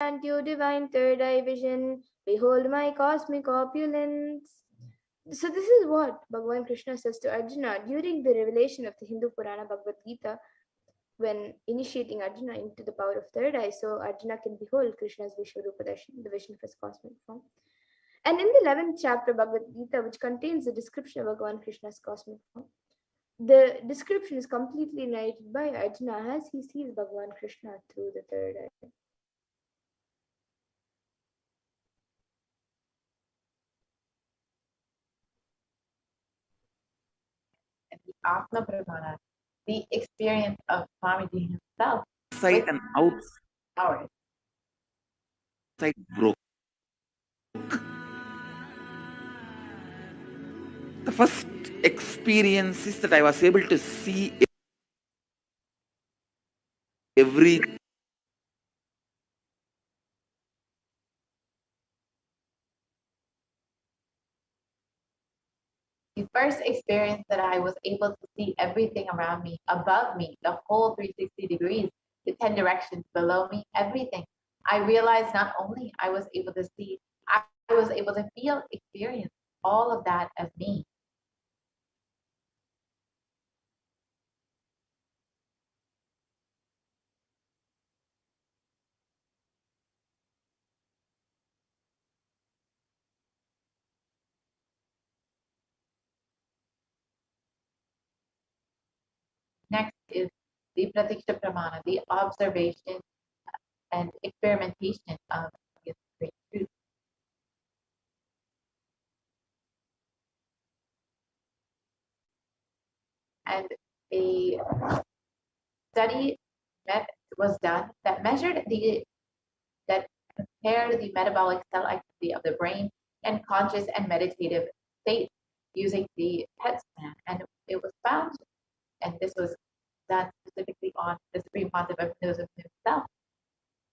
grant you divine third eye vision. Behold my cosmic opulence. So this is what Bhagavan Krishna says to Arjuna during the revelation of the Hindu Purana Bhagavad Gita, when initiating Arjuna into the power of third eye, so Arjuna can behold Krishna's Vishwarupa Darshan, the vision of his cosmic form. And in the 11th chapter of Bhagavad Gita, which contains the description of Bhagavan Krishna's cosmic form, the description is completely narrated by Arjuna as he sees Bhagavan Krishna through the third eye. And the Atma Brahmana, the experience of Swamiji himself, inside and outside broke. The first experience is that I was able to see every the first experience that I was able to see everything around me, above me, the whole 360 degrees, the 10 directions below me, everything. I realized not only I was able to see, I was able to feel, experience all of that as me. Next is the Pratiksha Pramana, the observation and experimentation of this great truth. And a study was done that measured compared the metabolic cell activity of the brain and conscious and meditative states using the PET scan. And it was found, and this was done specifically on the Supreme Pontiff himself,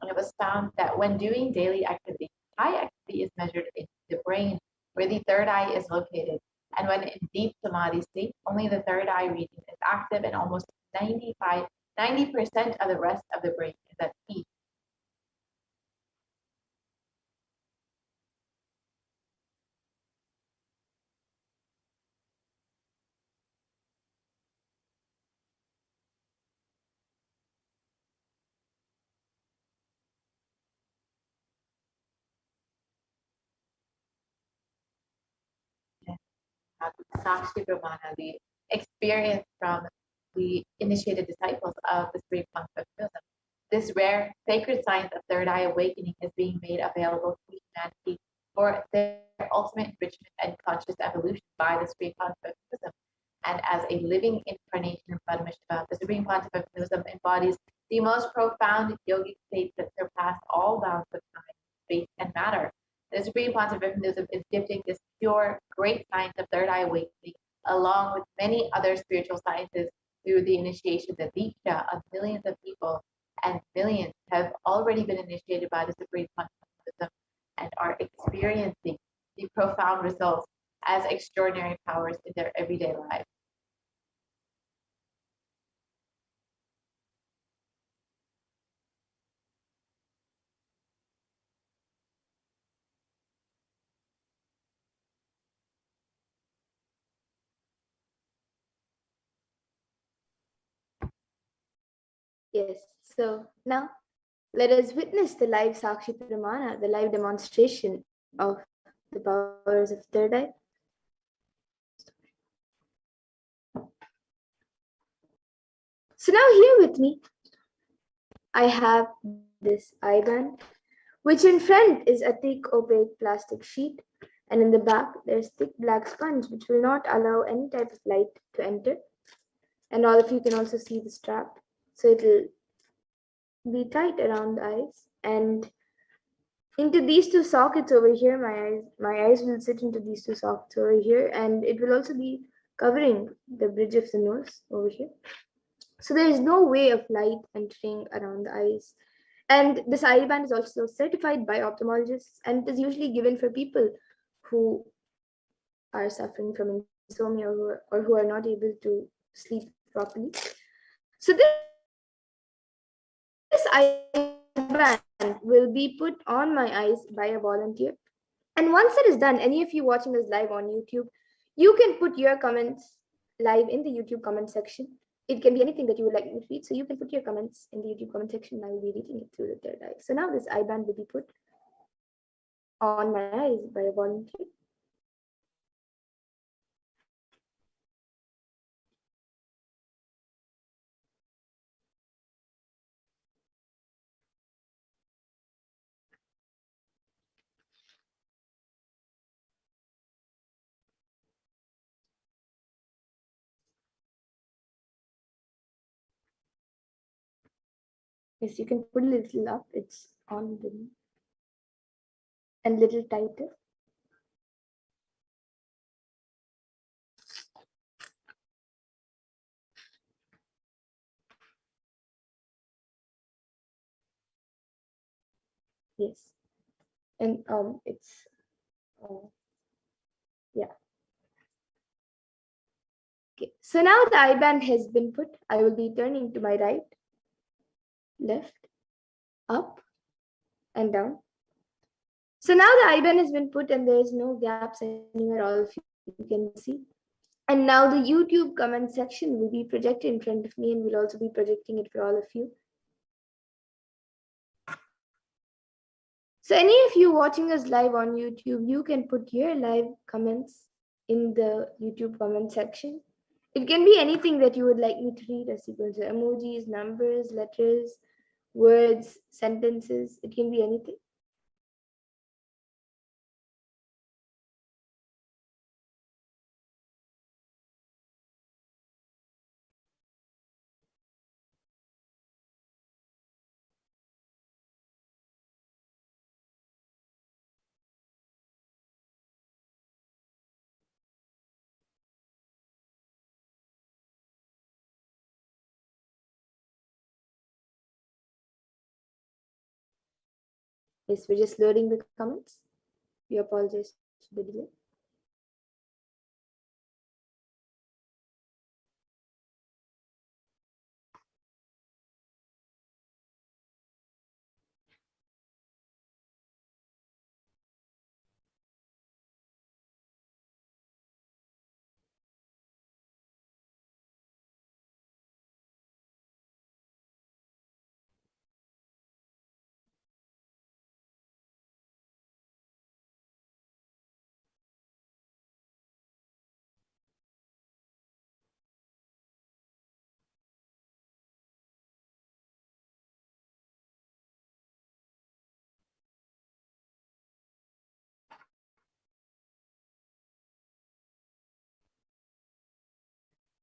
and it was found that when doing daily activity, high activity is measured in the brain where the third eye is located. And when in deep samadhi state, only the third eye region is active and almost 90% of the rest of the brain is at peace. Sakshi Brahmana, the experience from the initiated disciples of the Supreme Pontiff. This rare sacred science of third eye awakening is being made available to humanity for their ultimate enrichment and conscious evolution by the Supreme Pontiff. And as a living incarnation of Paramashivoham, the Supreme Pontiff embodies the most profound yogic states that surpass all bounds of time, space, and matter. The Supreme Pontiff is gifting this pure, great science of third eye awakening, along with many other spiritual sciences, through the initiation, the Diksha of millions of people, and millions have already been initiated by the Supreme Pontiff and are experiencing the profound results as extraordinary powers in their everyday lives. Yes, so now let us witness the live Sakshi Pramana, the live demonstration of the powers of third eye. So now here with me, I have this eye band, which in front is a thick opaque plastic sheet, and in the back there's thick black sponge which will not allow any type of light to enter. And all of you can also see the strap, so it will be tight around the eyes, and into these two sockets over here, my eyes will sit into these two sockets over here, and it will also be covering the bridge of the nose over here. So there is no way of light entering around the eyes. And this eye band is also certified by ophthalmologists, and it is usually given for people who are suffering from insomnia or who are not able to sleep properly. So this eye band will be put on my eyes by a volunteer. And once it is done, any of you watching this live on YouTube, you can put your comments live in the YouTube comment section. It can be anything that you would like me to read. So you can put your comments in the YouTube comment section and I will be reading it through the third eye. So now this eye band will be put on my eyes by a volunteer. Yes, you can put a little up. It's on the and little tighter. Yes, and it's yeah. Okay, so now the eye band has been put. I will be turning to my right, left, up, and down. So now the eye band has been put and there is no gaps anywhere, all of you can see. And now the YouTube comment section will be projected in front of me and we'll also be projecting it for all of you. So any of you watching us live on YouTube, you can put your live comments in the YouTube comment section. It can be anything that you would like me to read, as equals emojis, numbers, letters, words, sentences. It can be anything. Yes, we're just loading the comments. We apologize for the delay.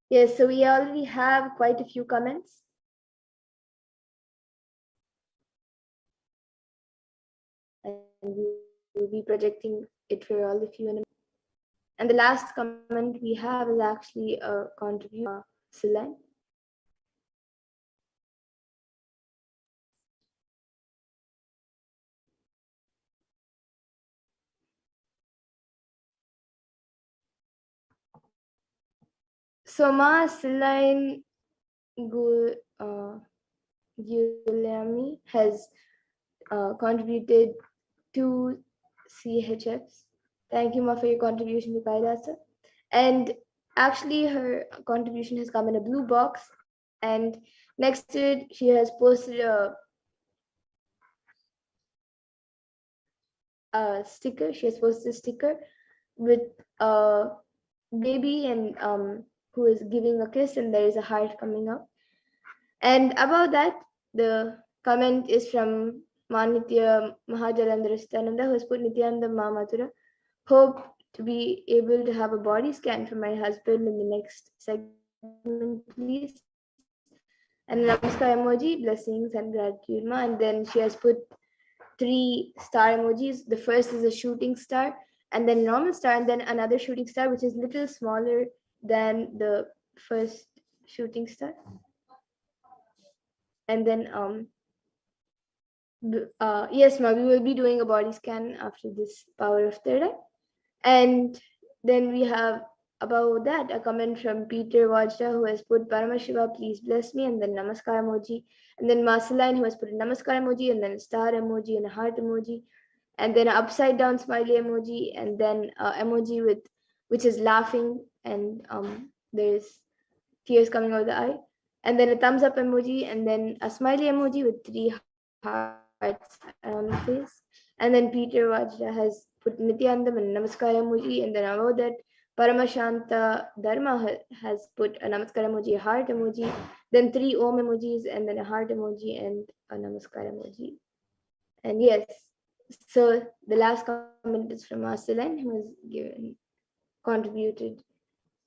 Yes, so we already have quite a few comments. And we will be projecting it for all of you in a minute. And the last comment we have is actually a contribution, Silan. Soma Silan Gulami has contributed 2 CHFs. Thank you, Ma, for your contribution to Kailasa. And actually, her contribution has come in a blue box. And next to it, she has posted a sticker. She has posted a sticker with a baby and who is giving a kiss, and there is a heart coming up. And about that, the comment is from Manitya Mahajalandra Nithyananda, who has put Nithyananda Mamathura. Hope to be able to have a body scan for my husband in the next segment, please. And Namaskar emoji, blessings and gratitude, Ma. And then she has put 3 star emojis. The first is a shooting star, and then normal star, and then another shooting star, which is little smaller than the first shooting star. And then yes, Ma, we will be doing a body scan after this power of third eye. And then we have About that, a comment from Peter Vajda, who has put Paramashiva, please bless me, and then Namaskar emoji. And then Marceline, who has put a Namaskar emoji, and then a star emoji and a heart emoji. And then an upside down smiley emoji, and then an emoji which is laughing, and there's tears coming out of the eye. And then a thumbs up emoji, and then a smiley emoji with 3 hearts around the face. And then Peter Vajda has put Nityanandam and Namaskar emoji, and then above that, Paramashanta Dharma has put a Namaskar emoji, a heart emoji, then 3 Om emojis, and then a heart emoji and a Namaskar emoji. And yes, so the last comment is from Marceline, who has contributed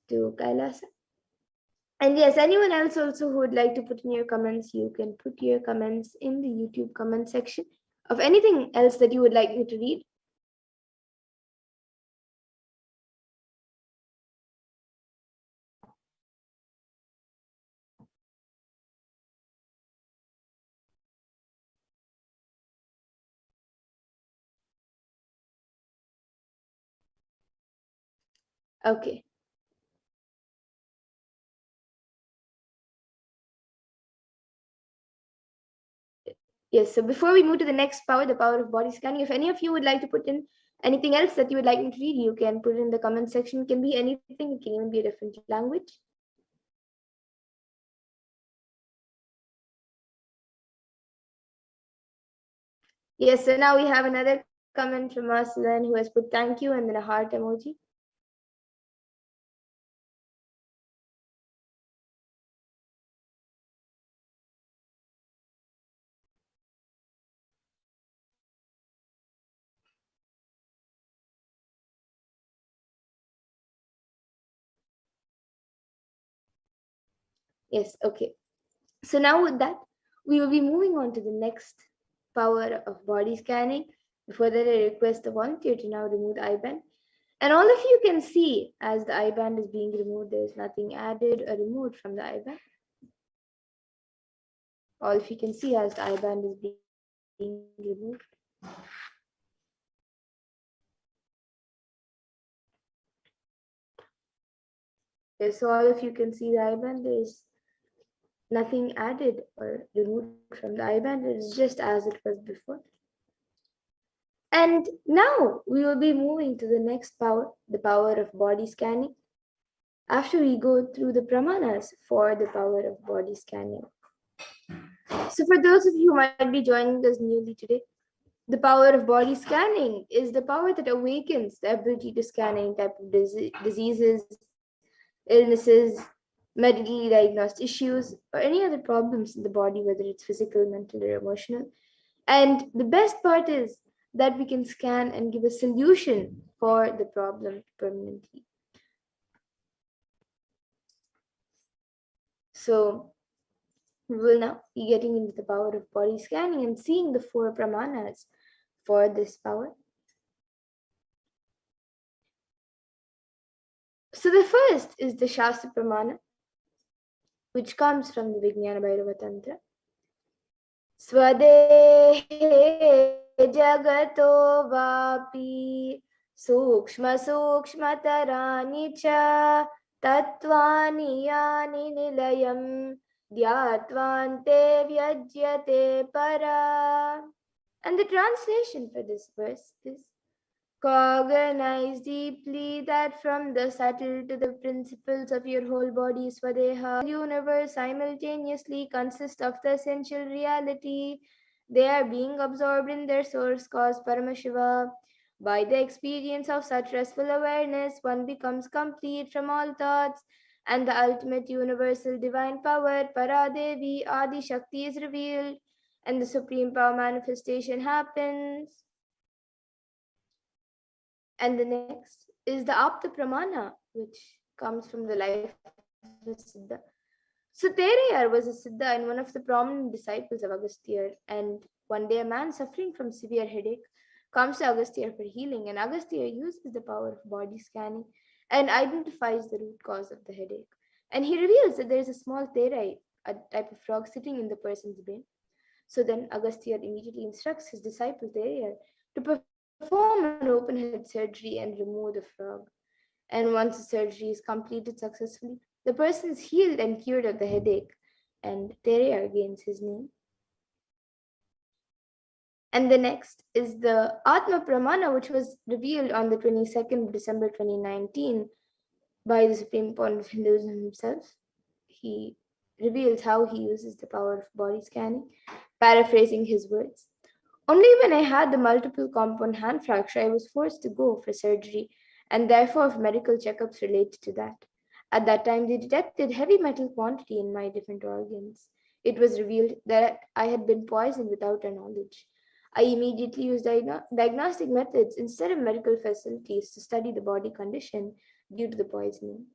to Kailasa. And yes, anyone else also who would like to put in your comments, you can put your comments in the YouTube comment section of anything else that you would like me to read. Okay. Yes, so before we move to the next power, the power of body scanning, if any of you would like to put in anything else that you would like me to read, you can put it in the comment section. It can be anything, it can even be a different language. Yes, so now we have another comment from Marceline, who has put thank you and then a heart emoji. Yes, okay. So now with that, we will be moving on to the next power of body scanning. Before that, I request the volunteer to now remove the eye-band. And all of you can see as the eye-band is being removed, there is nothing added or removed from the eye-band. All of you can see as the eye-band is being removed. Yes, so all of you can see the eye-band, there is nothing added or removed from the eye-band, it is just as it was before. And now we will be moving to the next power, the power of body scanning, after we go through the pramanas for the power of body scanning. So for those of you who might be joining us newly today, the power of body scanning is the power that awakens the ability to scan any type of diseases, illnesses, medically diagnosed issues, or any other problems in the body, whether it's physical, mental, or emotional. And the best part is that we can scan and give a solution for the problem permanently. So we will now be getting into the power of body scanning and seeing the 4 pramanas for this power. So the first is the Shastra Pramana, which comes from the Vijnana Bhairava Tantra. Swadehe jagato vapi sukshma sukshmatarani cha tattvani yani nilayam dhyatvante vyajyate para. And the translation for this verse is: cognize deeply that from the subtle to the principles of your whole body, Swadeha, the universe simultaneously consists of the essential reality. They are being absorbed in their source cause, Paramashiva. By the experience of such restful awareness, one becomes complete from all thoughts, and the ultimate universal divine power, Paradevi, Adi Shakti, is revealed, and the supreme power manifestation happens. And the next is the Apta Pramana, which comes from the life of a Siddha. So Terayar was a Siddha and one of the prominent disciples of Agastya. And one day a man suffering from severe headache comes to Agastya for healing, and Agastya uses the power of body scanning and identifies the root cause of the headache. And he reveals that there is a small terai, a type of frog, sitting in the person's brain. So then Agastya immediately instructs his disciple Terayar to perform an open head surgery and remove the frog. And once the surgery is completed successfully, the person is healed and cured of the headache, and Tereya gains his name. And the next is the Atma Pramana, which was revealed on the 22nd of December 2019 by the Supreme Point of Hinduism himself. He reveals how he uses the power of body scanning, paraphrasing his words. Only when I had the multiple compound hand fracture, I was forced to go for surgery and therefore for medical checkups related to that. At that time, they detected heavy metal quantity in my different organs. It was revealed that I had been poisoned without our knowledge. I immediately used diagnostic methods instead of medical facilities to study the body condition due to the poisoning.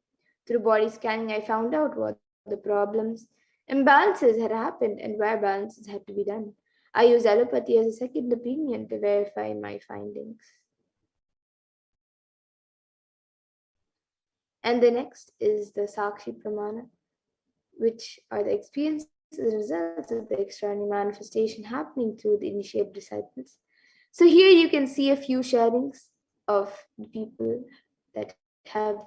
Through body scanning, I found out what the problems, imbalances had happened, and where balances had to be done. I used allopathy as a second opinion to verify my findings. And the next is the Sakshi Pramana, which are the experiences and results of the extraordinary manifestation happening through the initiated disciples. So here you can see a few sharings of the people that have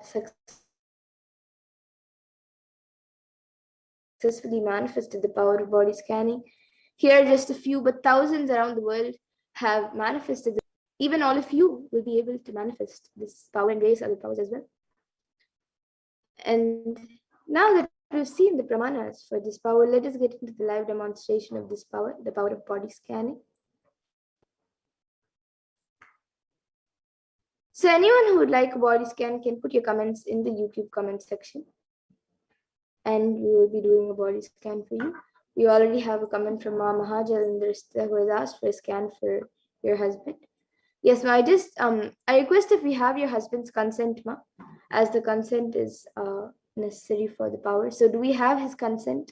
successfully manifested the power of body scanning. Here are just a few, but thousands around the world have manifested the same. Even all of you will be able to manifest this power and raise other powers as well. And now that we've seen the pramanas for this power, let us get into the live demonstration of this power, the power of body scanning. So anyone who would like a body scan can put your comments in the YouTube comment section, and we will be doing a body scan for you. We already have a comment from Ma Mahajalindra who has asked for a scan for your husband. Yes, Ma, I request if we have your husband's consent, Ma, as the consent is necessary for the power. So do we have his consent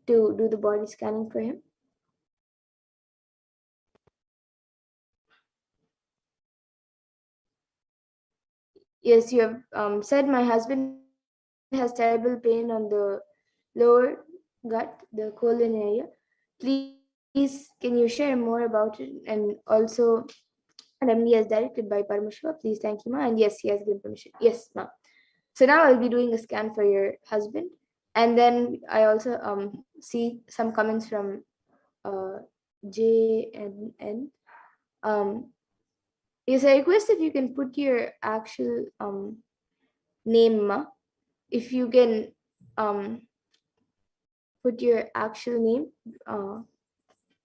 to do the body scanning for him? Yes, you have said my husband has terrible pain on the lower gut, the colon area. Please, can you share more about it? And also, an MD as directed by Paramashiva. Please thank you, Ma. And yes, he has given permission. Yes, Ma. So now I'll be doing a scan for your husband. And then I also see some comments from JNN. Um, yes, I request if you can put your actual name, Ma. If you can put your actual name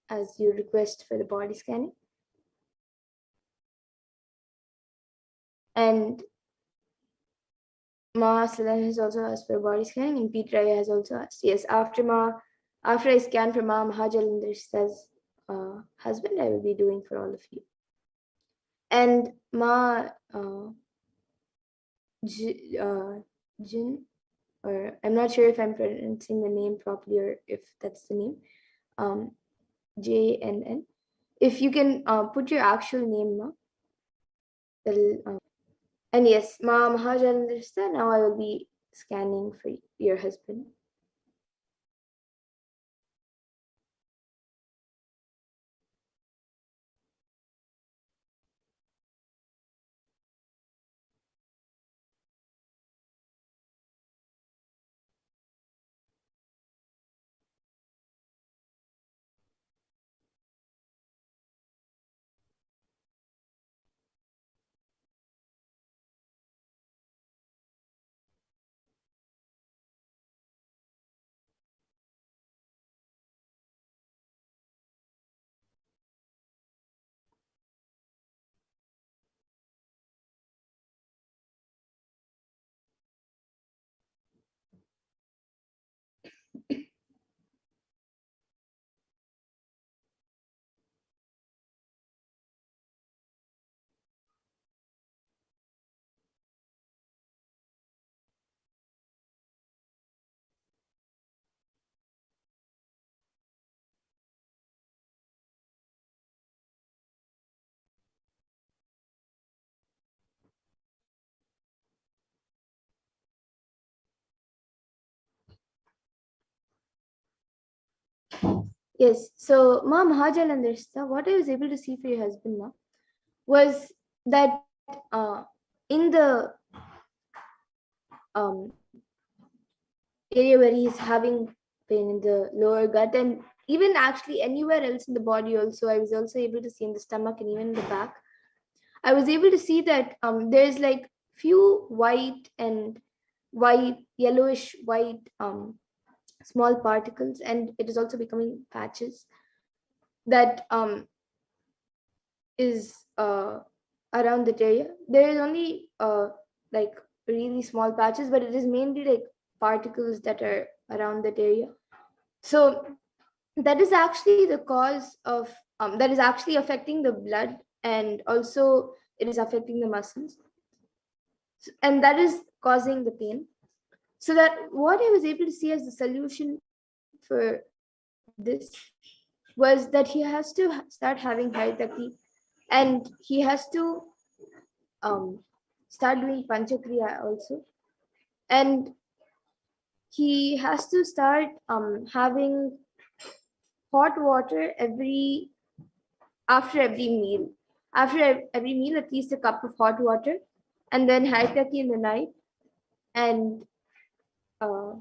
as your request for the body scanning. And Ma Salan has also asked for body scanning, and Pete Raya has also asked. Yes, after I scan for Ma Mahajalinder says husband, I will be doing for all of you. And Ma Jin, or I'm not sure if I'm pronouncing the name properly or if that's the name. JNN. If you can put your actual name, Ma, that'll. And yes, Ma Mahajalinder, now I will be scanning for your husband. Yes, so Ma Mahajalinder, what I was able to see for your husband, Ma, was that in the um, area where he's having pain in the lower gut, and even actually anywhere else in the body also. I was also able to see in the stomach and even in the back. I was able to see that there's like few white and white, yellowish white small particles, and it is also becoming patches that is around that area. There is only like really small patches, but it is mainly like particles that are around that area. So that is actually the cause of that is actually affecting the blood, and also it is affecting the muscles, and that is causing the pain. So that what I was able to see as the solution for this was that he has to start having haritaki, and he has to um, start doing panchakriya also, and he has to start having hot water every meal. After every meal, at least a cup of hot water, and then haritaki in the night, and uh,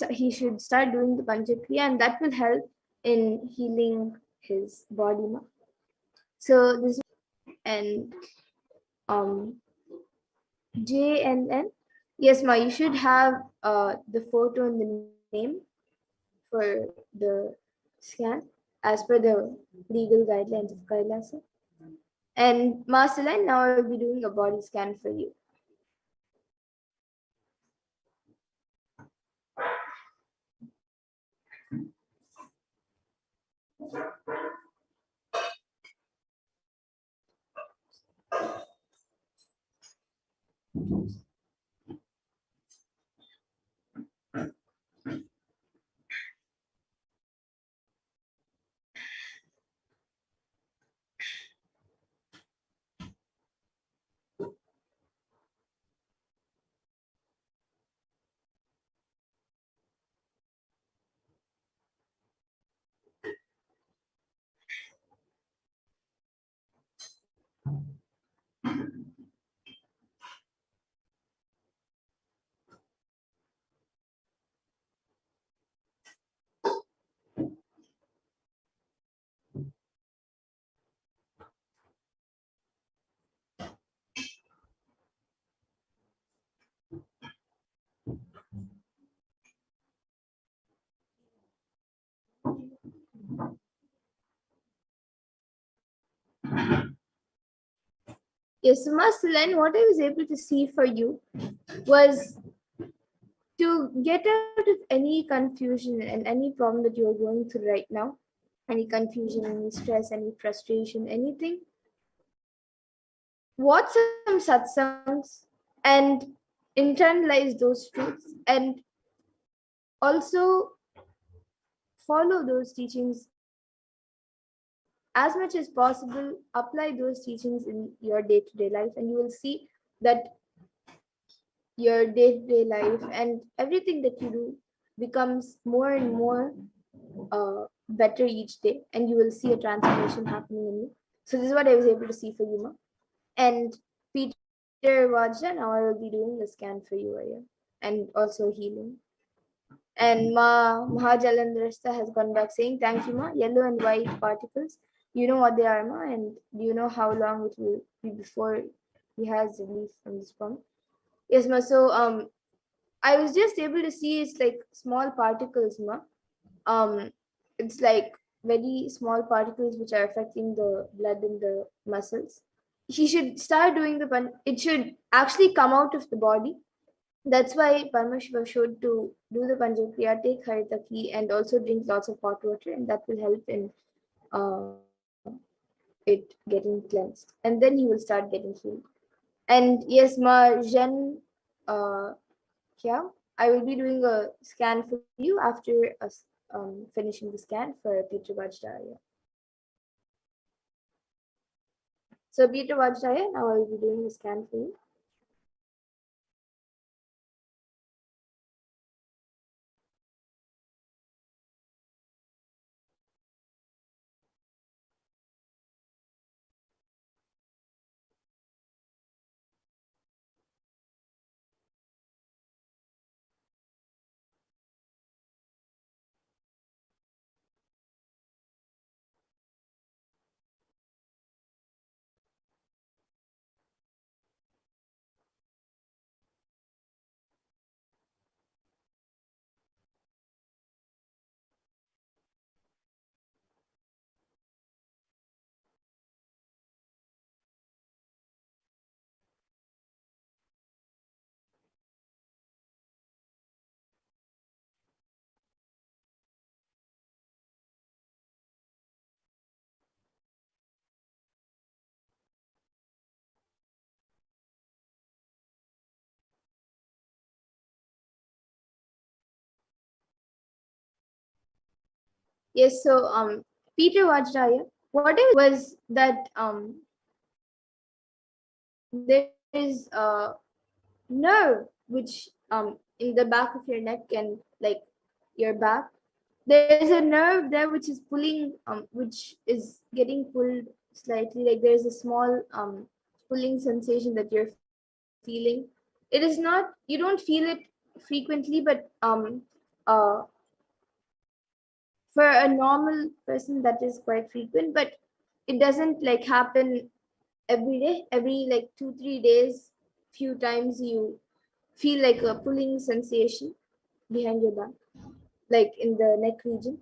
he should start doing the panchakriya, and that will help in healing his body. So this and um JNN. Yes, ma, you should have the photo and the name for the scan as per the legal guidelines of Kailasa. And Marceline, now I will be doing a body scan for you. Yes, so Marceline, what I was able to see for you was to get out of any confusion and any problem that you're going through right now, any confusion, any stress, any frustration, anything. Watch some satsangs and internalize those truths, and also follow those teachings as much as possible. Apply those teachings in your day-to-day life, and you will see that your day-to-day life and everything that you do becomes more and more better each day, and you will see a transformation happening in you. So this is what I was able to see for you, ma. And Peter Vajra, now I will be doing the scan for you here, and also healing. And Mahajalandrasta has gone back saying, thank you, Ma. Yellow and white particles. You know what they are, Ma? And do you know how long it will be before he has relief from this problem? Yes, Ma. So I was just able to see it's like small particles, Ma. It's like very small particles which are affecting the blood in the muscles. He should start doing it should actually come out of the body. That's why Paramashiva showed to do the Panchakriya, take Haritaki, and also drink lots of hot water, and that will help in uh, it getting cleansed. And then he will start getting healed. And yes, Ma Jen, uh, yeah, I will be doing a scan for you after us finishing the scan for Peter Vajraya. So Peter Vajraya, now I will be doing a scan for you. Yes, so Peter Vajraya, what I was that there is a nerve which in the back of your neck and like your back. There's a nerve there which is pulling which is getting pulled slightly. Like there's a small pulling sensation that you're feeling. It is not, you don't feel it frequently, but uh for a normal person that is quite frequent, but it doesn't like happen every day. Every like 2 3 days, few times you feel like a pulling sensation behind your back, like in the neck region.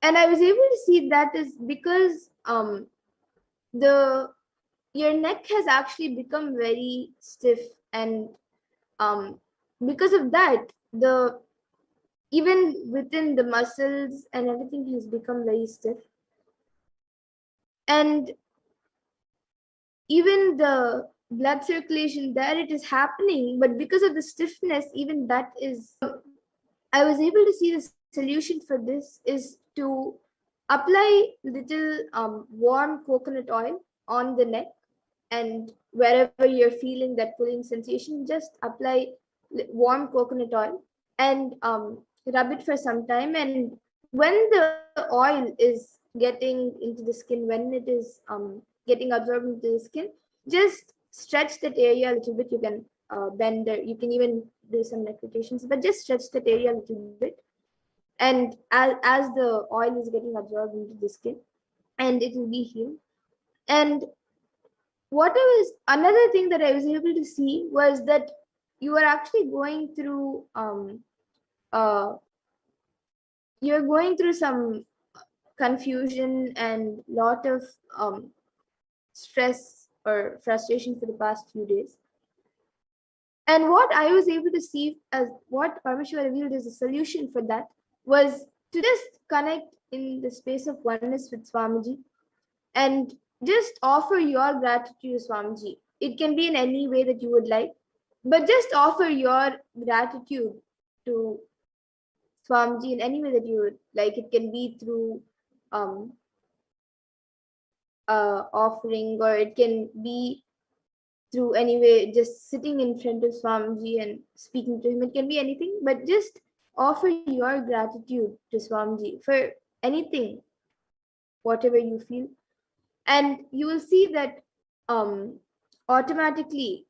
And I was able to see that is because the your neck has actually become very stiff, and um because of that, the even within the muscles and everything has become very stiff. And even the blood circulation there, it is happening, but because of the stiffness, even that is I was able to see the solution for this is to apply little warm coconut oil on the neck, and wherever you're feeling that pulling sensation, just apply warm coconut oil and rub it for some time. And when the oil is getting into the skin, when it is getting absorbed into the skin, just stretch that area a little bit. You can bend it, you can even do some neck rotations, but just stretch that area a little bit. And as the oil is getting absorbed into the skin, and it will be healed. And what I was, another thing that I was able to see was that you are actually going through uh you're going through some confusion and lot of um stress or frustration for the past few days. And what I was able to see as what Parmashiva revealed as a solution for that was to just connect in the space of oneness with Swamiji and just offer your gratitude to Swamiji. It can be in any way that you would like, but just offer your gratitude to Swamiji in any way that you would like. It can be through um, offering, or it can be through anyway, just sitting in front of Swamiji and speaking to him. It can be anything, but just offer your gratitude to Swamiji for anything, whatever you feel. And you will see that automatically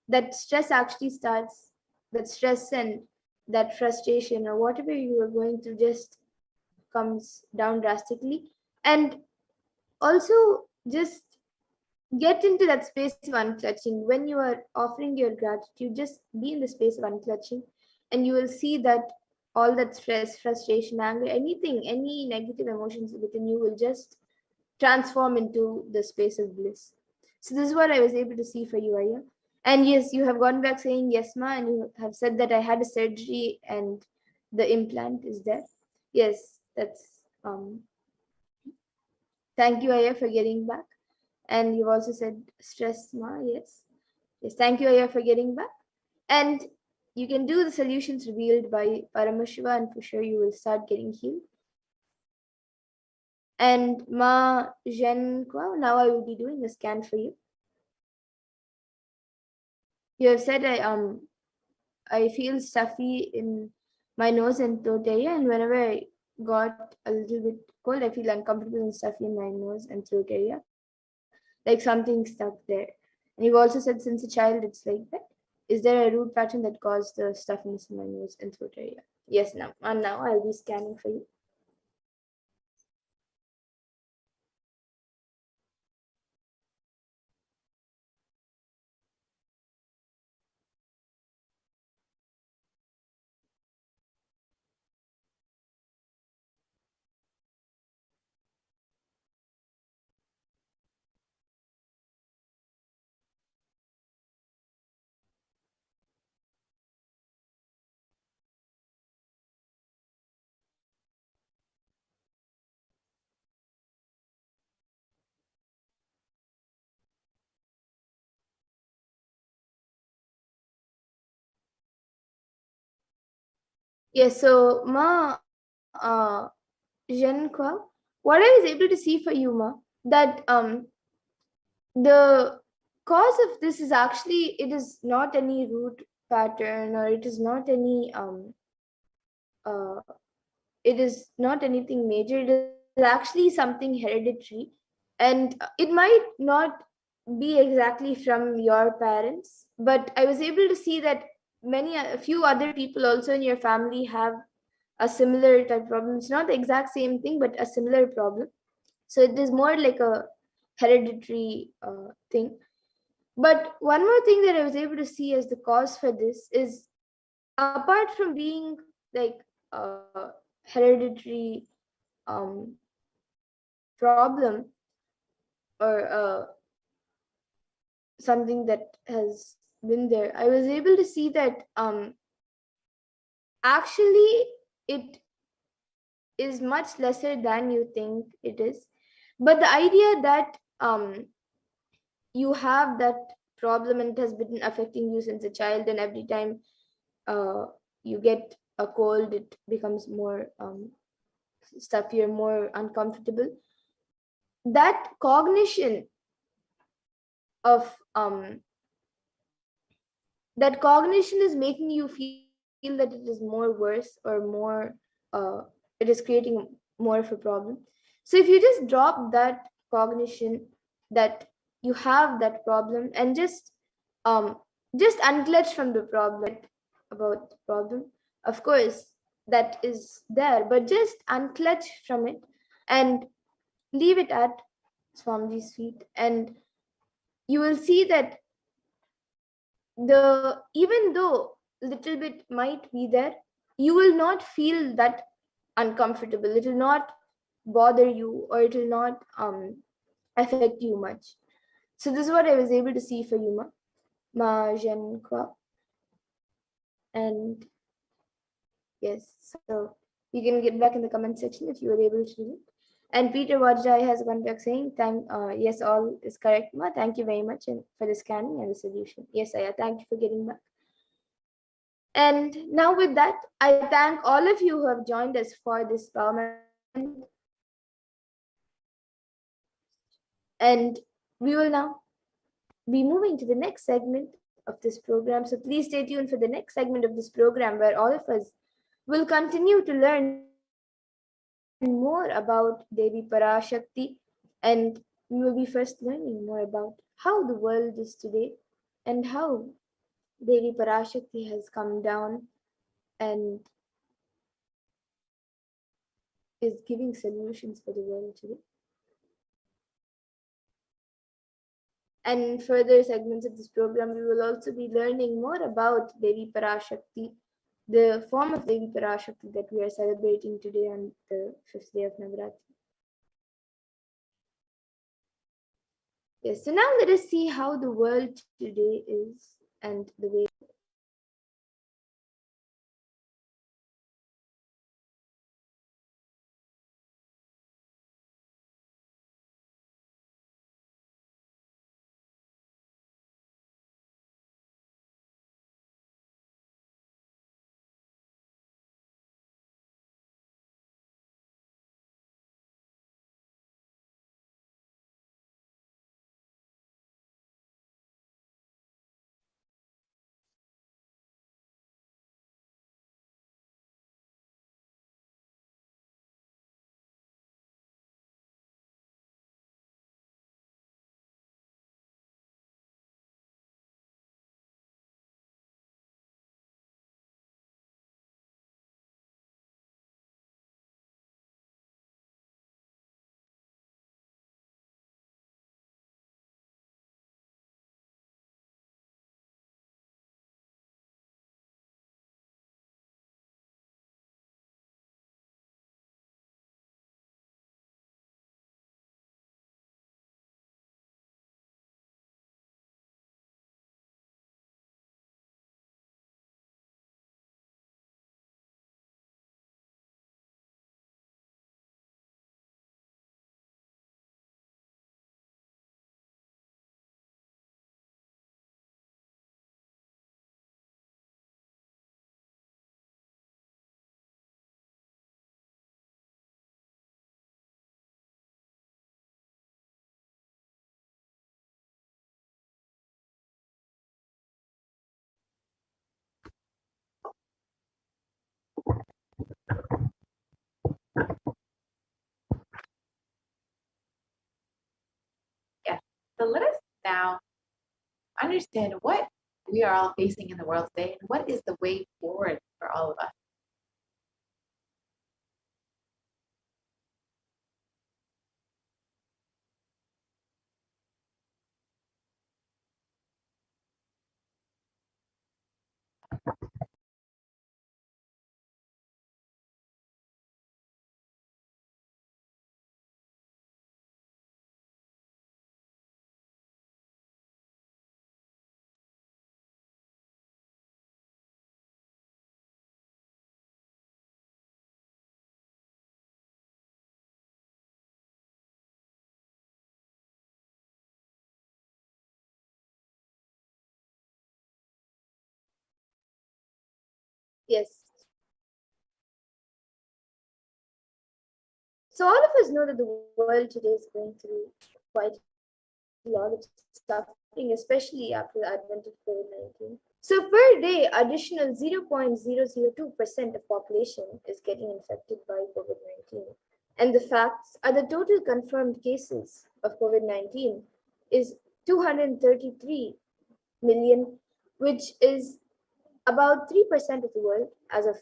that stress actually starts, that stress and that frustration or whatever you are going through just comes down drastically. And also just get into that space of unclutching. When you are offering your gratitude, just be in the space of unclutching, and you will see that all that stress, frustration, anger, anything, any negative emotions within you will just transform into the space of bliss. So this is what I was able to see for you, Aya. And yes, you have gone back saying yes, ma, and you have said that I had a surgery and the implant is there. Yes, that's thank you, Aya, for getting back. And you've also said stress, ma. Yes. Yes, thank you, Aya, for getting back. And you can do the solutions revealed by Paramashiva, and for sure you will start getting healed. And Ma Zhen Kwa, now I will be doing a scan for you. You have said I feel stuffy in my nose and throat area, and whenever I got a little bit cold, I feel uncomfortable and stuffy in my nose and throat area, like something stuck there. And you've also said since a child it's like that. Is there a root pattern that caused the stuffiness in my nose and throat area? Yes, now. And now I'll be scanning for you. Yes, so Ma, Jenkwa, what I was able to see for you, Ma, that the cause of this is actually, it is not any root pattern, or it is not any uh, it is not anything major. It is actually something hereditary, and it might not be exactly from your parents, but I was able to see that a few other people also in your family have a similar type problem. It's not the exact same thing, but a similar problem. So it is more like a hereditary thing. But one more thing that I was able to see as the cause for this is, apart from being like hereditary problem, or something that has been there, I was able to see that actually it is much lesser than you think it is. But the idea that you have that problem and it has been affecting you since a child, and every time uh, you get a cold, it becomes more stuffier, more uncomfortable. That cognition of that cognition is making you feel that it is more worse, or more it is creating more of a problem. So if you just drop that cognition that you have that problem, and um just unclutch from the problem, about the problem, of course that is there, but just unclutch from it and leave it at Swamiji's feet, and you will see that the even though little bit might be there, you will not feel that uncomfortable. It will not bother you, or it will not affect you much. So this is what I was able to see for you, ma Jen Kwa. And yes, so you can get back in the comment section if you were able to do it. And Peter Wajai has gone back saying, yes, all is correct, ma. Thank you very much and for the scanning and the solution. Yes, Aya, thank you for getting back. And now with that, I thank all of you who have joined us for this power management. And we will now be moving to the next segment of this program. So please stay tuned for the next segment of this program, where all of us will continue to learn more about Devi Parashakti, and we will be first learning more about how the world is today, and how Devi Parashakti has come down and is giving solutions for the world today. And in further segments of this program, we will also be learning more about Devi Parashakti, the form of Devi Parashakti that we are celebrating today on the 5th day of Navaratri. Yes, so now let us see how the world today is and the way. So let us now understand what we are all facing in the world today and what is the way forward for all of us. Yes. So all of us know that the world today is going through quite a lot of suffering, especially after the advent of COVID-19. So per day, additional 0.002% of population is getting infected by COVID-19. And the facts are the total confirmed cases of COVID-19 is 233 million, which is about 3% of the world as of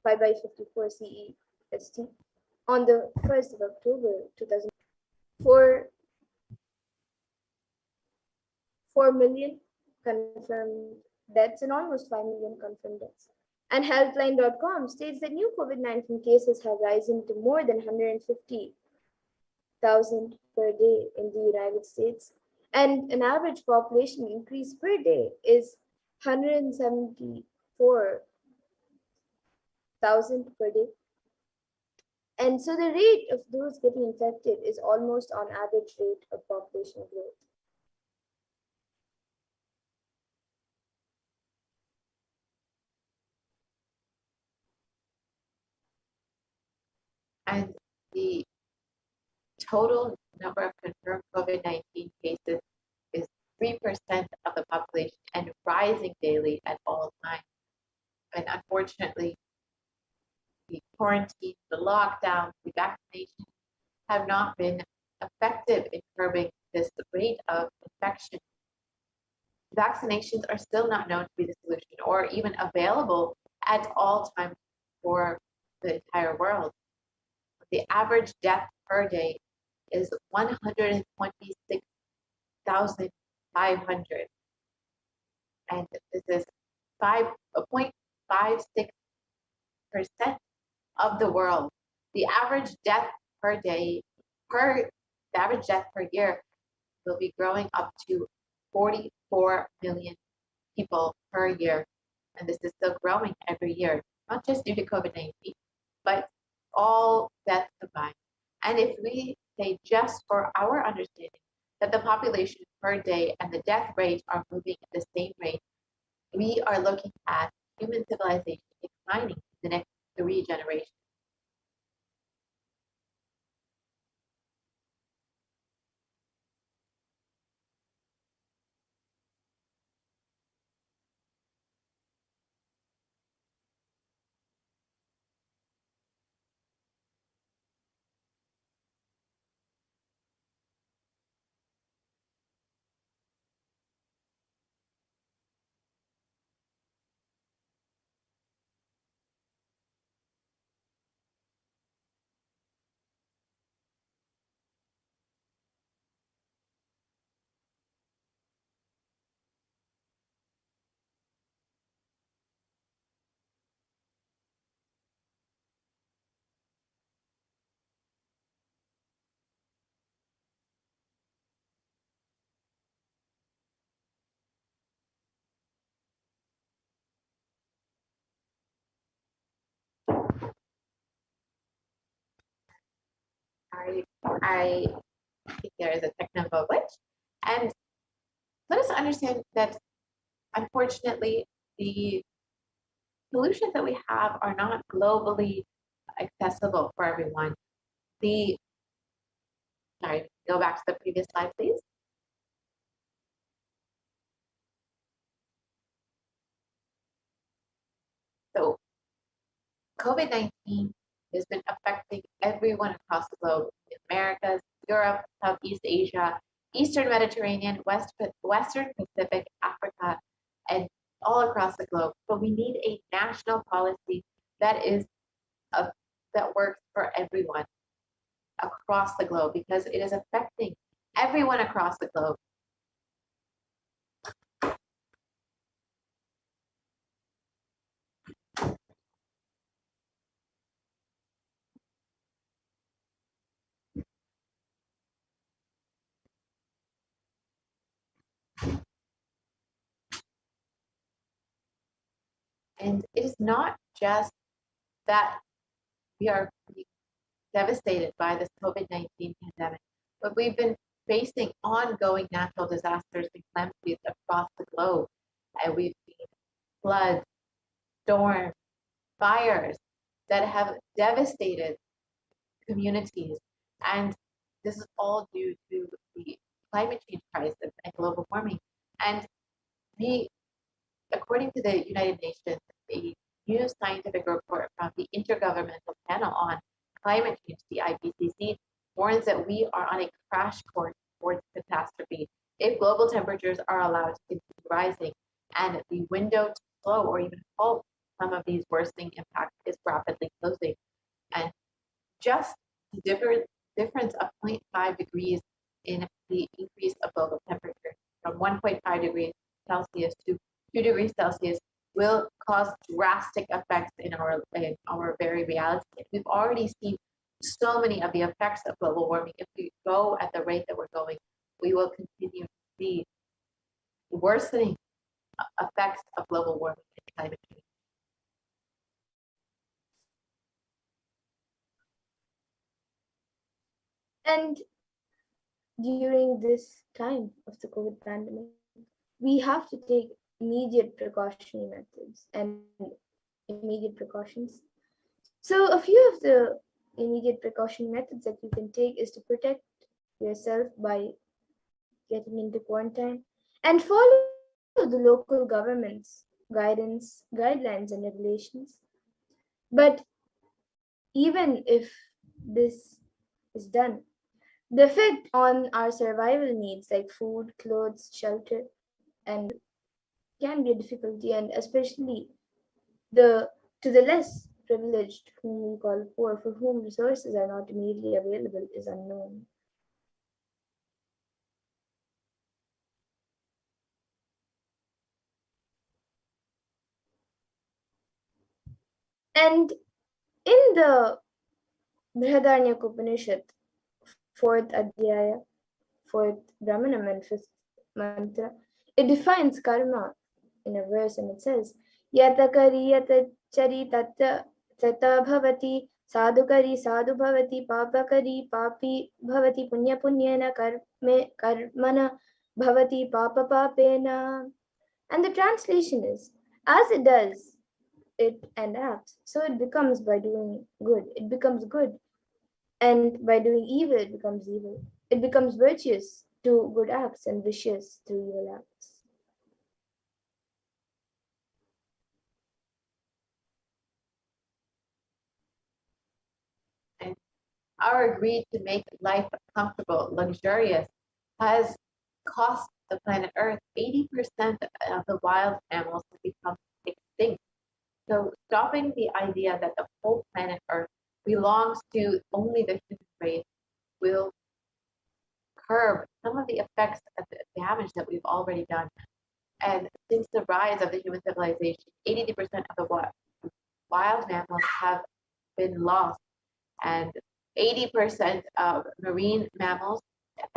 5 by 54 CEST on the 1st of October 2000. For 4 million confirmed deaths and almost 5 million confirmed deaths. And Healthline.com states that new COVID-19 cases have risen to more than 150,000 per day in the United States. And an average population increase per day is 174,000 per day. And so the rate of those getting infected is almost on average rate of population growth. And the total number of confirmed COVID-19 cases is 3% of the population and rising daily at all times. And unfortunately, the quarantine, the lockdown, the vaccination have not been effective in curbing this rate of infection. Vaccinations are still not known to be the solution or even available at all times for the entire world. The average death per day is 126,500. And this is 5.56% of the world. The average death per day, the average death per year will be growing up to 44 million people per year. And this is still growing every year, not just due to COVID-19, but all deaths combined. And if we say just for our understanding that the population per day and the death rate are moving at the same rate, we are looking at human civilization declining in the next 3 generations. I think there is a technical glitch. And let us understand that unfortunately, the solutions that we have are not globally accessible for everyone. The sorry, go back to the previous slide, please. So COVID-19 has been affecting everyone across the globe, in the Americas, Europe, Southeast Asia, Eastern Mediterranean, Western Pacific, Africa, and all across the globe. But we need a national policy that is that works for everyone across the globe, because it is affecting everyone across the globe. And it is not just that we are devastated by this COVID-19 pandemic, but we've been facing ongoing natural disasters and calamities across the globe. And we've seen floods, storms, fires that have devastated communities. And this is all due to the climate change crisis and global warming. And we, according to the United Nations, a new scientific report from the Intergovernmental Panel on Climate Change, the IPCC, warns that we are on a crash course towards catastrophe if global temperatures are allowed to continue rising, and the window to slow or even halt some of these worsening impacts is rapidly closing. And just the difference of 0.5 degrees in the increase of global temperature from 1.5 degrees Celsius to 2 degrees Celsius will cause drastic effects in our very reality. We've already seen so many of the effects of global warming. If we go at the rate that we're going, we will continue to see worsening effects of global warming and climate change. And during this time of the COVID pandemic, we have to take immediate precautionary methods and immediate precautions. So, a few of the immediate precaution methods that you can take is to protect yourself by getting into quarantine and follow the local government's guidelines, and regulations. But even if this is done, the effect on our survival needs like food, clothes, shelter, and can be a difficulty, and especially the to the less privileged, whom we call poor, for whom resources are not immediately available, is unknown. And in the Brihadaranyaka Upanishad, fourth Adhyaya, fourth Brahmanam, and fifth mantra, it defines karma in a verse, and it says, Yatakari yatachari tata tata bhavati sadhukari sadhu bhavati papakari papi bhavati punya punyena karmana bhavati papa papena. And the translation is, as it does it and acts, so it becomes by doing good. It becomes good, and by doing evil, it becomes evil. It becomes virtuous through good acts and vicious through evil acts. And our greed to make life comfortable, luxurious, has cost the planet Earth 80% of the wild animals have become extinct. So stopping the idea that the whole planet Earth belongs to only the human race will curb some of the effects of the damage that we've already done. And since the rise of the human civilization, 80% of the wild mammals have been lost, and 80% of marine mammals,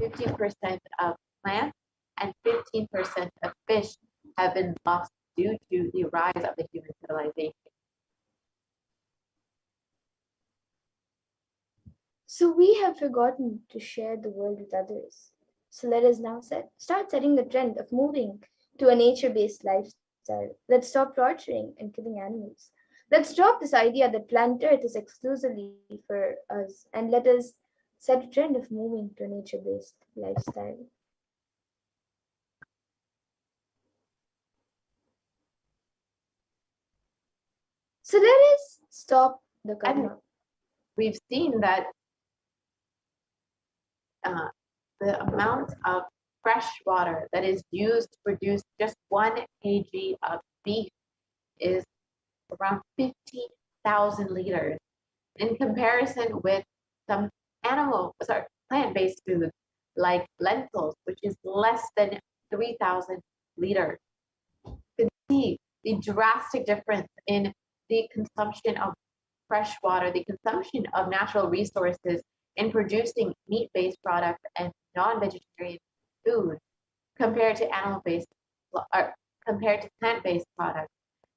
50% of plants, and 15% of fish have been lost due to the rise of the human civilization. So we have forgotten to share the world with others. So let us now start setting the trend of moving to a nature-based lifestyle. Let's stop torturing and killing animals. Let's drop this idea that planet Earth is exclusively for us, and let us set a trend of moving to a nature-based lifestyle. So let us stop the karma. We've seen that the amount of fresh water that is used to produce just 1 kg of beef is around 15,000 liters. In comparison with some plant-based foods like lentils, which is less than 3,000 liters. You can see the drastic difference in the consumption of fresh water, the consumption of natural resources in producing meat-based products and non-vegetarian food compared to compared to plant-based products.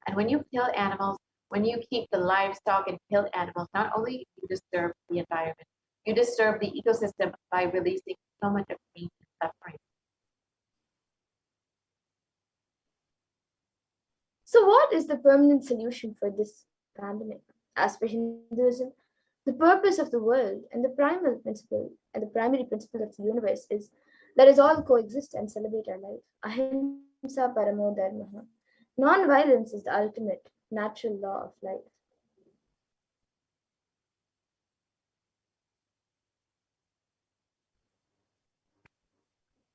And when you kill animals, when you keep the livestock and kill animals, not only you disturb the environment, you disturb the ecosystem by releasing so much of pain and suffering. So, what is the permanent solution for this pandemic? As per Hinduism, the purpose of the world and the primary principle of the universe is let us all coexist and celebrate our life. Ahimsa paramo dharmaha. Non-violence is the ultimate natural law of life.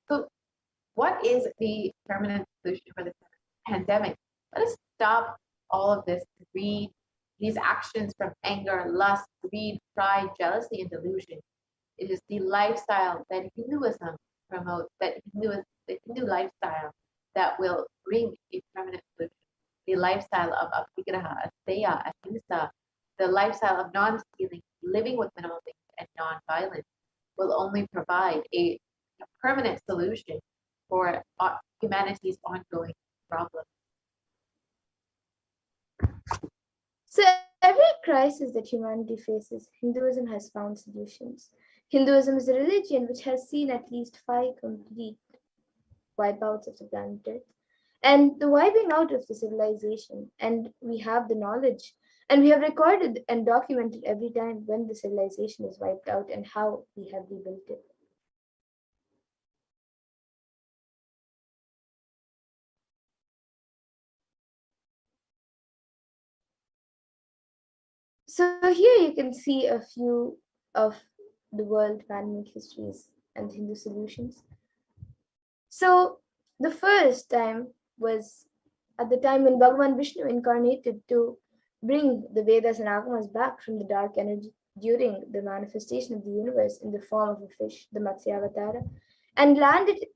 So, what is the permanent solution for this pandemic? Let us stop all of this greed, these actions from anger, lust, greed, pride, jealousy, and delusion. It is the lifestyle that Hinduism promotes, the Hindu lifestyle that will bring a permanent solution. The lifestyle of apigraha, asteya, ahimsa, the lifestyle of non-stealing, living with minimal things, and non-violence will only provide a permanent solution for humanity's ongoing problems. So, every crisis that humanity faces, Hinduism has found solutions. Hinduism is a religion which has seen at least 5 complete wipeouts of the planet Earth. And the wiping out of the civilization, and we have the knowledge, and we have recorded and documented every time when the civilization is wiped out and how we have rebuilt it. So here you can see a few of the world pandemic histories and Hindu solutions. So the first time was at the time when Bhagavan Vishnu incarnated to bring the Vedas and Agamas back from the dark energy during the manifestation of the universe in the form of a fish, the Matsyavatara, and landed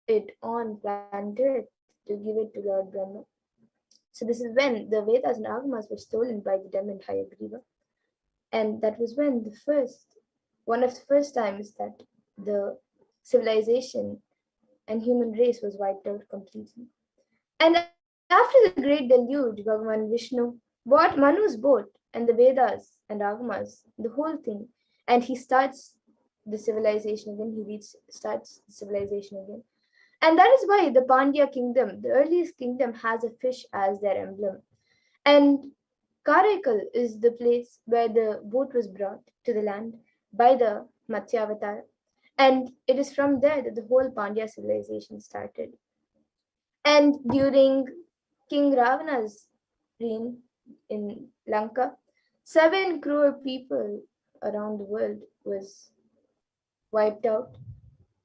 it on planet Earth to give it to Lord Brahma. So this is when the Vedas and Agamas were stolen by the demon Hayagriva. And that was when one of the first times that the civilization and human race was wiped out completely. And after the great deluge, Bhagavan Vishnu bought Manu's boat and the Vedas and Agamas, the whole thing, and he starts the civilization again. Starts the civilization again. And that is why the Pandya kingdom, the earliest kingdom, has a fish as their emblem. And Karaikal is the place where the boat was brought to the land by the Matsyavatar. And it is from there that the whole Pandya civilization started. And during King Ravana's reign in Lanka, 7 crore people around the world was wiped out.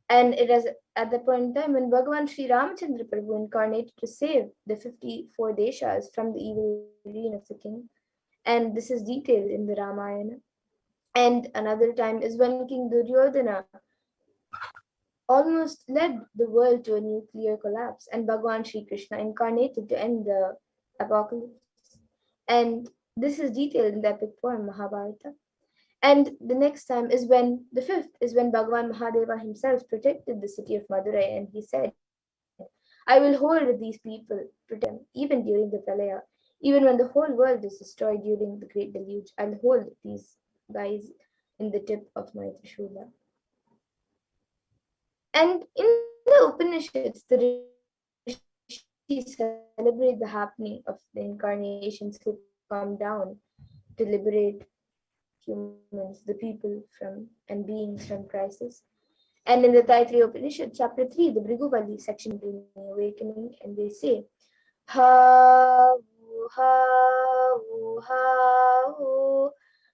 And it is at the point in time when Bhagavan Sri Ramachandra Prabhu incarnated to save the 54 deshas from the evil reign of the king. And this is detailed in the Ramayana. And another time is when King Duryodhana almost led the world to a nuclear collapse, and Bhagavan Sri Krishna incarnated to end the apocalypse. And this is detailed in the epic poem Mahabharata. And the next time is the fifth is when Bhagavan Mahadeva himself protected the city of Madurai, and he said, I will hold these people, protect them, even during the Pralaya, even when the whole world is destroyed during the great deluge. I'll hold these guys in the tip of my Trishula. And in the Upanishads, the Rishis celebrate the happening of the incarnations who come down to liberate humans, the people from and beings from crisis. And in the Taittiriya Upanishad, chapter 3, the Bhriguvalli section bringing awakening, and they say, Ha ha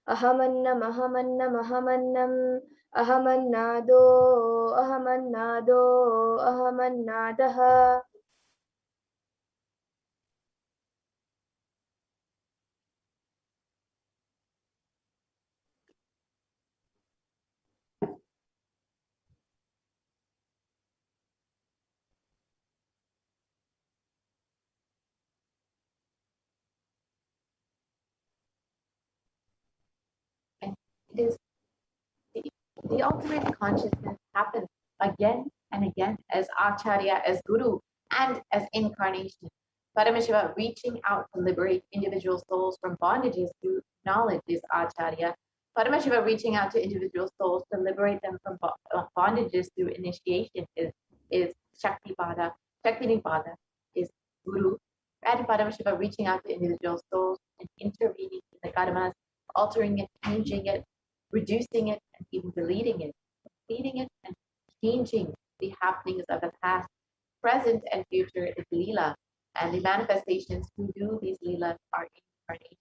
ahamannam ahamannam ahamannam Ahamannado, ahamannado, ahamannadaha. And it is the, the ultimate consciousness happens again and again as Acharya, as Guru, and as incarnation. Paramashiva reaching out to liberate individual souls from bondages through knowledge is Acharya. Paramashiva reaching out to individual souls to liberate them from bondages through initiation is Shaktipada. Shaktipada is Guru. And Paramashiva reaching out to individual souls and intervening in the karmas, altering it, changing it, reducing it, and even deleting it, completing it, and changing the happenings of the past, present, and future is Leela. And the manifestations who do these Leelas are incarnation.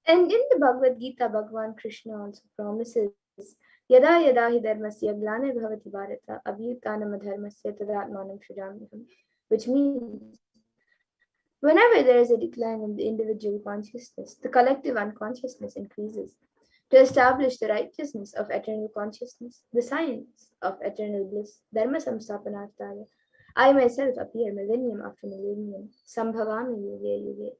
And in the Bhagavad Gita, Bhagavan Krishna also promises, Yada yada hi dharmasya glane bhavati bharata abhyutanam adharmasya tadatmanam shridhamyam, which means whenever there is a decline in the individual consciousness, the collective unconsciousness increases. To establish the righteousness of eternal consciousness, the science of eternal bliss, Dharma Samstapanarthaya, I myself appear millennium after millennium, Sambhavami Yuge Yuge.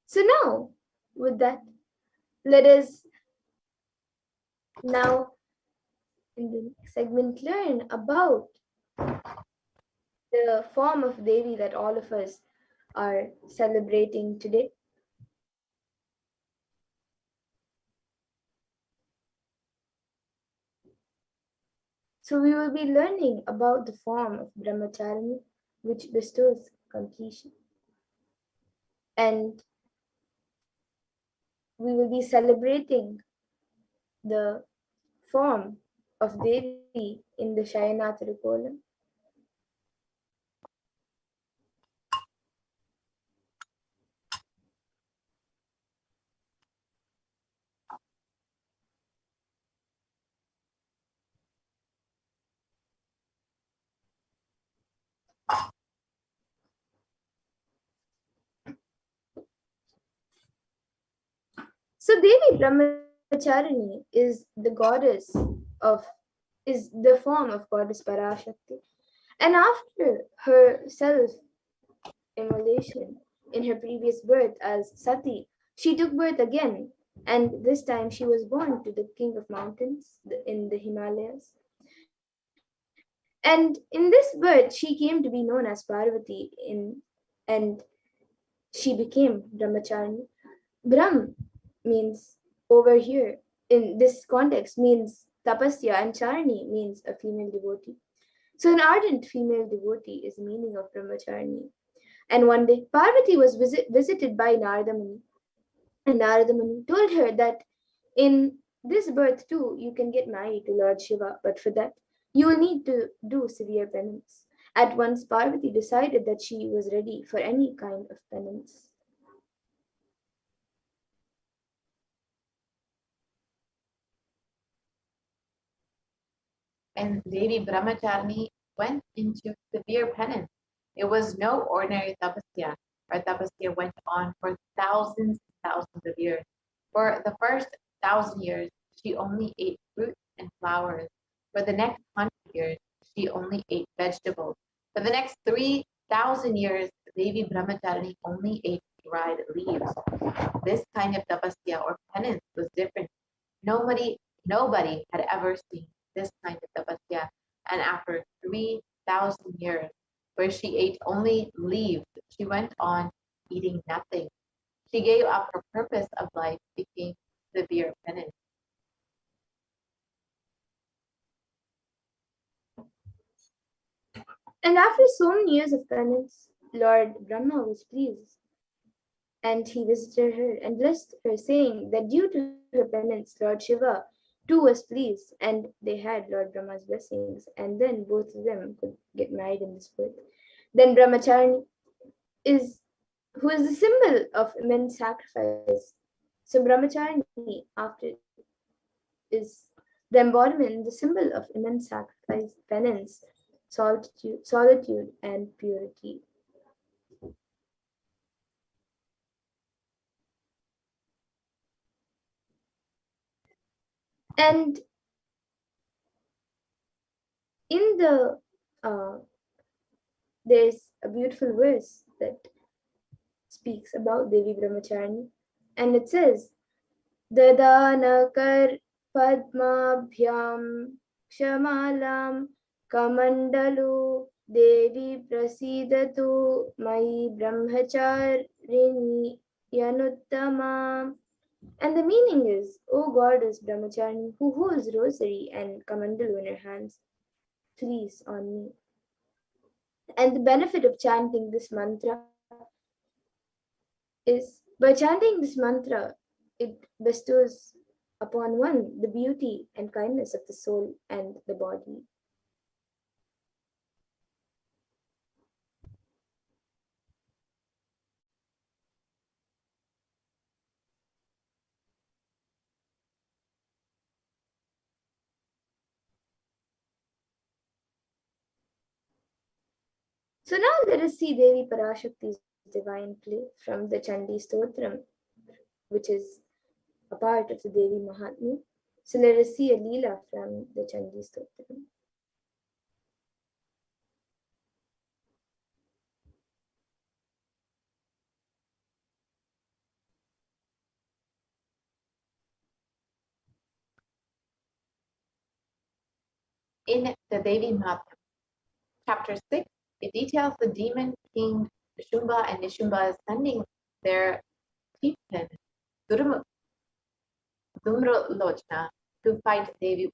So now, with that, let us now in the next segment learn about the form of Devi that all of us are celebrating today. So we will be learning about the form of Brahmacharya, which bestows completion. And we will be celebrating the form of Devi in the Shayanatra column. So Devi Brahmacharini is the goddess of, is the form of goddess Parashakti. And after her self-immolation in her previous birth as Sati, she took birth again, and this time she was born to the king of mountains in the Himalayas. And in this birth, she came to be known as Parvati and she became Brahmacharya. Brahm means over here in this context means tapasya and charni means a female devotee. So an ardent female devotee is the meaning of brahmacharni. And one day Parvati was visited by Narada Muni, and Narada Muni told her that in this birth too you can get married to Lord Shiva, but for that you will need to do severe penance. At once Parvati decided that she was ready for any kind of penance. And Devi Brahmacharni went into severe penance. It was no ordinary tapasya. Her tapasya went on for thousands and thousands of years. For the first 1,000 years, she only ate fruits and flowers. For the next 100 years, she only ate vegetables. For the next 3,000 years, Devi Brahmacharni only ate dried leaves. This kind of tapasya or penance was different. Nobody had ever seen this kind of tapasya. And after 3,000 years, where she ate only leaves, she went on eating nothing. She gave up her purpose of life, became severe penance. And after so many years of penance, Lord Brahma was pleased, and he visited her and blessed her, saying that due to her penance, Lord Shiva too was pleased, and they had Lord Brahma's blessings, and then both of them could get married in this birth. Then Brahmacharni is who is the symbol of immense sacrifice. So Brahmacharya after is the embodiment, the symbol of immense sacrifice, penance, solitude, and purity. And in the there's a beautiful verse that speaks about Devi Brahmacharya, and it says, Dadanakar Padmabhyam Kshamalam Kamandalu Devi Prasidatu Mai Brahmacharini Yanuttama. And the meaning is, O goddess Brahmachari who holds rosary and kamandalu in her hands, please on me. And the benefit of chanting this mantra is, by chanting this mantra, it bestows upon one the beauty and kindness of the soul and the body. So now let us see Devi Parashakti's divine play from the Chandi Stotram, which is a part of the Devi Mahatmya. So let us see a Leela from the Chandi Stotram. In the Devi Mahatmya, chapter 6, it details the demon king Shumba and Nishumba sending their chieftain Dhumralochna to fight Devi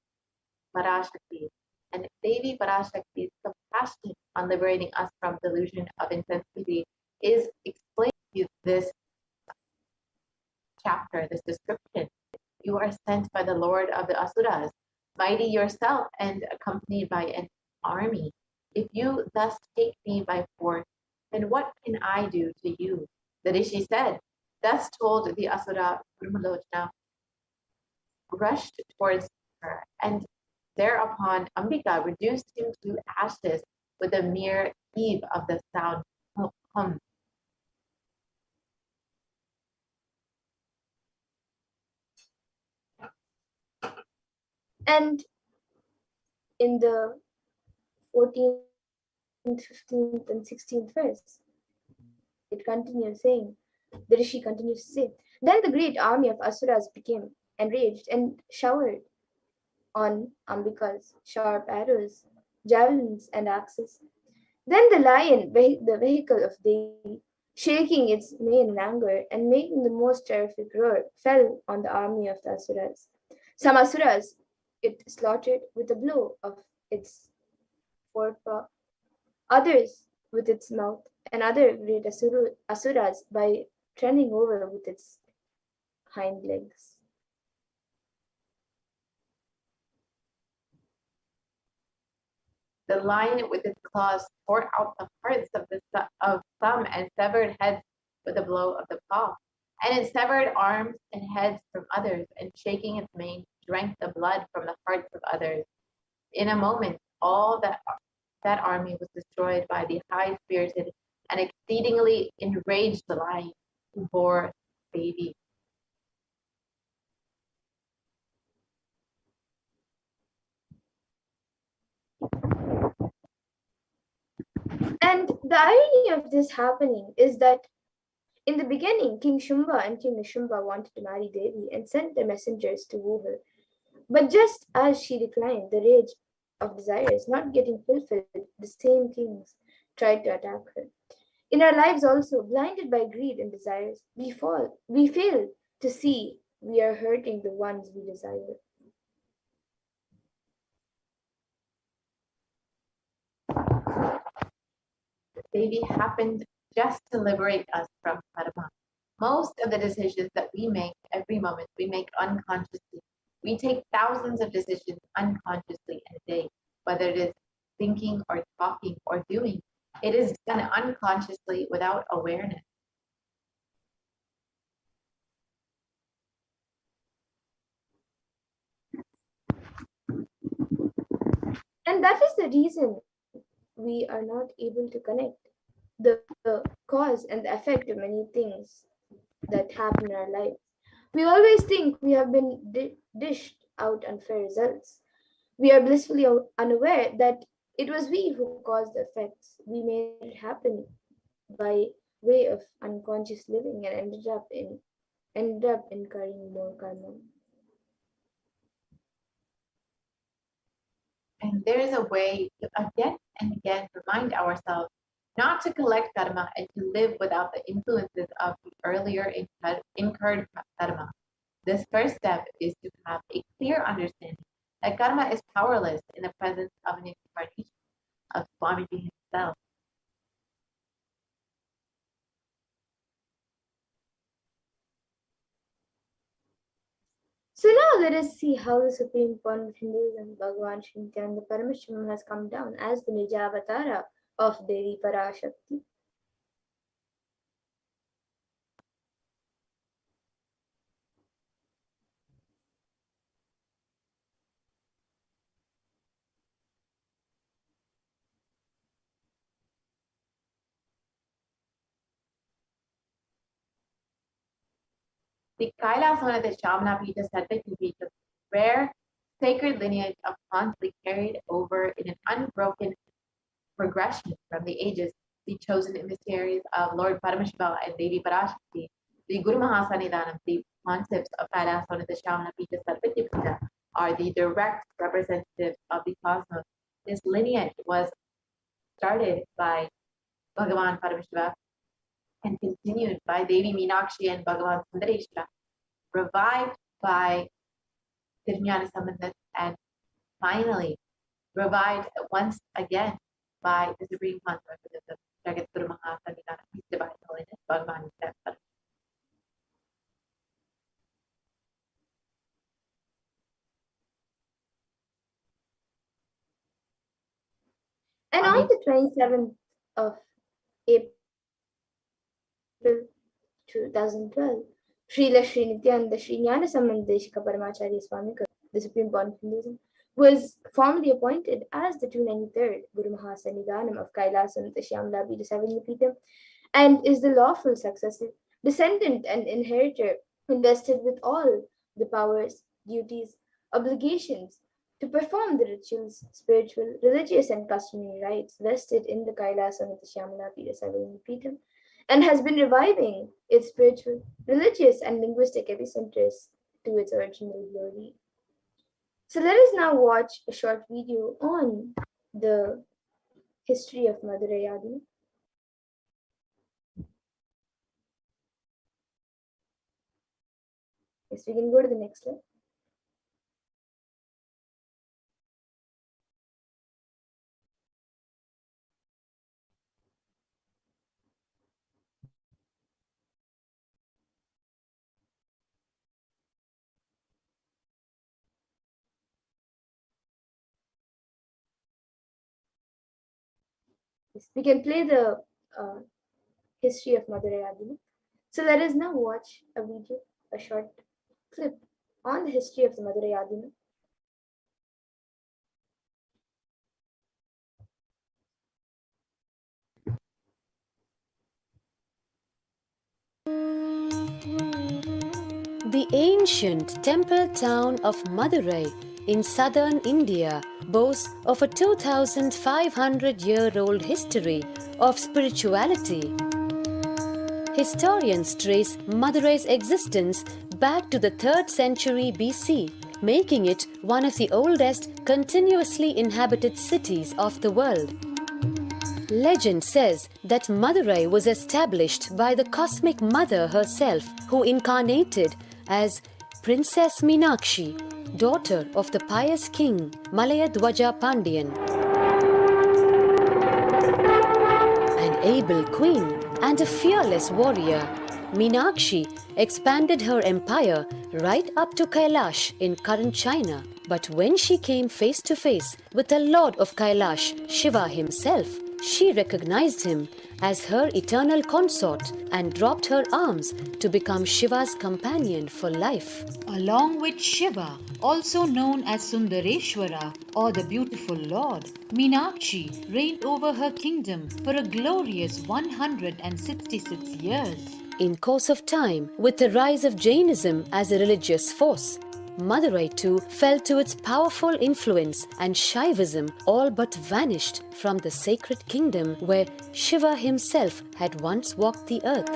Parashakti. And Devi Parashakti's compassion on liberating us from delusion of intensity is explained in this chapter, this description. You are sent by the Lord of the Asuras, mighty yourself and accompanied by an army. If you thus take me by force, then what can I do to you? The Rishi said, thus told the Asura Brahmalochna, rushed towards her, and thereupon Ambika reduced him to ashes with a mere eve of the sound hum. And in the 14th, 15th, and 16th verse, it continues saying, the Rishi continues to say, then the great army of Asuras became enraged and showered on Ambika's sharp arrows, javelins, and axes. Then the lion, the vehicle of Devi, shaking its mane in anger and making the most terrific roar, fell on the army of the Asuras. Some Asuras it slaughtered with a blow of its forepaw, others with its mouth, and other great Asuras by turning over with its hind legs. The lion with its claws tore out the hearts of some and severed heads with a blow of the paw. And it severed arms and heads from others, and shaking its mane, drank the blood from the hearts of others. In a moment, all that army was destroyed by the high-spirited and exceedingly enraged lion who bore Devi. And the irony of this happening is that in the beginning, King Shumba and King Nishumba wanted to marry Devi and sent their messengers to woo her. But just as she declined, the rage of desires not getting fulfilled, the same kings tried to attack her. In our lives also, blinded by greed and desires, we fail to see we are hurting the ones we desire. Devi happened just to liberate us from karma. Most of the decisions that we make every moment, we make unconsciously. We take thousands of decisions unconsciously in a day, whether it is thinking or talking or doing. It is done unconsciously without awareness. And that is the reason we are not able to connect the cause and the effect of many things that happen in our lives. We always think we have been dished out unfair results. We are blissfully unaware that it was we who caused the effects. We made it happen by way of unconscious living and ended up incurring more karma. And there is a way to again and again remind ourselves not to collect karma and to live without the influences of the earlier incurred karma. This first step is to have a clear understanding that karma is powerless in the presence of an incarnation of Swamiji himself. So now let us see how the supreme point of Hinduism, Bhagavan Sri Nithyananda Paramashivam, has come down as the Nijavatara of Devi Parashakti. The Kailasa'S Sarvapita, rare sacred lineage of constantly carried over in an unbroken progression from the ages, the chosen emissaries of Lord Paramashiva and Devi Parashakti, the Guru Mahasannidhanam, the concepts of Kailasa'S Sarvapita are the direct representatives of the cosmos. This lineage was started by Bhagavan Paramashiva and continued by Devi Meenakshi and Bhagavan Sundareshwara, revived by Nithyananda Paramashivam, and finally revived once again by the Supreme Consort of Jagat Guru Mahasannidhanam, His Divine Holiness, Bhagavan Paramashiva. And on the 27th of April 2012, Srila Sri Nithyananda Sri Jnana Sambandeshika Paramacharya Swamika, the Supreme Point of Hinduism, was formally appointed as the 293rd Guru Mahasannidhanam of Kailasa'S Nithyananda and is the lawful successor, descendant, and inheritor, invested with all the powers, duties, obligations to perform the rituals, spiritual, religious, and customary rites vested in the Kailasa'S Nithyananda and has been reviving its spiritual, religious, and linguistic epicenters to its original glory. So let us now watch a short video on the history of Madurai Adi. Yes, we can go to the next slide. Yes, we can play the history of Madurai Adi. So let us now watch a video, a short clip on the history of the Madurai Adi. The ancient temple town of Madurai in southern India boasts of a 2,500-year-old history of spirituality. Historians trace Madurai's existence back to the 3rd century BC, making it one of the oldest continuously inhabited cities of the world. Legend says that Madurai was established by the cosmic mother herself, who incarnated as Princess Meenakshi, daughter of the pious king Malayadwaja Pandian. An able queen and a fearless warrior, Meenakshi expanded her empire right up to Kailash in current China. But when she came face to face with the Lord of Kailash, Shiva himself, she recognized him as her eternal consort and dropped her arms to become Shiva's companion for life. Along with Shiva, also known as Sundareshwara or the beautiful Lord, Meenakshi reigned over her kingdom for a glorious 166 years. In course of time, with the rise of Jainism as a religious force, Madurai too fell to its powerful influence and Shaivism all but vanished from the sacred kingdom where Shiva himself had once walked the earth.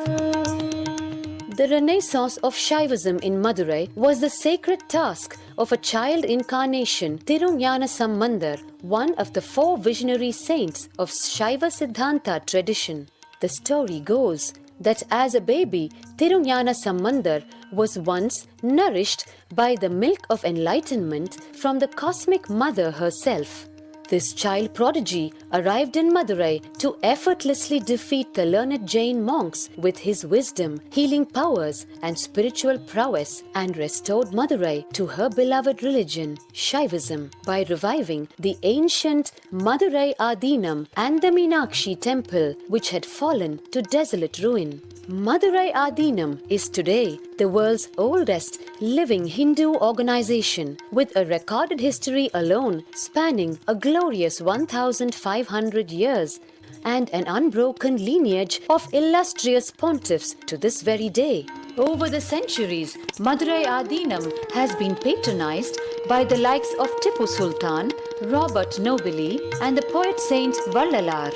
The renaissance of Shaivism in Madurai was the sacred task of a child incarnation, Tirunjana Sambandar, one of the four visionary saints of Shaiva Siddhanta tradition. The story goes that as a baby, Tirunjana Sambandar was once nourished by the milk of enlightenment from the cosmic mother herself. This child prodigy arrived in Madurai to effortlessly defeat the learned Jain monks with his wisdom, healing powers, and spiritual prowess, and restored Madurai to her beloved religion, Shaivism, by reviving the ancient Madurai Adinam and the Meenakshi temple, which had fallen to desolate ruin. Madurai Adinam is today the world's oldest living Hindu organization, with a recorded history alone spanning a glorious 1,500 years and an unbroken lineage of illustrious pontiffs to this very day. Over the centuries, Madurai Adinam has been patronized by the likes of Tipu Sultan, Robert Nobili, and the poet saint Vallalar.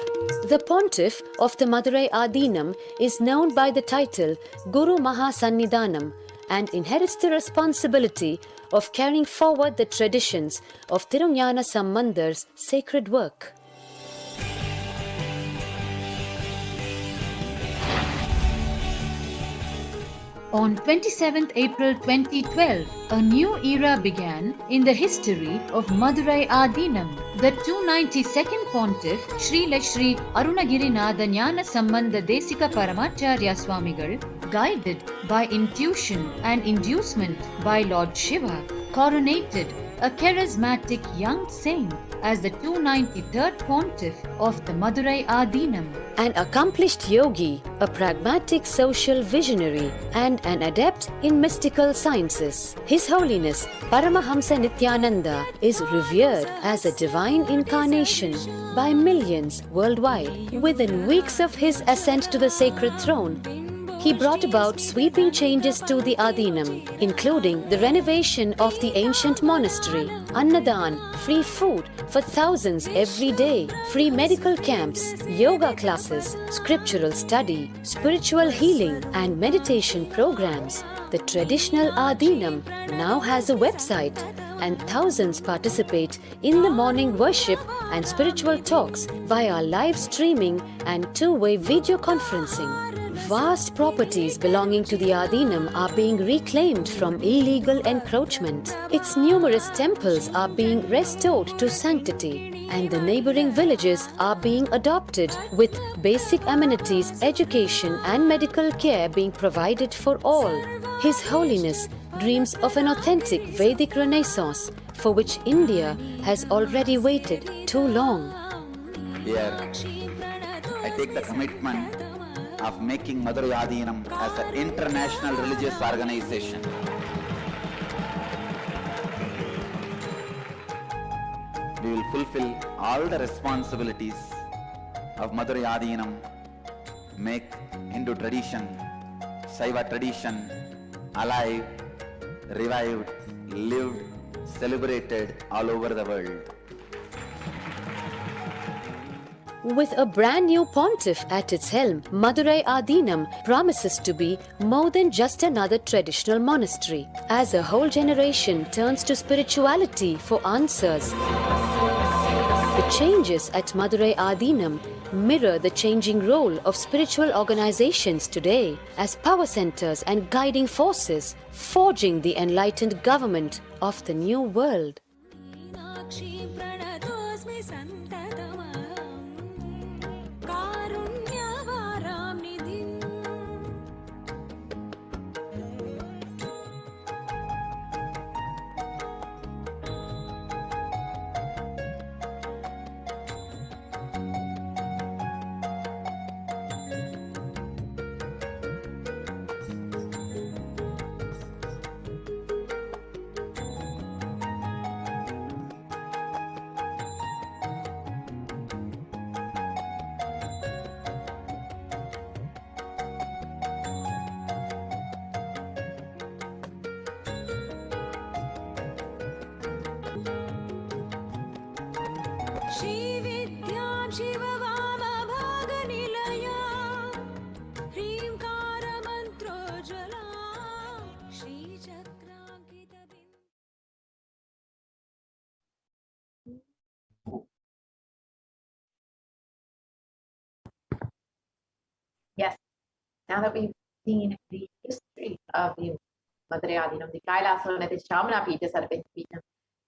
The pontiff of the Madurai Adinam is known by the title Guru Mahasannidhanam and inherits the responsibility of carrying forward the traditions of Tirunjana Sambandar's sacred work. On 27th April 2012, a new era began in the history of Madurai Adinam. The 292nd Pontiff, Srila Sri Arunagirinatha Jnana Sambandha Desika Paramacharya Swamigal, guided by intuition and inducement by Lord Shiva, coronated a charismatic young saint as the 293rd Pontiff of the Madurai Adinam. An accomplished yogi, a pragmatic social visionary, and an adept in mystical sciences. His Holiness Paramahamsa Nithyananda is revered as a divine incarnation by millions worldwide. Within weeks of his ascent to the sacred throne, he brought about sweeping changes to the Adinam, including the renovation of the ancient monastery, Annadan, free food for thousands every day, free medical camps, yoga classes, scriptural study, spiritual healing, and meditation programs. The traditional Adinam now has a website, and thousands participate in the morning worship and spiritual talks via live streaming and two-way video conferencing. Vast properties belonging to the Adinam are being reclaimed from illegal encroachment. Its numerous temples are being restored to sanctity, and the neighboring villages are being adopted, with basic amenities, education, and medical care being provided for all. His Holiness dreams of an authentic Vedic Renaissance, for which India has already waited too long. Here, I take the commitment of making Madurai Adinam as an international religious organization. We will fulfill all the responsibilities of Madurai Adinam, make Hindu tradition, Saiva tradition alive, revived, lived, celebrated all over the world. With a brand new pontiff at its helm, Madurai Adinam promises to be more than just another traditional monastery, as a whole generation turns to spirituality for answers. The changes at Madurai Adinam mirror the changing role of spiritual organizations today as power centers and guiding forces, forging the enlightened government of the new world. Yes, now that we've seen the history of the Madurai Adinam, the Kailasa'S, the Shamana Pita,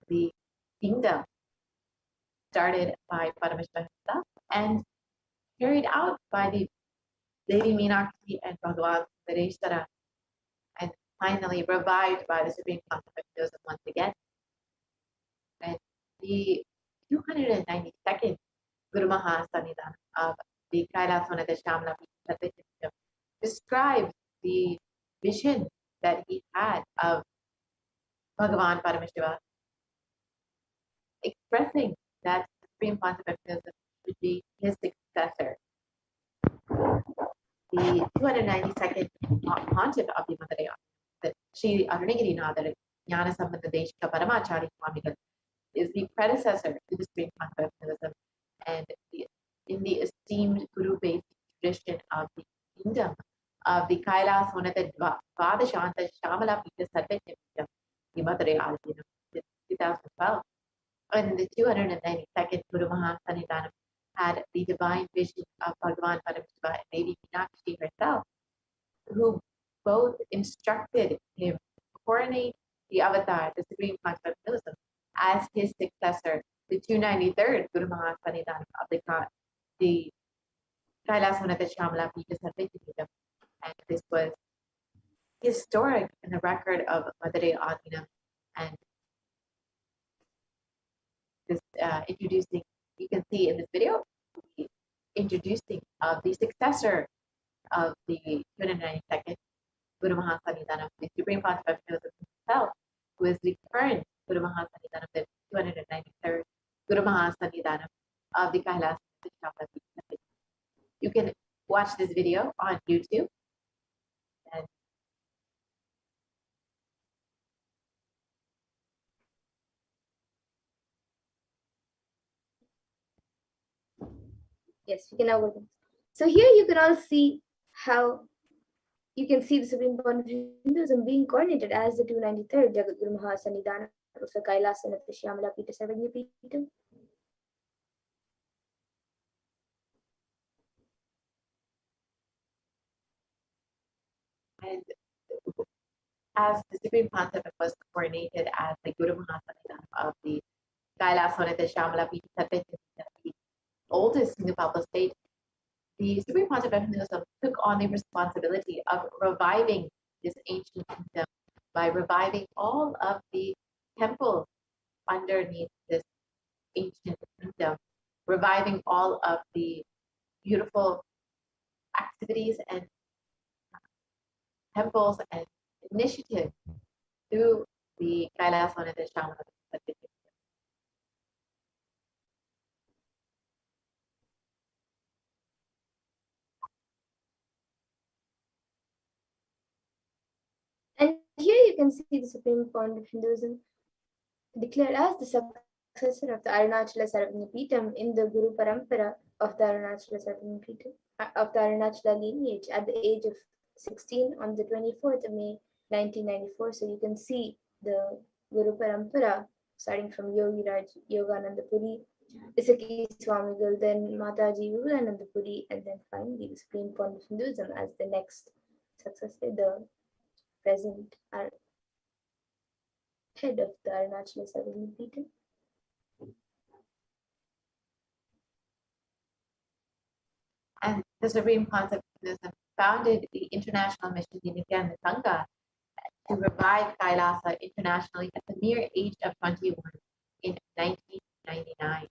the kingdom started by Paramashivoham and carried out by the Devi Meenakshi and Bhagavan Sudareshwara, and finally revived by the Supreme Concept of once again. And the 292nd Guru Mahasanidhan of the Kailasa'S Shamana Pita describes the vision that he had of Bhagavan Paramashiva, expressing that Supreme Concept should be his successor. The 292nd pontiff of the Madurai, that Sri Arunagirinathar Jnana Sambandha Deshika Paramachari Swamigal, is the predecessor to the Supreme Concept and in the esteemed Guru-based tradition of the kingdom of the Kailasa'S Vadashanta Shamala Pita Sarvajya, the Madurai Adinam, 2012. And the 292nd Guru Mahasanidhanam had the divine vision of Bhagavan Paramashiva and Lady Meenakshi herself, who both instructed him to coronate the avatar, the Supreme Concept as his successor, the 293rd Guru Mahasanidhanam of the Kailasa'S Shamala Pita Sarvajya. And this was historic in the record of Madurai Adinam, and this introducing, you can see in this video, the introducing of the successor of the 292nd Guru Mahasanidhanam, the Supreme Concept himself, who is the current Guru Mahasanidhanam, the 293rd Guru Mahasanidhanam of the Kailasa'S. You can watch this video on YouTube. And yes, we can now go. So here you can all see how you can see the Supreme Pontiff Hinduism being coordinated as the 293rd Jagat Guru Mahasanidhanam of the Kailasa'S Shamala Pita Sarvajya Pita. And as the Supreme Concept was coordinated as the Guru Mahasanidhanam of the Kailasa'S Shamala Pita Sarvajya, the oldest Singapore state, the Supreme Concept of Hinduism took on the responsibility of reviving this ancient kingdom by reviving all of the temples underneath this ancient kingdom, reviving all of the beautiful activities and temples and initiatives through the Kailasa'S Shamala. And here you can see the Supreme Pontiff Hinduism declared as the successor of the Arunachala Sarvanya Pitam in the Guru Parampara of the Arunachala Sarvanya Pitam, of the Arunachala lineage at the age of 16 on the 24th of May 1994. So you can see the Guru Parampara starting from Yogi Raj Yogananda Puri, Isaki Swamigal, then Mataji Vivekananda Puri, and then finally the Supreme Pontiff Hinduism as the next successor, the present head of the Arunachala Sarvanya Pitam. And the Supreme Concept founded the International Mission Nithyananda Sangha to revive Kailasa internationally at the mere age of 21 in 1999.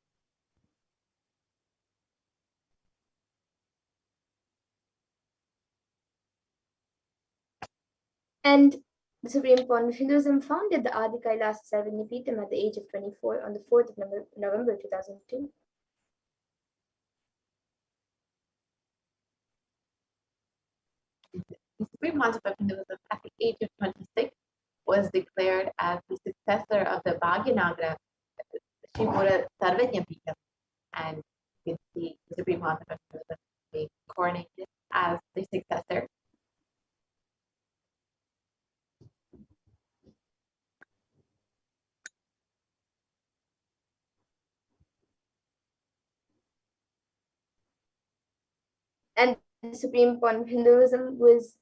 And the Supreme Pontiff Hinduism founded the Adi Kailasa Sarvanya Pitam at the age of 24 on the 4th of November 2002. The Supreme Concept of Hinduism at the age of 26 was declared as the successor of the Bhagyanagara Shivura Sarvanya Pita, Supreme Pontiff of Hinduism being coronated as the successor. And the Supreme Pontiff of Hinduism was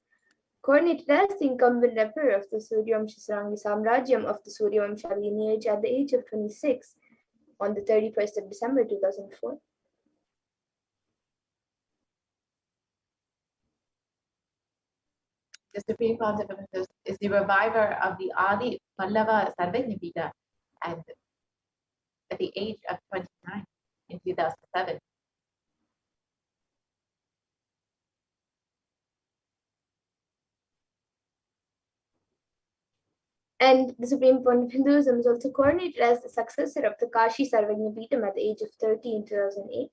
coronated as the incumbent emperor of the Suryavamsha Sarangi Samrajyam of the Suryavamsha lineage at the age of 26 on the 31st of December 2004. The Supreme Pontiff of Hinduism is the reviver of the Adi Pallava Sarvajñapita, and at the age of 29 in 2007. And the Supreme Pontiff of Hinduism is also coronated as the successor of the Kashi Sarvajñapītam at the age of 30 in 2008.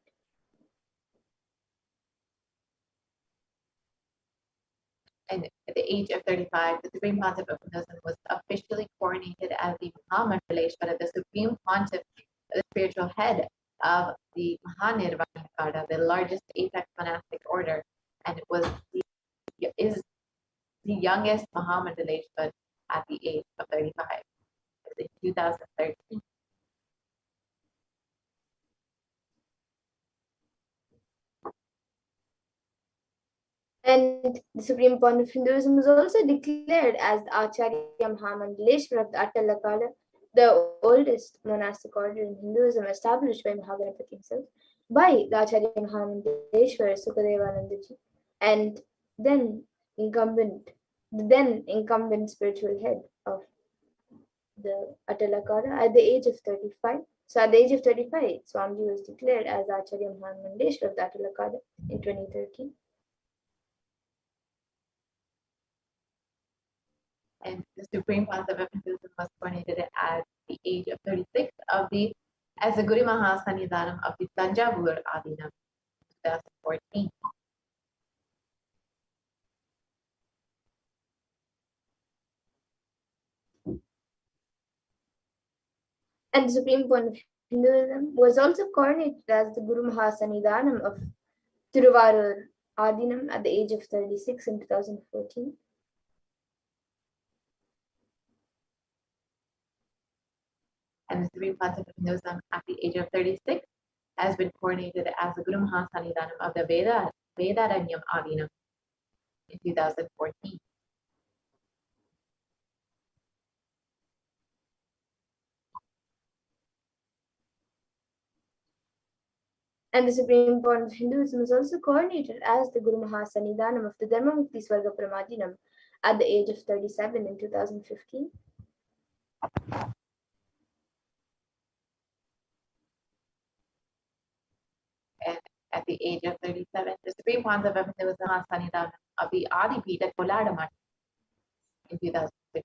And at the age of 35, the Supreme Pontiff of Hinduism was officially coronated as the Mahamandaléshvara, the Supreme Pontiff, the spiritual head of the Mahanirvana, the largest apex monastic order, and is the youngest Mahamandaleshwar at the age of 35. In 2013. And the Supreme Pontiff of Hinduism was also declared as the Acharya Mahamandaleshwar of the Attalakala, the oldest monastic order in Hinduism established by Mahaganapati himself, by the Acharya Mahamandaleshwar Sukadevanandaji, and then incumbent spiritual head of the Attalakala at the age of 35. So at the age of 35, Swamiji was declared as Acharya Mahamandaleshwar of the Attalakala in 2013. And the Supreme Pontiff of Hinduism was coronated at the age of 36 as the Guru Mahasannidhanam of the Tanjavur Adinam in 2014. And the Supreme Pontiff of Hinduism was also coronated as the Guru Mahasannidhanam of Tiruvarur Adinam at the age of 36 in 2014. And the Supreme Pontiff of Hinduism at the age of 36 has been coronated as the Guru Mahasannidhanam of the Vedaranyam Adinam in 2014. And the Supreme Pontiff of Hinduism is also coronated as the Guru Mahasannidhanam of the Dharmamukti Swarga Pramadinam at the age of 37 in 2015. And at the age of 37, the Supreme Pontiff of Hinduism Mahasannidhanam of the Adipita Koladamata in 2016.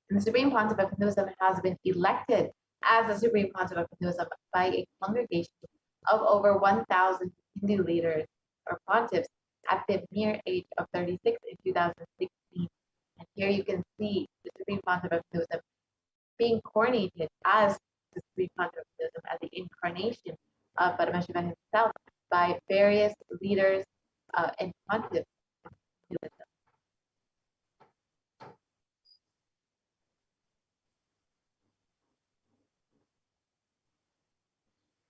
And the Supreme Pontiff of Hinduism has been elected as the Supreme Pontiff of Hinduism by a congregation of over 1,000 Hindu leaders or pontiffs at the mere age of 36 in 2016. And here you can see the Supreme Pontiff of Hinduism being coronated as the Supreme Pontiff of Hinduism, as the incarnation of Paramashivoham himself by various leaders and pontiffs.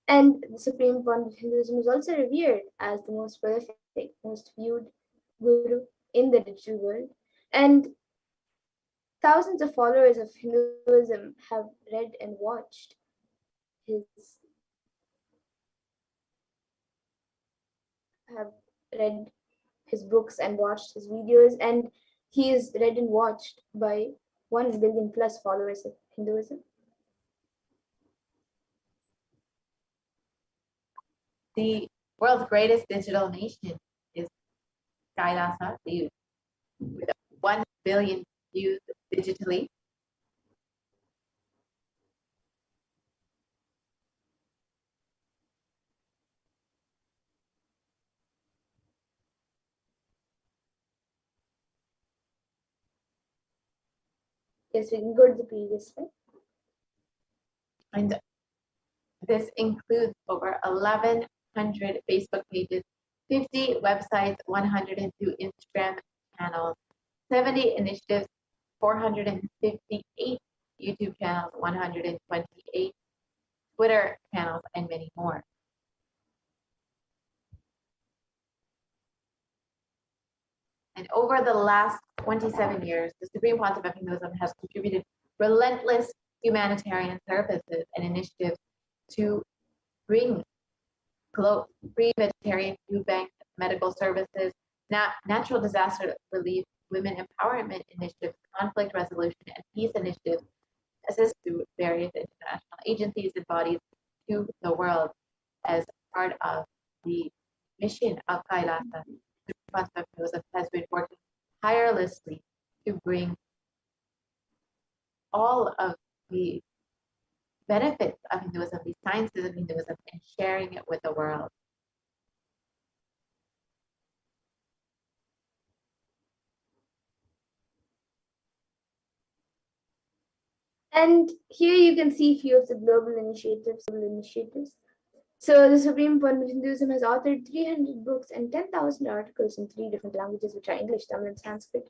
And the Supreme Pontiff of Hinduism is also revered as the most prolific, most viewed guru in the digital world. And thousands of followers of Hinduism have read and watched his have read his books and watched his videos, and he is read and watched by 1 billion plus followers of Hinduism. The world's greatest digital nation is Kailasa, with 1 billion views digitally. Yes, we can go to the previous slide. And this includes over 1,100 Facebook pages, 50 websites, 102 Instagram channels, 70 initiatives, 458 YouTube channels, 128 Twitter channels, and many more. And over the last 27 years, the Supreme Pontiff of Hinduism has contributed relentless humanitarian services and initiatives to bring free vegetarian food bank, medical services, natural disaster relief, women empowerment initiatives, conflict resolution, and peace initiatives, assist through various international agencies and bodies to the world as part of the mission of Kailasa. The Pontiff of Hinduism has been working tirelessly to bring all of the benefits of Hinduism, the sciences of Hinduism, and sharing it with the world. And here you can see a few of the global initiatives. So the Supreme Pontiff of Hinduism has authored 300 books and 10,000 articles in 3 different languages, which are English, Tamil, and Sanskrit.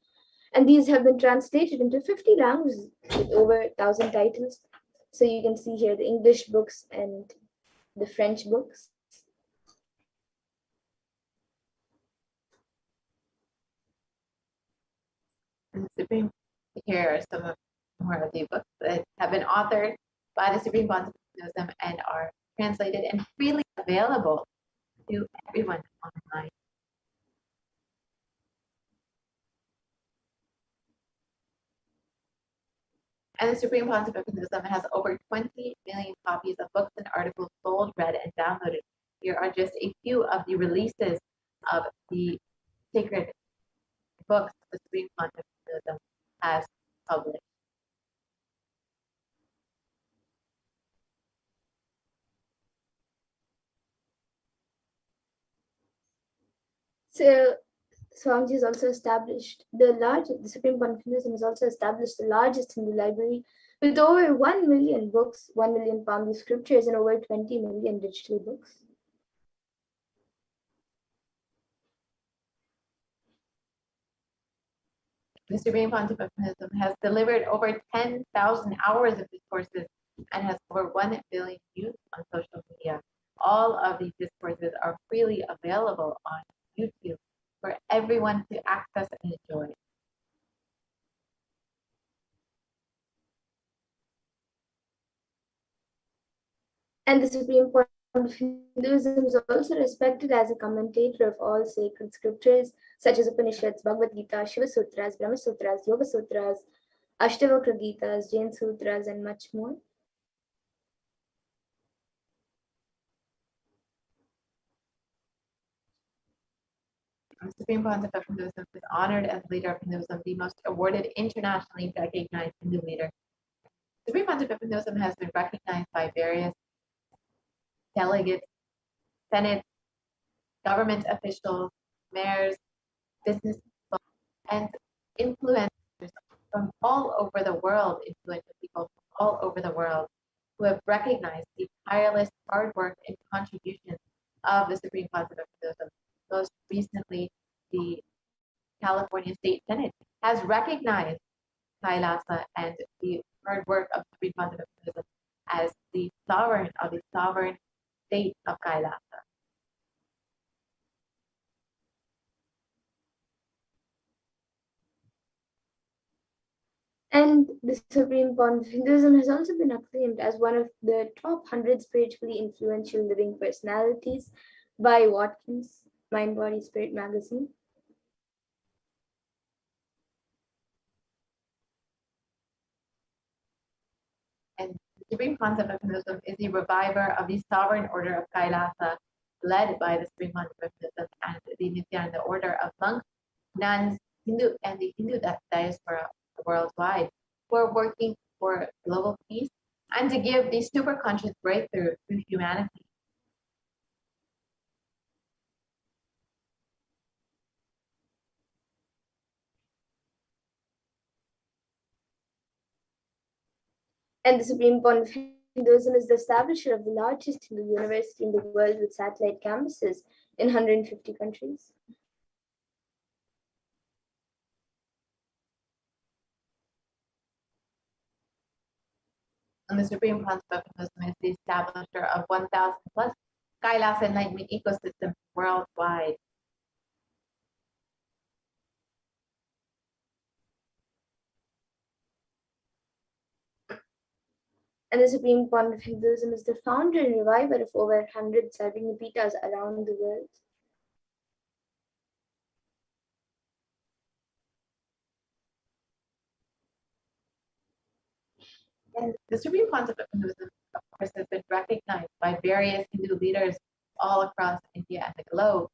And these have been translated into 50 languages with over 1,000 titles. So you can see here the English books and the French books. And Supreme, here are some of more of the books that have been authored by the Supreme Pontiff of Hinduism and are translated and freely available to everyone online. And the Supreme Pontiff of Hinduism has over 20 million copies of books and articles sold, read, and downloaded. Here are just a few of the releases of the sacred books the Supreme Pontiff of Hinduism has published. So Swamiji has also established the Supreme Pontiff of Hinduism has also established the largest Hindu library with over 1 million books, 1 million Pali scriptures, and over 20 million digital books. The Supreme Pontiff of Hinduism has delivered over 10,000 hours of discourses and has over 1 billion views on social media. All of these discourses are freely available on YouTube for everyone to access and enjoy. And the Supreme Pontiff of Hinduism is also respected as a commentator of all sacred scriptures such as Upanishads, Bhagavad Gita, Shiva Sutras, Brahma Sutras, Yoga Sutras, Ashtavakra Gitas, Jain Sutras, and much more. The Supreme Pontiff of Hinduism is honored as leader of Hinduism, the most awarded internationally recognized Hindu leader. The Supreme Pontiff of Hinduism has been recognized by various delegates, Senate, government officials, mayors, business and influencers from all over the world, influential people from all over the world who have recognized the tireless hard work and contributions of the Supreme Pontiff of Hinduism. Most recently, the California State Senate has recognized Kailasa and the hard work of the Supreme Pontiff of Hinduism as the sovereign of the sovereign state of Kailasa. And the Supreme Pontiff of Hinduism has also been acclaimed as one of the top 100 spiritually influential living personalities by Watkins Mind Body Spirit magazine. And the Supreme Pontiff of Hinduism is the reviver of the sovereign order of Kailasa, led by the Supreme Pontiff of Hinduism and the Nithyananda order of monks, nuns, Hindu, and the Hindu diaspora worldwide, who are working for global peace and to give the super conscious breakthrough to humanity. And the Supreme Pontiff of Hinduism is the establisher of the largest Hindu university in the world with satellite campuses in 150 countries. And the Supreme Pontiff of Hinduism is the establisher of 1,000 plus Kailasa enlightenment ecosystems worldwide. And the Supreme Pontiff of Hinduism is the founder and reviver of over 100 Sarvagnapitas around the world. And the Supreme Pontiff of Hinduism, of course, has been recognized by various Hindu leaders all across India and the globe.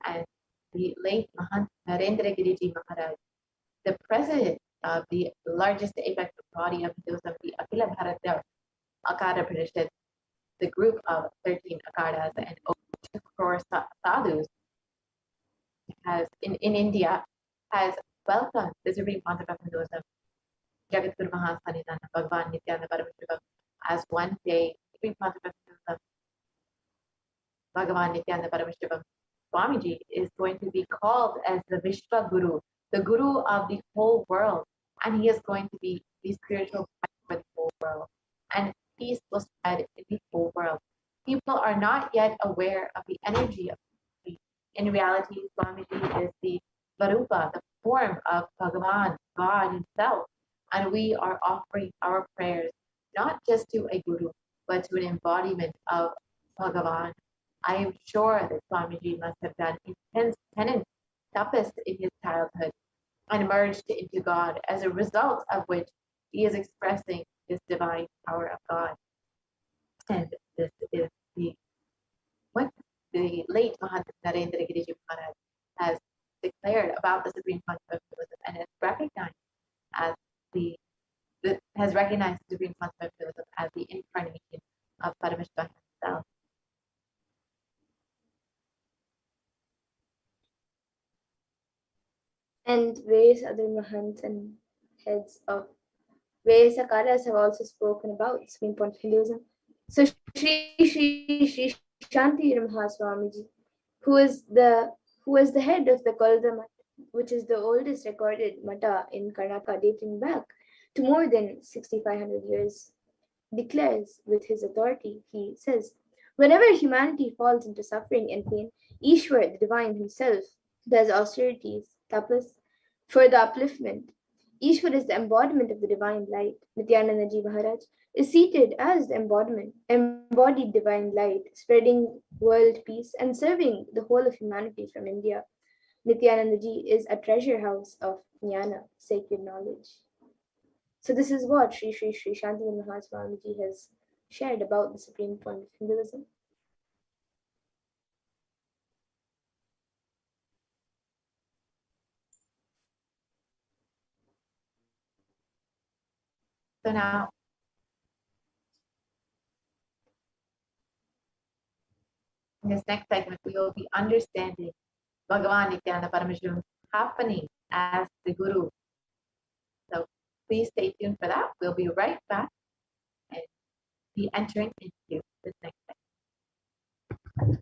And the late Mahant Narendra Giriji Maharaj, the president of the largest apex body of Hinduism, the Akhila Bharatiya Akara Parishad, the group of 13 Akaras and over 2 crore sadhus, in India, has welcomed the Supreme Pontiff of Hinduism, Jagadguru Mahaswaminanda Bhagavan Nithyananda Paramashivam, as one day Supreme Pontiff of Hinduism, Bhagavan Nithyananda Paramashivam Swamiji, is going to be called as the Vishwa Guru, the Guru of the whole world, and he is going to be the spiritual guide for the whole world, and peace will spread in the whole world. People are not yet aware of the energy of peace. In reality, Swamiji is the Varupa, the form of Bhagavan, God himself, and we are offering our prayers not just to a Guru, but to an embodiment of Bhagavan. I am sure that Swamiji must have done intense penance, tapas in his childhood, and merged into God, as a result of which he is expressing this divine power of God. And this is what the late Mahant Narendra Giriji Maharaj has declared about the Supreme Pontiff of Hinduism, and has recognized as the Supreme Pontiff of Hinduism as the incarnation of Paramashivoham himself. And various other Mahants and heads of various Akaras have also spoken about the Supreme Pontiff of Hinduism. So Sri Shanti Mahaswamiji, who is the head of the Kolda Math, which is the oldest recorded Mata in Karnataka dating back to more than 6,500 years, declares with his authority, he says, whenever humanity falls into suffering and pain, Ishwar, the divine himself, does austerities, tapas, for the upliftment. Ishwar is the embodiment of the divine light. Nithyananda Maharaj is seated as the embodied divine light, spreading world peace and serving the whole of humanity from India. Nithyananda is a treasure house of jnana, sacred knowledge. So this is what Sri Shanti Mahaswamiji has shared about the supreme point of Hinduism. So now, in this next segment, we will be understanding Bhagavan Nithyananda Paramashivam happening as the Guru. So please stay tuned for that. We'll be right back and be entering into this next segment.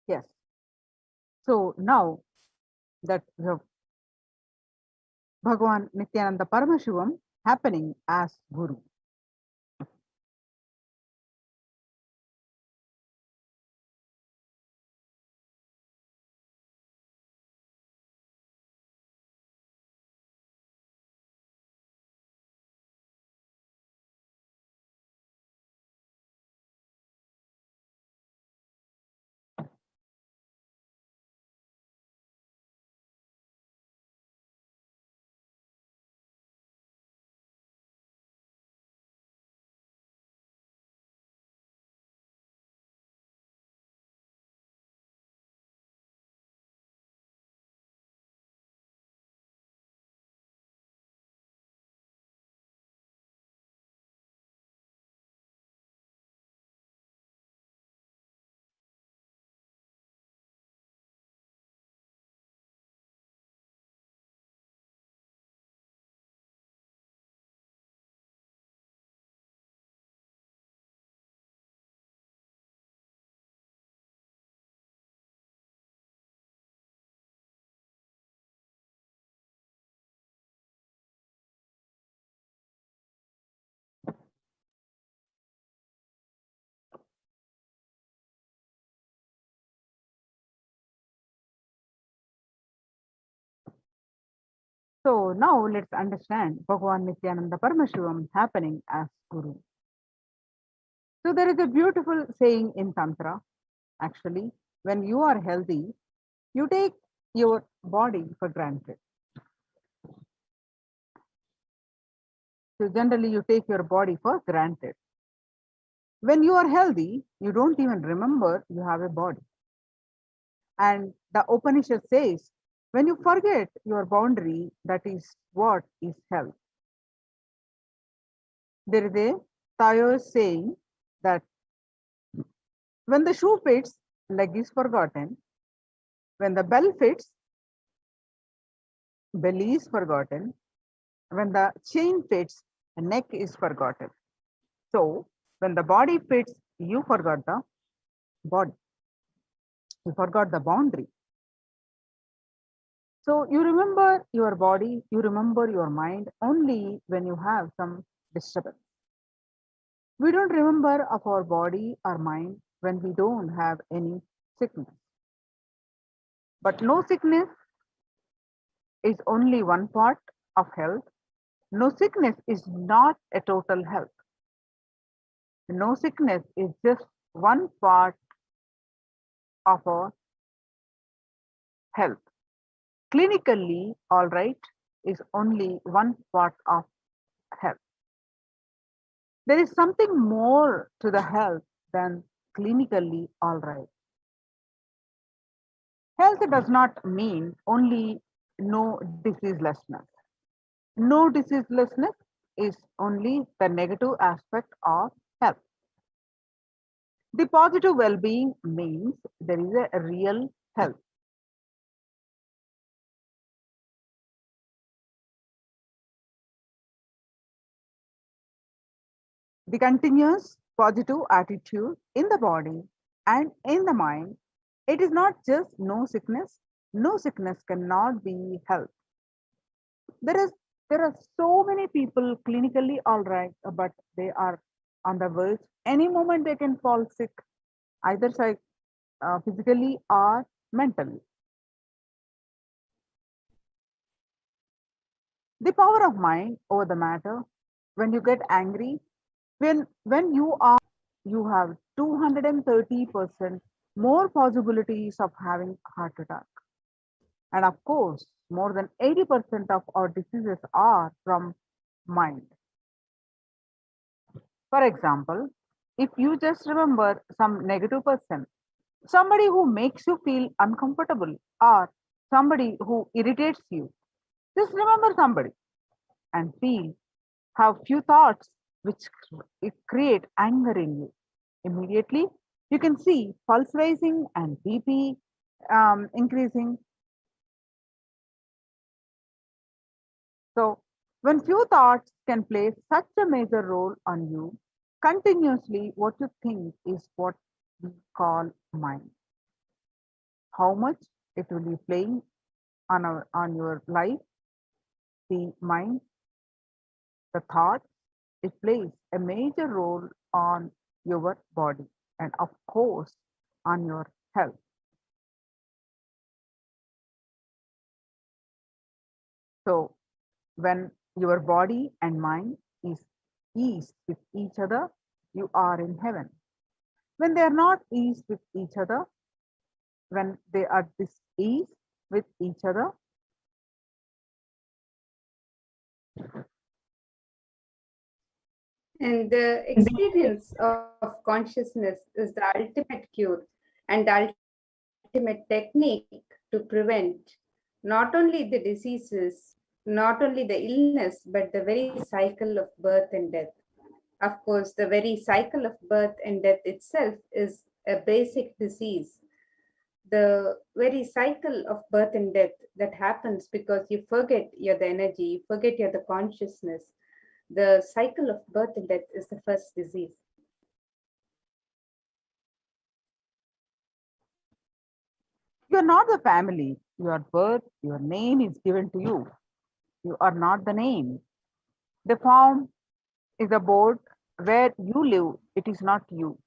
Yes. So now that we have Bhagavan Nithyananda Paramashivam happening as Guru. So now let's understand Bhagavan Nithyananda Paramashivam happening as Guru. So there is a beautiful saying in Tantra, actually, when you are healthy, you take your body for granted. So generally you take your body for granted. When you are healthy, you don't even remember you have a body. And the Upanishad says, when you forget your boundary, that is what is health. There is a Taoist saying that when the shoe fits, leg is forgotten. When the bell fits, belly is forgotten. When the chain fits, the neck is forgotten. So when the body fits, you forgot the body. You forgot the boundary. So you remember your body, you remember your mind only when you have some disturbance. We don't remember of our body or mind when we don't have any sickness. But no sickness is only one part of health. No sickness is not a total health. No sickness is just one part of our health. Clinically, all right, is only one part of health. There is something more to the health than clinically all right. Health does not mean only no diseaselessness. No diseaselessness is only the negative aspect of health. The positive well being means there is a real health. The continuous positive attitude in the body and in the mind, it is not just no sickness. No sickness cannot be health. There is there are so many people clinically all right, but they are on the verge. Any moment they can fall sick, either physically or mentally. The power of mind over the matter. When you get angry, when you have 230% more possibilities of having heart attack. And of course, more than 80% of our diseases are from mind. For example, if you just remember some negative person, somebody who makes you feel uncomfortable, or somebody who irritates you, just remember somebody and feel how few thoughts which create anger in you. Immediately, you can see pulse rising and BP increasing. So, when few thoughts can play such a major role on you, continuously what you think is what we call mind. How much it will be playing on your life, the mind, the thought, it plays a major role on your body and of course on your health. So when your body and mind is eased with each other, you are in heaven. When they are not eased with each other, when they are diseased with each other, And the experience of consciousness is the ultimate cure and the ultimate technique to prevent not only the diseases, not only the illness, but the very cycle of birth and death. Of course, the very cycle of birth and death itself is a basic disease. The very cycle of birth and death that happens because you forget you're the energy, you forget you're the consciousness. The cycle of birth and death is the first disease. you are not the family. Your birth, your name is given to you. You are not the name. The form is the board where you live. It is not you.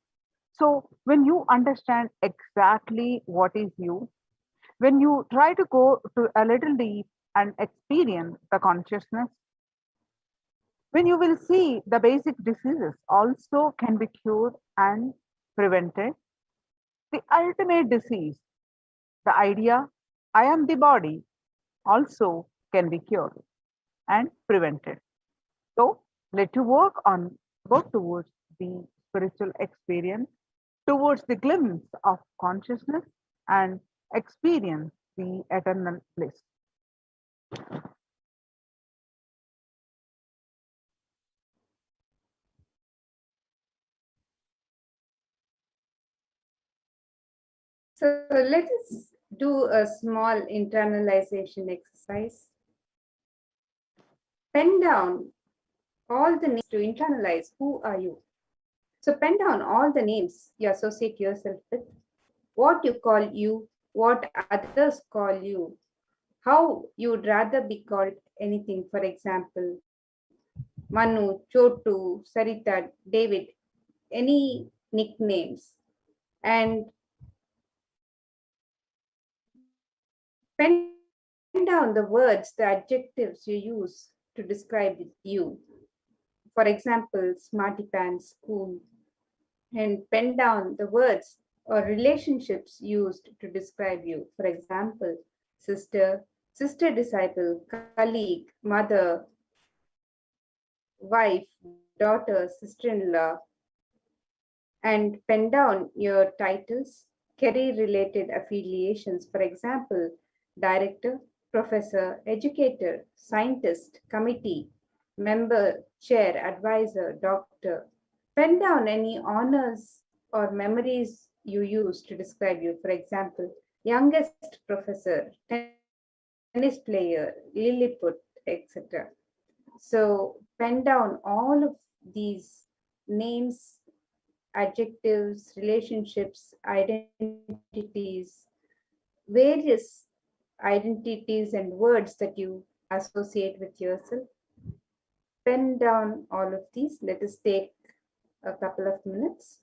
So when you understand exactly what is you, when you try to go to a little deep and experience the consciousness. When you will see the basic diseases also can be cured and prevented. The ultimate disease, the idea, I am the body, also can be cured and prevented. So let you work towards the spiritual experience, towards the glimpse of consciousness and experience the eternal bliss. So let us do a small internalization exercise. Pen down all the names to internalize who are you. So pen down all the names you associate yourself with, what you call you, what others call you, how you would rather be called anything. For example, Manu, Chotu, Sarita, David, any nicknames. And pen down the words, the adjectives you use to describe you. For example, smarty pants, cool. And pen down the words or relationships used to describe you. For example, sister, sister disciple, colleague, mother, wife, daughter, sister in law. And pen down your titles, career related affiliations. For example, director, professor, educator, scientist, committee, member, chair, advisor, doctor. Pen down any honors or memories you use to describe you. For example, youngest professor, tennis player, Lilliput, etc. So pen down all of these names, adjectives, relationships, identities, various identities and words that you associate with yourself. Pen down all of these. Let us take a couple of minutes.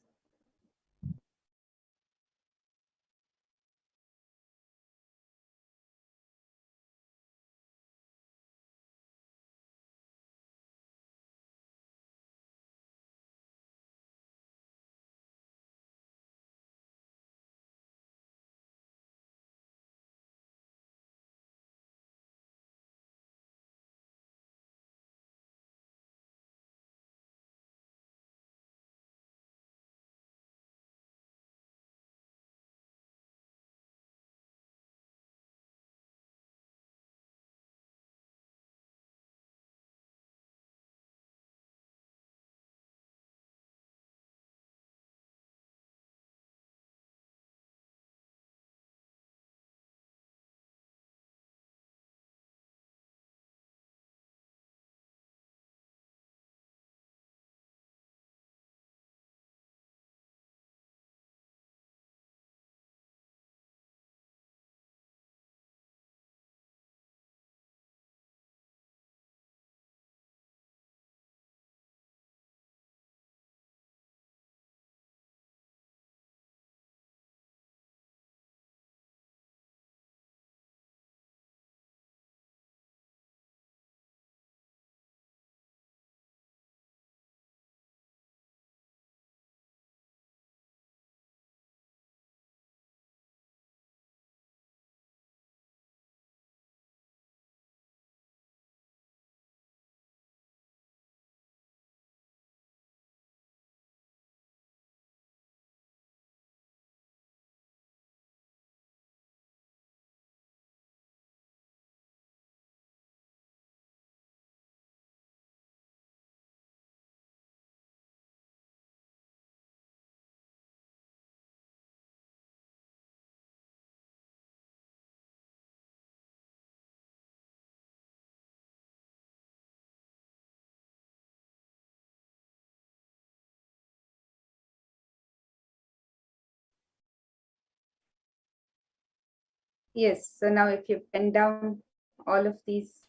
Yes, so now if you pen down all of these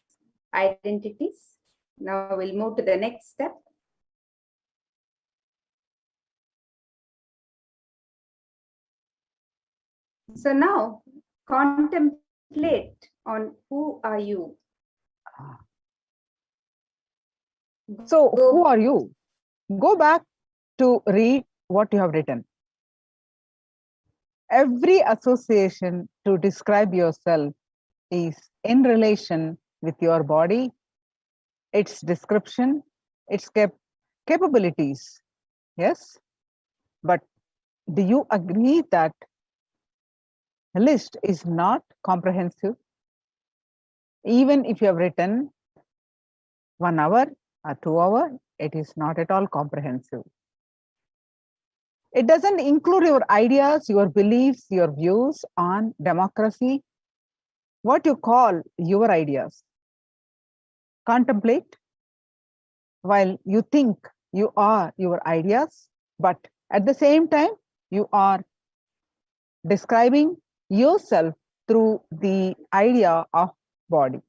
identities, now we'll move to the next step. So now contemplate on who are you. So, who Go are you? Go back to read what you have written. Every association to describe yourself is in relation with your body, its description, its capabilities. Yes? But do you agree that the list is not comprehensive? Even if you have written 1 hour or 2 hours, it is not at all comprehensive. It doesn't include your ideas, your beliefs, your views on democracy, what you call your ideas. Contemplate while you think you are your ideas, but at the same time, you are describing yourself through the idea of body.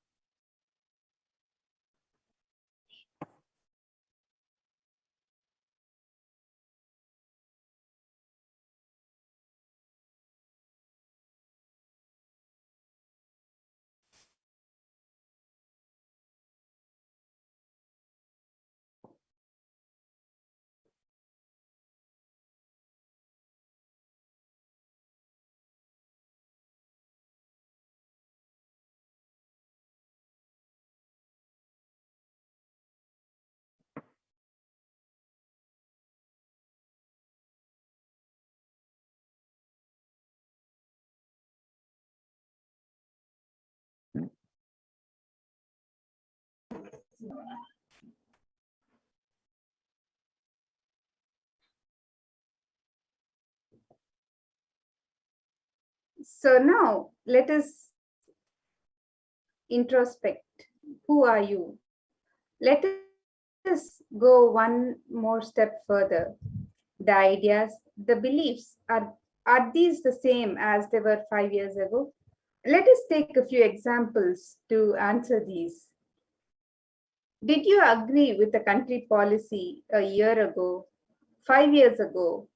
So now let us introspect. Who are you? Let us go one more step further. The ideas, the beliefs, are these the same as they were 5 years ago? Let us take a few examples to answer these. Did you agree with the country policy a year ago, 5 years ago,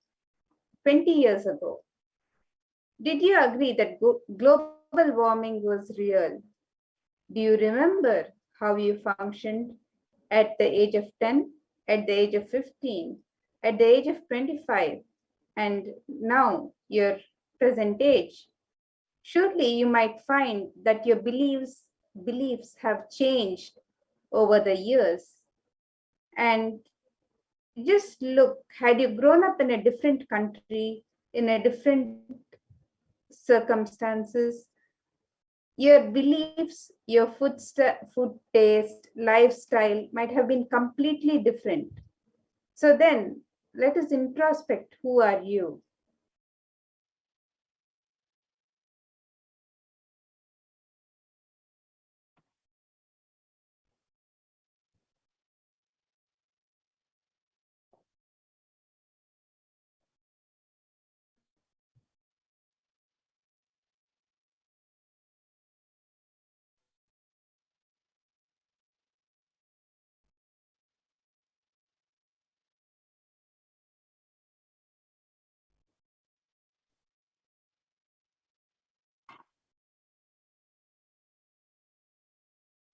20 years ago? Did you agree that global warming was real? Do you remember how you functioned at the age of 10, at the age of 15, at the age of 25, and now your present age? Surely you might find that your beliefs have changed over the years. And just look, had you grown up in a different country, in a different circumstances, your beliefs, your food taste, lifestyle might have been completely different. So then, let us introspect. Who are you?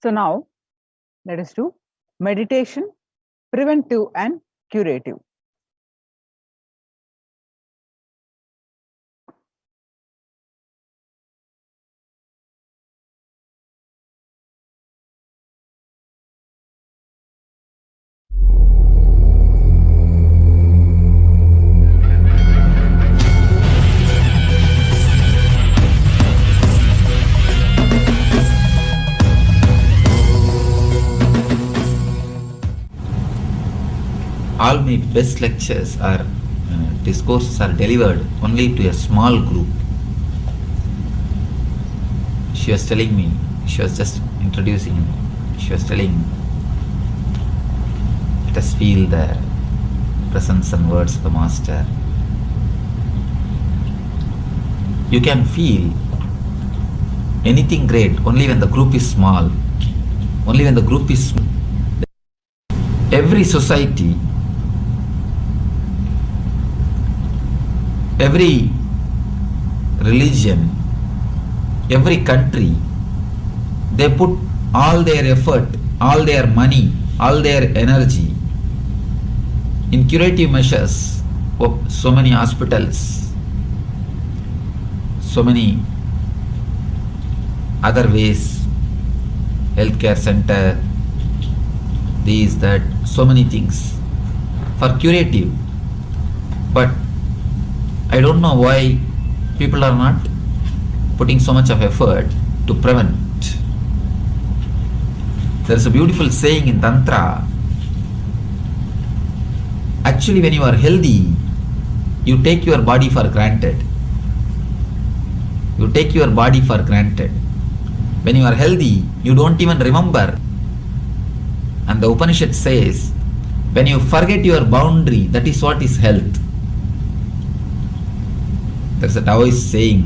So now let us do meditation, preventive and curative. All my best lectures or discourses are delivered only to a small group. She was telling me, she was just introducing me, she was telling, let us feel the presence and words of the Master. You can feel anything great only when the group is small. Only when the group is small. Every society, every religion, every country They put all their effort, all their money, all their energy in curative measures. Oh, so many hospitals, so many other ways, healthcare center, these, that, so many things for curative. But I don't know why people are not putting so much of effort to prevent. There is a beautiful saying in Tantra. Actually, when you are healthy, you take your body for granted. You take your body for granted. When you are healthy, you don't even remember. And the Upanishad says, when you forget your boundary, that is what is health. There is a Taoist saying,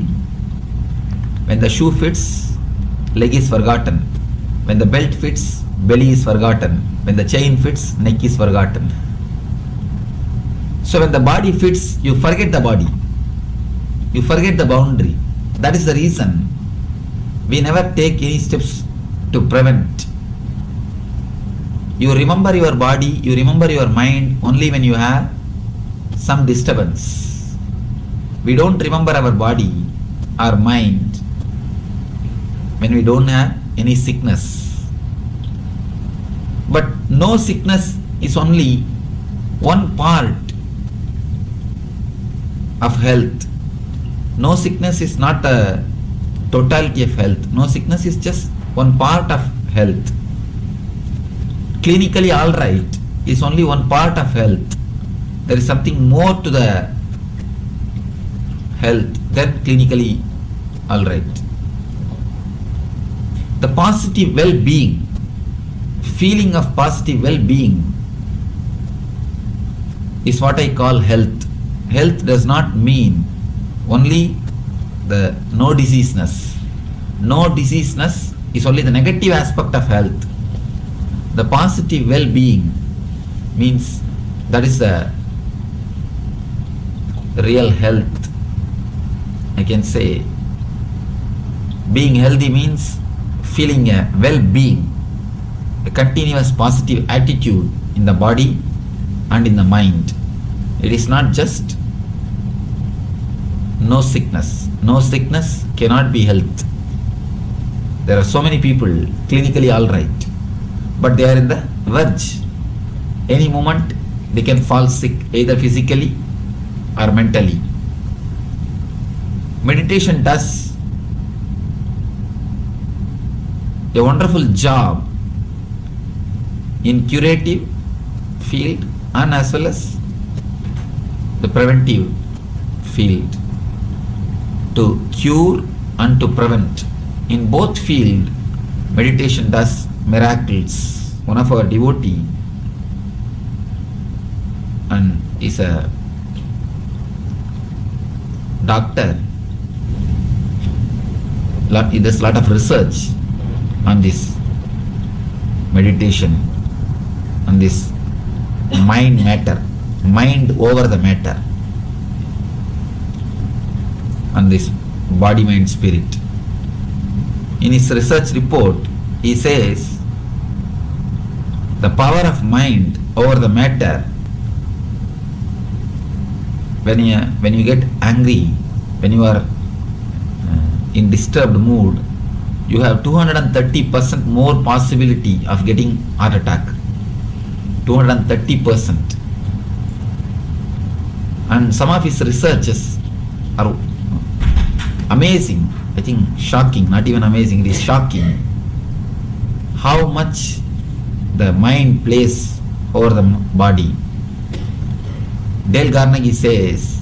when the shoe fits, leg is forgotten. When the belt fits, belly is forgotten. When the chain fits, neck is forgotten. So when the body fits, you forget the body. You forget the boundary. That is the reason we never take any steps to prevent. You remember your body, you remember your mind only when you have some disturbance. We don't remember our body, our mind, when we don't have any sickness. But no sickness is only one part of health. No sickness is not a totality of health. No sickness is just one part of health. Clinically all right is only one part of health. There is something more to the health than clinically all right. The positive well-being, feeling of positive well-being is what I call health. Health does not mean only the no diseaseness. No diseaseness is only the negative aspect of health. The positive well-being means that is the real health. I can say being healthy means feeling a well-being, a continuous positive attitude in the body and in the mind. It is not just no sickness. No sickness cannot be health. There are so many people clinically all right, but they are in the verge. Any moment they can fall sick, either physically or mentally. Meditation does a wonderful job in curative field and as well as the preventive field, to cure and to prevent. In both field, meditation does miracles. One of our devotee and is a doctor. There's a lot of research on this meditation, on this mind matter, mind over the matter, and this body, mind, spirit. In his research report, he says the power of mind over the matter, when you get angry, when you are in disturbed mood, you have 230% more possibility of getting heart attack. 230%. And some of his researches are amazing. I think shocking, not even amazing, it is shocking how much the mind plays over the body. Dale Carnegie says,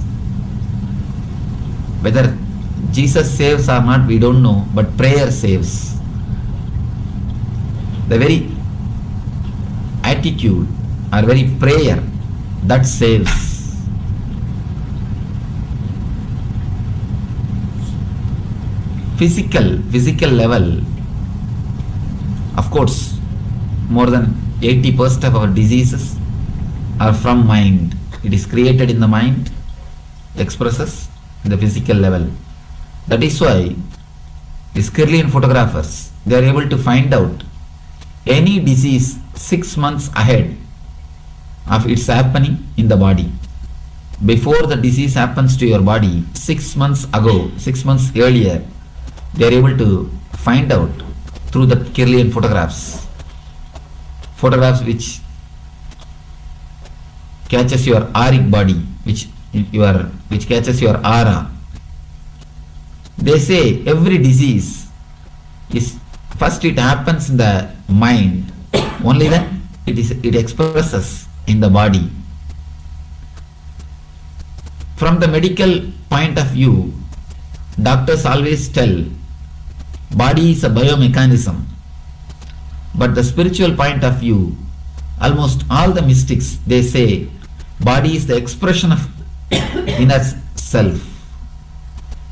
whether Jesus saves or not, we don't know, but prayer saves. The very attitude or very prayer that saves. Physical level, of course, more than 80% of our diseases are from mind. It is created in the mind, expresses in the physical level. That is why these Kirlian photographers, they are able to find out any disease 6 months ahead of its happening in the body. Before the disease happens to your body, 6 months ago, 6 months earlier, they are able to find out through the Kirlian photographs which catches your auric body, which catches your aura. They say every disease is first it happens in the mind, only then it expresses in the body. From the medical point of view, doctors always tell body is a biomechanism. But the spiritual point of view, almost all the mystics, they say body is the expression of inner self.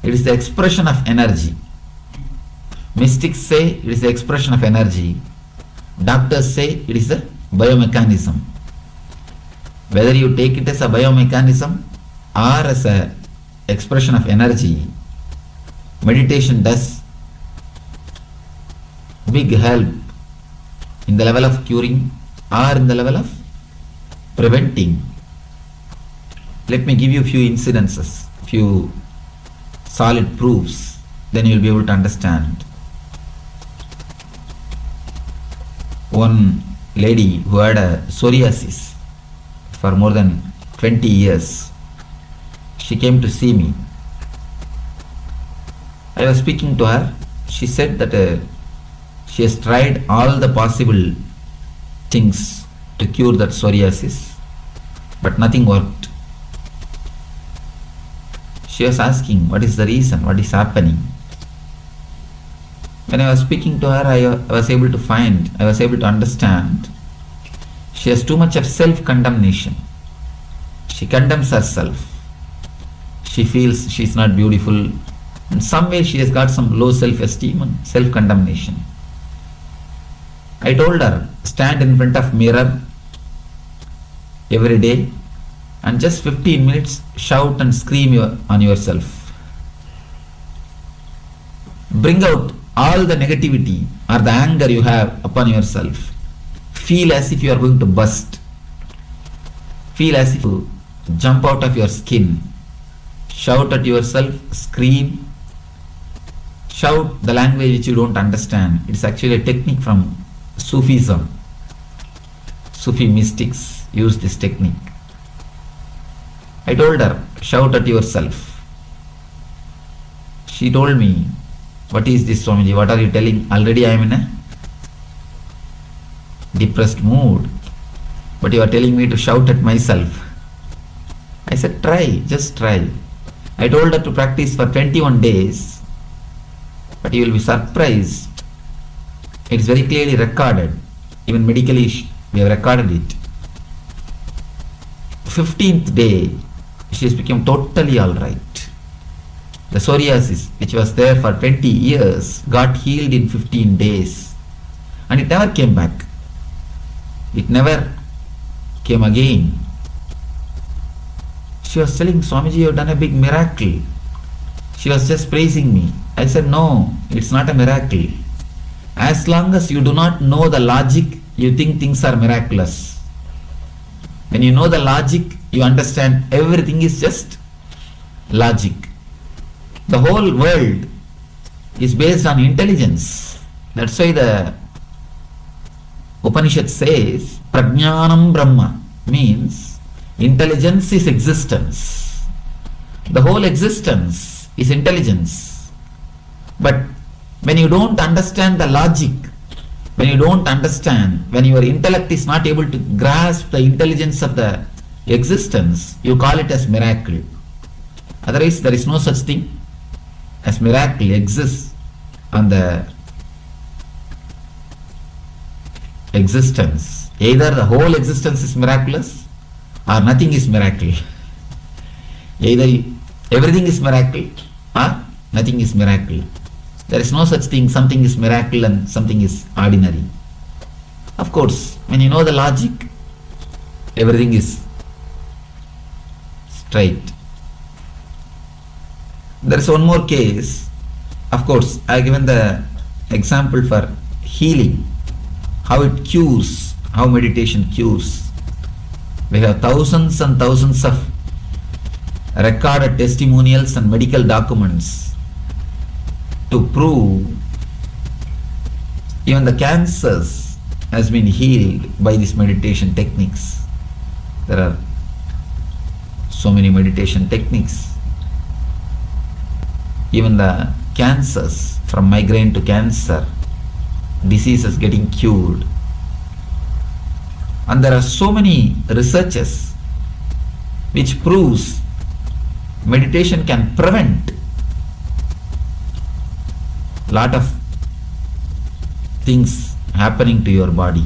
It is the expression of energy. Mystics say it is the expression of energy. Doctors say it is a biomechanism. Whether you take it as a biomechanism or as a expression of energy, meditation does big help in the level of curing or in the level of preventing. Let me give you a few incidences, few solid proofs, then you will be able to understand. One lady who had a psoriasis for more than 20 years, she came to see me. I was speaking to her. She said that she has tried all the possible things to cure that psoriasis, but nothing worked. She was asking, what is the reason, what is happening? When I was speaking to her, I was able to understand she has too much of self-condemnation. She condemns herself. She feels she is not beautiful. In some way she has got some low self-esteem and self-condemnation. I told her, stand in front of mirror every day and just 15 minutes shout and scream on yourself. Bring out all the negativity or the anger you have upon yourself. Feel as if you are going to burst. Feel as if you jump out of your skin. Shout at yourself, scream. Shout the language which you don't understand. It's actually a technique from Sufism. Sufi mystics use this technique. I told her, shout at yourself. She told me, what is this, Swamiji? What are you telling? Already I am in a depressed mood, but you are telling me to shout at myself. I said, try, just try. I told her to practice for 21 days, but you will be surprised. It is very clearly recorded. Even medically we have recorded it. 15th day, she has become totally alright. The psoriasis, which was there for 20 years, got healed in 15 days. And it never came back. It never came again. She was telling, Swamiji, you have done a big miracle. She was just praising me. I said, no, it's not a miracle. As long as you do not know the logic, you think things are miraculous. When you know the logic, you understand everything is just logic. The whole world is based on intelligence. That's why the Upanishad says, Prajnanam Brahma, means intelligence is existence. The whole existence is intelligence. But when you don't understand the logic, when you don't understand, when your intellect is not able to grasp the intelligence of the existence, you call it as miracle. Otherwise, there is no such thing as miracle exists on the existence. Either the whole existence is miraculous or nothing is miracle. Either everything is miracle or nothing is miracle. There is no such thing, something is miracle and something is ordinary. Of course, when you know the logic, everything is straight. There is one more case. Of course, I have given the example for healing, how it cures, how meditation cures. We have thousands and thousands of recorded testimonials and medical documents to prove even the cancers has been healed by these meditation techniques. There are so many meditation techniques. Even the cancers, from migraine to cancer, diseases getting cured. And there are so many researches which proves meditation can prevent lot of things happening to your body.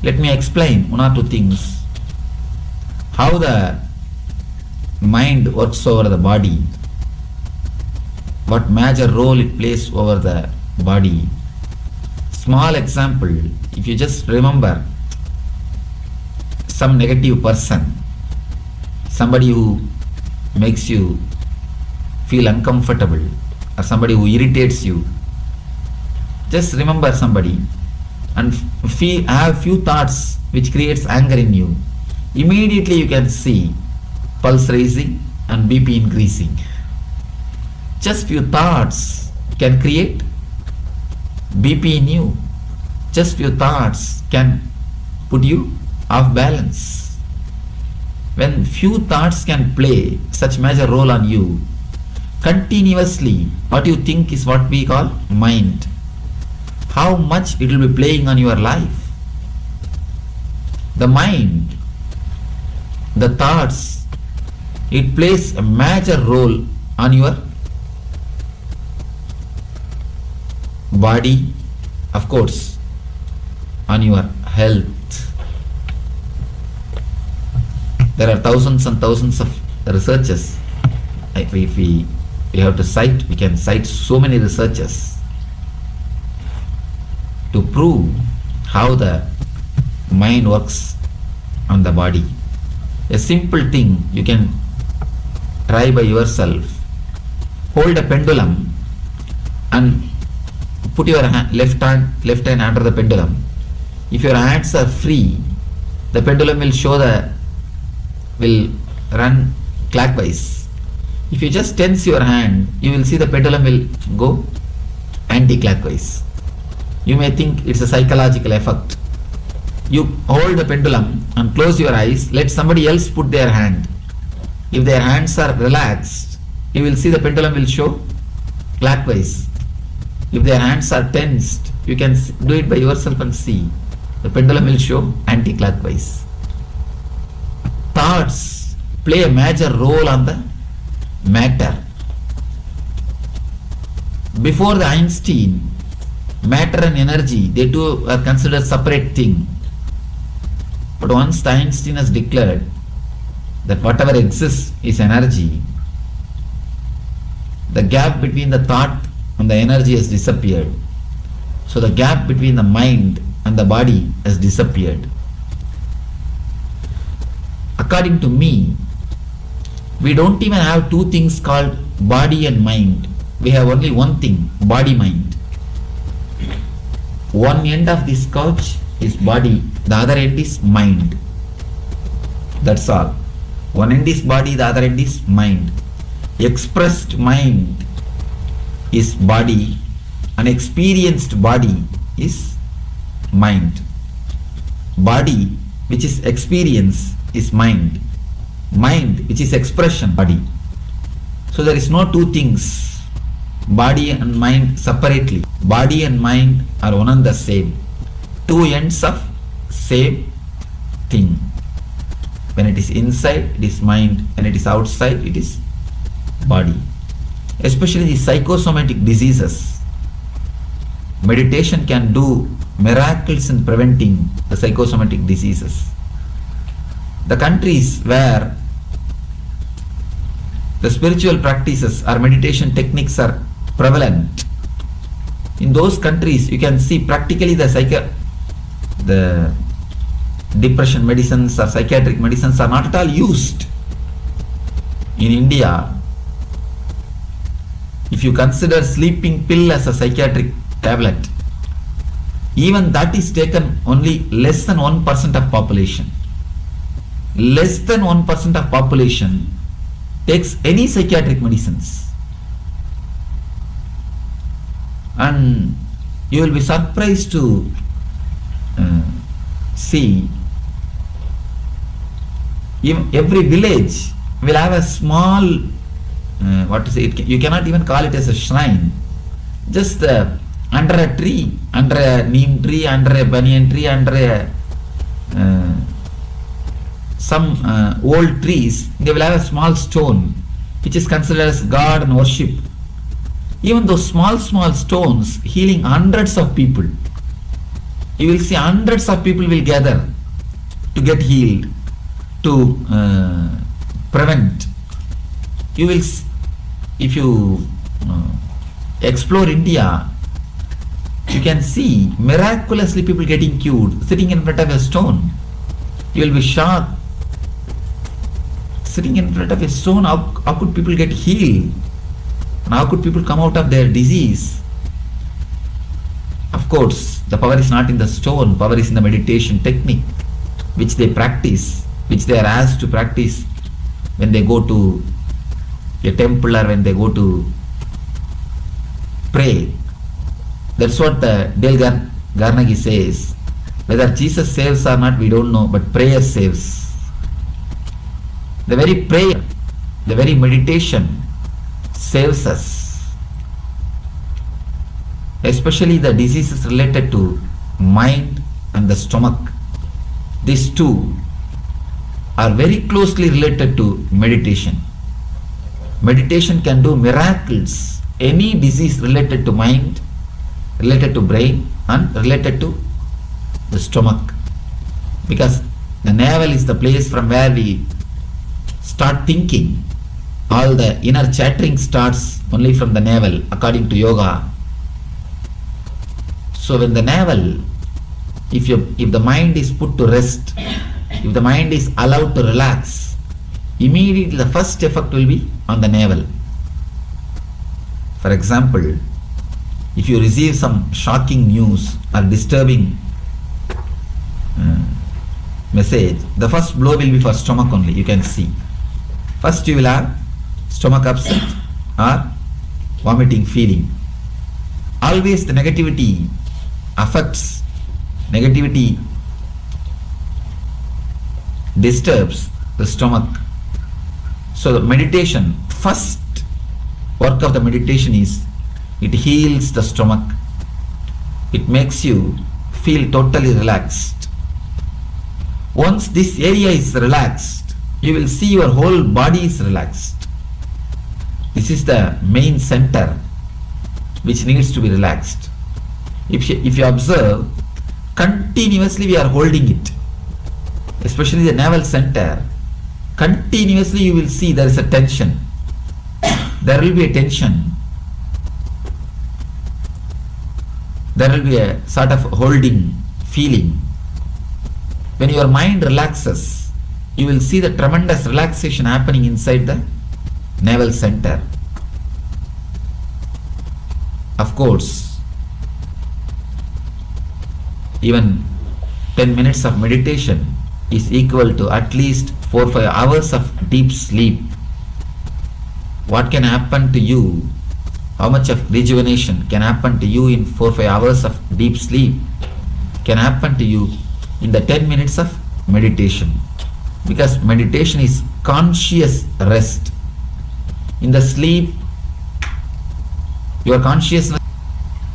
Let me explain one or two things. How the mind works over the body, what major role it plays over the body. Small example, if you just remember some negative person, somebody who makes you feel uncomfortable or somebody who irritates you, just remember somebody and have few thoughts which creates anger in you. Immediately you can see pulse raising and BP increasing. Just few thoughts can create BP in you. Just few thoughts can put you off balance. When few thoughts can play such major role on you, continuously what you think is what we call mind. How much it will be playing on your life. The mind, the thoughts, it plays a major role on your body, of course, on your health. There are thousands and thousands of researches. If we have to cite, we can cite so many researches to prove how the mind works on the body. A simple thing you can try by yourself. Hold a pendulum and put your left hand under the pendulum. If your hands are free, the pendulum will run clockwise. If you just tense your hand, you will see the pendulum will go anti-clockwise. You may think it's a psychological effect. You hold the pendulum and close your eyes, let somebody else put their hand. If their hands are relaxed, you will see the pendulum will show clockwise. If their hands are tensed, you can do it by yourself and see. The pendulum will show anti-clockwise. Thoughts play a major role on the matter. Before the Einstein, matter and energy, they two are considered separate thing. But once the Einstein has declared that whatever exists is energy, the gap between the thought and the energy has disappeared. So the gap between the mind and the body has disappeared. According to me, we don't even have two things called body and mind. We have only one thing, body-mind. One end of this couch is body, the other end is mind. That's all. One end is body, the other end is mind. Expressed mind is body, an experienced body is mind. Body which is experience is mind. Mind which is expression, body. So there is no two things, body and mind separately. Body and mind are one and the same. Two ends of same thing. When it is inside, it is mind. When it is outside, it is body. Especially the psychosomatic diseases. Meditation can do miracles in preventing the psychosomatic diseases. The countries where the spiritual practices or meditation techniques are prevalent, in those countries you can see practically the depression medicines or psychiatric medicines are not at all used. In India, If you consider sleeping pill as a psychiatric tablet, even that is taken only less than 1% of population. Less than 1% of population takes any psychiatric medicines. And you will be surprised to see every village will have a small, what to say, you cannot even call it as a shrine, just under a tree, under a neem tree, under a banyan tree, under a some old trees, they will have a small stone which is considered as God and worship. Even those small stones healing hundreds of people. You will see hundreds of people will gather to get healed, to prevent. You will, if you explore India, you can see miraculously people getting cured sitting in front of a stone. You will be shocked. Sitting in front of a stone, how could people get healed? And how could people come out of their disease? Of course, the power is not in the stone, power is in the meditation technique which they practice, which they are asked to practice when they go to a temple or when they go to pray. That's what the Dale Carnegie says. Whether Jesus saves or not, we don't know, but prayer saves. The very prayer, the very meditation saves us. Especially the diseases related to mind and the stomach. These two are very closely related to meditation. Meditation can do miracles. Any disease related to mind, related to brain, and related to the stomach. Because the navel is the place from where we start thinking. All the inner chattering starts only from the navel according to yoga. So when the navel, if the mind is put to rest, if the mind is allowed to relax, immediately the first effect will be on the navel. For example, if you receive some shocking news or disturbing message, the first blow will be for stomach only, you can see. First you will have stomach upset or vomiting feeling. Always the negativity affects, negativity disturbs the stomach. So the meditation, first work of the meditation is it heals the stomach. It makes you feel totally relaxed. Once this area is relaxed, you will see your whole body is relaxed. This is the main center which needs to be relaxed. If you observe, continuously we are holding it, especially the navel center. Continuously you will see there is a tension. There will be a tension. There will be a sort of holding feeling. When your mind relaxes, you will see the tremendous relaxation happening inside the navel center. Of course, even 10 minutes of meditation is equal to at least 4-5 hours of deep sleep. What can happen to you? How much of rejuvenation can happen to you in 4-5 hours of deep sleep can happen to you in the 10 minutes of meditation. Because meditation is conscious rest. In the sleep, your consciousness,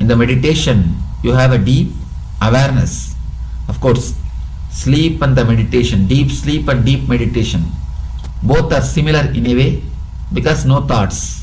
in the meditation, you have a deep awareness. Of course, sleep and the meditation, deep sleep and deep meditation, both are similar in a way because no thoughts.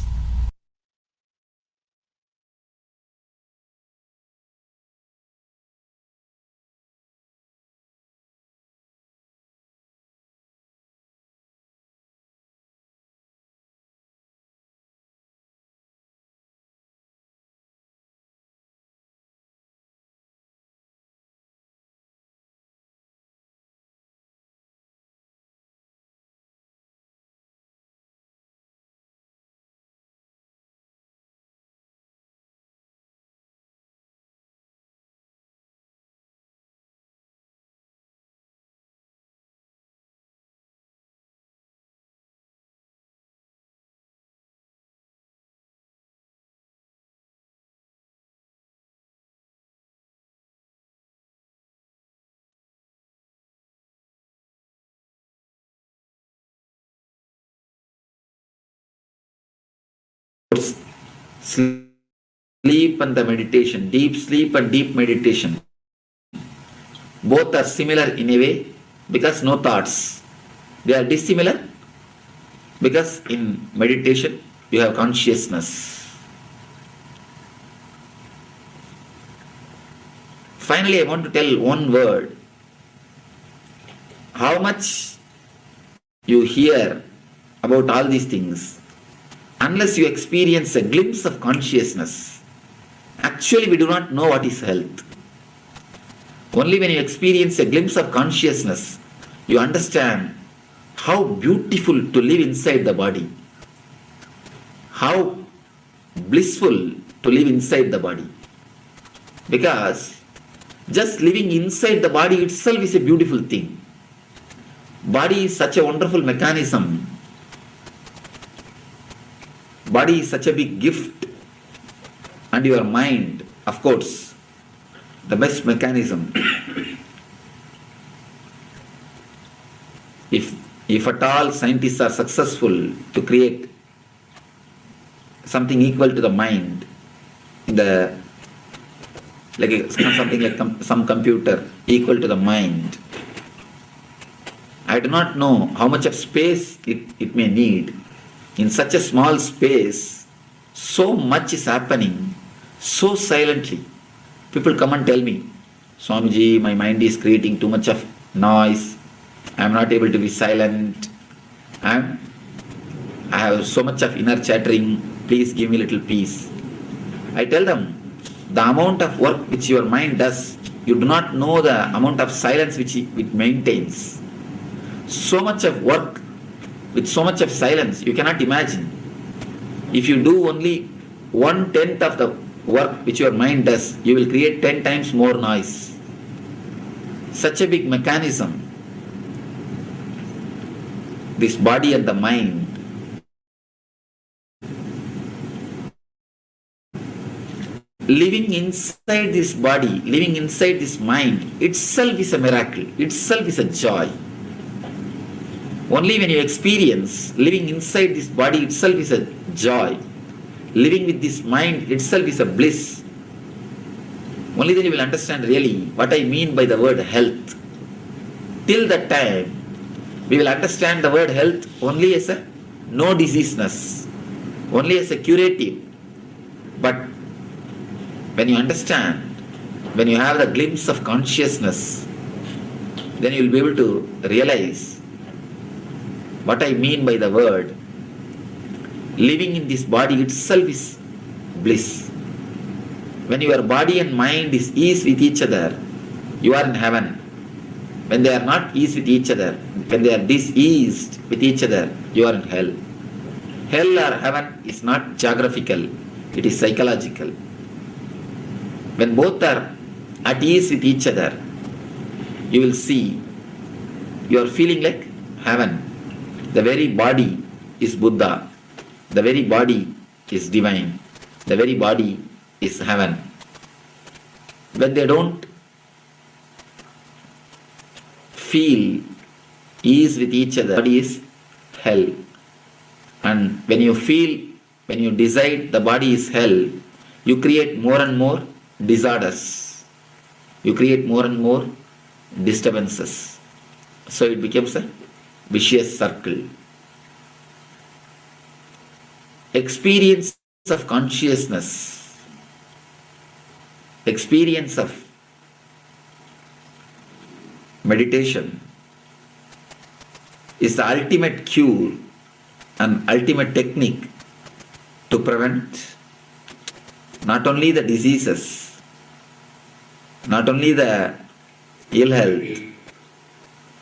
Sleep and the meditation, deep sleep and deep meditation, both are similar in a way because no thoughts. They are dissimilar because in meditation you have consciousness. Finally, I want to tell one word. How much you hear about all these things, unless you experience a glimpse of consciousness, actually we do not know what is health. Only when you experience a glimpse of consciousness, you understand how beautiful to live inside the body, how blissful to live inside the body. Because just living inside the body itself is a beautiful thing. Body is such a wonderful mechanism. Body is such a big gift. And your mind, of course, the best mechanism. If at all scientists are successful to create something equal to the mind, something like some computer equal to the mind, I do not know how much of space it may need. In such a small space, so much is happening, so silently. People come and tell me, Swamiji, my mind is creating too much of noise. I am not able to be silent. I have so much of inner chattering. Please give me little peace. I tell them, the amount of work which your mind does, you do not know the amount of silence which it maintains. So much of work with so much of silence, you cannot imagine. If you do only 1/10 of the work which your mind does, you will create 10 times more noise. Such a big mechanism. This body and the mind. Living inside this body, living inside this mind, itself is a miracle, itself is a joy. Only when you experience living inside this body itself is a joy, living with this mind itself is a bliss, only then you will understand really what I mean by the word health. Till that time, we will understand the word health only as a no diseaseness, only as a curative. But when you understand, when you have the glimpse of consciousness, then you will be able to realize what I mean by the word. Living in this body itself is bliss. When your body and mind is ease with each other, you are in heaven. When they are not ease with each other, when they are diseased with each other, you are in hell. Hell or heaven is not geographical, it is psychological. When both are at ease with each other, you will see, you are feeling like heaven. The very body is Buddha. The very body is divine. The very body is heaven. When they don't feel ease with each other, body is hell. And when you feel, when you decide the body is hell, you create more and more disorders. You create more and more disturbances. So it becomes a vicious circle. Experience of consciousness, experience of meditation is the ultimate cure and ultimate technique to prevent not only the diseases, not only the ill health,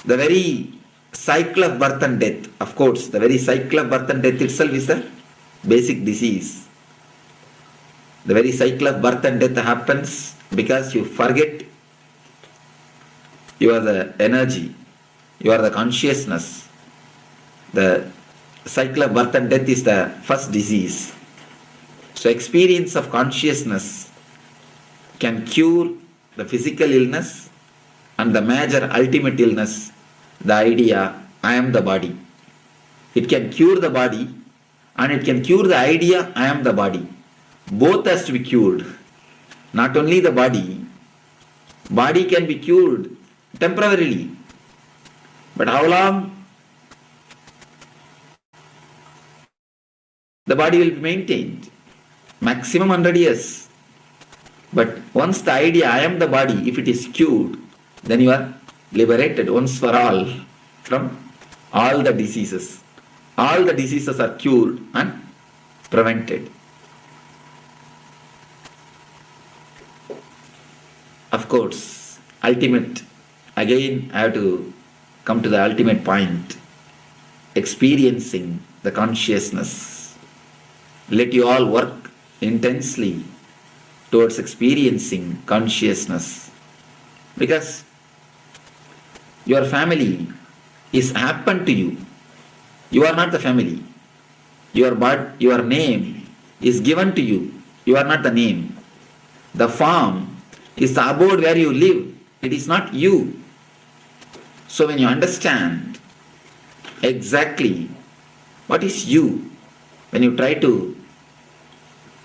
the very cycle of birth and death. Of course, the very cycle of birth and death itself is a basic disease. The very cycle of birth and death happens because you forget you are the energy, you are the consciousness. The cycle of birth and death is the first disease. So experience of consciousness can cure the physical illness and the major ultimate illness, the idea, I am the body. It can cure the body and it can cure the idea, I am the body. Both has to be cured. Not only the body can be cured temporarily. But how long? The body will be maintained. Maximum 100 years. But once the idea, I am the body, if it is cured, then you are liberated once for all from all the diseases. All the diseases are cured and prevented. Of course, ultimate, again I have to come to the ultimate point, experiencing the consciousness. Let you all work intensely towards experiencing consciousness, because your family is happened to you. You are not the family. Your name is given to you. You are not the name. The form is the abode where you live. It is not you. So when you understand exactly what is you, when you try to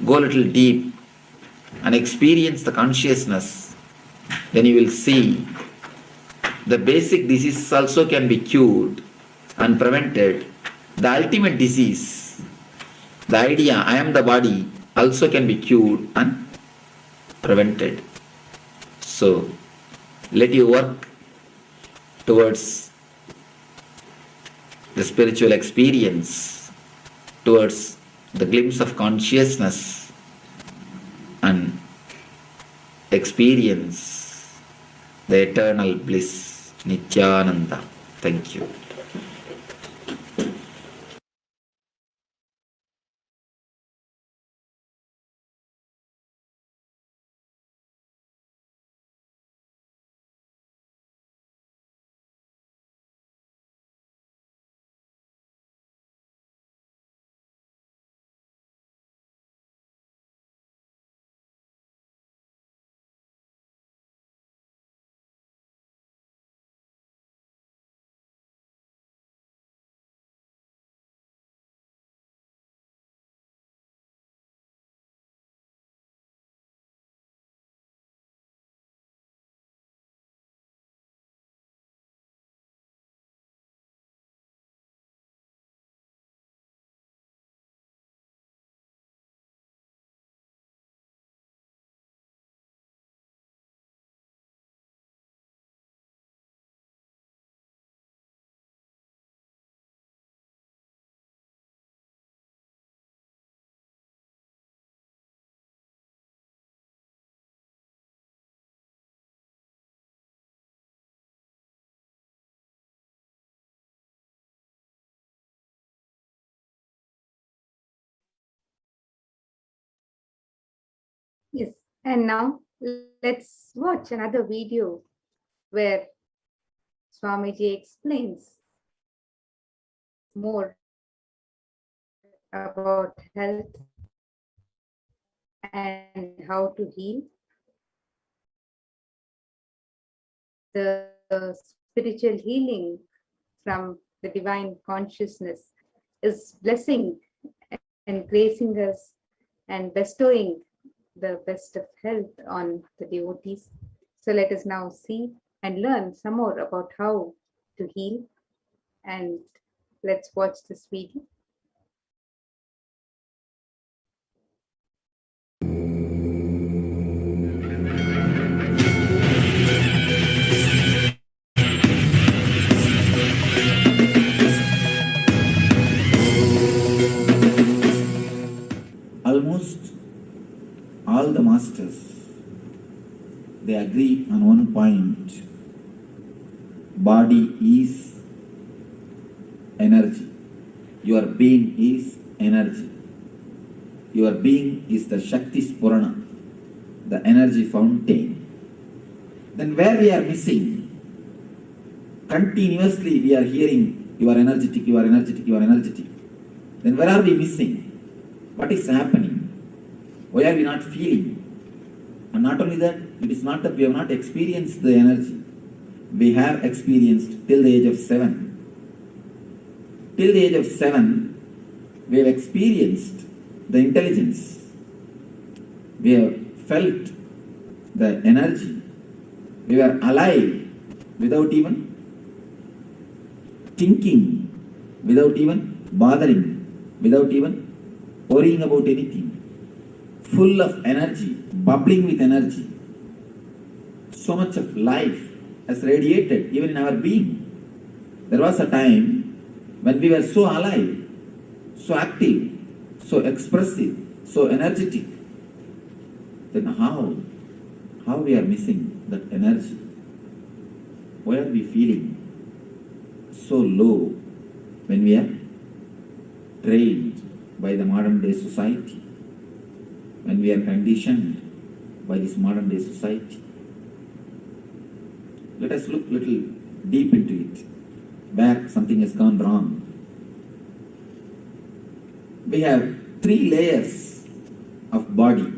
go a little deep and experience the consciousness, then you will see the basic diseases also can be cured and prevented. The ultimate disease, the idea I am the body, also can be cured and prevented. So let you work towards the spiritual experience, towards the glimpse of consciousness, and experience the eternal bliss, Nithyananda. Thank you. Yes, and now let's watch another video where Swamiji explains more about health and how to heal. The spiritual healing from the divine consciousness is blessing and gracing us and bestowing the best of health on the devotees. So let us now see and learn some more about how to heal. And let's watch this video. Almost all the masters, they agree on one point. Body is energy. Your being is energy. Your being is the Shakti Spurana, the energy fountain. Then where we are missing? Continuously we are hearing, you are energetic, you are energetic, you are energetic. Then where are we missing? What is happening? Why are we not feeling? And not only that, it is not that we have not experienced the energy. We have experienced till the age of 7. Till the age of 7, we have experienced the intelligence. We have felt the energy. We were alive without even thinking, without even bothering, without even worrying about anything. Full of energy, bubbling with energy. So much of life has radiated even in our being. There was a time when we were so alive, so active, so expressive, so energetic. Then how we are missing that energy? Why are we feeling so low when we are trained by the modern day society, when we are conditioned by this modern day society? Let us look little deep into it, where something has gone wrong. We have 3 layers of body.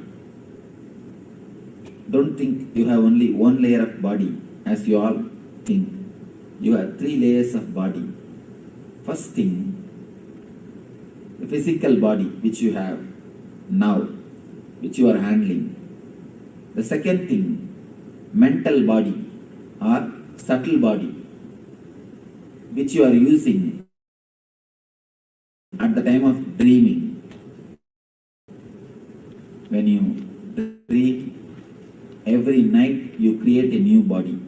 Don't think you have only 1 layer of body, as you all think. You have 3 layers of body. First thing, the physical body which you have now, which you are handling. The second thing, mental body or subtle body, which you are using at the time of dreaming. When you dream, every night you create a new body.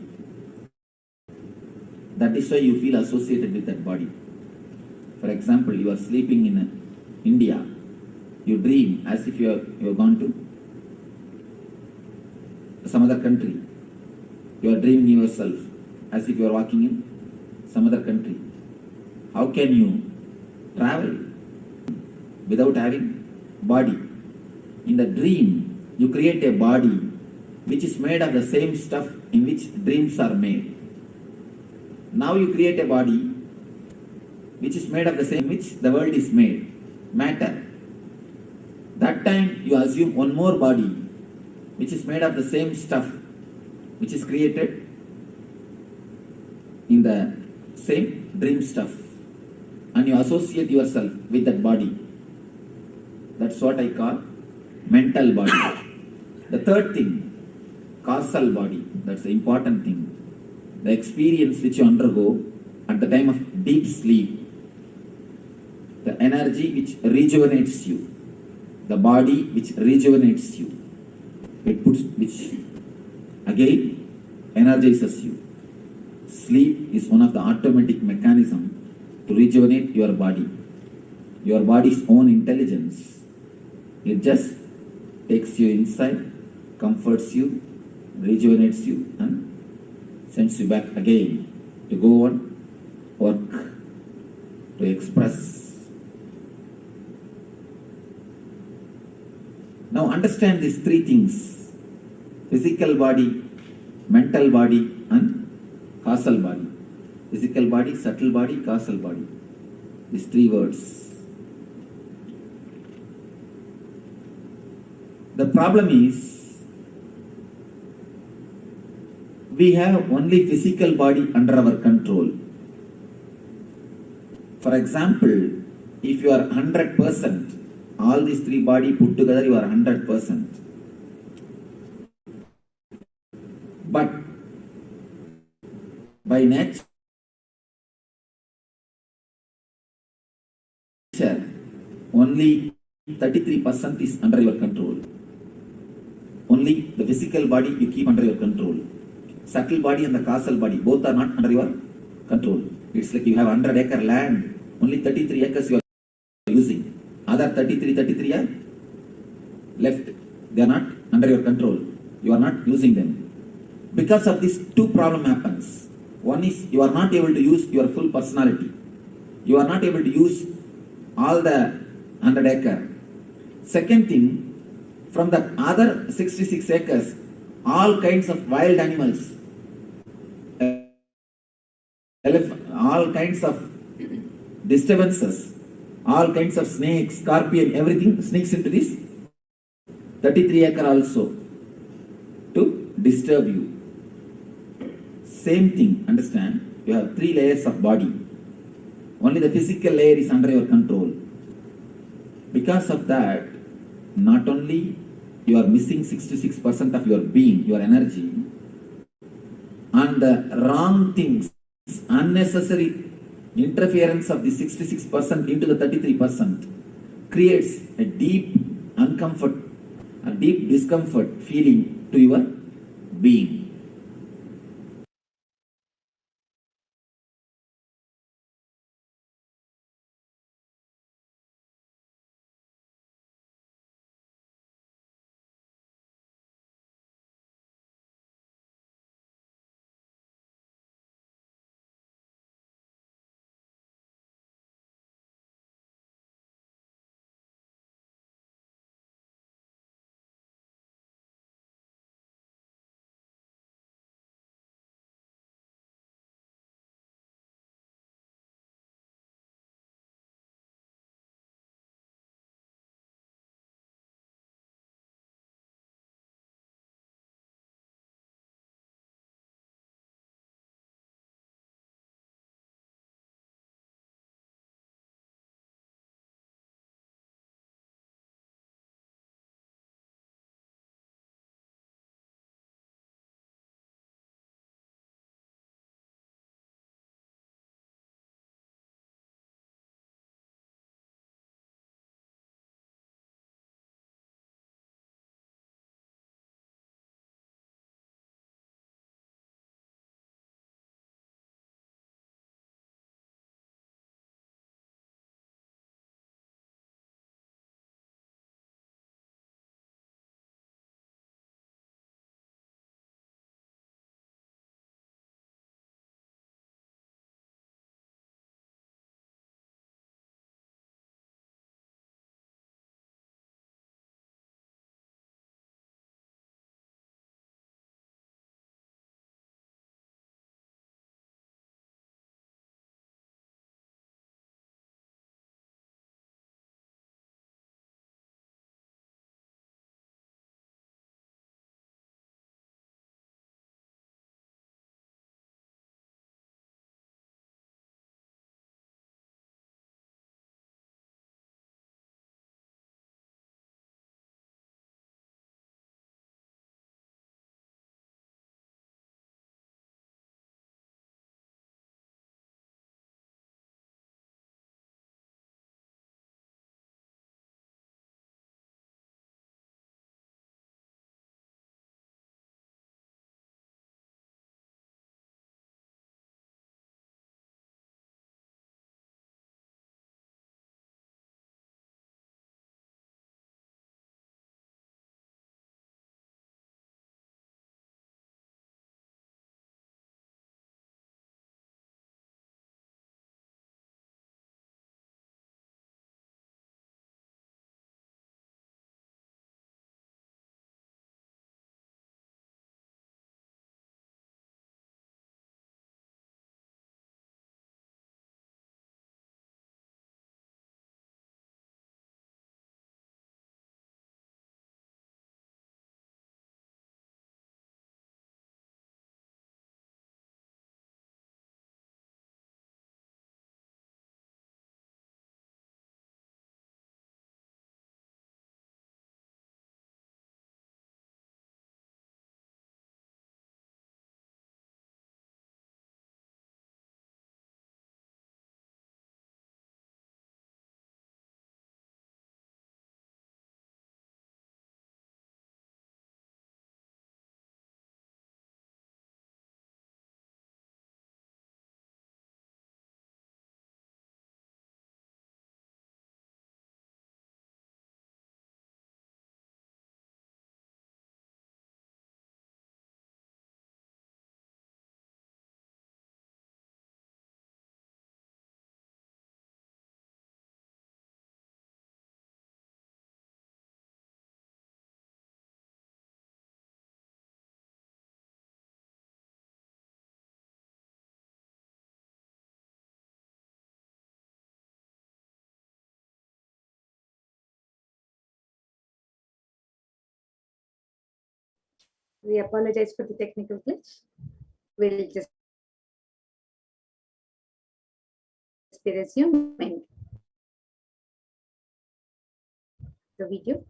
That is why you feel associated with that body. For example, you are sleeping in India. You dream as if you have gone to some other country. You are dreaming yourself as if you are walking in some other country. How can you travel without having body? In the dream, you create a body which is made of the same stuff in which dreams are made. Now you create a body which is made of the same which the world is made, matter. That time you assume one more body which is made of the same stuff which is created in the same dream stuff, and you associate yourself with that body. That's what I call mental body. The third thing, causal body. That's the important thing. The experience which you undergo at the time of deep sleep, the energy which rejuvenates you, the body which rejuvenates you, which again energizes you. Sleep is one of the automatic mechanisms to rejuvenate your body. Your body's own intelligence. It just takes you inside, comforts you, rejuvenates you, and sends you back again to go on work, to express. Now understand these 3 things: physical body, mental body, and causal body. Physical body, subtle body, causal body. These 3 words. The problem is, we have only physical body under our control. For example, if you are 100%, all these 3 body put together, you are 100%. But by nature, only 33% is under your control. Only the physical body you keep under your control. Subtle body and the causal body, both are not under your control. It's like you have 100-acre land, only 33 acres you are using. Other 33 are left. They are not under your control. You are not using them. Because of this, 2 problem happens. One is you are not able to use your full personality. You are not able to use all the 100-acre. Second thing, from the other 66 acres, all kinds of wild animals, all kinds of disturbances, all kinds of snakes, scorpion, everything sneaks into this 33 acre also to disturb you. Same thing, understand? You have 3 layers of body. Only the physical layer is under your control. Because of that, not only you are missing 66% of your being, your energy, and the wrong things, unnecessary interference of the 66% into the 33% creates a deep uncomfort, a deep discomfort feeling to your being. We apologize for the technical glitch. We'll just be resuming the video.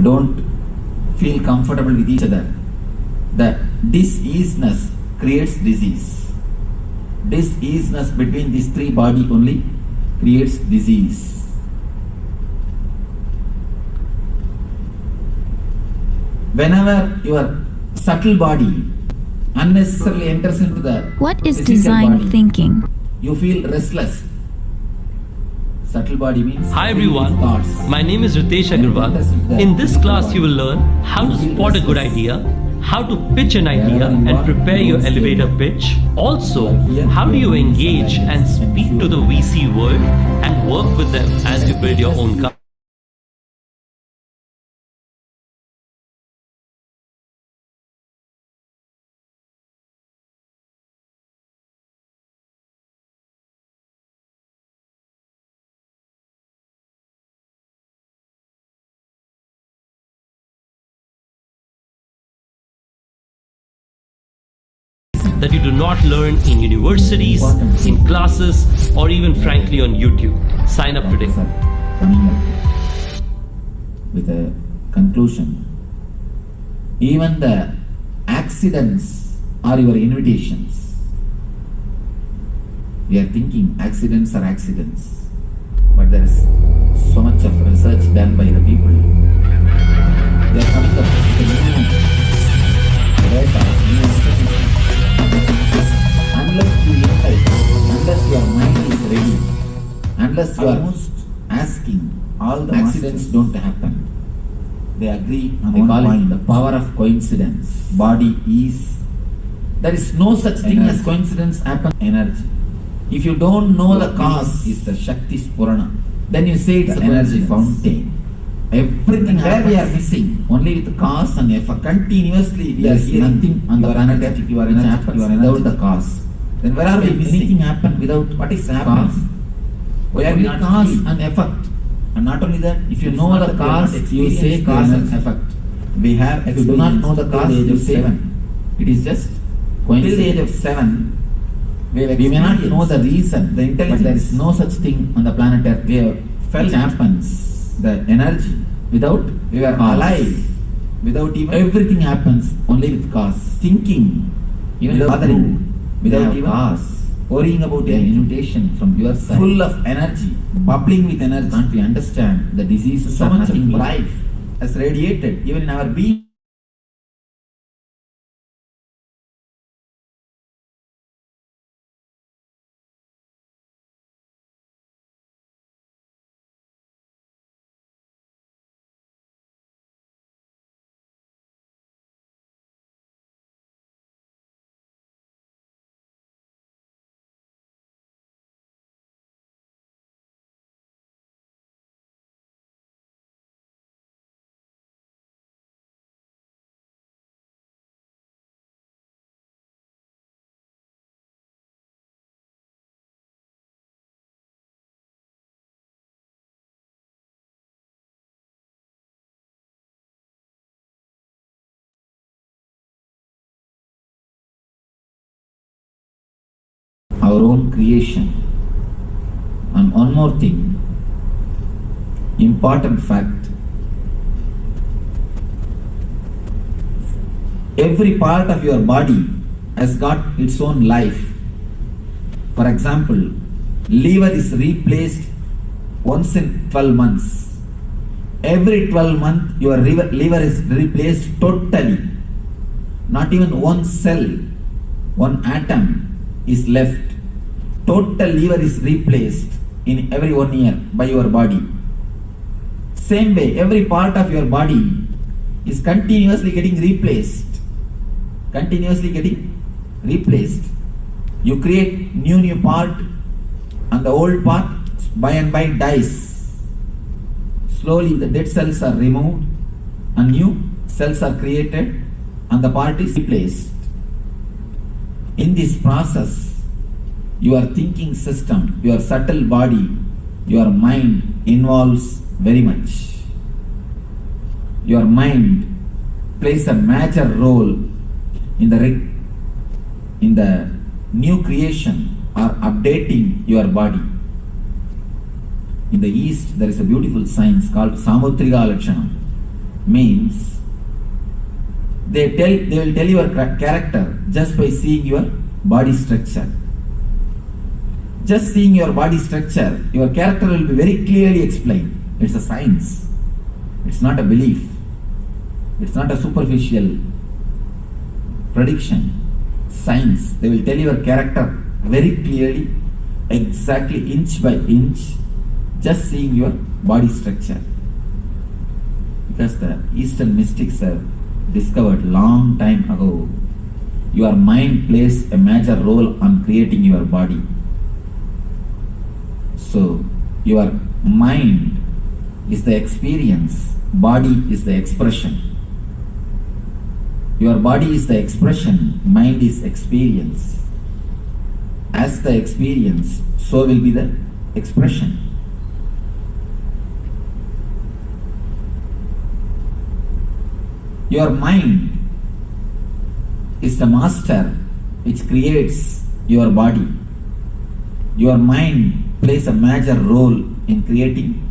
don't feel comfortable with each other. The diseaseness creates disease. Diseaseness between these three body only creates disease. Whenever your subtle body unnecessarily enters into the What is physical design body, thinking? you feel restless. Subtle body means Hi filled with everyone, thoughts. my name is Ritesh Agarwal. In this class you will learn how to spot a good idea, how to pitch an idea and prepare your elevator pitch. Also, how do you engage and speak to the VC world and work with them as you build your own company. That you do not learn in universities, in classes, or even frankly on YouTube. Sign up today. Coming up with a conclusion. Even the accidents are your invitations. We are thinking accidents are accidents, but there is so much of research done by the people. They are coming up with new data, new institutions. Unless you invite, unless your mind is ready, unless you are almost asking, all the accidents don't happen. They agree on one point, the power of coincidence. Body is, there is no such thing as coincidence happen. Energy. If you don't know the cause is the Shakti Spurana, then you say it's an energy fountain. Everything where we are missing, only with cause and effect. Continuously we are hearing nothing on the planet Earth. You are without the cause. Then where are we missing? Anything happen without what is happening? Why are we not cause and effect? And not only that, if you know the cause, you say cause and effect. We have, if you do not know the cause, you say 7. It is just coincidence. Till the age of 7, we may not know the reason, the intelligence, but there is no such thing on the planet Earth. We have felt happens, the energy, without, we are alive, without even, everything happens only with cause. Thinking, even bothering, without even cause. Worrying about an invitation from your side, full of energy, bubbling with energy. Can't we understand the diseases are nothing but life has radiated even in our being. Our own creation. And one more thing, important fact, every part of your body has got its own life. For example, liver is replaced once in 12 months. Every 12 months your liver is replaced totally. Not even one cell, one atom is left. Total liver is replaced in every 1 year by your body. Same way, every part of your body is continuously getting replaced. Continuously getting replaced. You create new part and the old part by and by dies. Slowly the dead cells are removed and new cells are created and the part is replaced. In this process, your thinking system, your subtle body, your mind involves very much. Your mind plays a major role in the new creation or updating your body. In the East, there is a beautiful science called Samutrika Lakshanam. means they will tell your character just by seeing your body structure. Just seeing your body structure, your character will be very clearly explained. It's a science. It's not a belief. It's not a superficial prediction. Science. They will tell your character very clearly, exactly inch by inch, just seeing your body structure. Because the Eastern mystics have discovered long time ago, your mind plays a major role on creating your body. So, your mind is the experience, body is the expression. Your body is the expression, mind is experience. As the experience, so will be the expression. Your mind is the master which creates your body. Your mind plays a major role in creating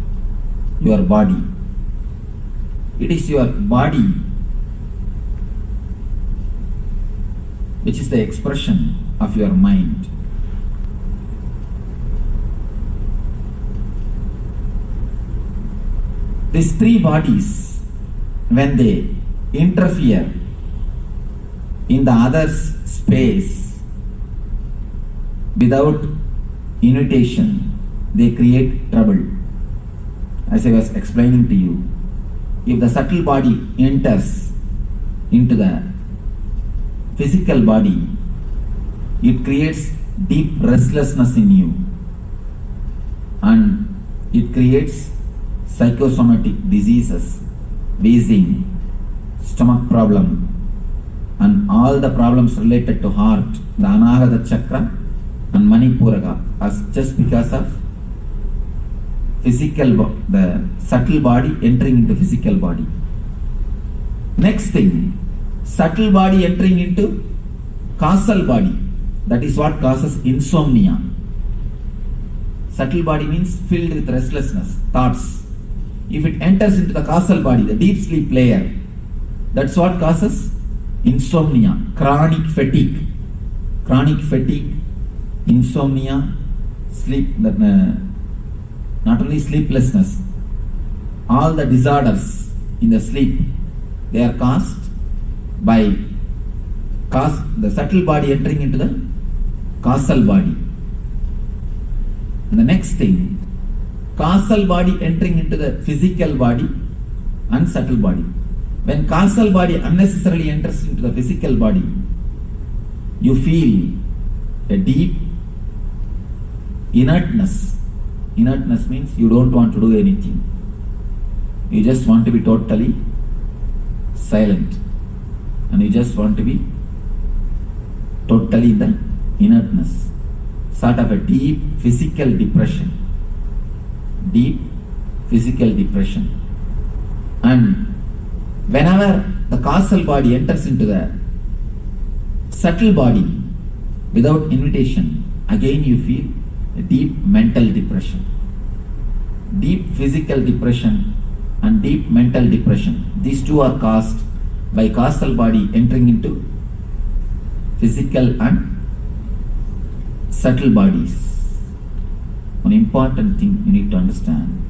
your body. It is your body which is the expression of your mind. These three bodies, when they interfere in the other's space without invitation, they create trouble. As I was explaining to you, if the subtle body enters into the physical body, it creates deep restlessness in you and it creates psychosomatic diseases, wheezing, stomach problem, and all the problems related to heart, the Anahata chakra and Manipuraka, as just because of the subtle body entering into physical body. Next thing, subtle body entering into causal body. That is what causes insomnia. Subtle body means filled with restlessness, thoughts. If it enters into the causal body, the deep sleep layer, that's what causes insomnia, chronic fatigue. Chronic fatigue, insomnia, sleep, not only sleeplessness, all the disorders in the sleep, they are caused by the subtle body entering into the causal body. And the next thing, causal body entering into the physical body and subtle body. When causal body unnecessarily enters into the physical body, you feel a deep inertness. Inertness means you don't want to do anything. You just want to be totally silent. And you just want to be totally in the inertness. Sort of a deep physical depression. Deep physical depression. And whenever the causal body enters into the subtle body without invitation, again you feel a deep mental depression. Deep physical depression and deep mental depression. These two are caused by causal body entering into physical and subtle bodies. One important thing you need to understand.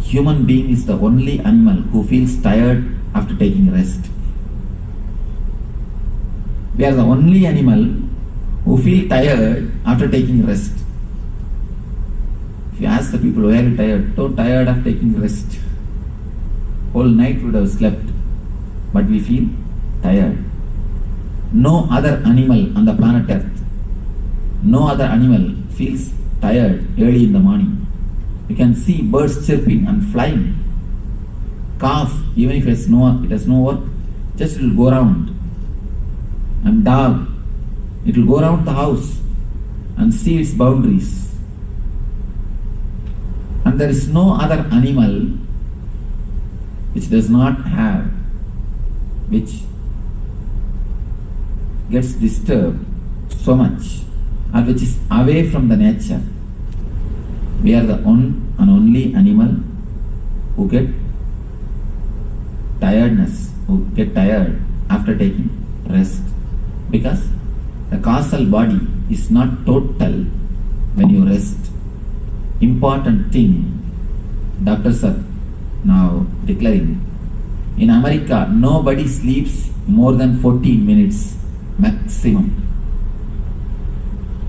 Human being is the only animal who feels tired after taking rest. We are the only animal who feel tired after taking rest. If you ask the people, why are you tired? So tired of taking rest. Whole night would have slept, but we feel tired. No other animal on the planet Earth, no other animal feels tired early in the morning. You can see birds chirping and flying. Calf, even if it has no work, just it will go around. And dog, it will go around the house and see its boundaries. And there is no other animal which does not have, which gets disturbed so much, or which is away from the nature. We are the one and only animal who get tiredness, who get tired after taking rest, because the causal body is not total when you rest. Important thing doctors are now declaring. In America, nobody sleeps more than 14 minutes maximum.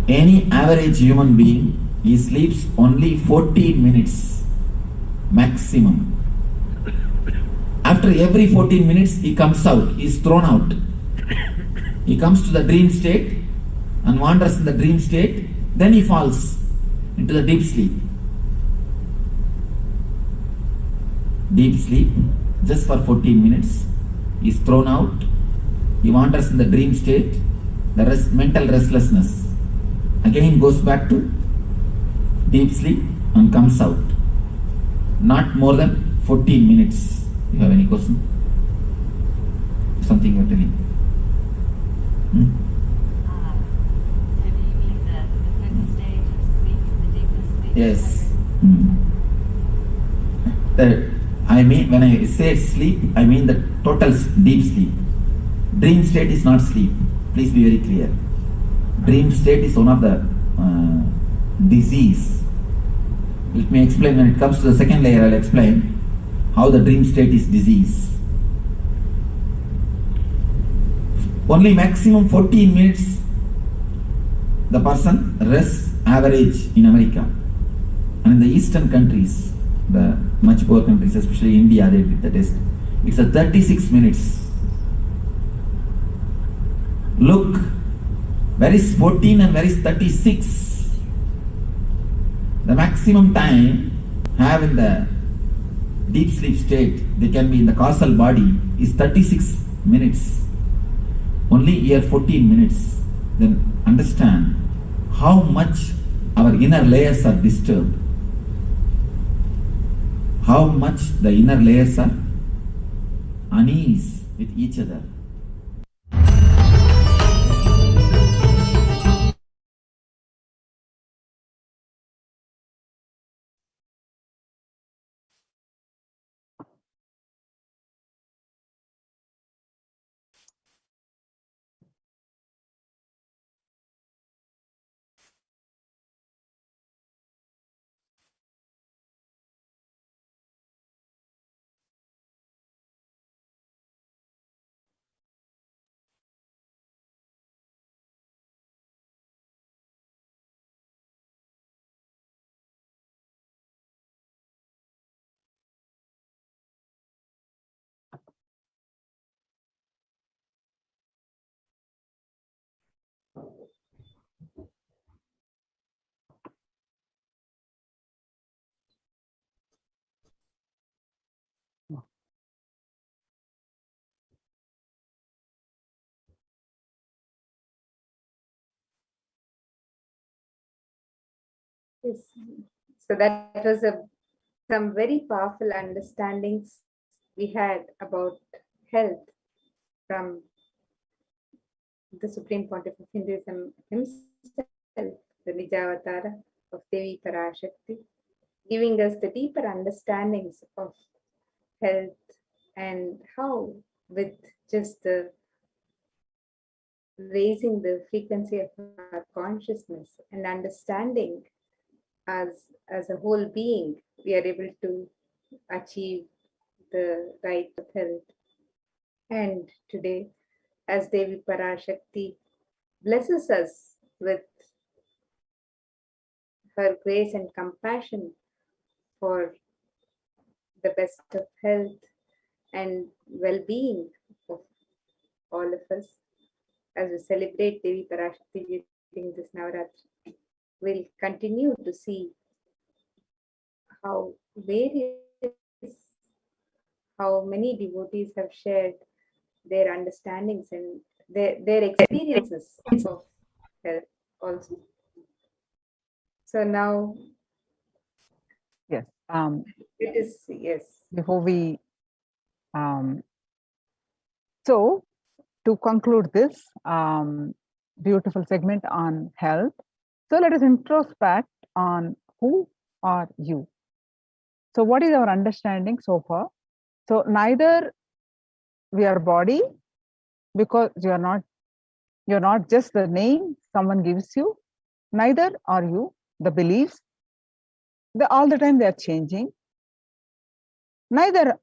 Any average human being, he sleeps only 14 minutes maximum. After every 14 minutes, he comes out, he is thrown out. He comes to the dream state and wanders in the dream state, then he falls into the deep sleep. Deep sleep, just for 14 minutes, he is thrown out, he wanders in the dream state, the mental restlessness again goes back to deep sleep and comes out. Not more than 14 minutes. You have any question? Something you are telling? So do you mean the fifth stage of sleep, the deepest sleep? Yes. I mean, when I say sleep, I mean the total deep sleep. Dream state is not sleep. Please be very clear. Dream state is one of the disease. Let me explain. When it comes to the second layer, I'll explain how the dream state is disease. Only maximum 14 minutes the person rests average in America. And in the eastern countries, the much poor countries, especially India, they did the test. It's a 36 minutes. Look, where is 14 and where is 36? The maximum time have in the deep sleep state, they can be in the causal body, is 36 minutes. Only here 14 minutes. Then understand how much our inner layers are disturbed. How much the inner layers are unease with each other. Yes. So that was some very powerful understandings we had about health from the Supreme Pontiff of Hinduism himself, the Nijavatara of Devi Parashakti, giving us the deeper understandings of health and how, with just the raising the frequency of our consciousness and understanding as a whole being, we are able to achieve the right of health. And today, as Devi Parashakti blesses us with her grace and compassion for the best of health and well-being of all of us, as we celebrate Devi Parashakti during this Navaratri, we'll continue to see how how many devotees have shared their understandings and their experiences of health also. So now Yes. it is, yes. Before we, so to conclude this beautiful segment on health, so let us introspect on who are you? So what is our understanding so far? So neither we are body, because you're not just the name someone gives you, neither are you the beliefs. All the time they are changing. Neither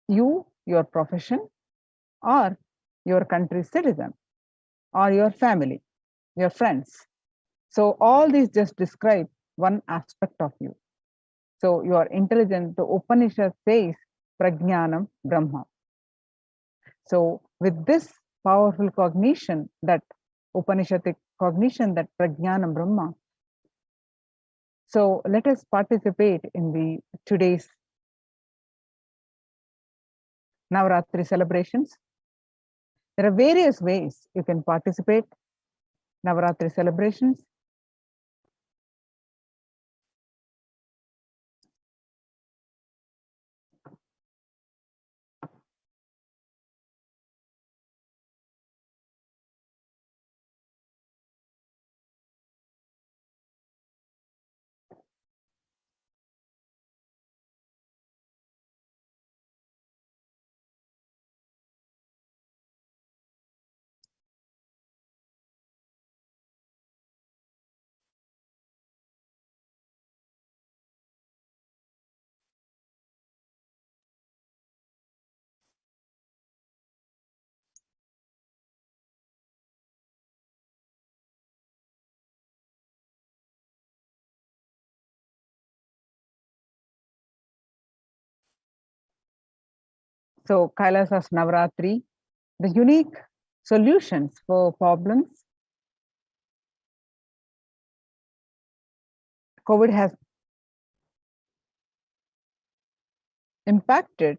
you, your profession, or your country's citizen, or your family, your friends. So all these just describe one aspect of you. So you are intelligent. The Upanishad says Prajnanam Brahma. So with this powerful cognition, that Upanishadic cognition, that Prajnanam Brahma, so let us participate in the today's Navaratri celebrations. There are various ways you can participate Navaratri celebrations. So Kailasa'S Navaratri, the unique solutions for problems COVID has impacted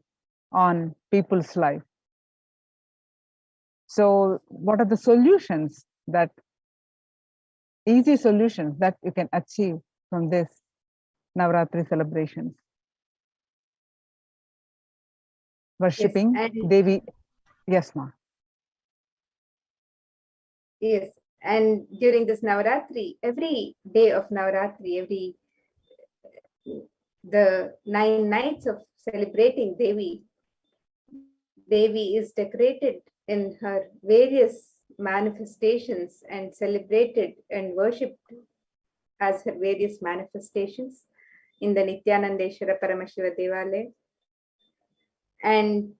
on people's life. So what are the solutions, that easy solutions that you can achieve from this Navaratri celebrations? Worshipping Devi. Yes, ma. Yes, and during this Navaratri, every day of Navaratri, the 9 nights of celebrating Devi, Devi is decorated in her various manifestations and celebrated and worshipped as her various manifestations in the Nithyananda Paramashiva Devalaya. And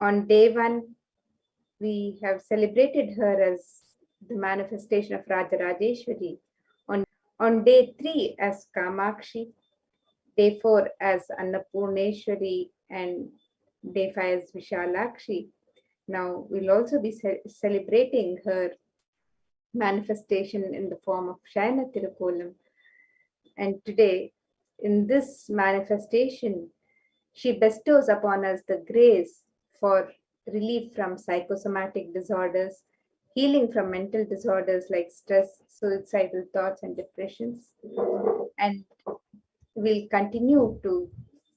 on day 1, we have celebrated her as the manifestation of Rajarajeshwari. On day 3 as Kamakshi, day 4 as Annapurneshwari, and day 5 as Vishalakshi. Now we'll also be celebrating her manifestation in the form of Shayana Tirukolam. And today, in this manifestation, she bestows upon us the grace for relief from psychosomatic disorders, healing from mental disorders like stress, suicidal thoughts, and depressions. And we'll continue to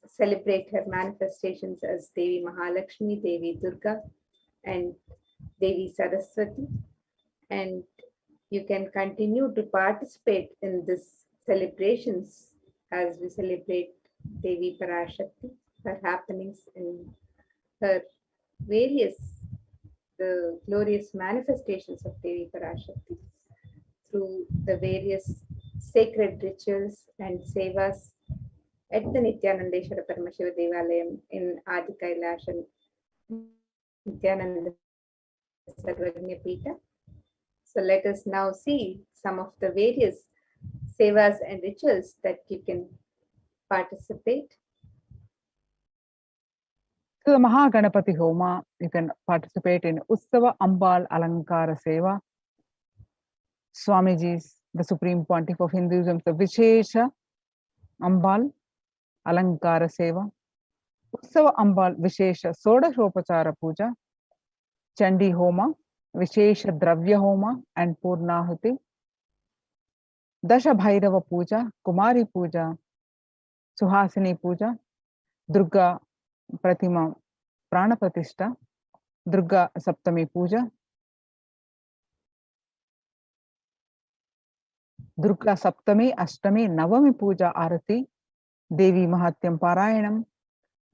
celebrate her manifestations as Devi Mahalakshmi, Devi Durga, and Devi Saraswati. And you can continue to participate in this celebrations as we celebrate Devi Parashakti, her happenings in her various the glorious manifestations of Devi Parashakti through the various sacred rituals and sevas at the Nithyananda Paramashiva Devalayam in Adi Kailasha Nithyananda Sarvagnya Pita. So let us now see some of the various sevas and rituals that you can participate. So the Mahaganapati Homa, you can participate in Ussava Ambal Alankara Seva. Swamiji's, the Supreme Pontiff of Hinduism, the Vishesha Ambal Alankara Seva. Ussava Ambal Vishesha Sodashopachara Puja. Chandi Homa, Vishesha Dravya Homa and Purnahuti. Dasha Bhairava Puja, Kumari Puja, Suhasini Puja, Durga Pratima Prana Pratishta, Durga Saptami Puja, Durga Saptami, Ashtami, Navami Puja Arati, Devi Mahatyam Parayanam,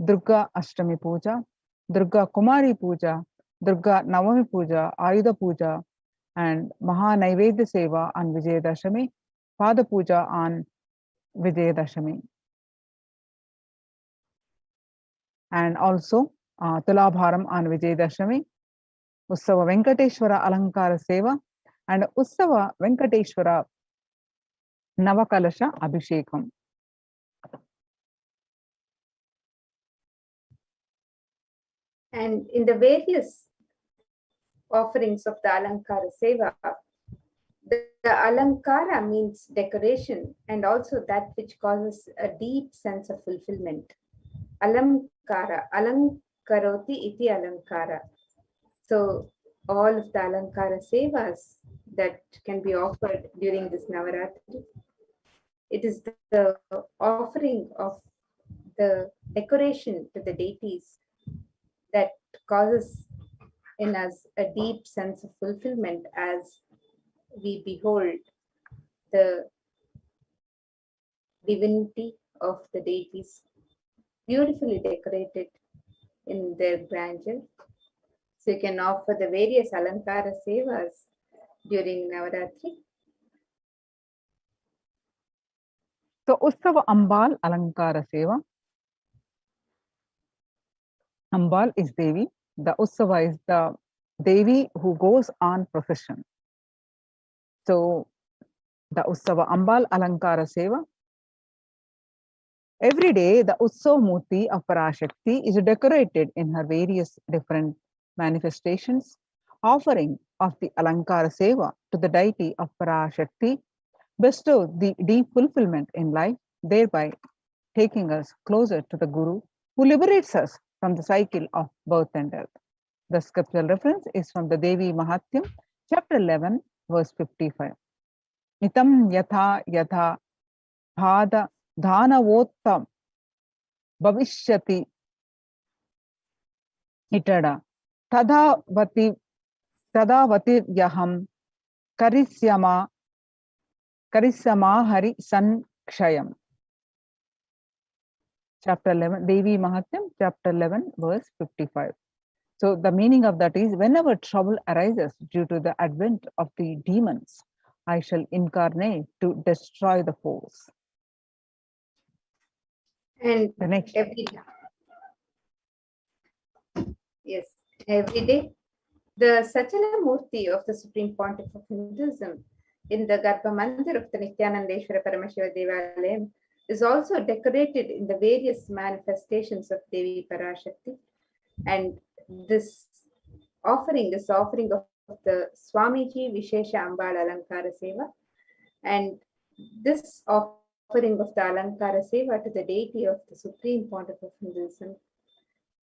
Durga Ashtami Puja, Durga Kumari Puja, Durga Navami Puja, Ayudha Puja, and Maha Naivedya Seva on Vijayadashami, Pada Puja on Vijayadashami. And also Tulabharam on Vijayadashami, Ussava Venkateshwara Alankara Seva, and Ussava Venkateshwara Navakalasha Abhishekam. And in the various offerings of the Alankara Seva, the Alankara means decoration and also that which causes a deep sense of fulfillment. Alamkara, Alankaroti iti Alankara. So all of the Alankara Sevas that can be offered during this Navaratri, it is the offering of the decoration to the deities that causes in us a deep sense of fulfillment as we behold the divinity of the deities beautifully decorated in their grandeur. So you can offer the various Alankara Sevas during Navaratri. So Ussava Ambal Alankara Seva. Ambal is Devi. The Ussava is the Devi who goes on procession. So the Ussava Ambal Alankara Seva. Every day, the Utsav Murti of Parashakti is decorated in her various different manifestations. Offering of the Alankara Seva to the deity of Parashakti bestows the deep fulfillment in life, thereby taking us closer to the Guru who liberates us from the cycle of birth and death. The scriptural reference is from the Devi Mahatyam, chapter 11, verse 55. Nitam yatha yatha bhada dhanavottam bhavishyati itada tadavati yaham karisyama hari sankshayam. Chapter 11, Devi Mahatyam, chapter 11, verse 55. So the meaning of that is, whenever trouble arises due to the advent of the demons, I shall incarnate to destroy the foes. And The next. Every day, the Sachana Murti of the Supreme Pontiff of Hinduism in the Garbha Mandir of the Nithyananda Paramashiva Devalayam is also decorated in the various manifestations of Devi Parashakti. And this offering is offering of the Swamiji Vishesha Ambal Alankara Seva. And this offering of the Alankara Seva to the deity of the Supreme Pontiff of Hinduism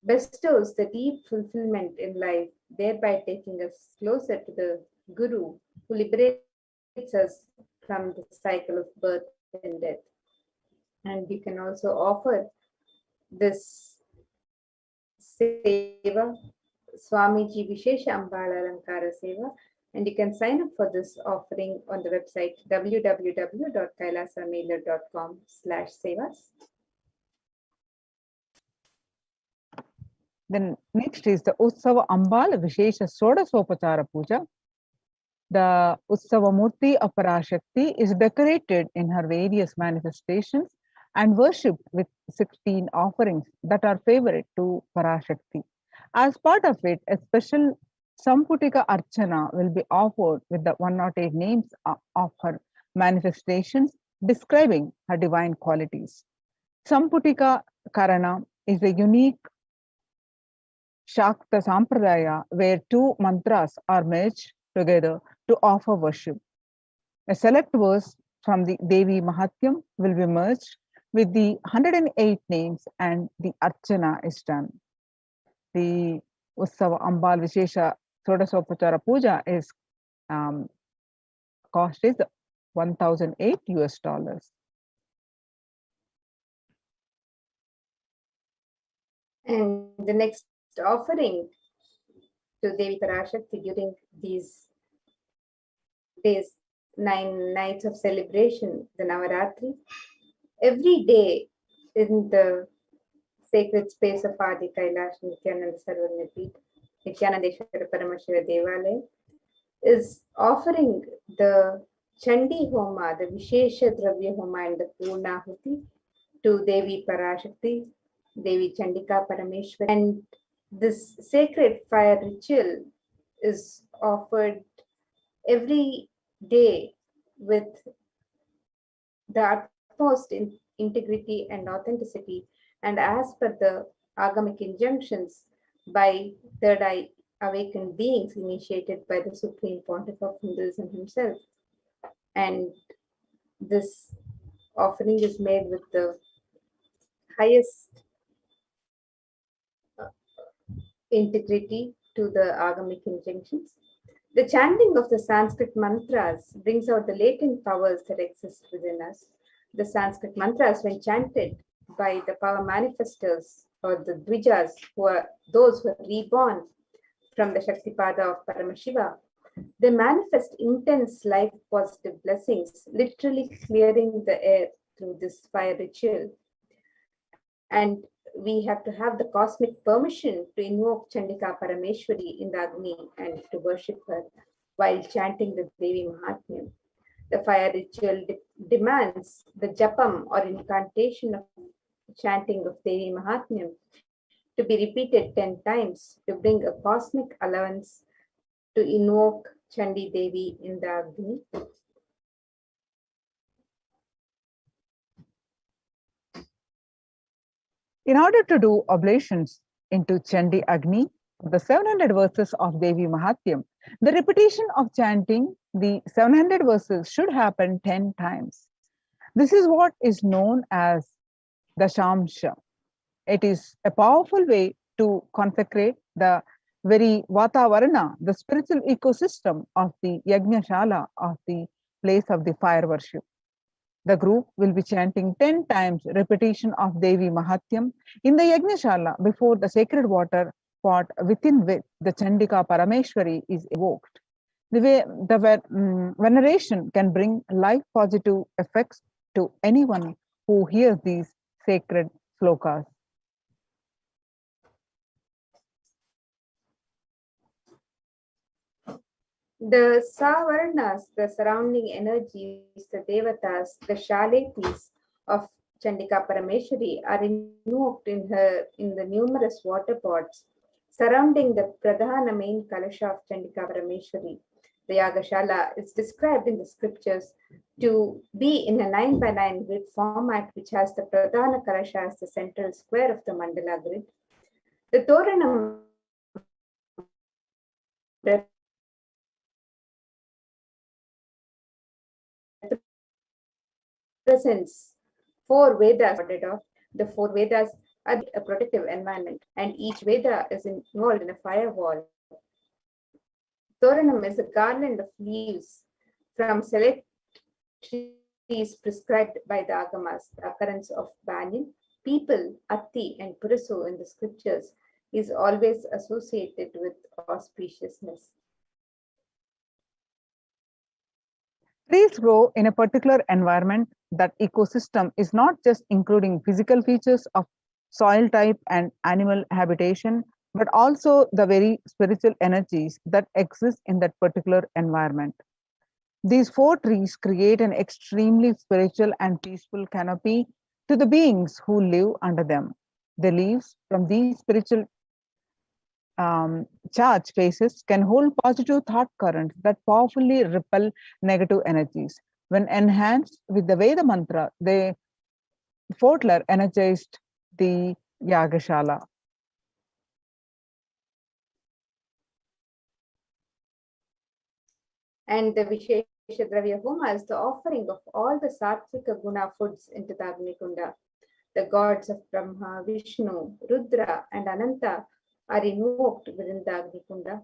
bestows the deep fulfillment in life, thereby taking us closer to the Guru who liberates us from the cycle of birth and death. And you can also offer this Seva, Swamiji Vishesha Ambala Alankara Seva, and you can sign up for this offering on the website www.kailasa'S.com/sevas. Then next is the Utsava Ambal Vishesha Sodasopachara Puja. The Utsava Murti of Parashakti is decorated in her various manifestations and worshipped with 16 offerings that are favorite to Parashakti. As part of it, a special Samputika Archana will be offered with the 108 names of her manifestations describing her divine qualities. Samputika Karana is a unique Shakta Sampradaya where two mantras are merged together to offer worship. A select verse from the Devi Mahatyam will be merged with the 108 names and the Archana is done. The Utsava Ambal Vishesha Sodasopachara Puja is cost is $1,008. And the next offering to Devi Parashakti during these days, 9 nights of celebration, the Navaratri, every day in the sacred space of Adi Kailash Nityanandeshwara Paramashiva Devalaya, is offering the Chandi Homa, the Vishesha Dravya Homa and the Purnahuti to Devi Parashakti, Devi Chandika Parameshwari. And this sacred fire ritual is offered every day with the utmost integrity and authenticity, and as per the agamic injunctions by third eye awakened beings initiated by the Supreme Pontiff of Hinduism himself. And this offering is made with the highest integrity to the agamic injunctions. The chanting of the Sanskrit mantras brings out the latent powers that exist within us. The Sanskrit mantras, when chanted by the power manifestors or the Dvijas, who are those who are reborn from the Shaktipada of Paramashiva, they manifest intense life positive blessings, literally clearing the air through this fire ritual. And we have to have the cosmic permission to invoke Chandika Parameshwari in the Agni and to worship her while chanting the Devi Mahatmyam. The fire ritual demands the japam or incantation of chanting of Devi Mahatmyam to be repeated 10 times to bring a cosmic allowance to invoke Chandi Devi in the Agni. In order to do oblations into Chandi Agni, the 700 verses of Devi Mahatyam, the repetition of chanting the 700 verses should happen 10 times. This is what is known as Dashamsha. It is a powerful way to consecrate the very Vatavarana, the spiritual ecosystem of the Yajnashala, of the place of the fire worship. The group will be chanting 10 times repetition of Devi Mahatyam in the Yajnashala before the sacred water pot within which the Chandika Parameshwari is evoked. The veneration can bring life positive effects to anyone who hears these sacred slokas. The Savarnas, the surrounding energies, the Devatas, the Shaletis of Chandika Parameshwari are invoked in the numerous water pots surrounding the Pradhana main Kalasha of Chandika Parameshwari. The Yagashala is described in the scriptures to be in a 9 by 9 grid format, which has the Pradhana Kalasha as the central square of the mandala grid. The Toranam represents 4 Vedas. The 4 Vedas are a protective environment, and each Veda is involved in a firewall. Toranam is a garland of leaves from select trees prescribed by the Agamas. The occurrence of banyan, people, atti, and purisu in the scriptures is always associated with auspiciousness. Trees grow in a particular environment. That ecosystem is not just including physical features of soil type and animal habitation, but also the very spiritual energies that exist in that particular environment. These 4 trees create an extremely spiritual and peaceful canopy to the beings who live under them. The leaves from these spiritual charge spaces can hold positive thought currents that powerfully repel negative energies. When enhanced with the Veda mantra, the Fortler energized the Yagashala. And the Vishesha Dravya Homa is the offering of all the Sattvika Guna foods into the Agni Kunda. The gods of Brahma, Vishnu, Rudra, and Ananta are invoked within the Agni Kunda.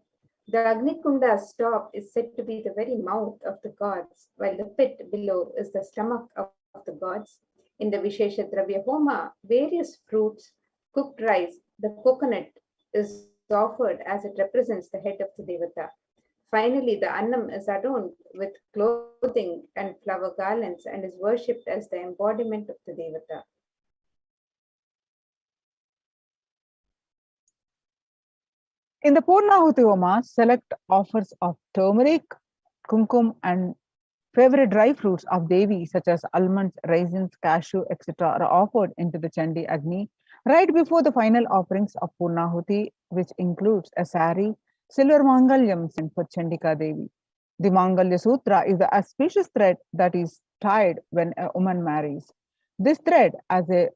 The Agni Kunda's top is said to be the very mouth of the gods, while the pit below is the stomach of the gods. In the Vishesha Dravya Homa, various fruits, cooked rice, the coconut is offered as it represents the head of the Devata. Finally, the Annam is adorned with clothing and flower garlands and is worshipped as the embodiment of the Devata. In the Purnahuti Homa, select offers of turmeric, kumkum, and favorite dry fruits of Devi, such as almonds, raisins, cashew, etc., are offered into the Chandi Agni right before the final offerings of Purnahuti, which includes a sari, silver mangalyam sent for Chandika Devi. The Mangalya Sutra is the auspicious thread that is tied when a woman marries. This thread, as a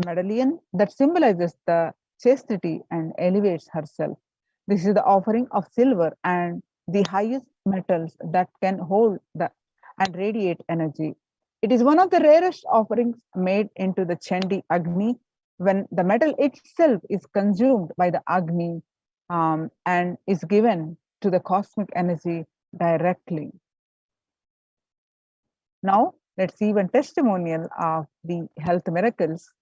medallion that symbolizes the chastity and elevates herself. This is the offering of silver and the highest metals that can hold the and radiate energy. It is one of the rarest offerings made into the Chandi Agni when the metal itself is consumed by the Agni and is given to the cosmic energy directly. Now, let's see one testimonial of the health miracles.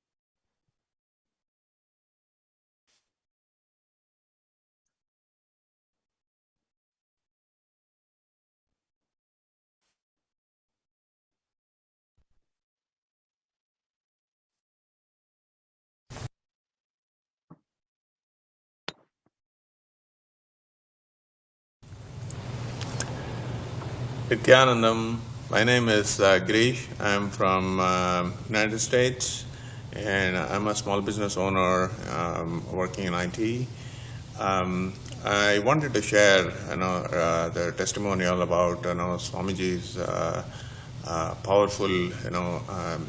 Nithyanandam. My name is Girish. I'm from United States, and I'm a small business owner working in IT. I wanted to share, the testimonial about, Swamiji's powerful,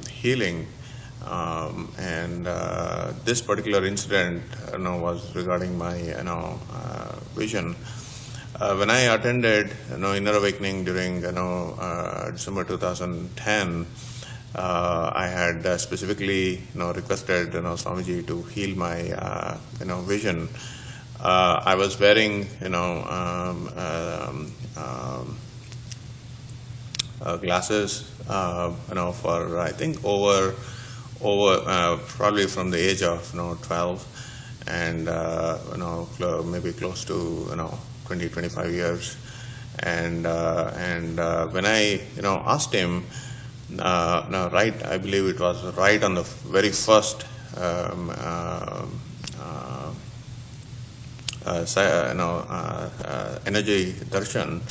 healing. And this particular incident, was regarding my, vision. When I attended, Inner Awakening during, December 2010, I had specifically, requested, Swamiji to heal my, vision. I was wearing, glasses, for I think over probably from the age of 12, and maybe close to 20-25 years. And when I asked him, right, I believe it was right on the very first energy darshan.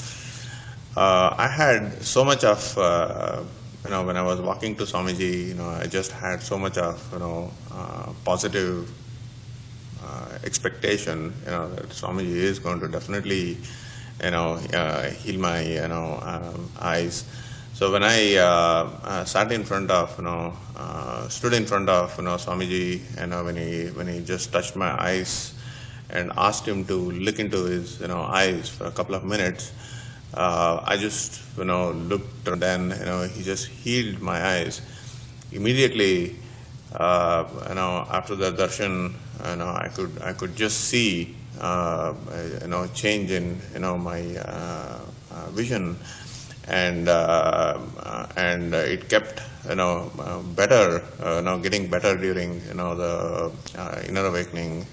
I had so much of, when I was walking to Swamiji, I just had so much of, positive expectation, that Swamiji is going to definitely, heal my, eyes. So when I sat in front of, stood in front of, Swamiji, when he just touched my eyes and asked him to look into his, eyes for a couple of minutes, I just, looked, and then, he just healed my eyes. Immediately, after the darshan, I could just see, change in, my vision, and it kept, better, getting better during, the inner awakening,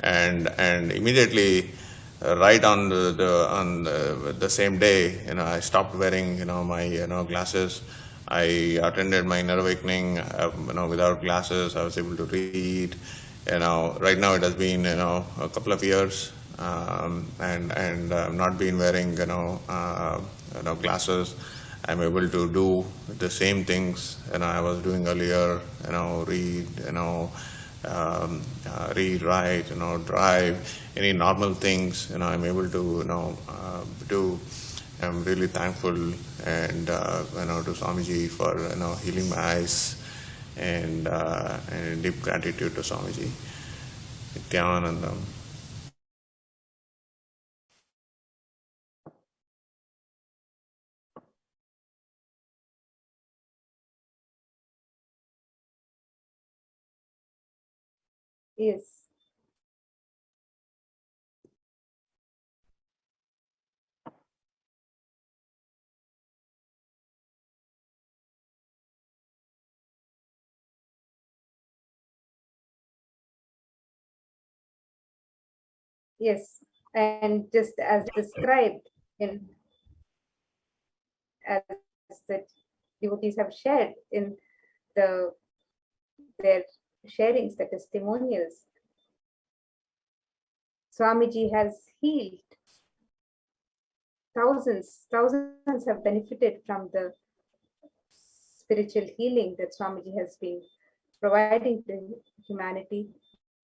and immediately, right on the same day, I stopped wearing, my, glasses. I attended my inner awakening, without glasses. I was able to read. Right now it has been, a couple of years, and I've not been wearing, glasses. I'm able to do the same things, I was doing earlier. Read, read, write, drive, any normal things, I'm able to, do. I'm really thankful, and to Swamiji for, healing my eyes, and deep gratitude to Swamiji. Nithyanandam. Yes. Yes. And just as described in, as the devotees have shared in the their sharings, the testimonials. Swamiji has healed thousands have benefited from the spiritual healing that Swamiji has been providing to humanity.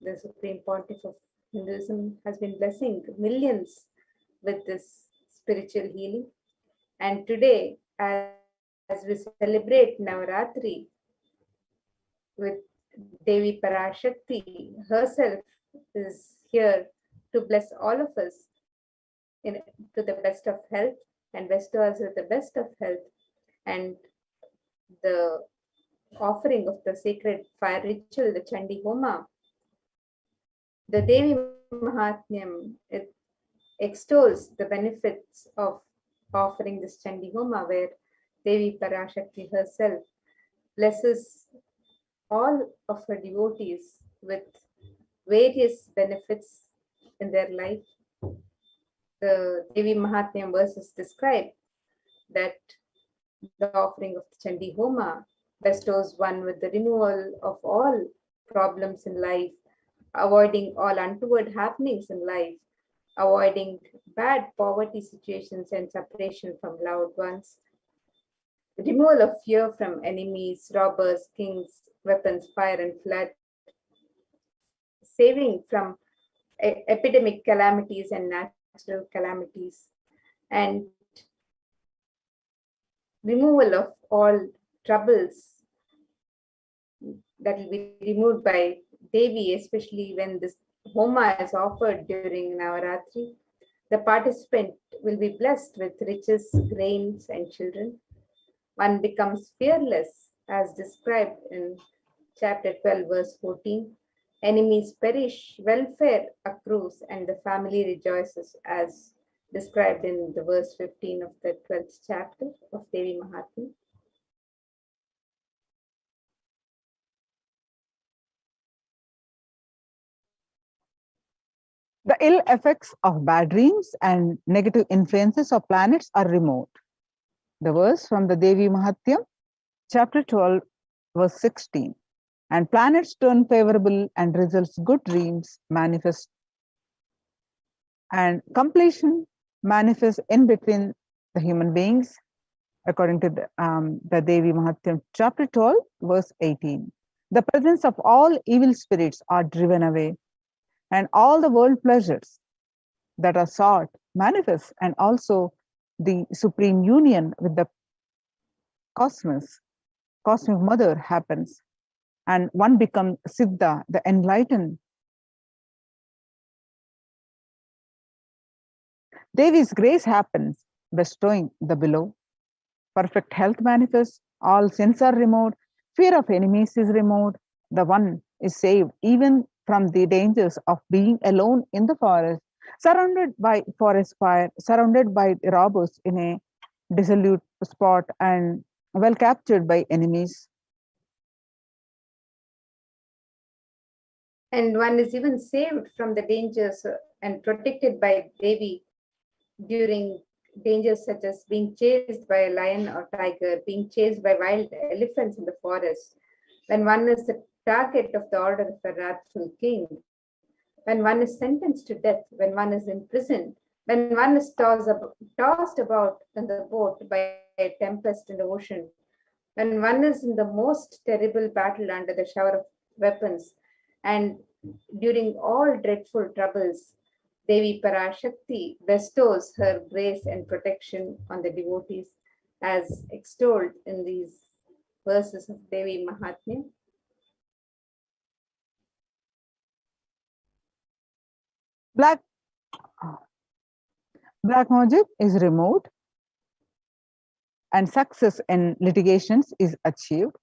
The Supreme Pontiff of Hinduism has been blessing millions with this spiritual healing. And today, as we celebrate Navaratri with Devi Parashakti herself is here to bless all of us to the best of health and bestow us with the best of health and the offering of the sacred fire ritual, the Chandi Homa. The Devi Mahatmyam, it extols the benefits of offering this Chandi Homa, where Devi Parashakti herself blesses all of her devotees with various benefits in their life. The Devi Mahatmyam verses describe that the offering of the Chandi Homa bestows one with the removal of all problems in life, avoiding all untoward happenings in life, avoiding bad poverty situations and separation from loved ones, removal of fear from enemies, robbers, kings, weapons, fire, and flood, saving from epidemic calamities and natural calamities, and removal of all troubles that will be removed by Devi, especially when this Homa is offered during Navaratri. The participant will be blessed with riches, grains, and children. One becomes fearless, as described in chapter 12, verse 14. Enemies perish, welfare accrues, and the family rejoices, as described in the verse 15 of the 12th chapter of Devi Mahatmya. The ill effects of bad dreams and negative influences of planets are removed. The verse from the Devi Mahatmya, chapter 12, verse 16. And planets turn favorable and results good dreams manifest, and completion manifests in between the human beings, according to the Devi Mahatmya, chapter 12, verse 18. The presence of all evil spirits are driven away, and all the world pleasures that are sought manifest, and also the supreme union with the cosmos, cosmic mother happens, and one becomes Siddha, the enlightened. Devi's grace happens, bestowing the below. Perfect health manifests, all sins are removed, fear of enemies is removed, the one is saved even from the dangers of being alone in the forest, surrounded by forest fire, surrounded by robbers in a dissolute spot, and well captured by enemies. And one is even saved from the dangers and protected by Devi during dangers such as being chased by a lion or tiger, being chased by wild elephants in the forest, when one is the target of the order of a wrathful king, when one is sentenced to death, when one is imprisoned, when one is tossed about in the boat by a tempest in the ocean, when one is in the most terrible battle under the shower of weapons, and during all dreadful troubles, Devi Parashakti bestows her grace and protection on the devotees, as extolled in these verses of Devi Mahatmya. Black magic is removed, and success in litigations is achieved.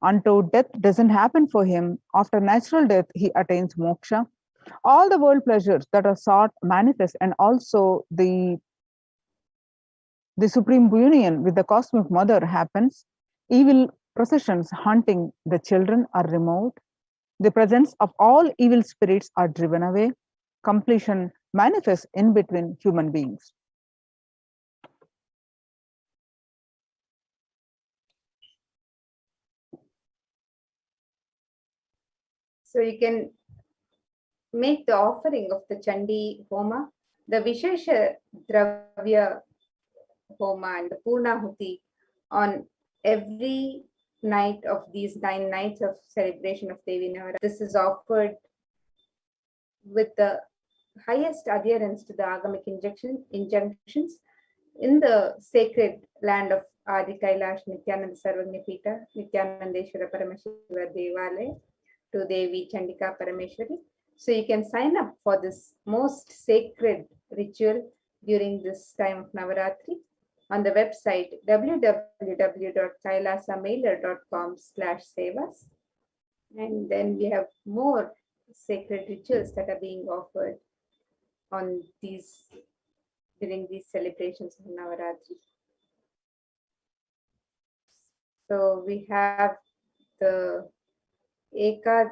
Until death doesn't happen for him, after natural death, he attains moksha. All the world pleasures that are sought manifest, and also the supreme union with the cosmic mother happens. Evil processions hunting the children are removed. The presence of all evil spirits are driven away. Completion manifests in between human beings. So you can make the offering of the Chandi Homa, the Vishesha Dravya Homa, and the Purnahuti on every night of these 9 nights of celebration of Devi Navaratri. This is offered with the highest adherence to the agamic injunctions in the sacred land of Adi Kailash Nithyananda Sarvagnyapita, Nithyanandeshwara Paramashiva Devalaya to Devi Chandika Parameshwari. So you can sign up for this most sacred ritual during this time of Navaratri on the website www.kailasamailer.com/sevas. And then we have more sacred rituals that are being offered on during these celebrations of Navaratri. So we have the Eka, I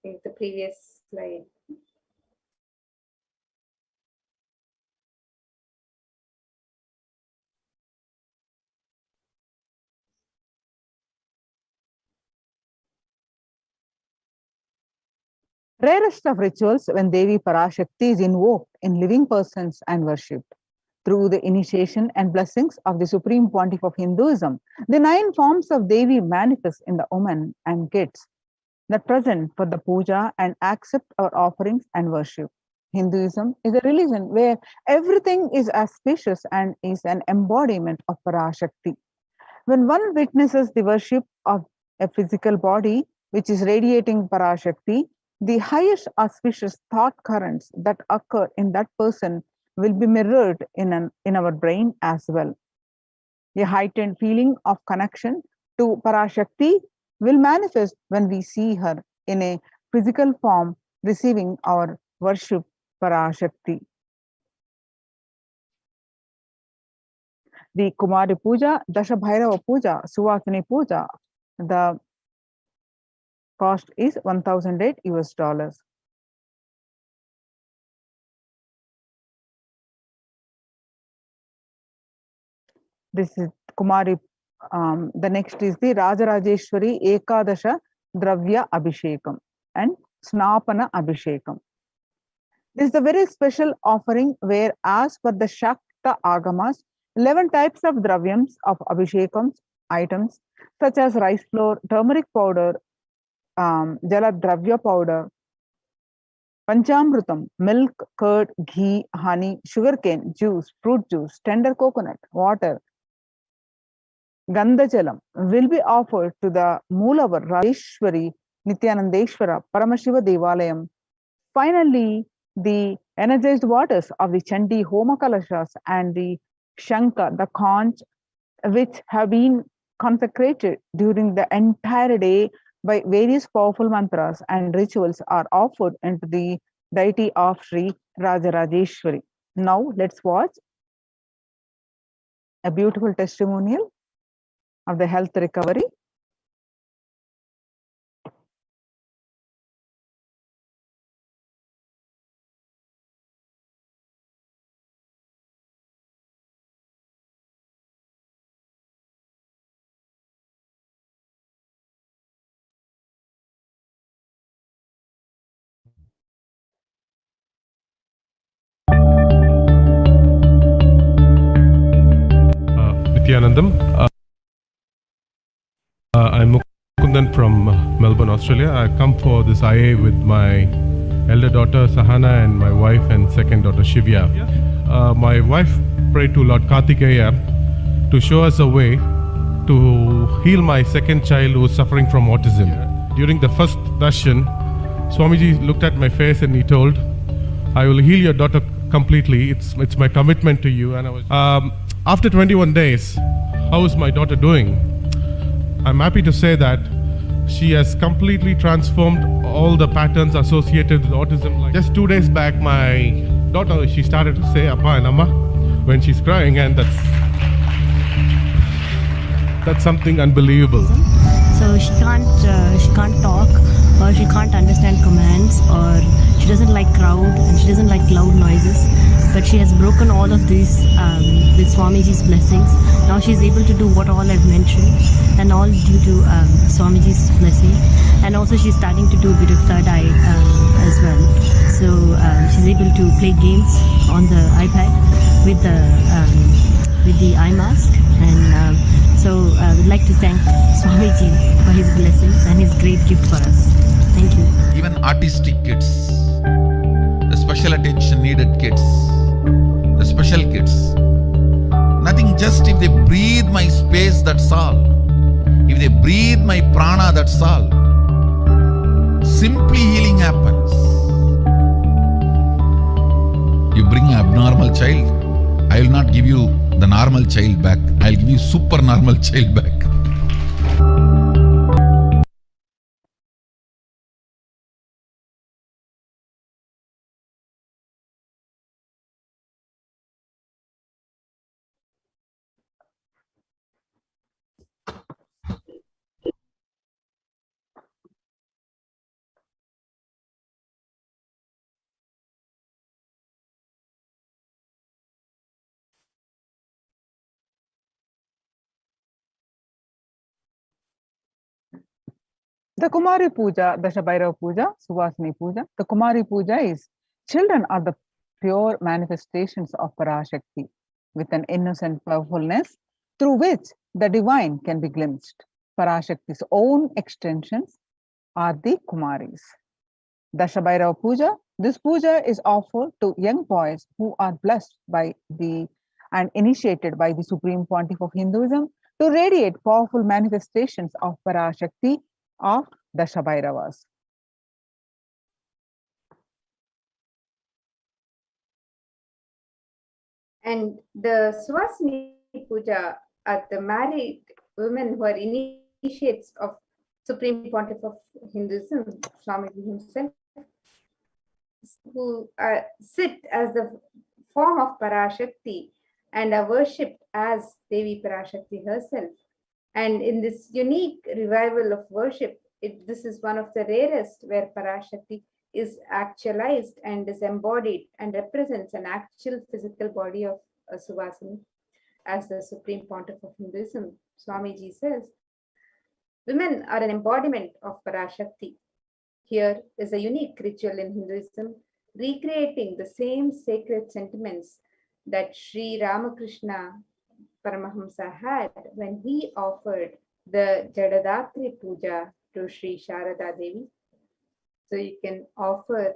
think the previous slide. Rarest of rituals when Devi Parashakti is invoked in living persons and worshipped. Through the initiation and blessings of the Supreme Pontiff of Hinduism, the 9 forms of Devi manifest in the woman and kids that present for the puja and accept our offerings and worship. Hinduism is a religion where everything is auspicious and is an embodiment of Parashakti. When one witnesses the worship of a physical body which is radiating Parashakti, the highest auspicious thought currents that occur in that person will be mirrored in our brain as well. A heightened feeling of connection to Parashakti will manifest when we see her in a physical form receiving our worship Parashakti. The Kumari Puja, Dasha Bhairava Puja, Suvasini Puja, the cost is $1,008 US. This is Kumari. The next is the Rajarajeshwari Ekadasha Dravya Abhishekam and Snapana Abhishekam. This is a very special offering where, as per the Shakta Agamas, 11 types of dravyams of Abhishekams items such as rice flour, turmeric powder, Jala Dravya powder, Panchamrutam, milk, curd, ghee, honey, sugarcane, juice, fruit juice, tender coconut, water, Gandajalam will be offered to the Moolavar Rajeshwari Nithyanandeshwara Paramashiva Devalayam. Finally, the energized waters of the Chandi Homa Kalashas and the Shanka, the conch, which have been consecrated during the entire day by various powerful mantras and rituals, are offered into the deity of Sri Rajarajeshwari. Now let's watch a beautiful testimonial of the health recovery. Nithyanandam. I'm Mukundan from Melbourne, Australia. I come for this IA with my elder daughter Sahana and my wife and second daughter Shivya. My wife prayed to Lord Kartikeya to show us a way to heal my second child who was suffering from autism. During the first darshan, Swamiji looked at my face and he told, I will heal your daughter completely. It's my commitment to you. And I was after 21 days, how is my daughter doing? I'm happy to say that she has completely transformed all the patterns associated with autism. Like just 2 days back, my daughter, she started to say Appa and Amma when she's crying, and that's something unbelievable. So she can't talk, or she can't understand commands, or She doesn't like crowd and she doesn't like loud noises. But she has broken all of these with Swamiji's blessings. Now she's able to do what all I've mentioned, and all due to Swamiji's blessing. And also she's starting to do a bit of third eye as well. So she's able to play games on the iPad with the eye mask. And so I would like to thank Swamiji for his blessings and his great gift for us. Thank you. Even artistic kids, the special attention needed kids, the special kids. Nothing, just if they breathe my space, that's all. If they breathe my prana, that's all. Simply healing happens. You bring an abnormal child, I will not give you the normal child back. I will give you super normal child back. The Kumari Puja, Dashabhairava Puja, Suvasini Puja. The Kumari Puja is children are the pure manifestations of Parashakti with an innocent powerfulness through which the divine can be glimpsed. Parashakti's own extensions are the Kumaris. Dashabhairava Puja. This puja is offered to young boys who are blessed by and initiated by the Supreme Pontiff of Hinduism to radiate powerful manifestations of Parashakti of Dashabhairavas. And the Swasini Puja are the married women who are initiates of Supreme Pontiff of Hinduism, Swamiji himself, who sit as the form of Parashakti and are worshipped as Devi Parashakti herself. And in this unique revival of worship, this is one of the rarest where Parashakti is actualized and is embodied and represents an actual physical body of Suvasini. As the Supreme Pontiff of Hinduism, Swamiji says, women are an embodiment of Parashakti. Here is a unique ritual in Hinduism, recreating the same sacred sentiments that Sri Ramakrishna Paramahamsa had when he offered the Jadadatri Puja to Sri Sharada Devi. So you can offer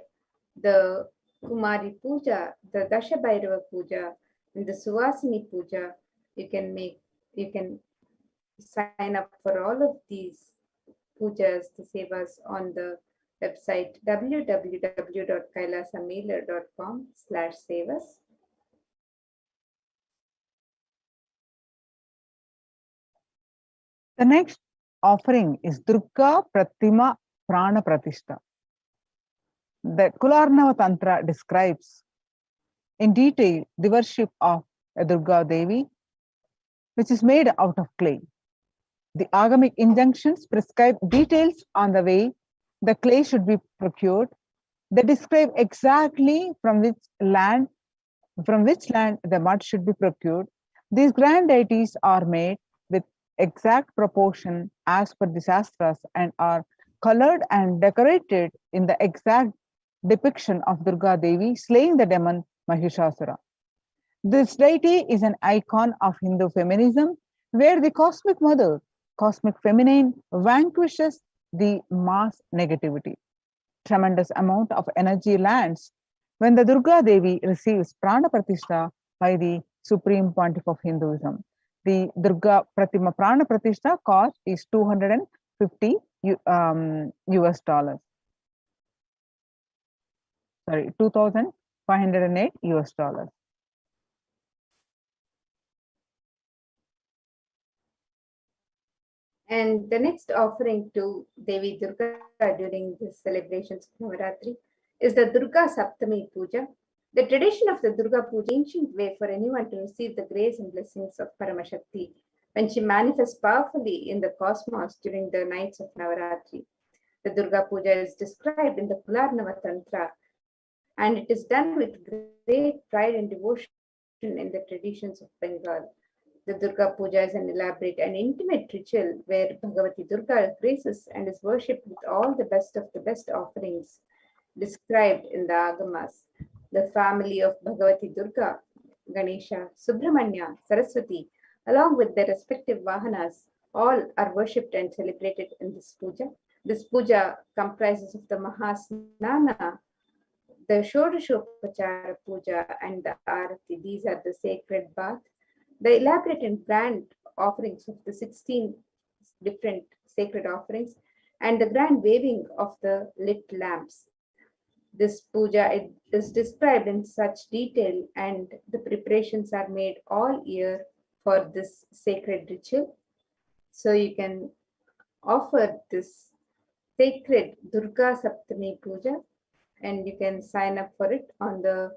the Kumari Puja, the Dashabhairava Puja, and the Suvasini Puja. You can sign up for all of these pujas, the sevas on the website www.kailasamailer.com/sevas. The next offering is Durga Pratima Prana Pratishta. The Kularnava Tantra describes in detail the worship of a Durga Devi, which is made out of clay. The Agamic injunctions prescribe details on the way the clay should be procured. They describe exactly from which land the mud should be procured. These grand deities are made with exact proportion as per the Shastras and are colored and decorated in the exact depiction of Durga Devi slaying the demon Mahishasura. This deity is an icon of Hindu feminism, where the cosmic mother, cosmic feminine, vanquishes the mass negativity. Tremendous amount of energy lands when the Durga Devi receives Prana Pratishta by the Supreme Pontiff of Hinduism. The Durga Pratima Prana Pratishta cost is $250 US dollars. Sorry, 2,508 US dollars. And the next offering to Devi Durga during the celebrations of Navaratri is the Durga Saptami Puja. The tradition of the Durga Puja, ancient way for anyone to receive the grace and blessings of Paramashakti when she manifests powerfully in the cosmos during the nights of Navaratri. The Durga Puja is described in the Kularnava Tantra and it is done with great pride and devotion in the traditions of Bengal. The Durga Puja is an elaborate and intimate ritual where Bhagavati Durga graces and is worshipped with all the best offerings described in the Agamas. The family of Bhagavati Durga, Ganesha, Subramanya, Saraswati, along with their respective Vahanas, all are worshipped and celebrated in this puja. This puja comprises of the Mahasnana, the Shodashopachara puja, and the Arati. These are the sacred bath, the elaborate and grand offerings of the 16 different sacred offerings, and the grand waving of the lit lamps. This puja is described in such detail, and the preparations are made all year for this sacred ritual. So you can offer this sacred Durga Saptami Puja, and you can sign up for it on the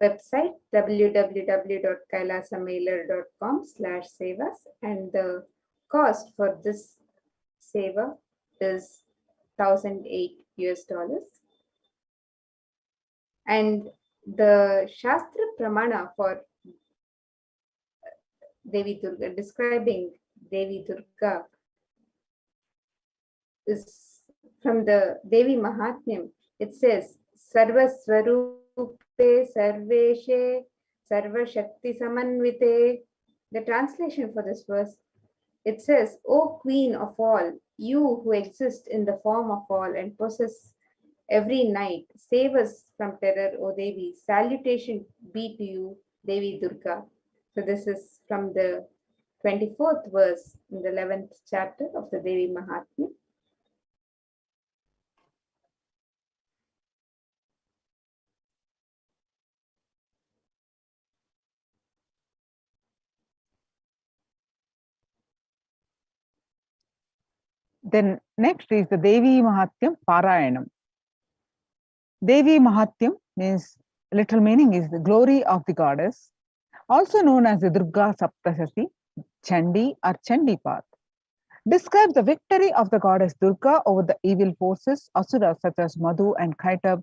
website www.kailasamailer.com/sevas, and the cost for this seva is $1,008. And the Shastra Pramana for Devi Durga, describing Devi Durga, is from the Devi Mahatmyam. It says, Sarva Swarupe Sarveshe Sarva Shakti Samanvite. The translation for this verse, it says, O Queen of all, you who exist in the form of all and possess every night, save us from terror, O Devi. Salutation be to you, Devi Durga. So this is from the 24th verse in the 11th chapter of the Devi Mahatmya. Then next is the Devi Mahatyam Parayanam. Devi Mahatyam means, literal meaning is the glory of the goddess, also known as the Durga Saptasati, Chandi or Chandipat. Describes the victory of the goddess Durga over the evil forces, asuras such as Madhu and Kaitab,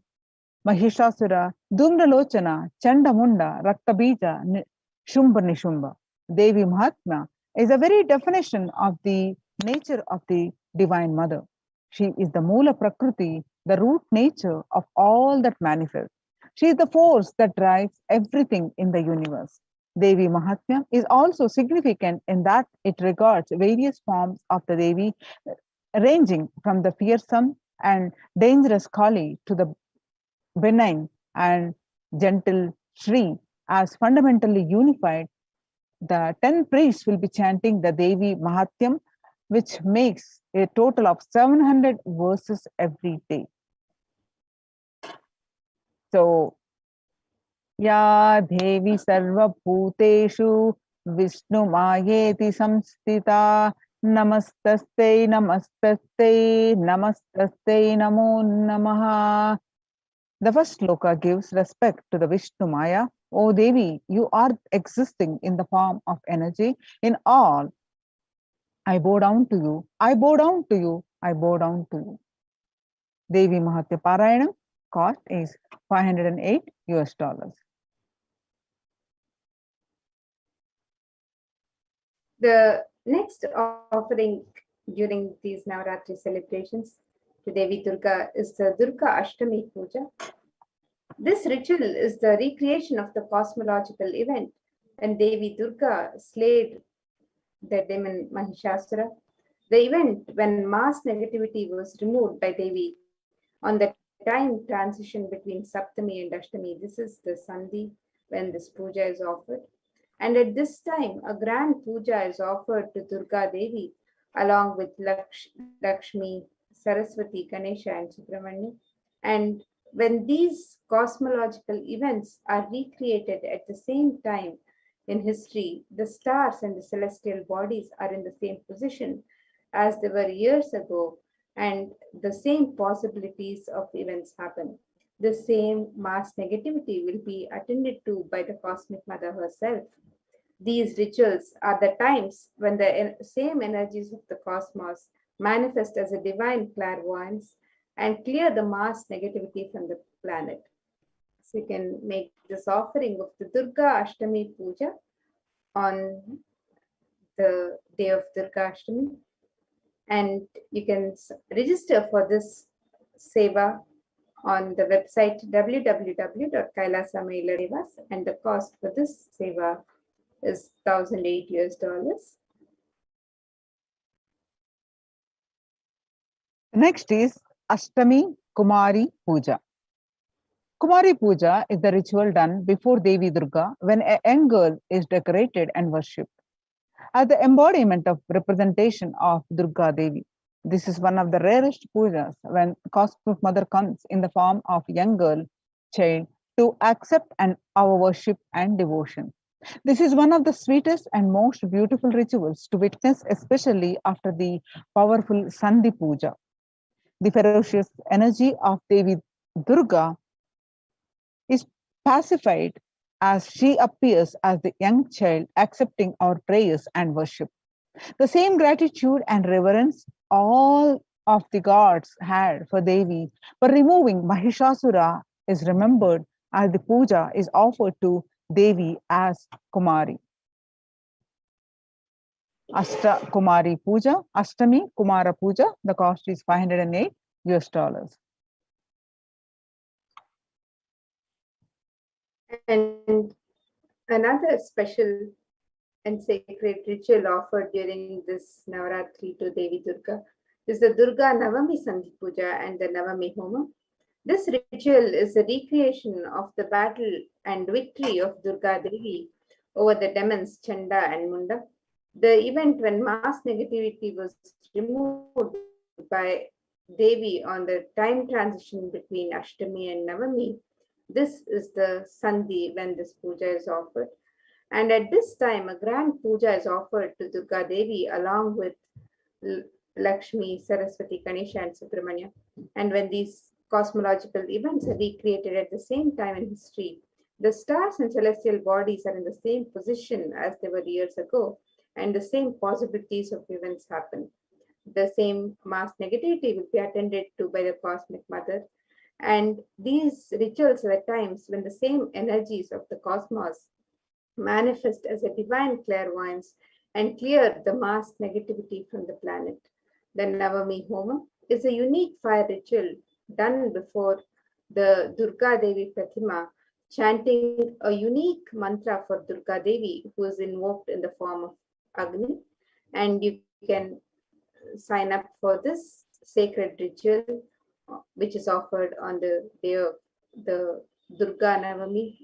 Mahishasura, Dhumralochana, Chandamunda, Raktabija, Shumba Nishumba. Devi Mahatma is a very definition of the nature of the Divine Mother. She is the Moola Prakriti, the root nature of all that manifests. She is the force that drives everything in the universe. Devi Mahatmya is also significant in that it regards various forms of the Devi, ranging from the fearsome and dangerous Kali to the benign and gentle Shri, as fundamentally unified. The 10 priests will be chanting the Devi Mahatyam, which makes a total of 700 verses every day. So, Ya Devi Sarva Bhuteshu Vishnu Mayeti Samstita Namastaste Namastaste Namastaste Namo Namaha. The first sloka gives respect to the Vishnu Maya. O Devi, you are existing in the form of energy in all. I bow down to you, I bow down to you, I bow down to you. Devi Mahatya Parayanam cost is $508. The next offering during these Navaratri celebrations to Devi Durga is the Durga Ashtami Puja. This ritual is the recreation of the cosmological event when Devi Durga slayed the demon Mahishasura. The event when mass negativity was removed by Devi on the time transition between Saptami and Ashtami. This is the Sandhi when this puja is offered. And at this time, a grand puja is offered to Durga Devi along with Lakshmi, Saraswati, Ganesha, and Subramanya. And when these cosmological events are recreated at the same time in history, the stars and the celestial bodies are in the same position as they were years ago, and the same possibilities of events happen. The same mass negativity will be attended to by the Cosmic Mother herself. These rituals are the times when the same energies of the cosmos manifest as a divine clairvoyance and clear the mass negativity from the planet. So you can make this offering of the Durga Ashtami Puja on the day of Durga Ashtami. And you can register for this seva on the website www.kailasa'S, and the cost for this seva is $1,008. Next is Ashtami Kumari Puja. Kumari Puja is the ritual done before Devi Durga when a young girl is decorated and worshipped as the embodiment of representation of Durga Devi. This is one of the rarest pujas when cosmic mother comes in the form of young girl child to accept our worship and devotion. This is one of the sweetest and most beautiful rituals to witness, especially after the powerful Sandhi Puja. The ferocious energy of Devi Durga is pacified as she appears as the young child accepting our prayers and worship. The same gratitude and reverence all of the gods had for Devi for removing Mahishasura is remembered as the puja is offered to Devi as Kumari. Ashta Kumari Puja, Ashtami Kumara Puja, the cost is $508. And another special and sacred ritual offered during this Navaratri to Devi Durga is the Durga Navami Sandhi Puja and the Navami Homa. This ritual is a recreation of the battle and victory of Durga Devi over the demons Chanda and Munda. The event when mass negativity was removed by Devi on the time transition between Ashtami and Navami. This is the Sandhi when this puja is offered. And at this time, a grand puja is offered to Durga Devi along with Lakshmi, Saraswati, Ganesha, and Subramanya. And when these cosmological events are recreated at the same time in history, the stars and celestial bodies are in the same position as they were years ago, and the same possibilities of events happen. The same mass negativity will be attended to by the Cosmic Mother. And these rituals are the times when the same energies of the cosmos manifest as a divine clairvoyance and clear the mass negativity from the planet. The Navami Homa is a unique fire ritual done before the Durga Devi Pratima, chanting a unique mantra for Durga Devi, who is invoked in the form of Agni. And you can sign up for this sacred ritual, which is offered on the day of the Durga Navami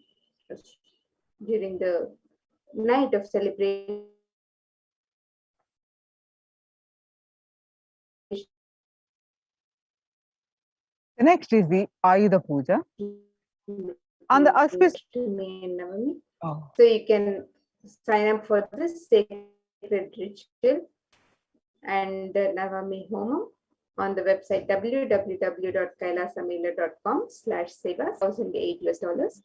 during the night of celebration. The next is the Ayudha Puja. On the auspicious So you can sign up for this sacred ritual and the Navami Homa on the website www.kailasa'S.com/seva, $1,008.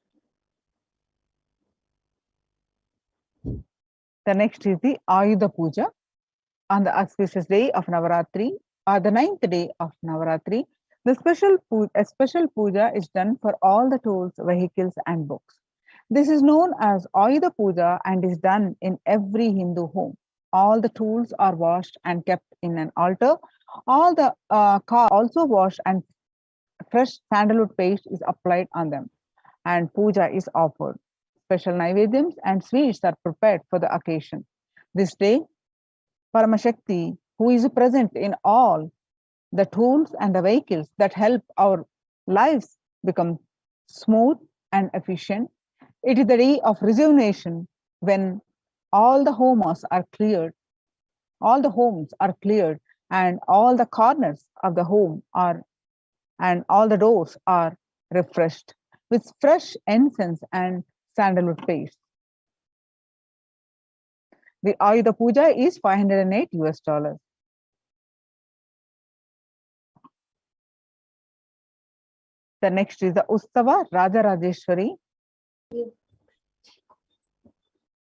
The next is the Ayudha Puja on the auspicious day of Navaratri or the 9th day of Navaratri. A special puja is done for all the tools, vehicles, and books. This is known as Ayudha Puja and is done in every Hindu home. All the tools are washed and kept in an altar. All the cars also washed and fresh sandalwood paste is applied on them, and puja is offered. Special naivedyams and sweets are prepared for the occasion. This day, Paramashakti, who is present in all the tools and the vehicles that help our lives become smooth and efficient. It is the day of rejuvenation when all the homes are cleared, and all the corners of the home are and all the doors are refreshed with fresh incense and sandalwood paste. The Ayudha Puja is $508. The next is the Ustava Raja Rajeshwari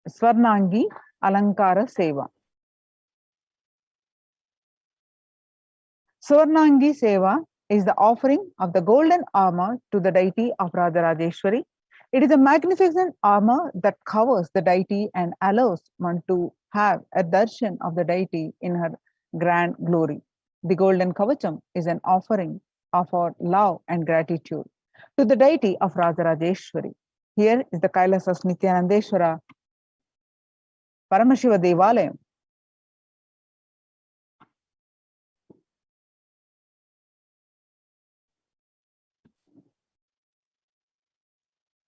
Swarnangi Alankara Seva. Swarnangi Seva is the offering of the golden armor to the deity of Radharajeshwari. It is a magnificent armor that covers the deity and allows one to have a darshan of the deity in her grand glory. The golden kavacham is an offering of our love and gratitude to the deity of Radharajeshwari. Here is the Kailasa'S Nithyananda Paramashiva Devalayam.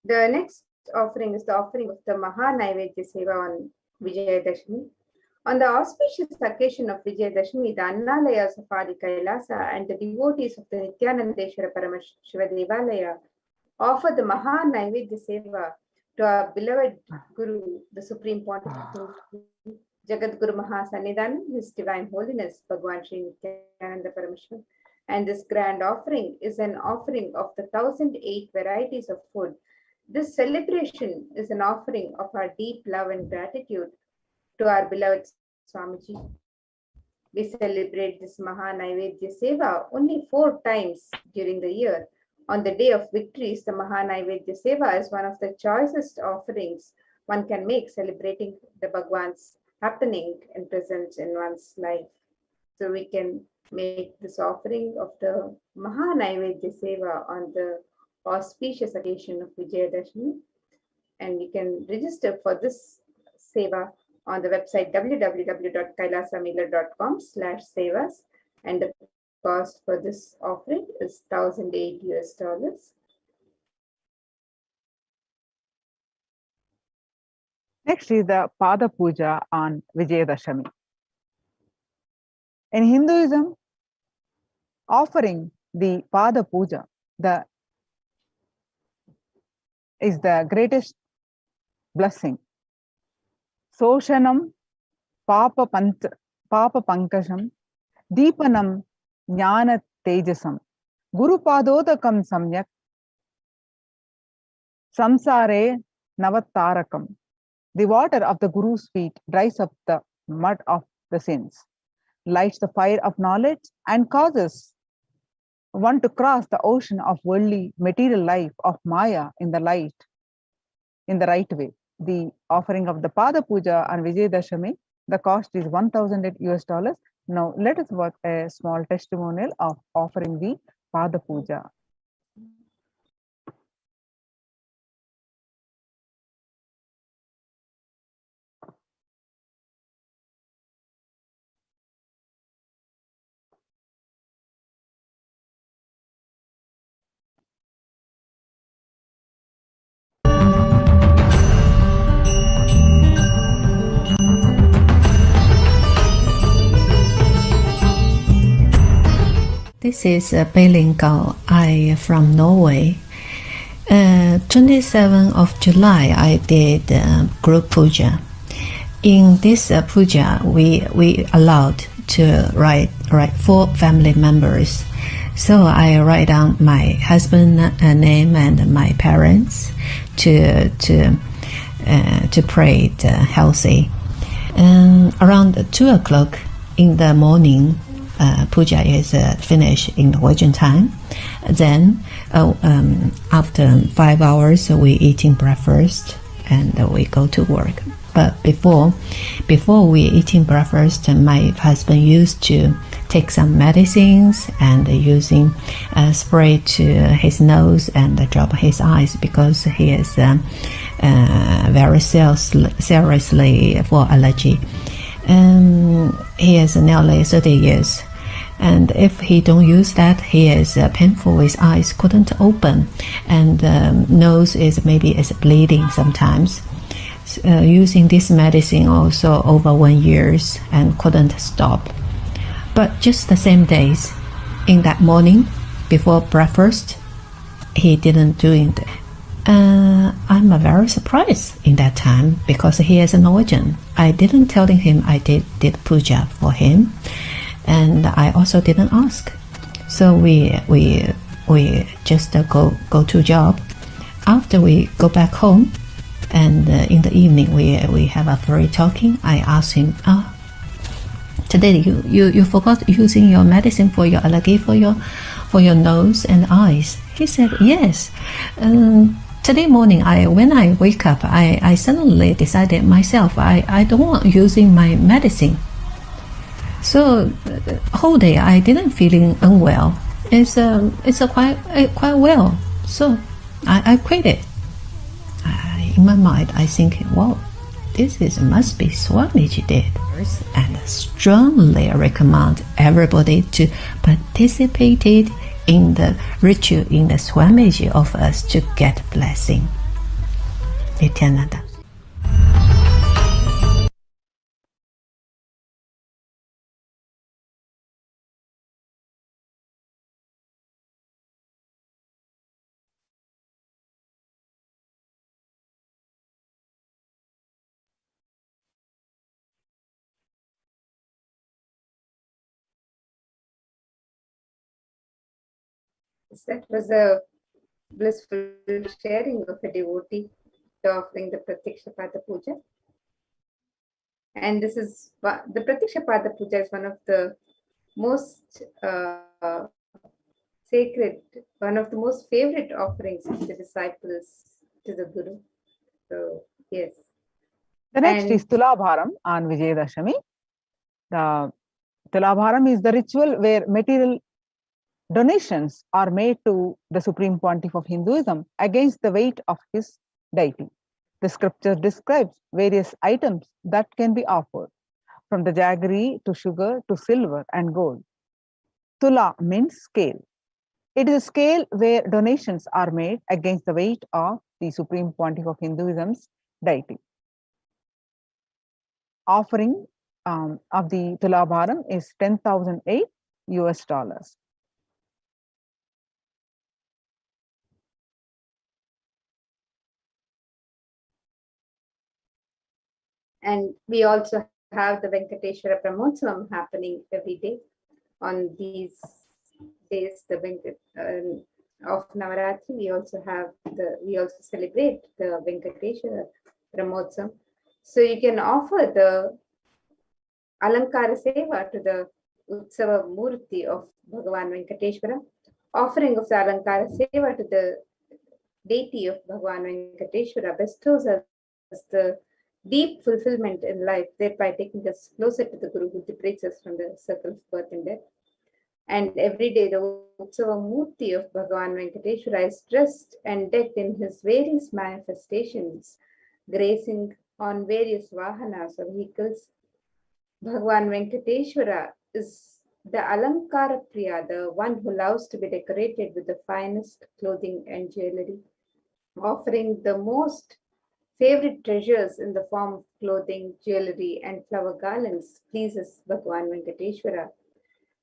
The next offering is the offering of the Maha Naivedya Seva on Vijayadashmi. On the auspicious occasion of Vijayadashmi, the Annalayas of Adi Kailasa and the devotees of the Nithyanandeshwara Paramashiva Devalaya offer the Maha Naivedya Seva to our beloved Guru, the Supreme Pontiff, Jagat Guru Maha Sannidhanam, His Divine Holiness, Bhagwan Sri Nithyananda Paramashivam. And this grand offering is an offering of the 1008 varieties of food. This celebration is an offering of our deep love and gratitude to our beloved Swamiji. We celebrate this Maha Naivedya Seva only 4 times during the year. On the day of victories, the Maha Naivedya Seva is one of the choicest offerings one can make, celebrating the Bhagwan's happening and presence in one's life. So we can make this offering of the Maha Naivedya Seva on the auspicious occasion of Vijayadashmi, and you can register for this seva on the website www.kailasamila.com/sevas, and the cost for this offering is $1,008. Next is the Pada Puja on Vijayadashami. In Hinduism, offering the Pada Puja is the greatest blessing. Soshanam Papa Pankasham Deepanam Jnana Tejasam Guru Padodakam Samyak Samsare Navatarakam. The water of the Guru's feet dries up the mud of the sins, lights the fire of knowledge, and causes one to cross the ocean of worldly material life of Maya in the right way. The offering of the Pada Puja on Vijayadashami, the cost is $1,008. Now let us watch a small testimonial of offering the Pada Puja. This is Beilin Gao. I from Norway. 27th of July, I did group puja. In this puja, we allowed to write 4 family members. So I write down my husband's name and my parents to pray healthy. And around 2:00 in the morning, puja is finished in Norwegian time. Then after 5 hours, we eating breakfast and we go to work. But before we eating breakfast, my husband used to take some medicines and using spray to his nose and drop his eyes because he is very seriously for allergy. He is nearly 30 years. And if he don't use that, he is painful. His eyes couldn't open, and nose is bleeding sometimes. Using this medicine also over 1 year and couldn't stop. But just the same days, in that morning before breakfast, he didn't do it. I'm very surprised in that time because he is a Norwegian. I didn't tell him I did puja for him. And I also didn't ask. So we just go to job. After we go back home, and in the evening we have a free talking. I asked him, today you forgot using your medicine for your allergy, for your nose and eyes. He said, yes. Today morning, when I wake up, I suddenly decided myself, I don't want using my medicine. So whole day I didn't feeling unwell. It's quite well. So I quit it. In my mind, I think, wow, must be Swamiji did. And strongly recommend everybody to participate in the ritual in the Swamiji of us to get blessing. Nithyananda. That was a blissful sharing of a devotee offering the Pratiksha Pada Puja. And this is the Pratiksha Pada Puja is one of the most sacred, one of the most favorite offerings of the disciples to the Guru. So, yes. The next is Tulabharam on Vijayadashami. The Tulabharam is the ritual where material donations are made to the Supreme Pontiff of Hinduism against the weight of his deity. The scripture describes various items that can be offered, from the jaggery to sugar to silver and gold. Tula means scale. It is a scale where donations are made against the weight of the Supreme Pontiff of Hinduism's deity. Offering of the Tulabharam is $10,008 US. And we also have the Venkateshwara Brahmotsavam happening every day. On these days, of Navaratri, we also celebrate the Venkateshwara Brahmotsavam. So you can offer the Alankara Seva to the Utsava Murti of Bhagavan Venkateshwara, offering of the Alankara Seva to the deity of Bhagavan Venkateshwara bestows us the deep fulfillment in life, thereby taking us closer to the Guru who liberates us from the circle of birth and death. And every day, the Utsava Murti of Bhagavan Venkateshwara is dressed and decked in his various manifestations, gracing on various vahanas or vehicles. Bhagavan Venkateshwara is the Alankara Priya, the one who loves to be decorated with the finest clothing and jewelry, offering the most favorite treasures in the form of clothing, jewelry, and flower garlands pleases Bhagavan Venkateshwara.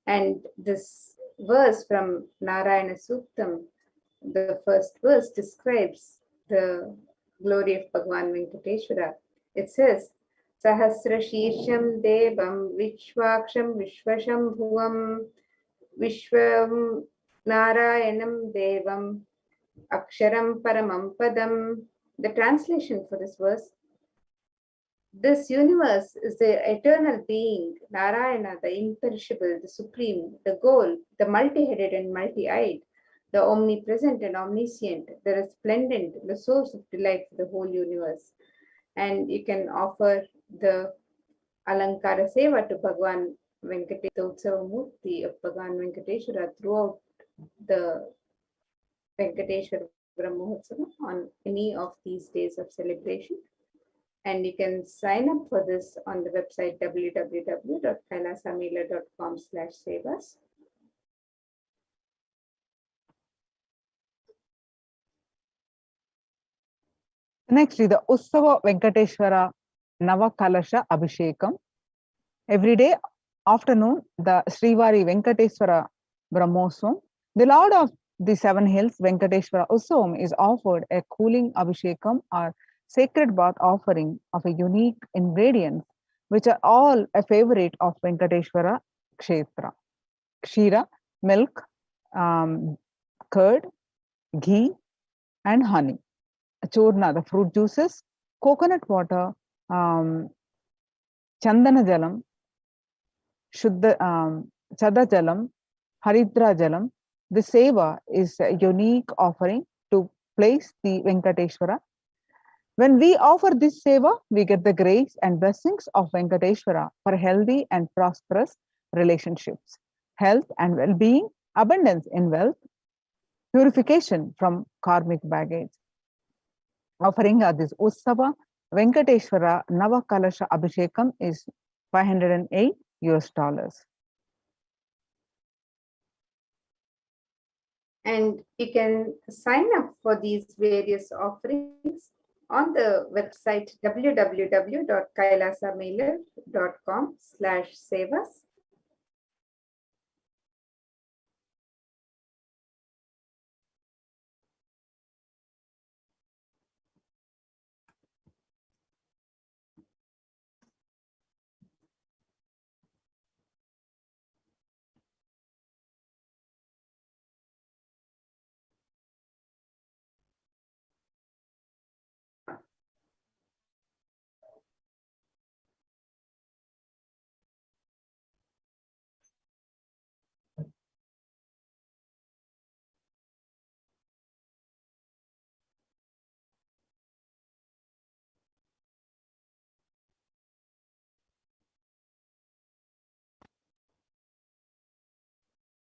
And this verse from Narayana Suktam, the first verse, describes the glory of Bhagavan Venkateshwara. It says, Sahasra Shirsham Devam Vishwaksham Vishwashambhuvam Vishwam Narayanam Devam Aksharam Paramam Padam. The translation for this verse: this universe is the eternal being, Narayana, the imperishable, the supreme, the goal, the multi-headed and multi-eyed, the omnipresent and omniscient, the resplendent, the source of delight for the whole universe. And you can offer the Alankara Seva to Bhagavan Venkateshwara, the Utsava Murti of Bhagavan Venkateshwara throughout the Venkateshwara Brahmotsava on any of these days of celebration. And you can sign up for this on the website www.kailasamela.com/sevas. Next is the Utsava Venkateshwara Navakalasha Abhishekam. Every day afternoon, the Srivari Venkateshwara Brahmosvam, the Lord of the Seven Hills Venkateshwara Utsavam, is offered a cooling Abhishekam or sacred bath offering of a unique ingredients, which are all a favorite of Venkateshwara Kshetra. Kshira, milk, curd, ghee, and honey. Churna, the fruit juices, coconut water, chandana jalam, Chada Jalam, Haridra Jalam. The seva is a unique offering to place the Venkateshwara. When we offer this seva, we get the grace and blessings of Venkateshwara for healthy and prosperous relationships, health and well-being, abundance in wealth, purification from karmic baggage. Offering this Utsava Venkateshwara Nava Kalasha Abhishekam is $508. And you can sign up for these various offerings on the website www.kailasa'mailer.com/sevas.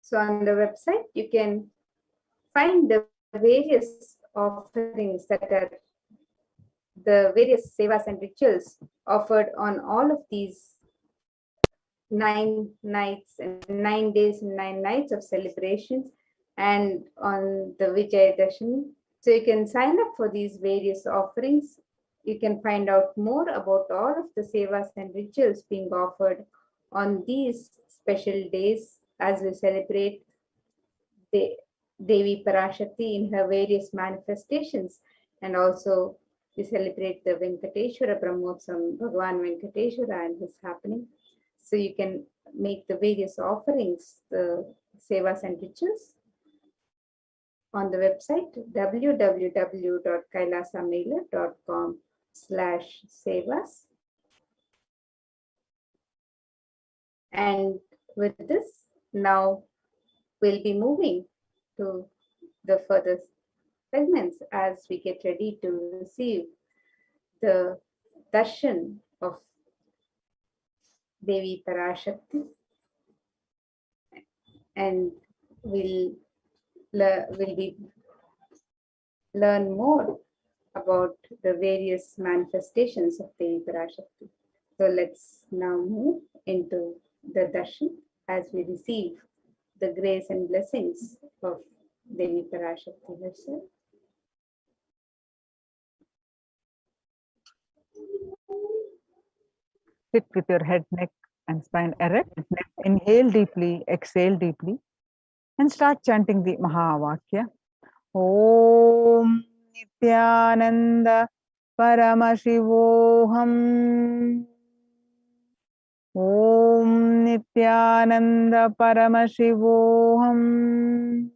So on the website, you can find the various offerings that are the various sevas and rituals offered on all of these 9 nights and 9 days and 9 nights of celebrations and on the Vijayadashami. So you can sign up for these various offerings. You can find out more about all of the sevas and rituals being offered on these special days as we celebrate the Devi Parashakti in her various manifestations, and also we celebrate the Venkateshwara Brahmotsam, Bhagavan Venkateshwara and his happening. So you can make the various offerings, the sevas and rituals on the website www.kailasa'mailer.com/sevas. And with this, now we'll be moving to the further segments as we get ready to receive the darshan of Devi Parashakti, and we'll learn more about the various manifestations of Devi Parashakti. So let's now move into the darshan as we receive the grace and blessings of Devi Parashakti herself. Sit with your head, neck, and spine erect. Inhale deeply, exhale deeply, and start chanting the Mahavakya. Om Nithyananda Paramashivoham. Om Nithyananda Paramashivoham.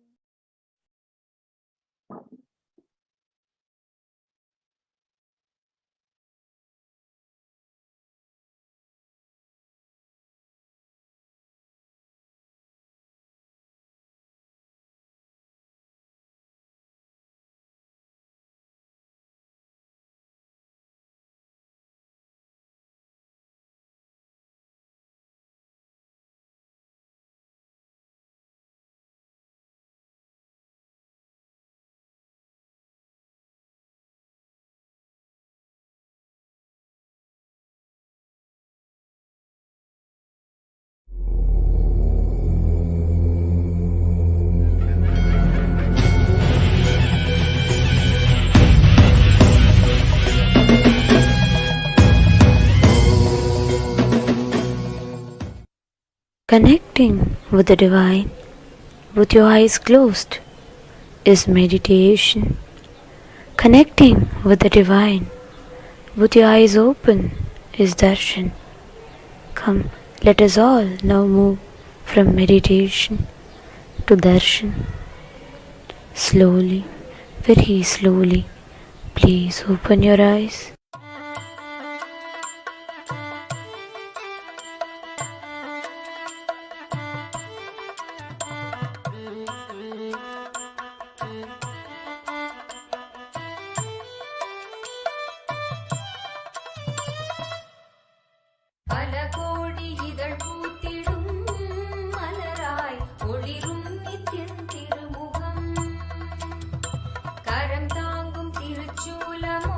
Connecting with the divine with your eyes closed is meditation. Connecting with the divine with your eyes open is darshan. Come, let us all now move from meditation to darshan. Slowly, very slowly, please open your eyes. ஒளிரும் நித்தியன் திருமுகம். கரம் தாங்கும் திருச்சூலமோ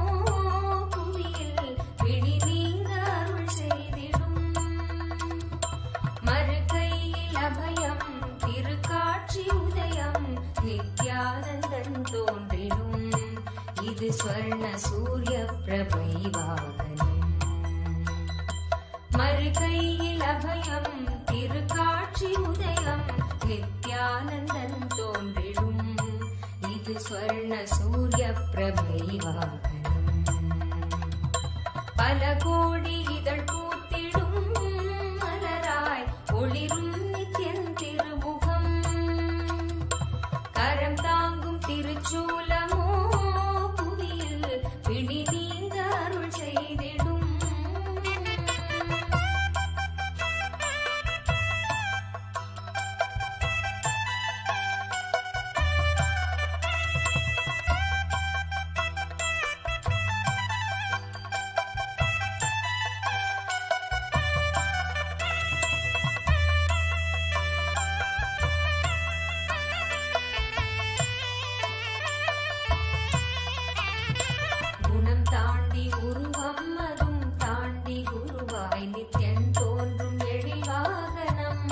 புவியில் பிடி நீங்க அருள் செய்திடும். மறுகையில் அபயம் திருக்காட்சி உதயம் நித்யானந்தன் தோன்றிடும். இது ஸ்வர்ண சூரிய பிரபை வாகனம். மறுகையில் அபயம் திருக்காட்சி உதயம் நித்யானந்தன் தோன்றிடும். இது ஸ்வர்ண சூரிய பிரபை வாகனம். பல கோடி இதழ் பூத்திடும் மலராய் ஒளிரும் நித்தியன் திருமுகம். கரம் தாங்கும் திருச்சூலமோ புவியில் பிடி நீங்க அருள் செய்திடும். குணம் தாண்டி உருவம் அதும் தாண்டி குருவாய் நித்யன் தோன்றும் எழில் வாகனம்.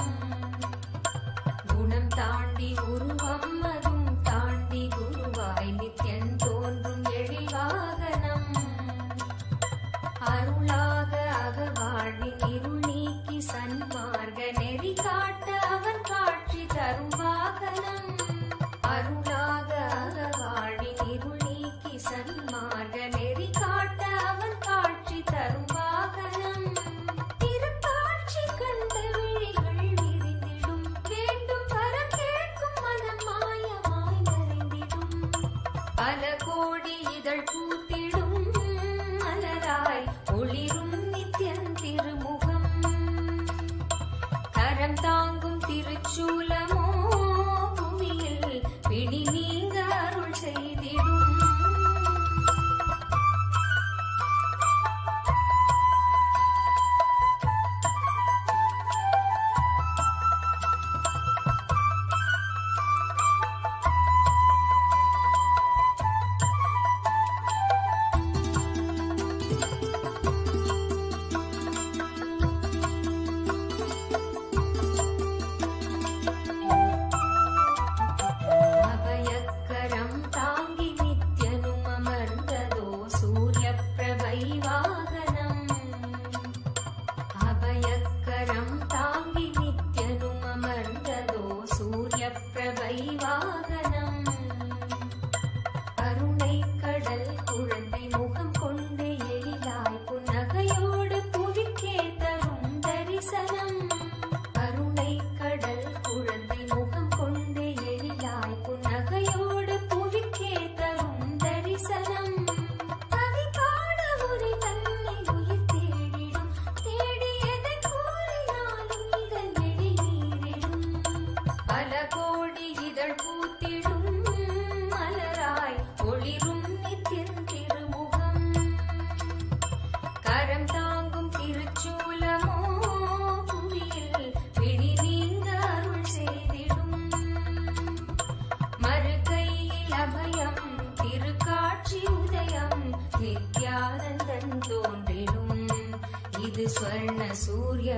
குணம் தாண்டி உருவம் அதும் தாண்டி குருவாய் நித்யன் தோன்றும் எழில் வாகனம். அருளாக அகவாழ்வின் இருள் நீக்கி சன்மார்க்க நெறி காட்ட அவன் காட்சி தரும் வாகனம். அருளாக அகவாழ்வின் இருள் நீக்கி சன்மார்க்க நெறி காட்ட அவன் காட்சி தரும் வாகனம். திருக்காட்சி கண்ட விழிகள் விரிந்திடும். வேண்டும் வரம் கேட்கும் மனம் மாயமாய் மறைந்திடும். பல கோடி இதழ் பூத்திடும் மலராய் ஒளிரும் நித்யன் திருமுகம். கரம் தாங்கும் திருச்சூலமோ புவியில் பிடி நீங்க அருள் செய்திடும். அபயக்கரம் தாங்கி நித்யனும் அமர்ந்ததோ சூரிய பிரபை வாகனம். அபயக்கரம் தாங்கி நித்யனும் அமர்ந்ததோ சூரிய பிரபை வாகனம். கருணை கடல் குழந்தை முகம் கொண்டு எழிலாய் புன்னகையோடு புவிக்கே தரும் தரிசனம். கருணை கடல் குழந்தை முகம் கொண்டு எழிலாய் புன்னகையோடு புவிக்கே தரும் தரிசனம். கவி பாட உரை தன்னை உயிர் தேடிடும். தேடியதை கூறினாலும் இதழ் நெடி நீரிடும். பல கோடி இதழ் பூத்திடும் மலராய் ஒளிரும் நித்யன் திருமுகம். கரம் தாங்கும் திருச்சூலமோ புவியில் பிடி நீங்க அருள் செய்திடும். மறுகையில் அபயம் திருக்காட்சி உதயம் நித்யானந்தன் தோன்றிடும். இது ஸ்வர்ண சூரிய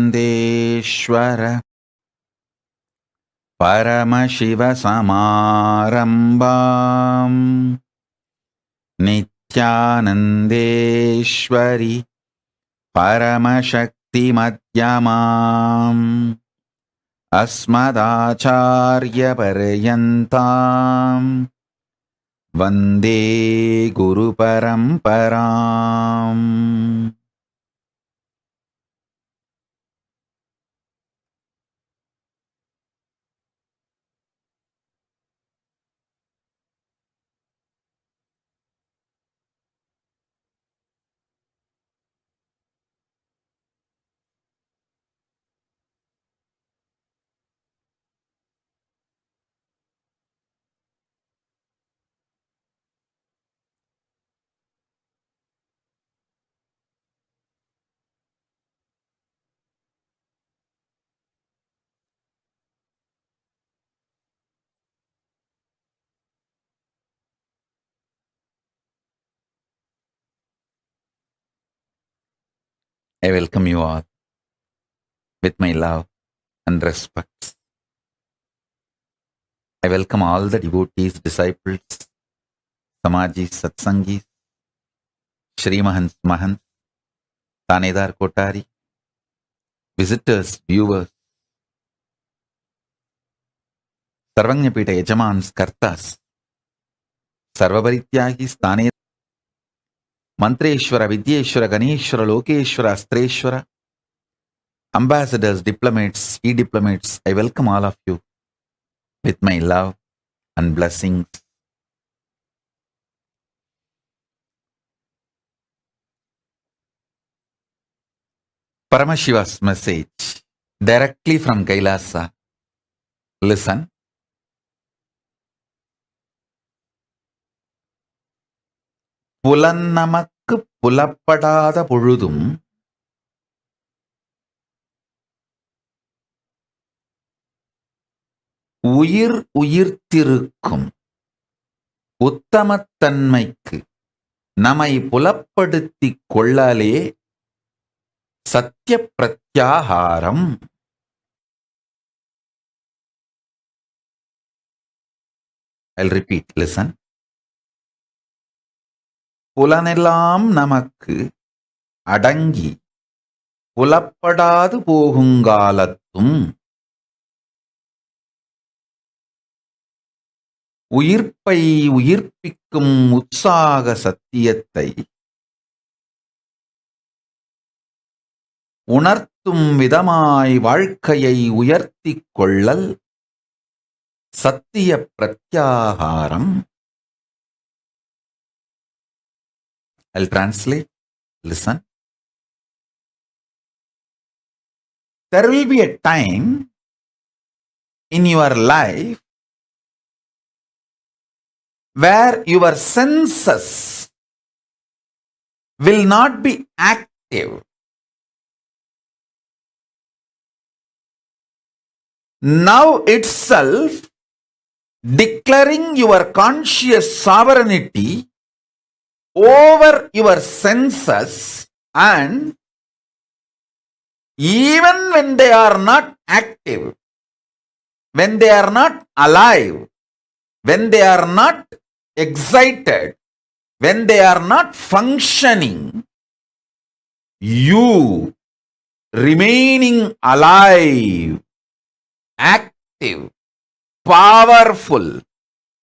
नित्यानन्देश्वर परमशिवसमारम्भाम् नित्यानन्देश्वरि परमशक्तिमध्यमाम् अस्मदाचार्यपर्यन्ताम् वन्दे गुरुपरम्पराम्. I welcome you all with my love and respect. I welcome all the devotees, disciples, Samajis, Satsangis, Shri Mahant, Tanedar Kotari, visitors, viewers, Sarvanyapita Yajamans, Kartas, Sarvabarityagis, Tanedar, Mantreshwara, Vidyeshwara, Ganeshwara, Lokeshwara, Astreshwara, ambassadors, diplomats, e-diplomats, I welcome all of you with my love and blessings. Paramashiva's message directly from Kailasa. Listen. புலன்னமக்கு புலப்படாத பொழுதும் உயிர் உயிர்த்திருக்கும் உத்தமத்தன்மைக்கு நம்மை புலப்படுத்திக் கொள்ளலே சத்திய பிரத்யாகாரம். I'll repeat, listen. புலனெல்லாம் நமக்கு அடங்கி புலப்படாது போகுங்காலத்தும் உயிர்ப்பை உயிர்ப்பிக்கும் உற்சாக சத்தியத்தை உணர்த்தும் விதமாய் வாழ்க்கையை உயர்த்திக் கொள்ளல் சத்திய பிரத்யாகாரம். I'll translate. Listen. There will be a time in your life where your senses will not be active. Now itself, declaring your conscious sovereignty over your senses, and even when they are not active, when they are not alive, when they are not excited, when they are not functioning, you remaining alive, active, powerful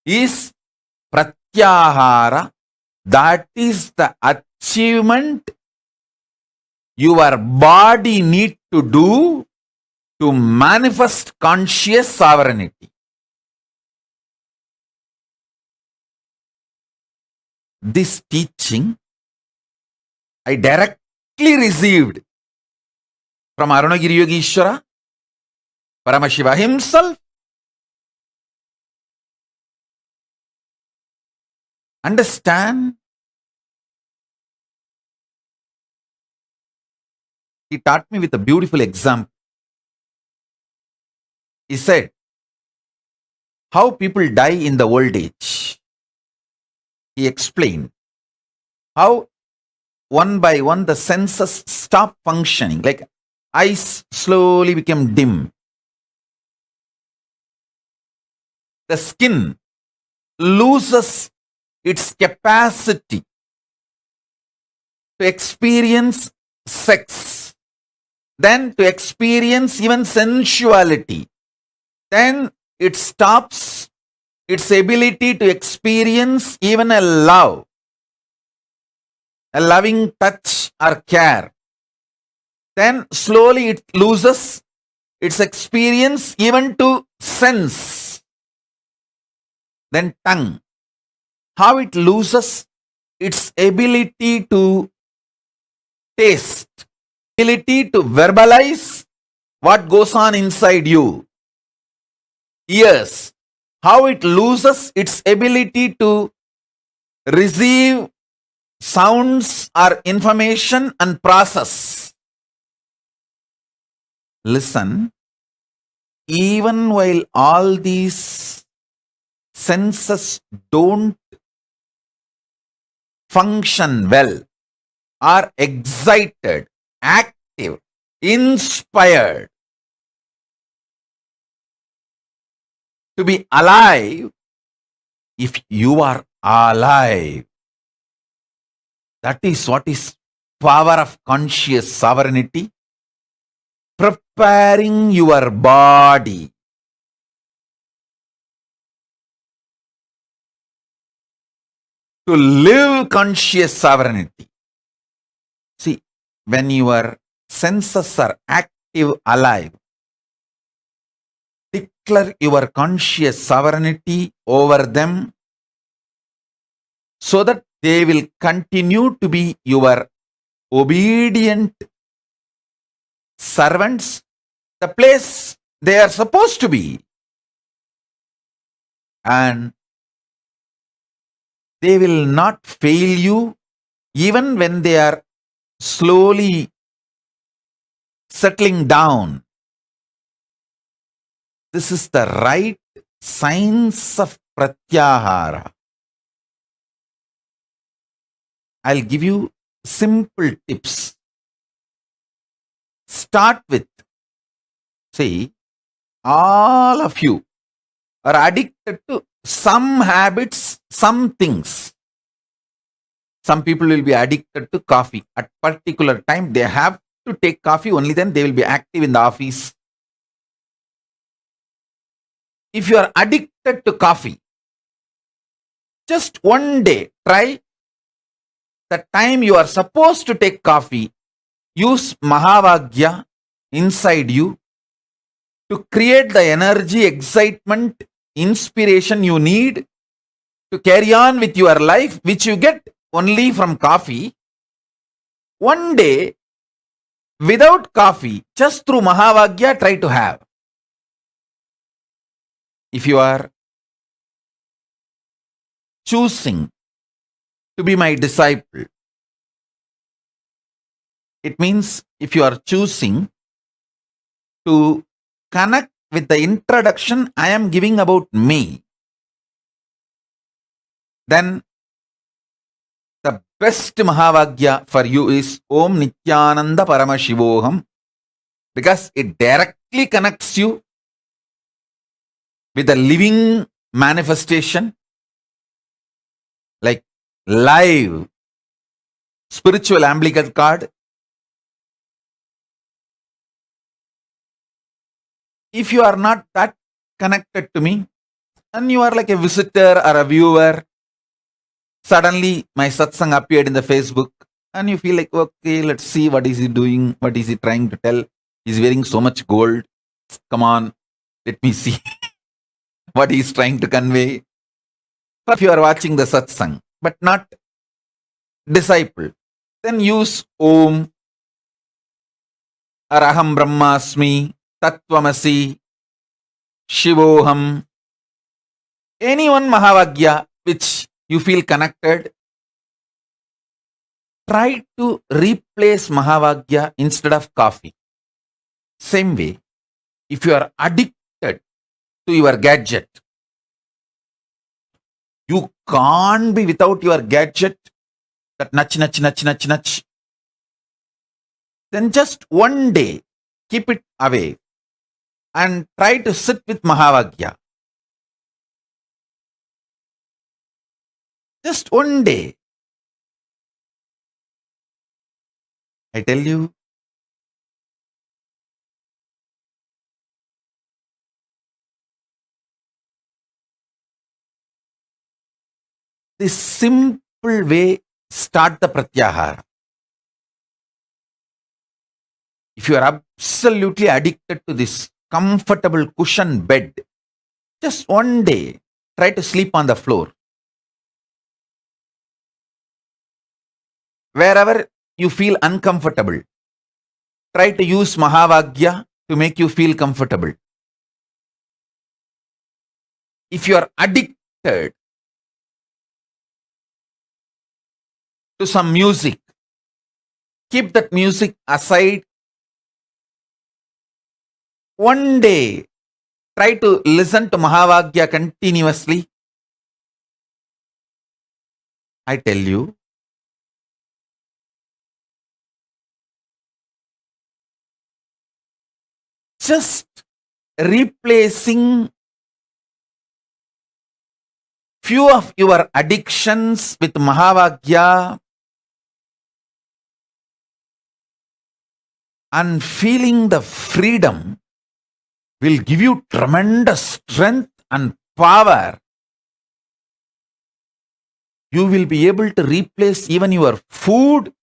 is pratyahara. That is the achievement your body need to do to manifest conscious sovereignty. This teaching I directly received from Arunagiri Yogeshwara, Paramashiva himself. Understand? He taught me with a beautiful example. He said, how people die in the old age. He explained how one by one the senses stop functioning, like eyes slowly become dim. The skin loses its capacity to experience sex, then to experience even sensuality. Then it stops its ability to experience even a love, a loving touch or care. Then slowly it loses its experience even to sense. Then tongue, how it loses its ability to taste, ability to verbalize what goes on inside you. Ears, how it loses its ability to receive sounds or information and process. Listen, even while all these senses don't function well, are excited, active, inspired to be alive, if you are alive, That is what is power of conscious sovereignty. Preparing your body to live conscious sovereignty. See, when your senses are active, alive, declare your conscious sovereignty over them so that they will continue to be your obedient servants, the place they are supposed to be. And they will not fail you even when they are slowly settling down. This is the right science of pratyahara. I'll give you simple tips. Start with, see, all of you are addicted to some habits, some things. Some people will be addicted to coffee. At particular time, they have to take coffee, only then they will be active in the office. If you are addicted to coffee, just one day try the time you are supposed to take coffee, use Mahavagya inside you to create the energy, excitement, inspiration you need to carry on with your life, which you get only from coffee. One day, without coffee, just through Mahavagya, try to have. If you are choosing to be my disciple, it means if you are choosing to connect with the introduction I am giving about me, then the best Mahavagya for you is Om Nithyananda Paramashivoham, because it directly connects you with a living manifestation, like live spiritual umbilical cord. If you are not that connected to me, and you are like a visitor or a viewer, suddenly my satsang appeared in the Facebook, and you feel like, okay, let's see what is he doing, what is he trying to tell. He's wearing so much gold. Come on, let me see what he's trying to convey. If you are watching the satsang, but not disciple, then use Om, Araham Brahmasmi, Tattvamasi, Shivoham, any one Mahavagya which you feel connected. Try to replace Mahavagya instead of coffee. Same way, if you are addicted to your gadget, you can't be without your gadget, that nudge. Then just one day, keep it away and try to sit with Mahavagya. Just one day. I tell you, this simple way, start the pratyahara. If you are absolutely addicted to this comfortable cushion bed, just one day, try to sleep on the floor. Wherever you feel uncomfortable, try to use Mahavagya to make you feel comfortable. If you are addicted to some music, keep that music aside. One day, try to listen to Mahavagya continuously. I tell you, just replacing few of your addictions with Mahavagya and feeling the freedom will give you tremendous strength and power. You will be able to replace even your food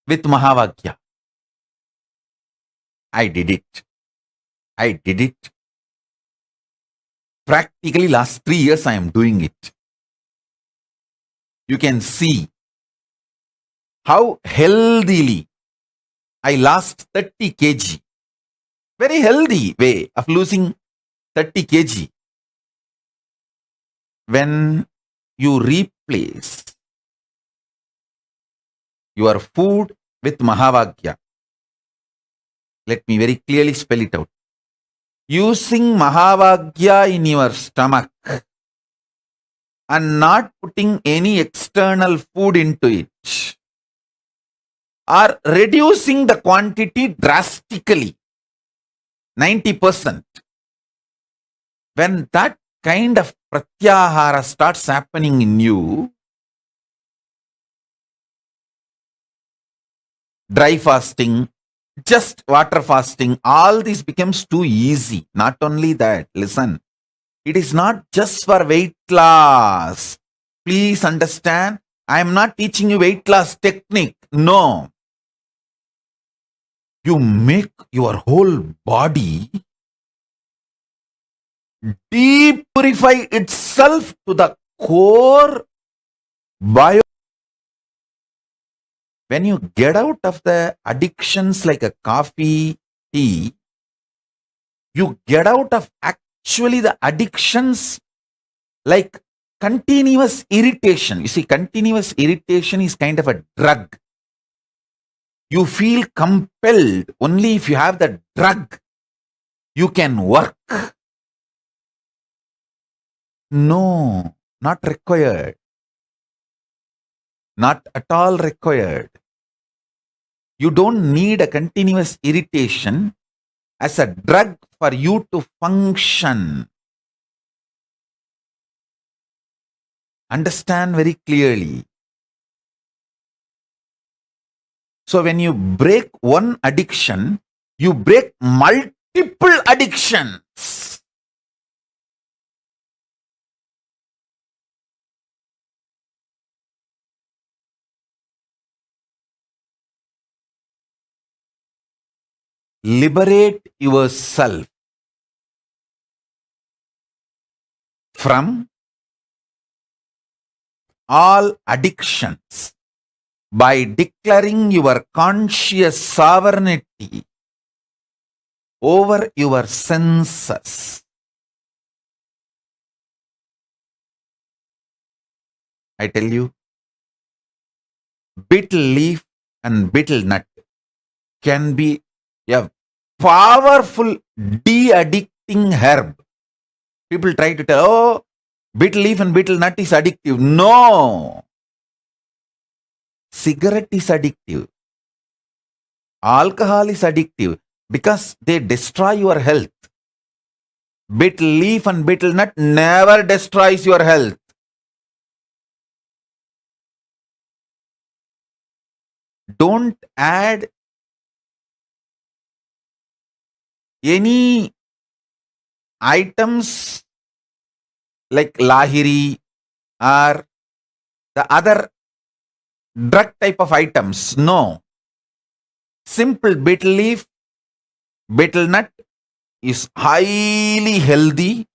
with Mahavagya. I did it. I did it. Practically last 3 years I am doing it. You can see how healthily I lost 30 kg. Very healthy way of losing 30 kg. When you replace your food with Mahavagya, let me very clearly spell it out. Using Mahavagya in your stomach and not putting any external food into it, or reducing the quantity drastically, 90%. When that kind of pratyahara starts happening in you, dry fasting, just water fasting, all this becomes too easy. Not only that, listen, it is not just for weight loss. Please understand, I am not teaching you weight loss technique. No. You make your whole body depurify itself to the core bio. When you get out of the addictions like a coffee, tea, you get out of actually the addictions like continuous irritation. You see, continuous irritation is kind of a drug. You feel compelled only if you have the drug, you can work. No, not required. Not at all required. You don't need a continuous irritation as a drug for you to function. Understand very clearly. So when you break one addiction, you break multiple addictions. Liberate yourself from all addictions by declaring your conscious sovereignty over your senses. I tell you, betel leaf and betel nut can be a powerful de-addicting herb. People try to tell, oh, betel leaf and betel nut is addictive. No. Cigarette is addictive. Alcohol is addictive because they destroy your health. Betel leaf and betel nut never destroys your health. Don't add any items like lahiri or the other drug type of items. No. Simple betel leaf, betel nut is highly healthy.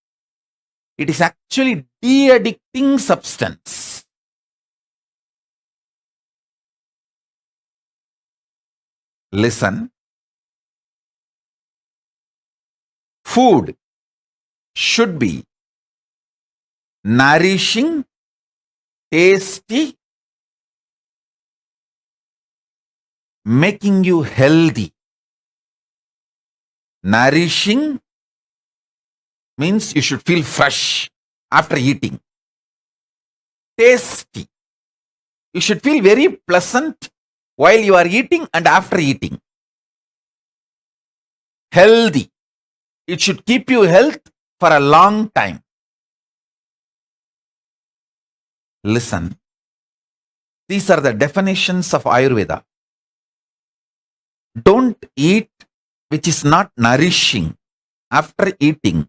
It is actually de-addicting substance. Listen. Food should be nourishing, tasty, making you healthy. Nourishing means you should feel fresh after eating. Tasty. You should feel very pleasant while you are eating and after eating. Healthy. It should keep you health for a long time. Listen. These are the definitions of Ayurveda. Don't eat which is not nourishing. After eating,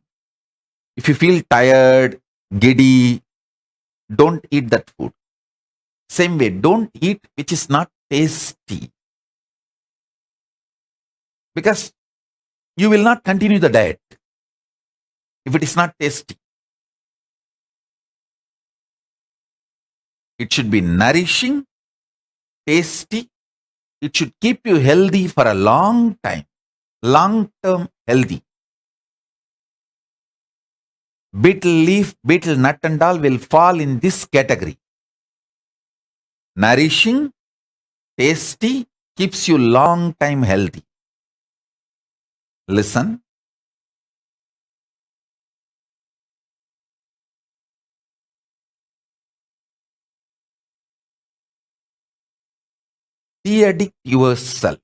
if you feel tired, giddy, don't eat that food. Same way, don't eat which is not tasty. Because you will not continue the diet if it is not tasty. It should be nourishing, tasty. It should keep you healthy for a long time, long-term healthy. Betel leaf, betel nut and all will fall in this category. Nourishing, tasty, keeps you long time healthy. Listen. De-addict yourself.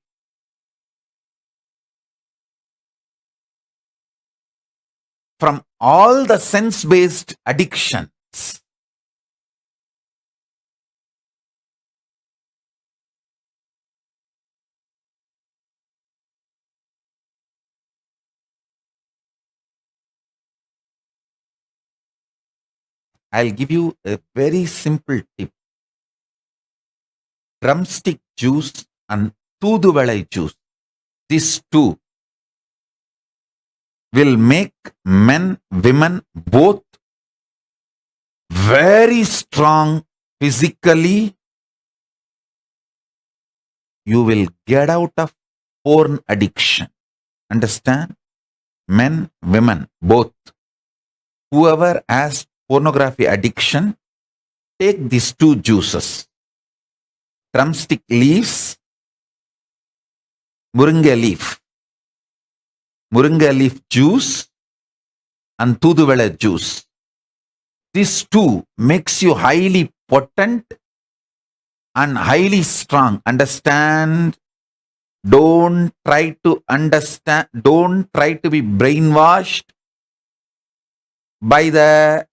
From all the sense-based addictions. I'll give you a very simple tip. Drumstick juice and Tooduvalai juice. These two will make men, women both very strong physically. You will get out of porn addiction. Understand? Men, women, both. Whoever has pornography addiction, take these two juices. Drumstick leaves, Moringa leaf juice and Tooduvalai juice. These two makes you highly potent and highly strong. Understand? Don't try to understand. Don't try to be brainwashed by the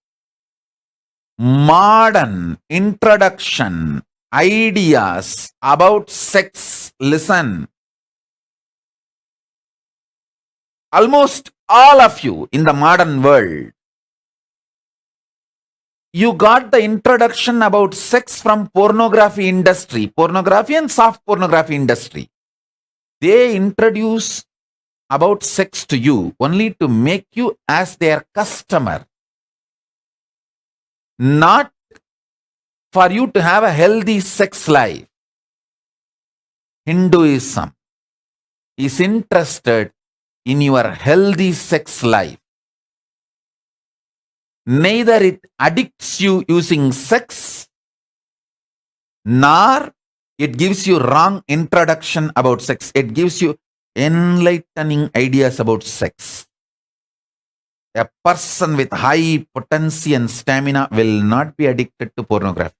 modern introduction ideas about sex. Listen. Almost all of you in the modern world, you got the introduction about sex from pornography industry, pornography and soft pornography industry. They introduce about sex to you only to make you as their customer, not for you to have a healthy sex life. Hinduism is interested in your healthy sex life. Neither it addicts you using sex, nor it gives you wrong introduction about sex. It gives you enlightening ideas about sex. A person with high potency and stamina will not be addicted to pornography.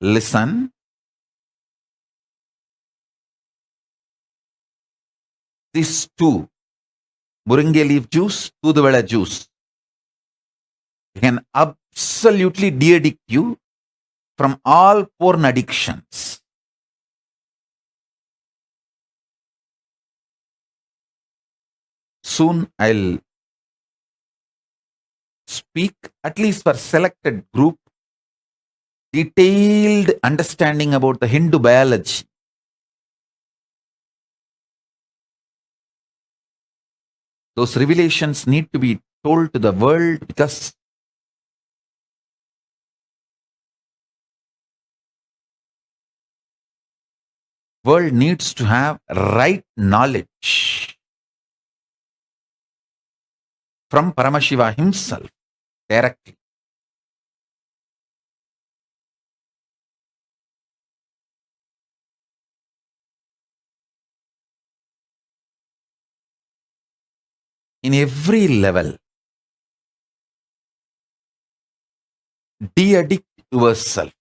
Listen. These two, Moringa leaf juice, Tooduvalai juice, can absolutely de-addict you from all porn addictions. Soon I'll speak, at least for selected group, detailed understanding about the Hindu biology. Those revelations need to be told to the world because world needs to have right knowledge from Paramashiva himself directly. In every level, de-addict yourself.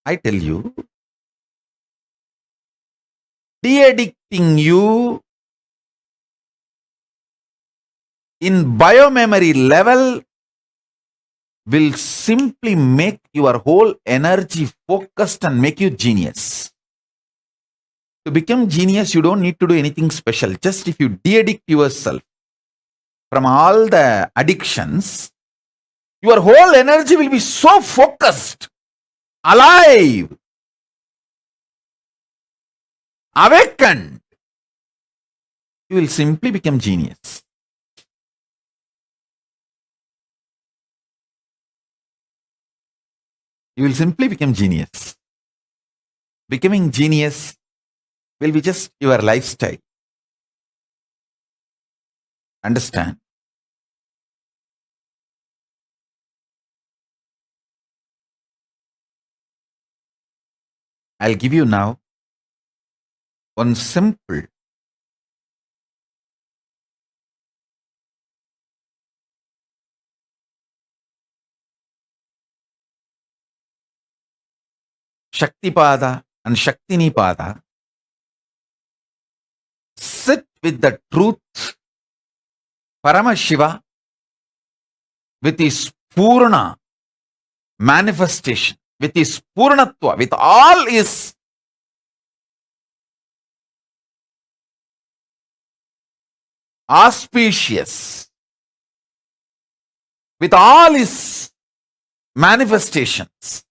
I tell you, de-addicting you in biomemory level will simply make your whole energy focused and make you genius. To become genius, you don't need to do anything special. Just if you de-addict yourself from all the addictions, your whole energy will be so focused, alive, awakened. You will simply become genius. You will simply become genius. Becoming genius will be just your lifestyle. Understand? I'll give you now one simple Shaktipada and Shaktinipada. Sit with the truth, Paramashiva, with his Purna manifestation, with his Purnatva, with all his auspicious, with all his manifestations.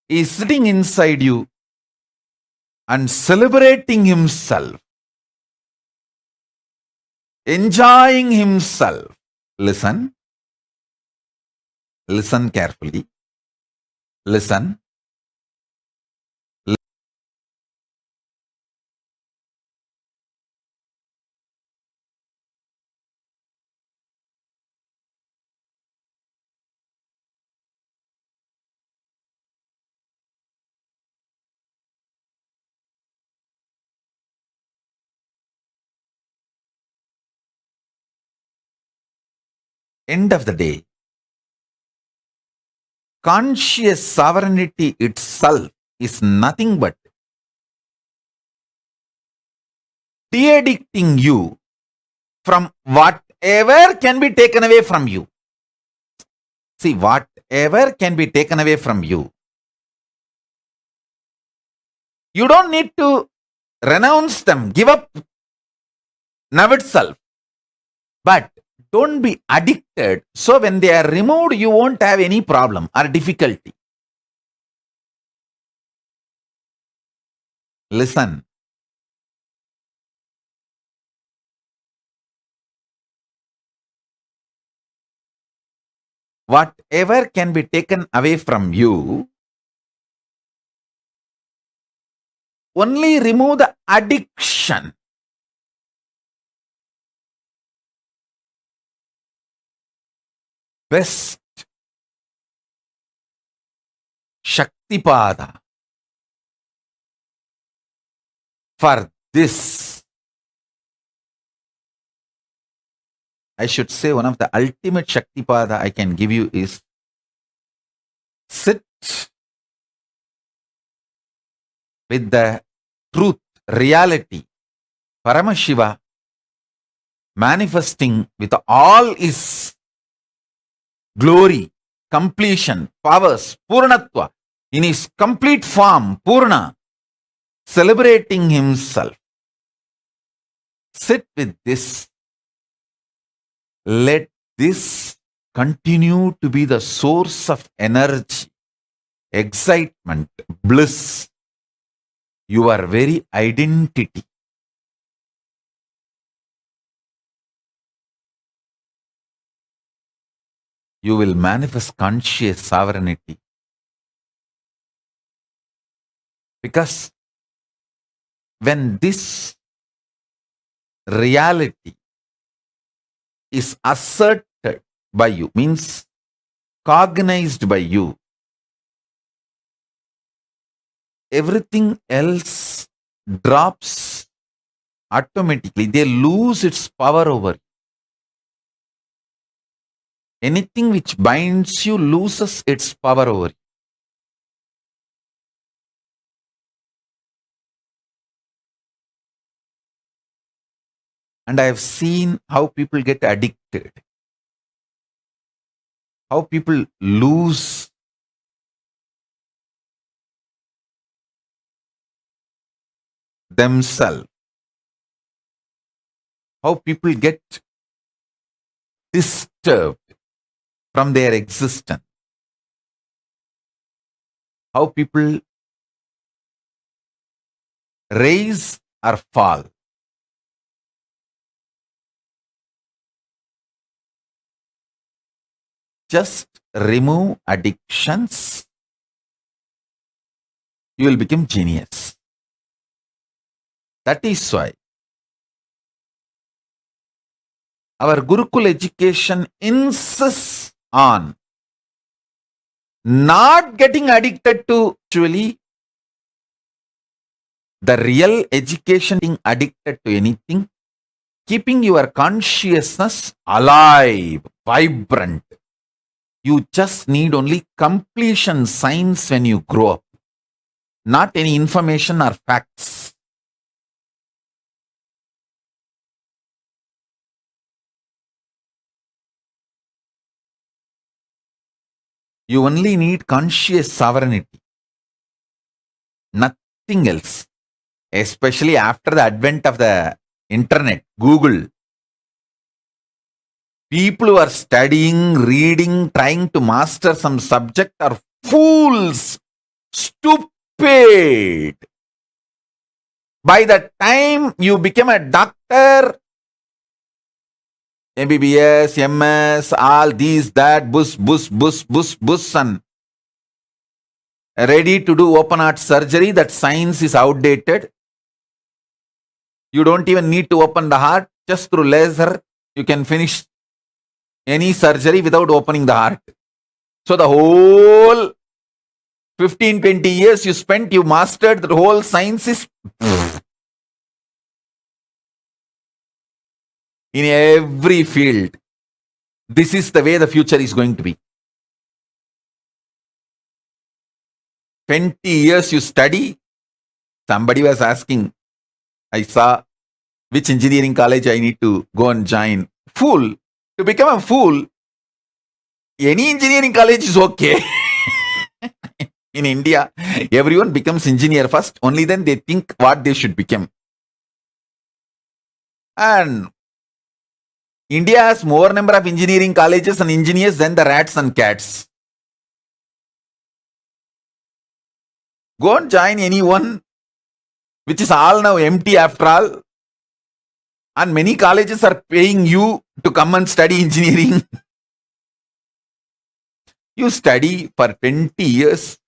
He is sitting inside you and celebrating himself, enjoying himself. Listen. Listen carefully. Listen. End of the day, conscious sovereignty itself is nothing but de-addicting you from whatever can be taken away from you. See, whatever can be taken away from you, you don't need to renounce them, give up now itself. But don't be addicted. So when they are removed, you won't have any problem or difficulty. Listen. Whatever can be taken away from you, only remove the addiction. Best Shaktipada for this. I should say one of the ultimate Shaktipada I can give you is sit with the truth, reality, Paramashiva manifesting with all his glory, completion, powers, Purnatva, in his complete form, Purna, celebrating himself. Sit with this. Let this continue to be the source of energy, excitement, bliss, your very identity. You will manifest conscious sovereignty. Because when this reality is asserted by you, means cognized by you, everything else drops automatically. They lose its power over you. Anything which binds you loses its power over you. And I have seen how people get addicted. how people lose themselves, how people get disturbed from their existence, how people rise or fall. Just remove addictions, you will become genius. That is why our Gurukul education insists on not getting addicted to actually the real education, being addicted to anything, keeping your consciousness alive, vibrant. You just need only completion signs when you grow up, not any information or facts. You only need conscious sovereignty, nothing else. Especially after the advent of the internet, Google. People who are studying, reading, trying to master some subject are fools, stupid. By the time you become a doctor, MBBS, MS, all these, that, bus, and ready to do open heart surgery, that science is outdated. You don't even need to open the heart. Just through laser, you can finish any surgery without opening the heart. So the whole 15-20 years you spent, you mastered the whole science is in every field. This is the way the future is going to be. 20 years you study. Somebody was asking, I saw which engineering college I need to go and join. Fool. To become a fool, any engineering college is okay. In India, everyone becomes engineer first, only then they think what they should become. And India has more number of engineering colleges and engineers than the rats and cats. Go and join anyone, which is all now empty after all. And many colleges are paying you to come and study engineering. You study for 20 years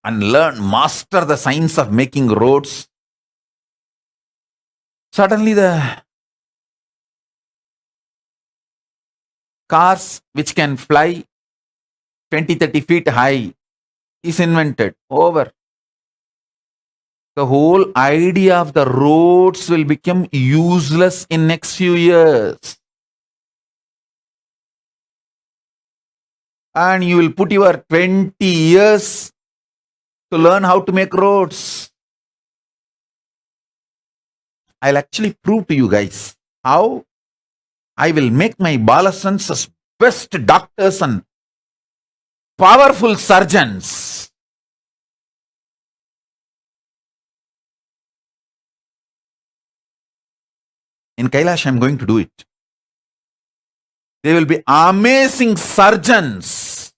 and learn, master the science of making roads. Suddenly the cars which can fly 20-30 feet high is invented. Over. The whole idea of the roads will become useless in next few years. And you will put your 20 years to learn how to make roads. I'll actually prove to you guys how I will make my Balasans as best doctors and powerful surgeons. In Kailash, I'm going to do it. They will be amazing surgeons.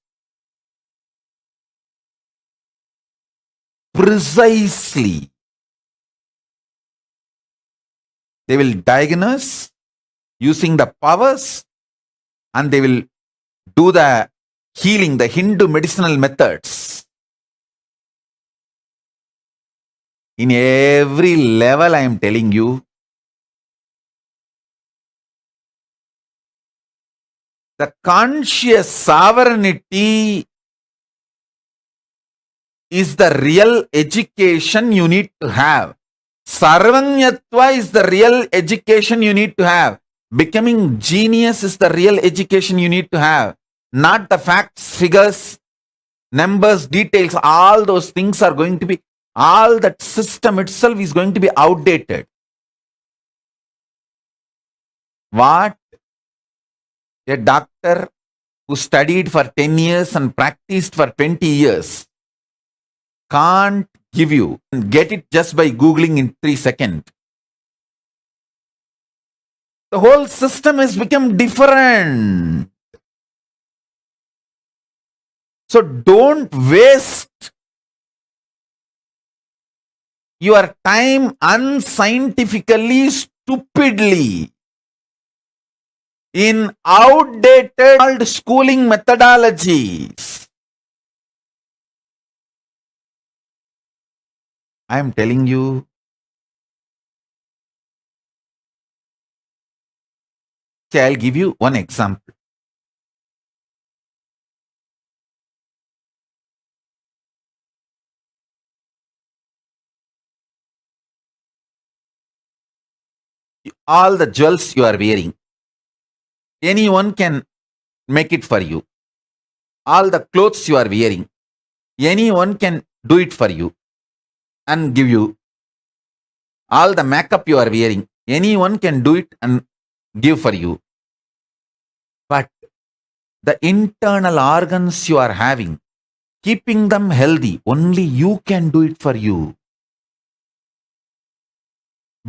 Precisely. They will diagnose using the powers and they will do the healing, the Hindu medicinal methods. In every level, I am telling you, the conscious sovereignty is the real education you need to have. Sarvanyatva is the real education you need to have. Becoming genius is the real education you need to have. Not the facts, figures, numbers, details. All those things are going to be, all that system itself is going to be outdated. What a doctor who studied for 10 years and practiced for 20 years can't give you. Get it just by Googling in 3 seconds. The whole system has become different. So don't waste your time unscientifically, stupidly in outdated schooling methodologies. I am telling you, I'll give you one example. All the jewels you are wearing, anyone can make it for you. All the clothes you are wearing, anyone can do it for you and give you. All the makeup you are wearing, anyone can do it and give for you. But the internal organs you are having, keeping them healthy, only you can do it for you.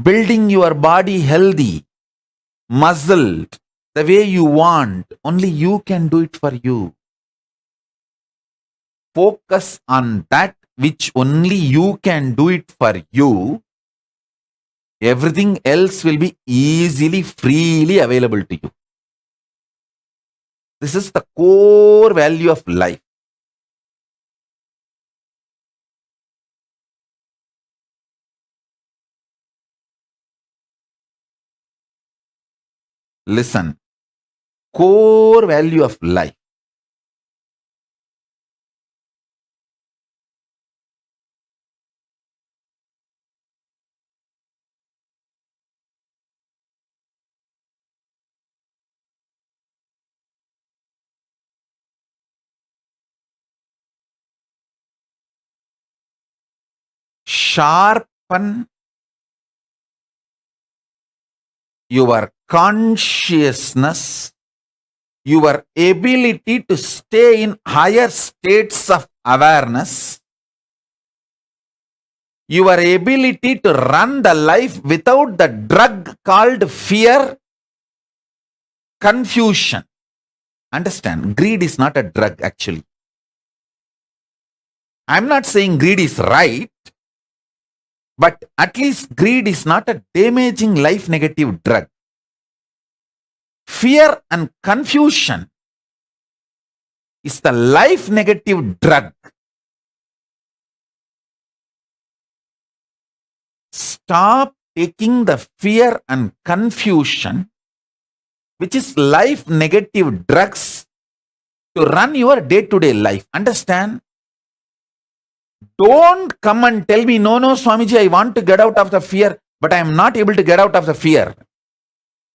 Building your body healthy, muscled, the way you want, only you can do it for you. Focus on that which only you can do it for you. Everything else will be easily, freely available to you. This is the core value of life. Listen, core value of life. Sharpen your consciousness, your ability to stay in higher states of awareness, your ability to run the life without the drug called fear, confusion. Understand, greed is not a drug actually. I'm not saying greed is right, but at least greed is not a damaging life negative drug. Fear and confusion is the life negative drug. Stop taking the fear and confusion, which is life negative drugs, to run your day-to-day life. Understand? Don't come and tell me, no, Swamiji, I want to get out of the fear, but I am not able to get out of the fear.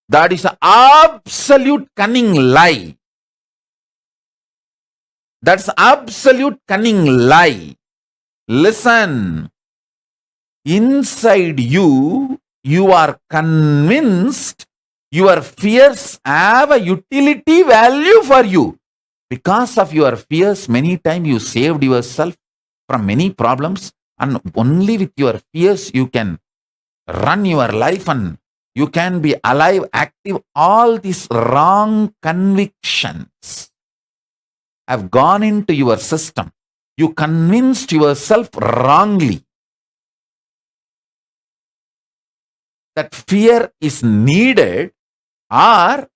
That is an absolute cunning lie. That's absolute cunning lie. Listen. Inside you, you are convinced your fears have a utility value for you. Because of your fears, many times you saved yourself from many problems, and only with your fears you can run your life and you can be alive, active. All these wrong convictions have gone into your system. You convinced yourself wrongly that fear is needed or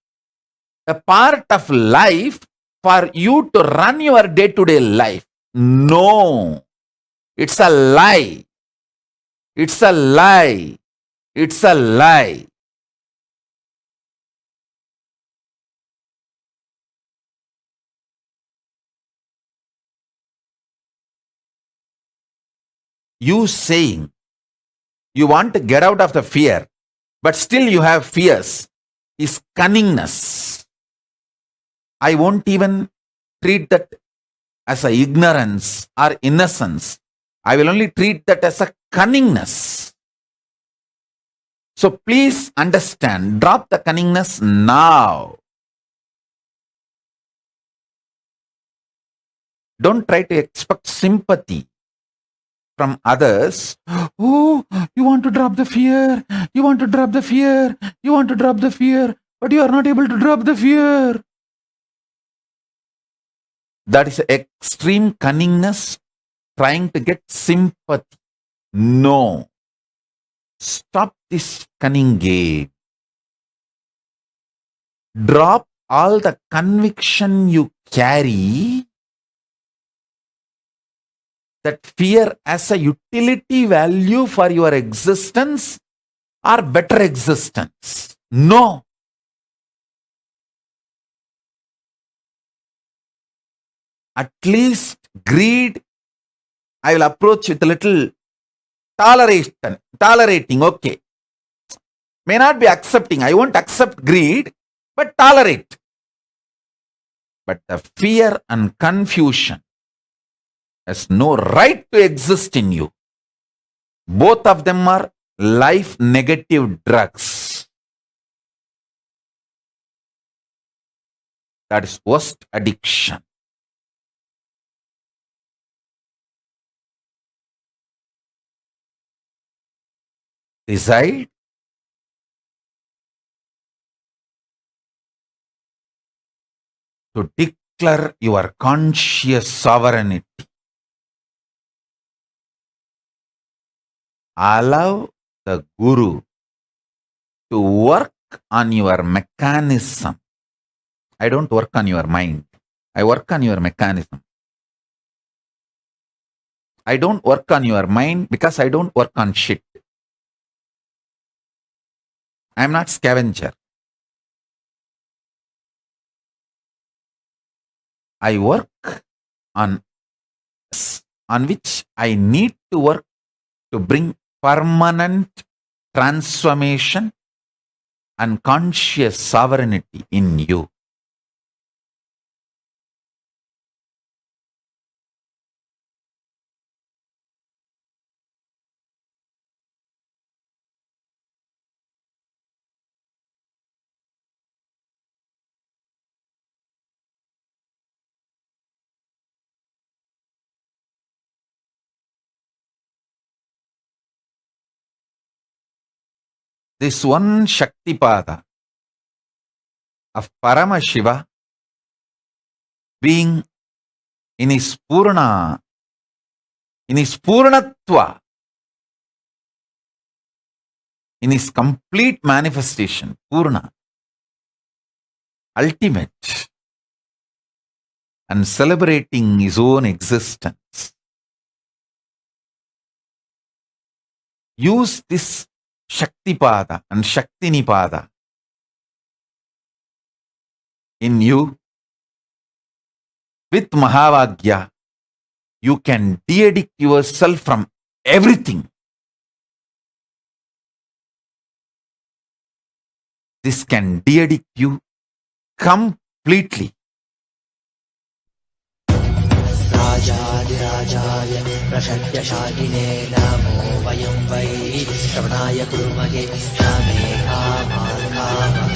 a part of life for you to run your day-to-day life. No, it's a lie. It's a lie. It's a lie. You saying you want to get out of the fear, but still you have fears, is cunningness. I won't even treat that as a ignorance or innocence. I will only treat that as a cunningness. So please understand, drop the cunningness now. Don't try to expect sympathy from others. Oh, you want to drop the fear. You want to drop the fear. You want to drop the fear. But you are not able to drop the fear. That is extreme cunningness, trying to get sympathy. No. Stop this cunning game. Drop all the conviction you carry that fear as a utility value for your existence or better existence. No. At least greed, I will approach with a little tolerating, okay. May not be accepting, I won't accept greed, but tolerate. But the fear and confusion has no right to exist in you. Both of them are life negative drugs. That is worst addiction. Decide to declare your conscious sovereignty. Allow the Guru to work on your mechanism. I don't work on your mind. I work on your mechanism. I don't work on your mind because I don't work on shit. I am not scavenger. I work on which I need to work to bring permanent transformation and conscious sovereignty in you. This one Shaktipada of Paramashiva being in his Purnatva, in his complete manifestation, Purna, ultimate, and celebrating his own existence. Use this Shaktipada and Shaktinipada in you. With Mahavagya, you can de-addict yourself from everything. This can de-addict you completely. राजाधिराजाय प्रषड्यशालिने नमो वयं वै श्रवणाय कुर्महे श्यामे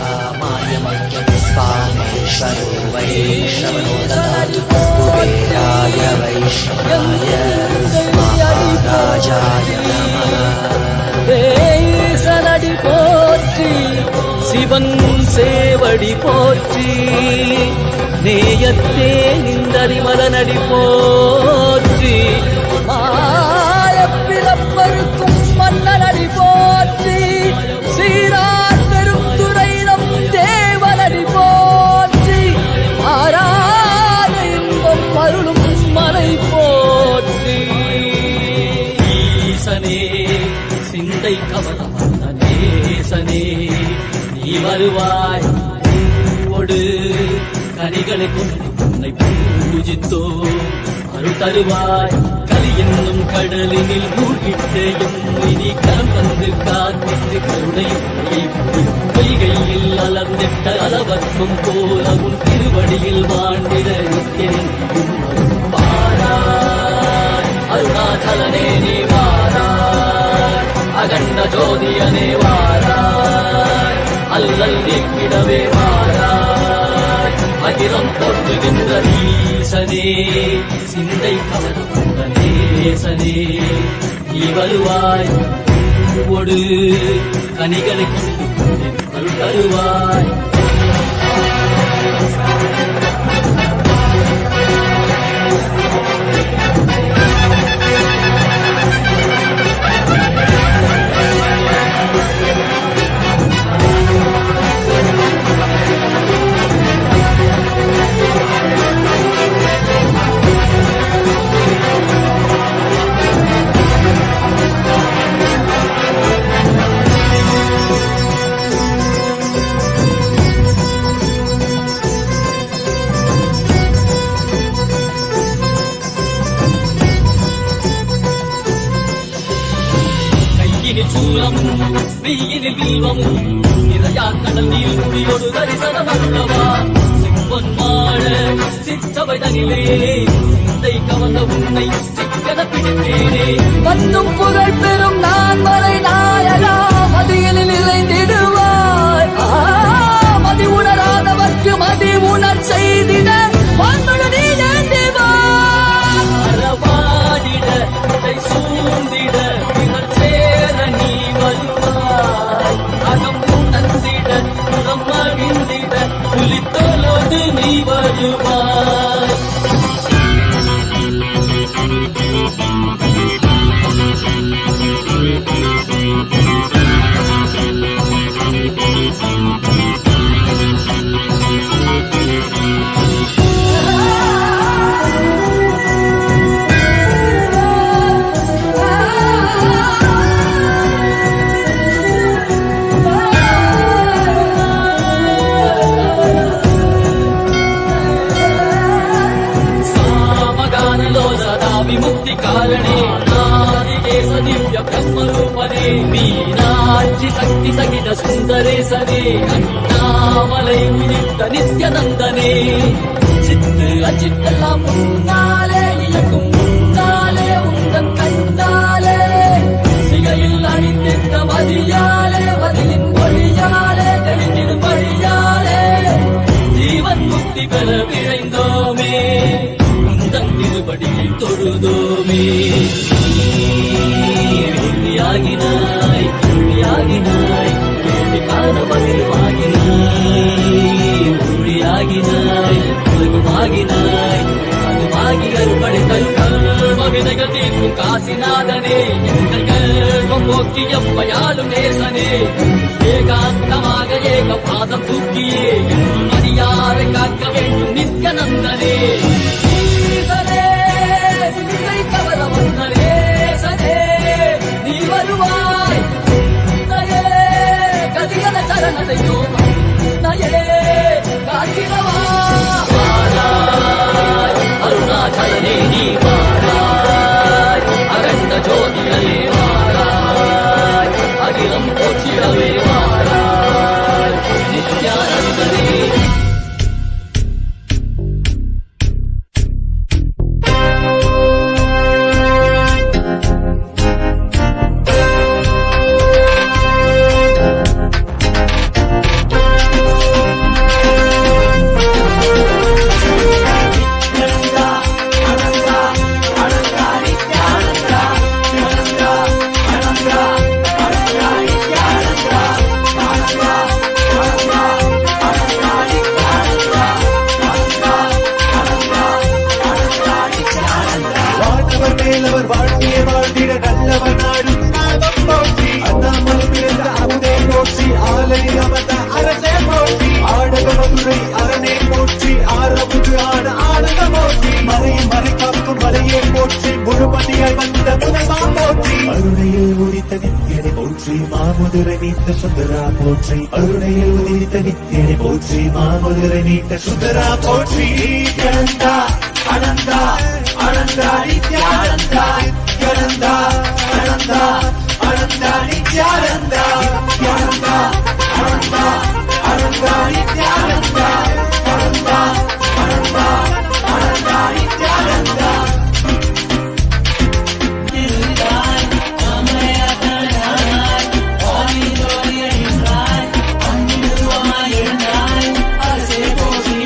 कामाय मह्यस्वामेश्वरो वै श्रवणो ददातु कुबेराय वैष्णवाय महाराजाय नमः சலடி போற்றி சிவன் சேவடி போற்றி நேயத்தே நின்றறிமலனடி போற்றி மாயப்பிறப்பருக்கும் மன்னனடி போற்றி சீரார் பெருந்துரை நம் தேவனடி போற்றி ஆராத இன்பம் அருளும் மலை போற்றி ஈசனே சிந்தை கவனம் நேசனே நீ வருவாய் பூவோடு கனிகளை கொண்டு உன்னை பூஜித்தோ அருள் தருவாய் கலி என்னும் கடலினில் மூழ்கிட்டேயும் இனி கரம் வந்து காத்திட்டு கருணையும் பொய்கையில் அலர்ந்திட்ட அளவர்க்கும் போல உன் திருவடியில் வாழ்ந்திட வாராய் அருணாச்சலனே நீ வாராய் அகண்ட ஜோதியனே வாராய் அல்லல் நீக்கிடவே வாராய் அகிலம் போற்றுகின்ற ஈசனே சிந்தை கவர்ந்த நேசனே நீ வருவாய் ஒடு கனிகளை அருள் தருவாய் சூலமும் வெயிலில் வில்வமும் நிறையா கடல் நீர் குடியோடு தரிசனம் அருளவா சிம்பன் மாட சிற்றவை தனிலே சிந்தை கவர்ந்த உன்னை சிக்கன பிடித்தேனே வந்தும் புகழ் பெறும் நான் மலை நாயகா மதியில் நிறைந்திடுவாய் மதி உணராதவர்க்கு மதி உணர் செய்திட வந்துடு நீ ஏந்திவாய் அறவாடிட சூழ்ந்திட நீ வருவாய் அகம் உணர்ந்திட புறம் மகிழ்ந்திட புலித்தோலோடு நீ வருவாய் विमुक्ति कारणे नादिकेश दिव्य ब्रह्मरूपने मीनाक्षि शक्ति सहित सुंदरे सने अन्नामलै उदित नित्यानंदने चित्त अचित्तெல்லாம் முன்னாலே இயக்கும் முன்னாலே உந்தன் கண்ணாலே சிகையில் அணிந்திட்ட மதியாலே மதியின் மொழியாலே தெளிந்திடும் வழியாலே ஜீவன் முக்தி பெற விழைந்தோமே திருப்படியை தொழுதோமே வெள்ளியாகினாய் வெள்ளியாகினாய் கேள்வி காண பதிலுமாகினாய் ஒளியாகினாய் உலகமாகினாய் அதுமாகி அருள்படை தருகல்ம விதைகள் தீர்க்கும் காசிநாதனே எங்கள் கல்வம் போக்கி எம்மையாளும் நேசனே ஏகாந்தமாக ஏக பாதம் தூக்கியே மணியாரை காக்க வேண்டும் நித்யானந்தனே நீ வருவாய் கதிகன சரணத்தை அருணாச்சலனே நீ வாராய் அகண்ட ஜோதியலே வாராய் அகிலம் போற்றிடவே வாராய் நித்யானந்தனே அருணையில் உதித்த நித்தியனை போற்றி மாமதுரை நீத்த சுந்தரா போற்றி அருணையில் உதித்த நித்தியனை போற்றி மாமதுரை நீத்த சுந்தரா போற்றி நித்யானந்தா அனந்தா அனந்தா நித்யானந்தா நித்யானந்தா அனந்தா அனந்தா நித்யானந்தா நித்யானந்தா அனந்தா அனந்தா நித்யானந்தா அனந்தா அனந்தா அனந்தா நித்யானந்தா எழுந்தாய் அங்கு எழுந்தாய் அரசே போற்றி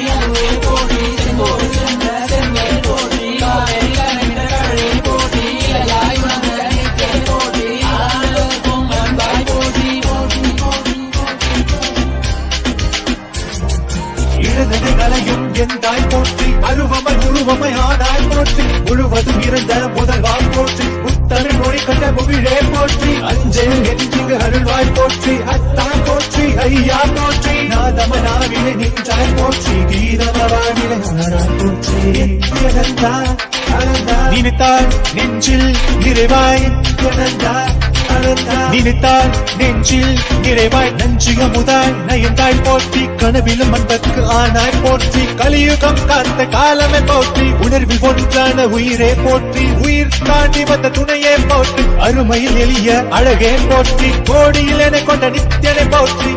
நின்றாய் போற்றி முழுவதும் இருந்த முதல்வா போற்றி முத்தமிழ் மொழி கண்ட முகிழே போற்றி அஞ்சல் என்கிங்கு அருள்வாய் போற்றி அத்தான் போற்றி ஐயா போற்றி நாதமனாவிலே நின்றாய் போற்றி கீதமவானிலே ஆனாய் போற்றி நித்யானந்தா நினைத்தால் நெஞ்சில் நிறைவாய் நித்யானந்தா நினைத்தால் நெஞ்சில் நிறைவாய் நஞ்சிய முதாய் நயந்தாய் போற்றி கனவிலும் அன்பற்கு ஆனாய் போற்றி கலியுகம் காத்த காலமே போற்றி உணர்வில் ஒன்றான உயிரே போற்றி உயிர் தாண்டி வந்த துணையே போற்றி அருமையில் எளிய அழகே போற்றி கோடியில் என கொண்ட நித்தியனை போற்றி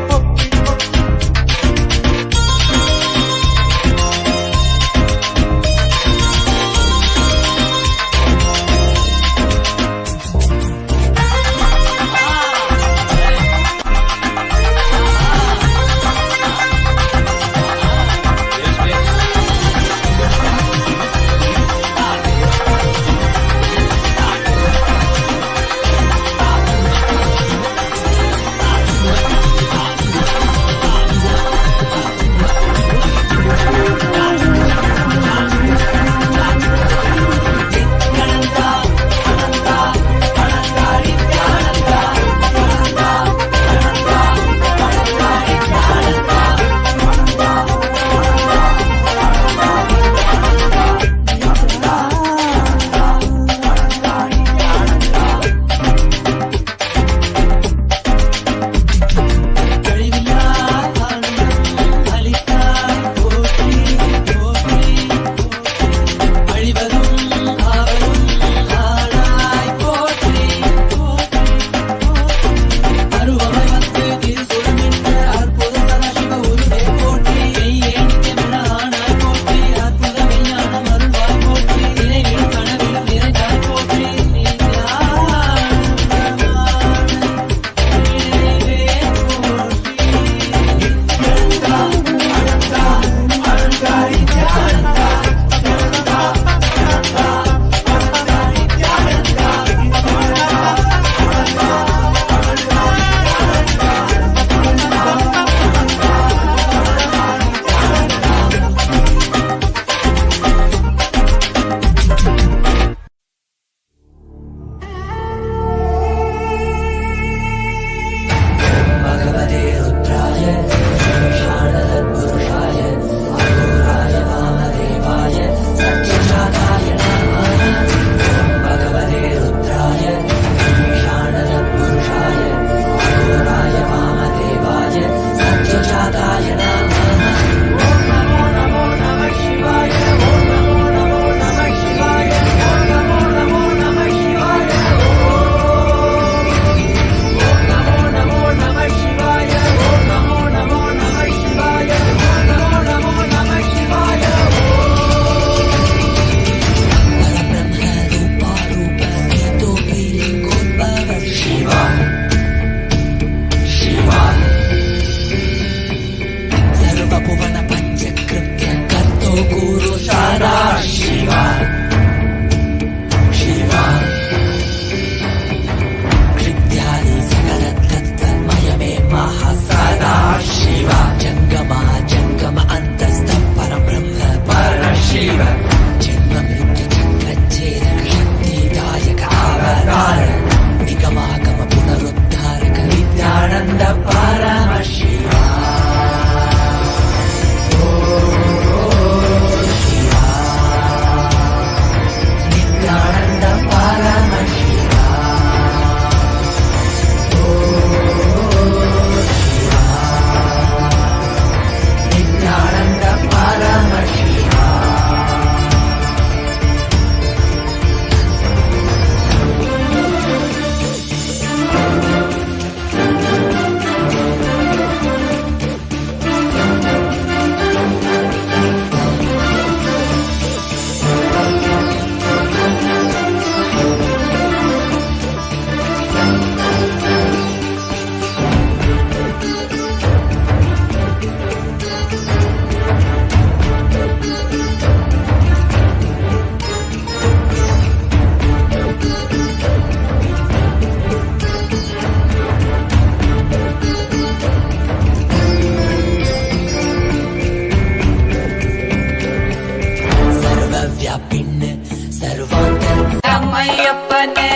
सर्वाङ्गं அம்மையப்பனே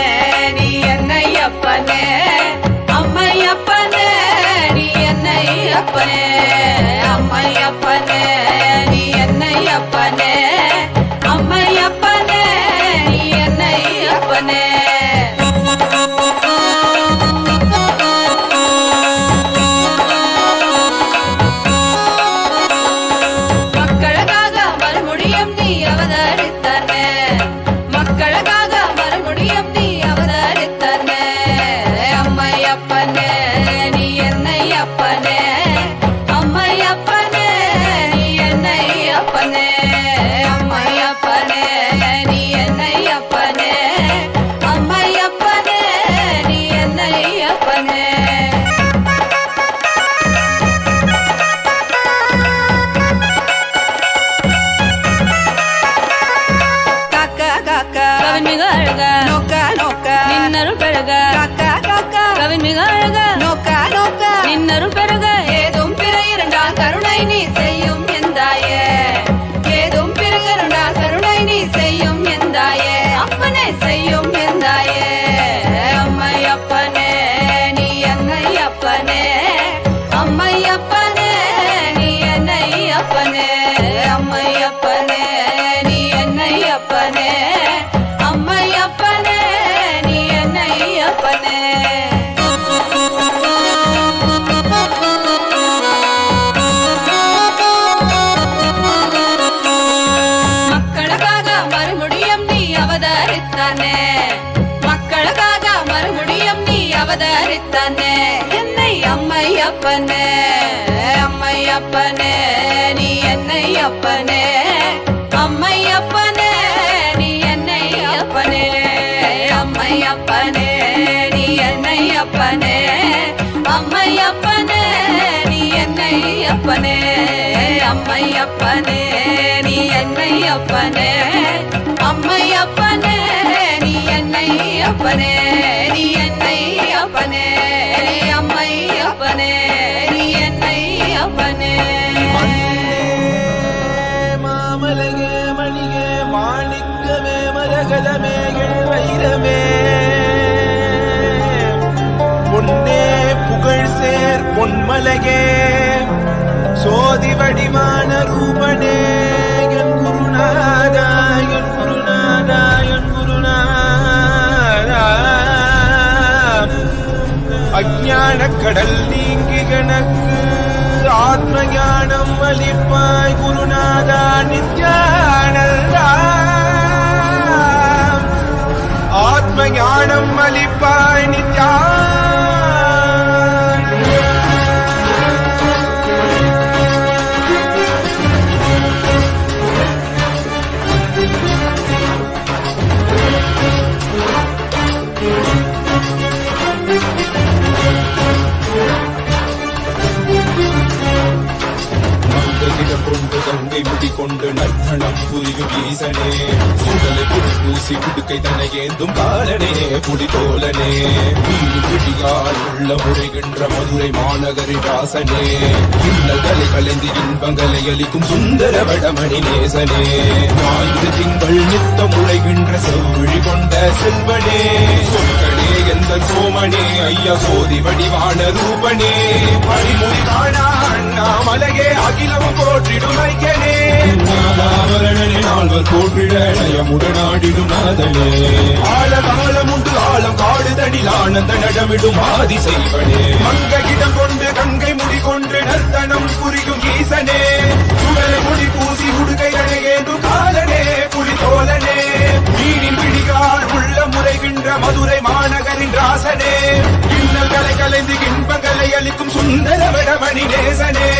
நீ என்னையப்பனே அம்மையப்பனே நீ என்னையப்பனே அம்மையப்பனே நீ என்னையப்பனே அம்மையப்பனே நீ என்னையப்பனே மக்களுக்காக மறுபடியும் நீ அவதரித்தனே மக்களுக்காக மறுபடியும் நீ அவதரித்தனே அம்மையப்பனே நீ என்னையப்பனே அம்மையப்பனே நீ என்னையப்பனே அம்மையப்பனே நீ என்னையப்பனே அம்மையப்பனே நீ என்னையப்பனே நின்னருள் பெருக கவின்மிக அழக நின்னருள் பெருக ஏதும் பிற இரண்டால் கருணை நீ செய்யும் எந்தாயே ஏதும் பிற இரண்டால் கருணை நீ செய்யும் எந்தாயே அப்பனே செய்யும் எந்தாயே அம்மையப்பனே நீ என்னையப்பனே அம்மையப்பனே நீ என்னையப்பனே அம்மையப்பனே நீ என்னையப்பனே அம்மையப்பனே நீ என்னையப்பனே மக்களுக்காக மறுபடியும் நீ அவதரித்தானே மக்களுக்காக மறுபடியும் நீ அவதரித்தானே என்னை அம்மையப்பனே அம்மையப்பனே நீ என்னையப்பனே அம்மையப்பனே நீ என்னையப்பனே அம்மையப்பனே நீ என்னையப்பனே அம்மையப்பனே நீ என்னையப்பனே அம்மையப்பனே நீ என்னையப்பனே அம்மையப்பனே நீ என்னையப்பனே நீ என்னையப்பனே அம்மையப்பனே நீ என்னையப்பனே மாமலகே மணிகே மாணிக்கமே மரகதமே வைரமே பொன்னே புகழ் சேர் பொன்மலகே சோதி வடிவான ரூபனே என் குருநாதா என் குருநாதா என் குருநாதா அஞ்ஞான கடல் நீங்கி கணக்கு ஆத்ம ஞானம் அளிப்பாய் குருநாதா நித்யானந்தா ஆத்ம ஞானம் அளிப்பாய் நித்யா கொண்டு கங்கை முடி கொண்டு நர்த்தனம் புரியும் ஈசனே சுடலை புடுப்பூசி புடுக்கை தன்னை ஏந்தும் காலனே புடி தோலனே பிடியால் உள்ள முறைகின்ற மதுரை மாநகரின் ராசனே இன்னல்களை கலைந்து இன்பங்களை அளிக்கும் சுந்தர வடமணி நேசனே ஞாயிறு திங்கள் நித்தம் உழைகின்ற செவ்விழி கொண்ட செல்வனே சொற்களே எந்த சோமனே ஐயா சோதி வடிவான ரூபனே பரிமொழி காணா அண்ணாமலையே அகிலமும் போற்றிடும் ஐயனே நாதாவரணனே நால்வர் போற்றிட நயமுடனாடிடும் நாதனே ஆழகாலம் உண்டு ஆழம் காடுதடில் ஆனந்த நடமிடும் ஆதி செய்வனே மங்கையிடம் கொண்டு கங்கை முடி கொண்டு நர்த்தனம் புரியும் ஈசனே சுடலை முடி பூசி உடுகை அணையேந்து காலனே புலி தோலனே மீனின் பிடிகால் உள்ள முறைகின்ற மதுரை மாநகரின் ராசனே இன்னல்களை கலைந்து இன்பங்களை அளிக்கும் சுந்தர வடமணி நேசனே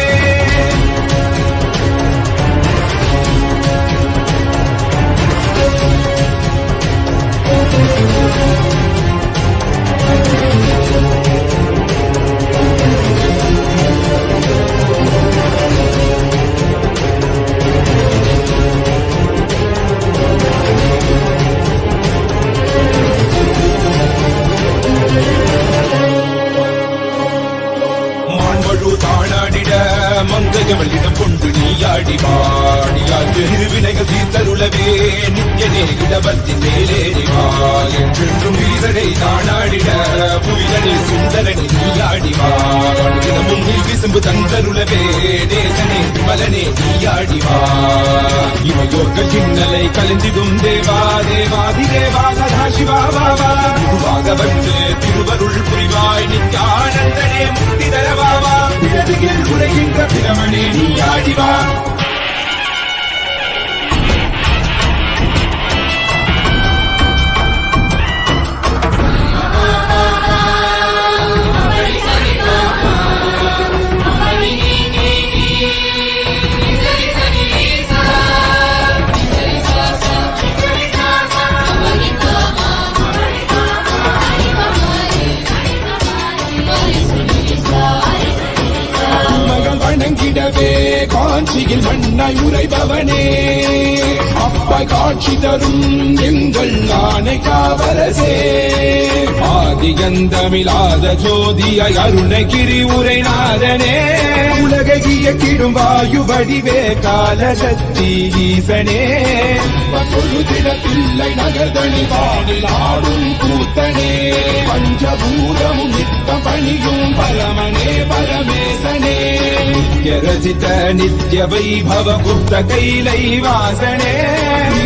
மங்கையவளிடம் இடபத்தி மேலேறிவா என்றென்றும் வீரனை தானாடிட புவிதனை சுந்தரனை நீயாடிவா முன்னில் விசும்பு தந்தருளவே தேசனே விமலனே நீயாடிவா இவையோர்கள் சின்னலை கலந்திடும் தேவா தேவாதி தேவா சதா சிவா பாபா குருவாக வந்து திருவருள் புரிவாய் நித்யானந்தனே முக்தி தரவாவா பிறவியில் உரைகின்ற பிரமணே நீயாடிவா வணங்கிடவே காஞ்சியில் மண்ணாய் உரைபவனே அப்பாய் காட்சி தரும் எங்கள் ஆணை காவரசே ஆதிகந்தமிழாத ஜோதியாய் அருணகிரி உரைநாதனே உலகை இயக்கிடும் வாயு வடிவே காலசக்தி ஈசனே பிள்ளை நகர்தனி வானில் ஆடும் கூத்தனே பஞ்சபூதமும் நித்தம் பணியும் பரமனே பரமேசனே நித்யரசித நித்ய வைபவ குப்த கைலை வாசனே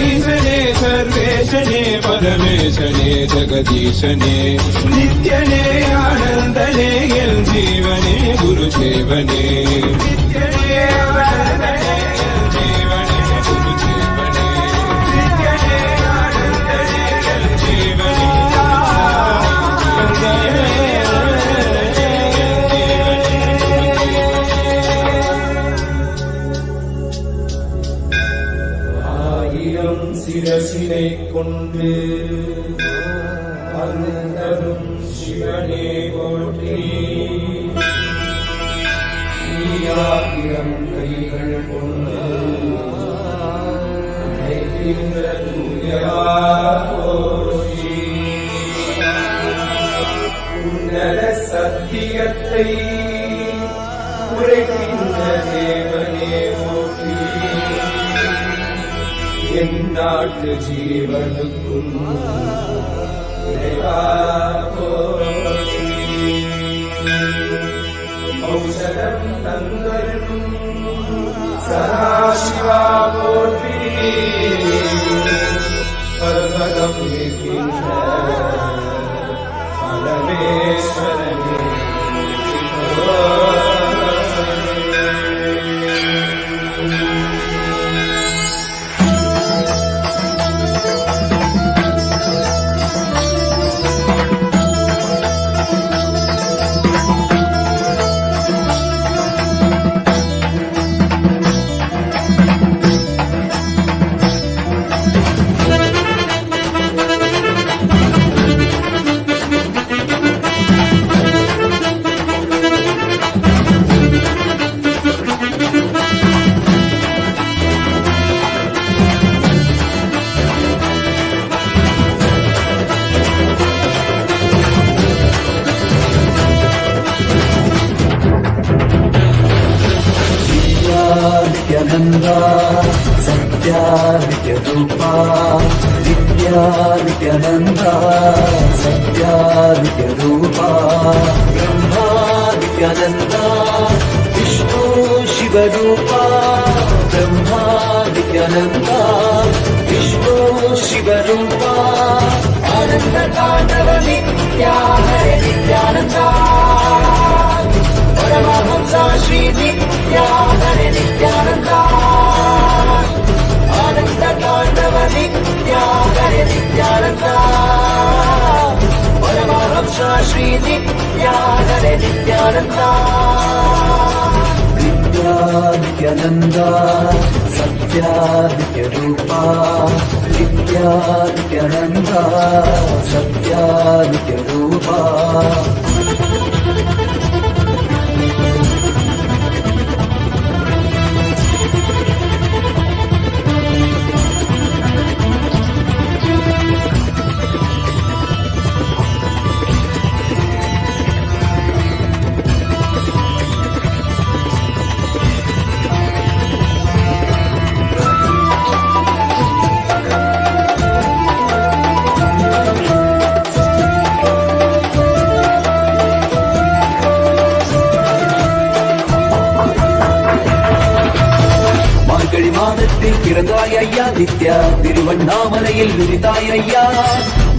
ஈசனே சர்வேஷனே பரமேசனே ஜெகதீசனே நித்யனே ஆனந்தனே எல் ஜீவனே குரு சேவனே நித்யனே ஆனந்தனே எல் ஜீவனே குரு சேவனே நித்யனே ஆனந்தனே எல் ஜீவனே சிரசினை கொண்டு அருந்தரும் சிவனே போற்றி நீராயிரம் கைகள் கொண்டு அழைக்கின்ற தூயவா போற்றி உன்னத சத்தியத்தை உரைக்கின்ற தேவனே போற்றி என் நாட்டு ஜீவனுக்கும் இறைவா போற்றி ஔஷதம் தந்தரும் சதாசிவா போற்றி பர்வதம் இருக்கின்ற பரமேஸ்வரனே Nityananda Satya Nityarupa Nitya Nityananda Satya Nityarupa Brahma Nityananda Vishnu Shivarupa Brahma Nityananda Vishnu Shivarupa Ananda Tandava Nitya Hare Nityananda Paramahamsa Shri Nityananda Nityananda Ananda Tandava Nityananda Nityananda Paramahamsa Shri Nityananda Nityananda Nityananda Satya Nityarupa Nityananda Satya Nityarupa திருவண்ணாமலையில் விரித்தாய் ஐயா.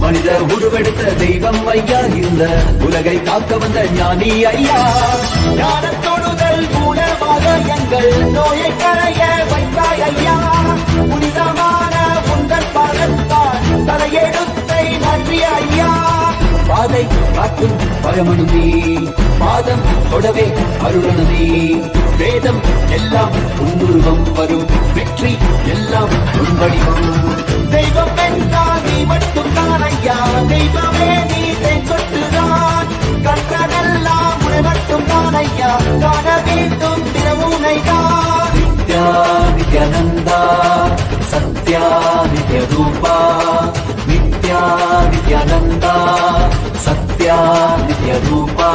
மனித உருவெடுத்த தெய்வம் ஐயா, இந்த உலகை காக்க வந்த ஞானி ஐயா. ஞான தொழுதல் மூலமாக எங்கள் நோயை கரைய வைத்தாய் ஐயா. புனிதமான உங்கள் பாதத்தால் தலையெடுத்தை நன்றி ஐயா. பாதை காட்டும் பரமனுமே, பாதம் தொடவே அருளனுமே. வேதம் எல்லாம் உன்னுருவம் வரும், வெற்றி எல்லாம் உன்வடிவம். தெய்வம் என்றால் நீ மட்டும் தான் ஐயா, தெய்வமே நீ சொட்டுதான். கற்றதெல்லாம் உன்னை மட்டும் தான் ஐயா, காண வேண்டும் தினமுனைதான். நித்யா நித்யானந்தா சத்யா நித்ய ரூபா, நித்யா நித்யானந்தா சத்யா நித்ய ரூபா.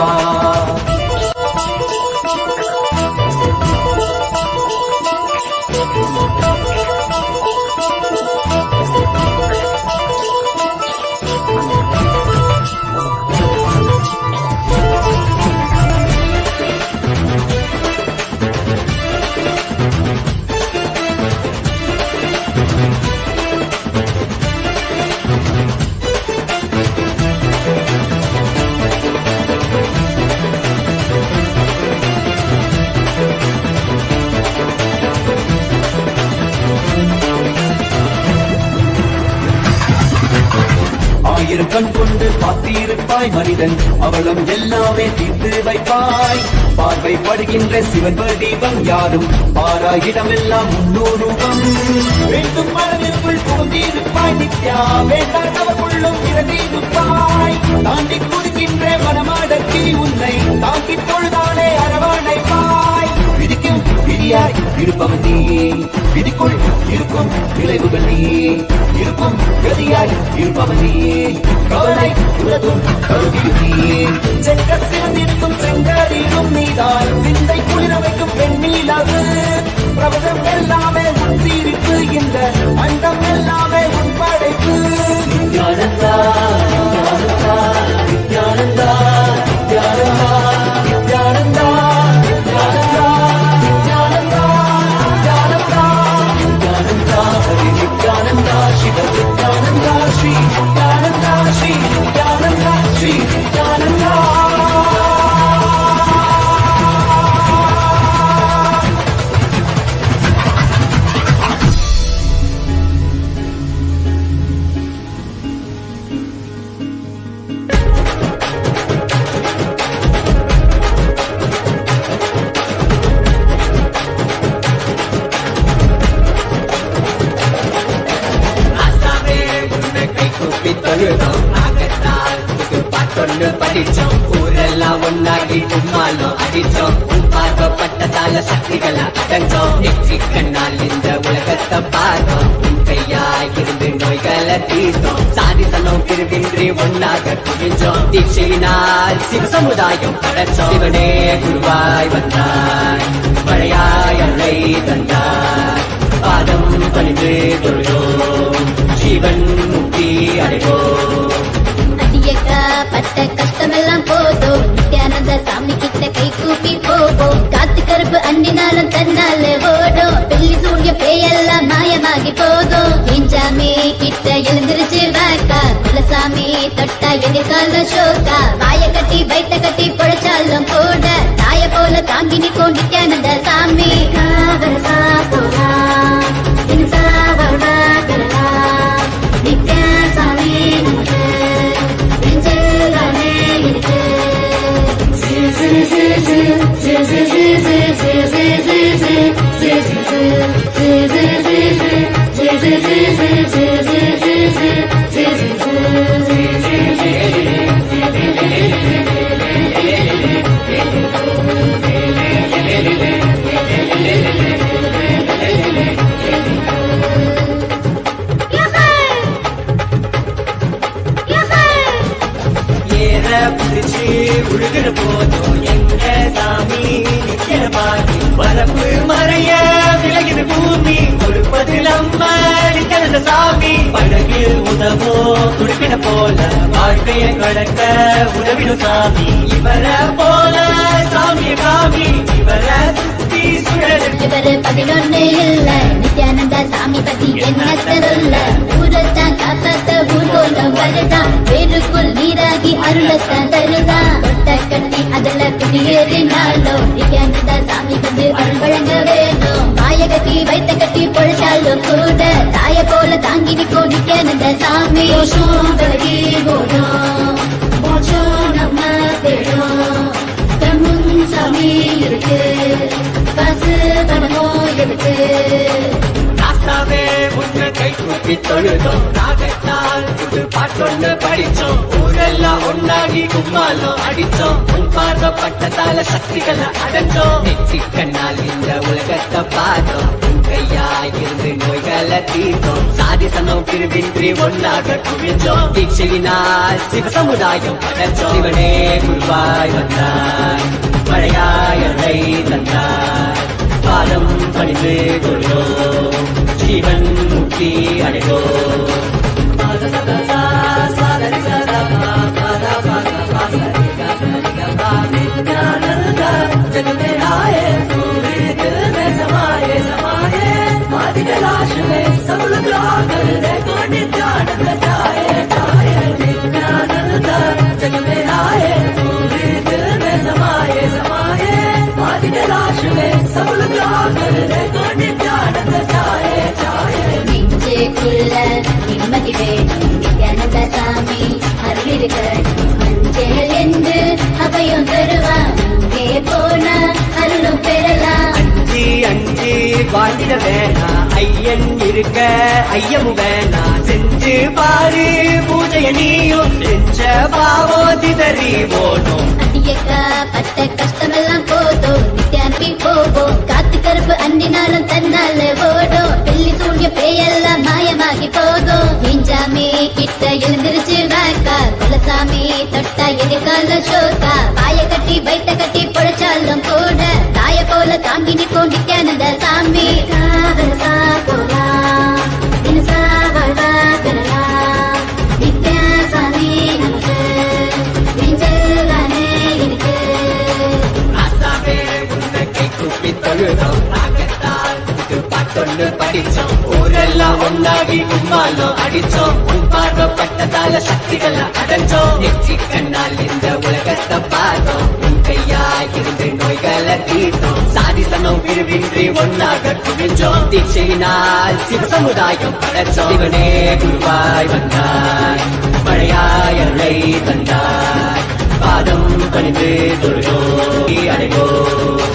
ஆயிரம் கண் கொண்டு பார்த்திருப்பாய் மனிதன், அவளும் எல்லாமே தீர்த்து வைப்பாய். பார்வை படுகின்ற சிவன் வடிவம் யாரும் பாராயிடமெல்லாம் முன்னூறுவம். வேண்டும் மனதிற்குள் புகுந்திருப்பாய் நித்யா, வேண்டாதவர்களும் இறந்திருப்பாய். தாண்டி குதிக்கின்ற மனமாடக்கி உன்னை தாக்கி தொழுதானே அரவணைப்பாய். விதிக்கும் விதியாய் இருப்பவன் நீ, விதிக்குள் இருக்கும் விளைவுகள் நீ, இருக்கும் கதியாய் இருப்பவன் நீ. கவலை உலகும் கருதியும் நீ, சென்ற சிறந்திருக்கும் செங்கரிடும் நீதான். சிந்தை குளிர வைக்கும் பெண்ணிலவு, பிரபஞ்சம் எல்லாமே உன் சீரிப்பு, இந்த அண்டம் எல்லாமே உன் படைப்பு. நித்யானந்தா நித்யானந்தா நித்யானந்தா நித்யானந்தா நித்யானந்தா நித்யானந்தா நித்யானந்தா நித்யானந்தா ஹரி நித்யானந்தா சிவ நித்யானந்தா ஸ்ரீ நித்யானந்தா ஸ்ரீ நித்யானந்தா ஸ்ரீ நித்யானந்தா. படிச்சோம் ஊரெல்லாம் ஒன்னாகி கும்மாலும் அடிச்சோம். பார்க்கப்பட்டதால சக்திகளை அடைஞ்சோம். நெற்றி கண்ணால் இந்த உலகத்தை பார்த்தோம். உன் கையாயிருந்து நோய்களை தீர்த்தோம். சாதிசனம் பிரிவின்றி ஒன்னாக குவிஞ்சோம். தீட்சையினால் சிவ சமுதாயம் படைச்சோம். சிவனே குருவாய் வந்தாய், மழையாய் அலை தந்தாய். பாதம் பணிந்து தொழுதோம், ஜீவன் முக்தி அடைவோம். பட்ட கஷ்டமெல்லாம் போதும், நித்யானந்த சாமி கிட்ட கை கூப்பி போவோம். காத்து கருப்பு அண்டினாலும் தன்னால ஓடும். பெல்லி சூரிய பேயெல்லாம் மாயமாகி போதும். எஞ்சாமி கிட்ட எழுந்திருச்சு வாக்கா, குலசாமி தொட்டா எதிர்கால ஷோக்கா. வாய கட்டி வைத்த கட்டி பொழைச்சாலும் கூட தாய போல தாங்கி நிற்கும் நித்யானந்த சாமி. காவரசா போரா இன்சாவா கரலா நித்யா சாமி உழுகிற போதும் எங்க சாமி நிக்கிற பாதி வரப்பு மறைய விலகின பூமி கொடுப்பது நம்ம நிக்கிற சாமி. படகில் உதவோ துடுப்பின போல வாழ்க்கையை கடக்க உதவிடும் சாமி. இவரை போல சாமிய காமி, இவரை சுத்தி இவரு 11 இல்ல நித்யானந்தா சாமி பத்தி என்னத்த சொல்ல ஊரத்தான் காப்பாத்த ஊர்கோலம் வருதான் வேருக்குள் நீராகி அருளத்தான் தருதான் கொட்ட கட்டி அதுல குடியேறினாலும் நித்யானந்தா சாமி வந்து அருள் வழங்க வேணும் மாய கட்டி வைத்த கட்டி பொழைச்சாலும் கூட தாய போல தாங்கி நிற்கும் நித்யானந்த சாமி விலகி போடும் நம்ம தேடும் கண்முன் சாமி இருக்கு காசு பணமோ இருக்கு ராசாவே உன்னை கை தூக்கி தொழுதோம் ராகத்தால் புது பாட்டொன்னு படிச்சோம் ஊரெல்லாம் ஒன்னாகி கும்மாலம் அடிச்சோம் உன் பார்வைப்பட்டதால சக்திகளை அடைஞ்சோம் நெற்றி கண்ணால் இந்த உலகத்தை பார்த்தோம் உன் கையாயிருந்து நோய்களை தீர்த்தோம் சாதி சமம் பிரிவின்றி ஒன்னாக குவிஞ்சோம் தீட்சையினால் சிவ சமுதாயம் படைச்சோம் சிவனே குருவாய் வந்தார் மழையாயலை தந்தார் பாதம் பணிந்து கொள்வோம் ஜீவன் முக்தி அடைவோம் जग में आए पूरे दिल में समाये समाये मादी तलाश में सब लोग आकर देखो नित्यानंद जाए जाए नित्यानंद जग में आए पूरे दिल में समाये समाये मादी तलाश में सब लोग आकर देखो नित्यानंद जाए जाए நெஞ்சேக்குள்ள நிம்மதி வேணும் நித்யானந்த சாமி அருளிருக்க மஞ்சள் என்று அபயம் தருவான் அங்கே போனா அருளும் பெறலாம் அஞ்சி அஞ்சி வாழ்ந்திட வேணா ஐயன் இருக்க ஐயமும் வேணா செஞ்சு பாரு பூஜைய நீயும் செஞ்ச பாவோ சிதறி போனோம் அடியக்கா பட்ட கஷ்டமெல்லாம் போதும் நித்யானபி போவோம் காத்து கருப்பு அண்டினாலும் தன்னால ஓடும் வெள்ளி சூழ்ய பேயெல்லாம் மாயமாகி போகும் நெஞ்சாமி கிட்ட எழுந்திருச்சு வாக்கா குலசாமி தொட்டா எதிர்கால ஷோக்கா வாய கட்டி வைத்த கட்டி பொழைச்சாலும் கூட தாய போல தாங்கி நிற்கும் நித்யானந்த சாமி காவலசா போலாம் தினசா வாழ்வா பெறலாம் நித்யா சாமி நமக்கு நெஞ்சல் தானே இருக்கு ராசாவே உன்னை கை கூப்பி தொழுதோம் ராகத்தால் புது பாட்டொன்னு படிச்சோம் ஊரெல்லாம் ஒன்னாகி கும்மாலம் அடிச்சோம் உன் பார்வைப்பட்டதால சக்திகளை அடைஞ்சோம் நெற்றி கண்ணால் இந்த உலகத்தை பார்த்தோம் உன் கையாயிருந்து நோய்களை தீர்த்தோம் சாதி சமம் பிரிவின்றி ஒன்னாக குவிஞ்சோம் தீட்சையினால் சிவ சமுதாயம் படைச்சோம் சிவனே குருவாய் வந்தார் மழையாயலை தந்தார் பாதம் பணிந்து தொழுதோம் அடைவோம்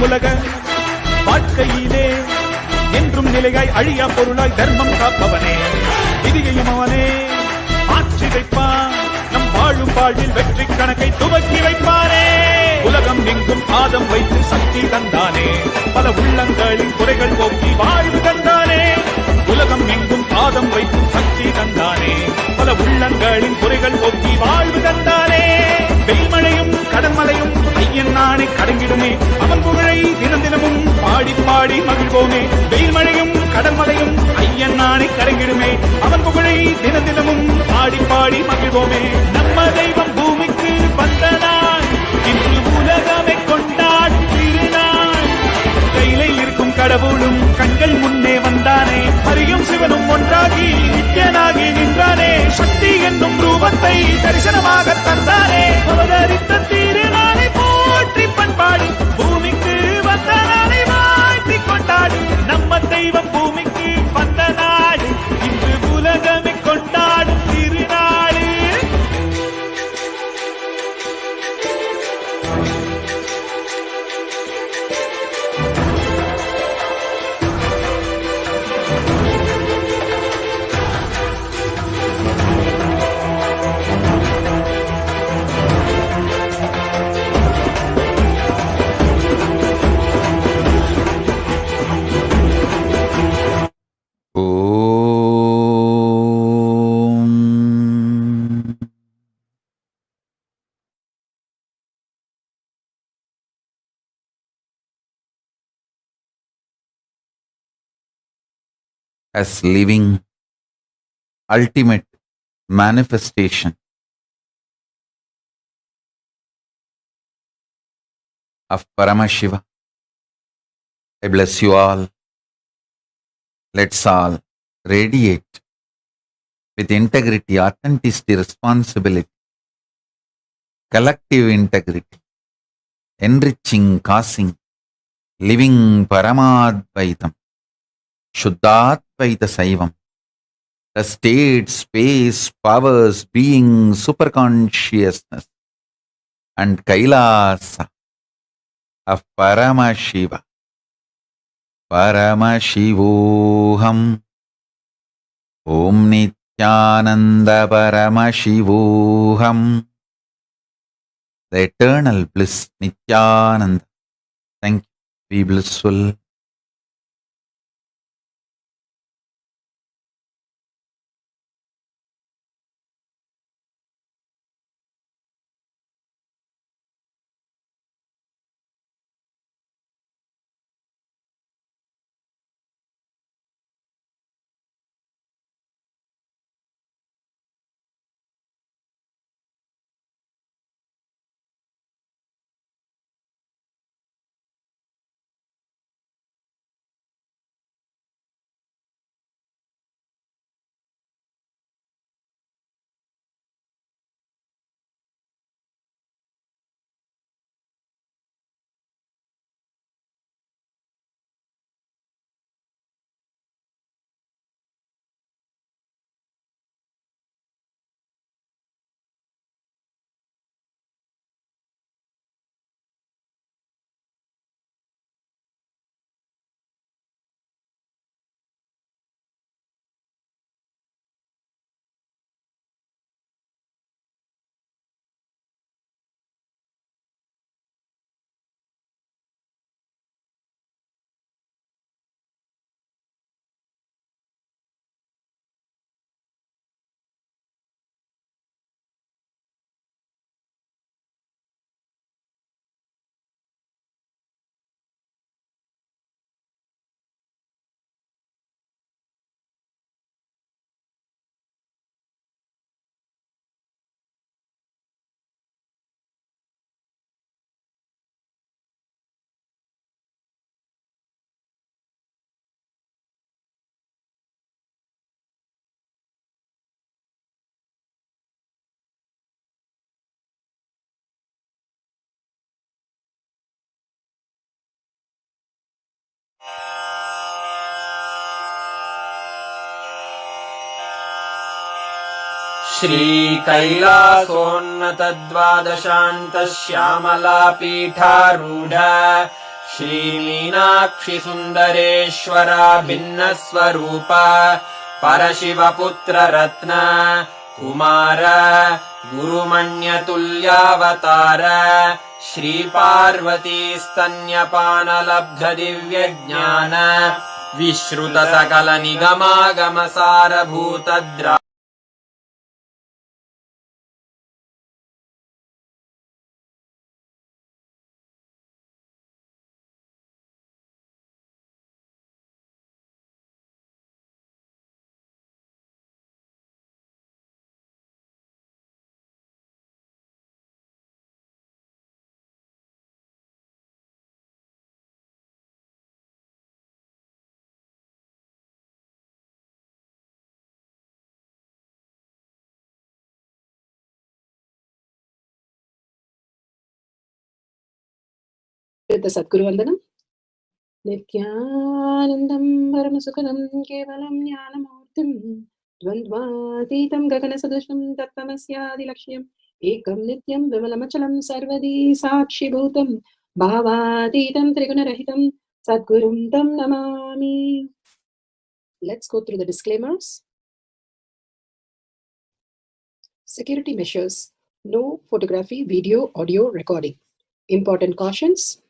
உலக வாழ்க்கையிலே என்றும் நிலையாய் அழியா பொருளாய் தர்மம் காப்பவனே விதியையும் அவனே மாற்றி வைப்பான் நம் வாழும் வாழ்வில் வெற்றி கணக்கை துவக்கி வைப்பானே உலகம் எங்கும் பாதம் வைத்து சக்தி தந்தானே, பல உள்ளங்களின் குறைகள் போக்கி வாழ்வு தந்தானே. உலகம் எங்கும் பாதம் வைத்து சக்தி தந்தானே, பல உள்ளங்களின் குறைகள் போக்கி வாழ்வு தந்தானே. வெயில்மழையும் கடன்மலையும் ஐயன் நானே கடங்கிடுமே, அவன் புகழை தினம் தினமும் பாடி பாடி மகிழ்வோமே. வெயில்மழையும் கடன்மலையும் ஐயன் நானே கடங்கிடுமே, அவன் புகழை தினம் தினமும் பாடி பாடி மகிழ்வோமே. நம்ம தெய்வம் பூமிக்கு வந்த நாள், இன்று உலகமே கொண்டாடும் திருநாள். கையிலே இருக்கும் கடவுளும் கண்கள் முன்னே வந்தானே, ஹரியும் சிவனும் ஒன்றாகி நித்யனாகி நின்றானே. சக்தி என்னும் ரூபத்தை தரிசனமாக தந்தானே, அவதரித்த திருநாளை போற்றி பண்பாடி பூமிக்கு வந்த நாளை வாழ்த்தி கொண்டாடி. நம்ம தெய்வம் பூமிக்கு வந்த நாடு, இன்று உலகமே கொண்டாடும் திருநாடு. As living ultimate manifestation of Paramashiva, I bless you all. Let's all radiate with integrity, authenticity, responsibility, collective integrity, enriching, causing, living Paramadvaitam, Shuddhadvaita Saivam, the state, space, powers, being, superconsciousness, and Kailasa of Paramashiva. Paramashivoham. Om Nithyananda Paramashivoham. The eternal bliss, Nithyananda. Thank you. Be blissful. श्रीकैलासोन्नतद्वादशान्तश्यामलापीठारूढ श्रीमीनाक्षिसुन्दरेश्वरा भिन्नस्वरूप परशिवपुत्ररत्न Kumar गुरुमण्यतुल्यावतार Shri Parvati स्तन्यपानलब्ध दिव्यज्ञान विश्रुत सकल निगमागम सारभूतद्रा with the Sadguru Vandanam. Nithyanandam Paramashivoham Kevalam Jnanamurtim Dvandvatitam Gaganasadusham Tattamasyadi Lakshyam Ekam Nityam Vimalamachalam Sarvadi Sakshi Bhutam Bhavatitam Trigunarahitam Sadgurum Tam Namami. Let's go through the disclaimers. Security measures. No photography, video, audio recording. Important cautions.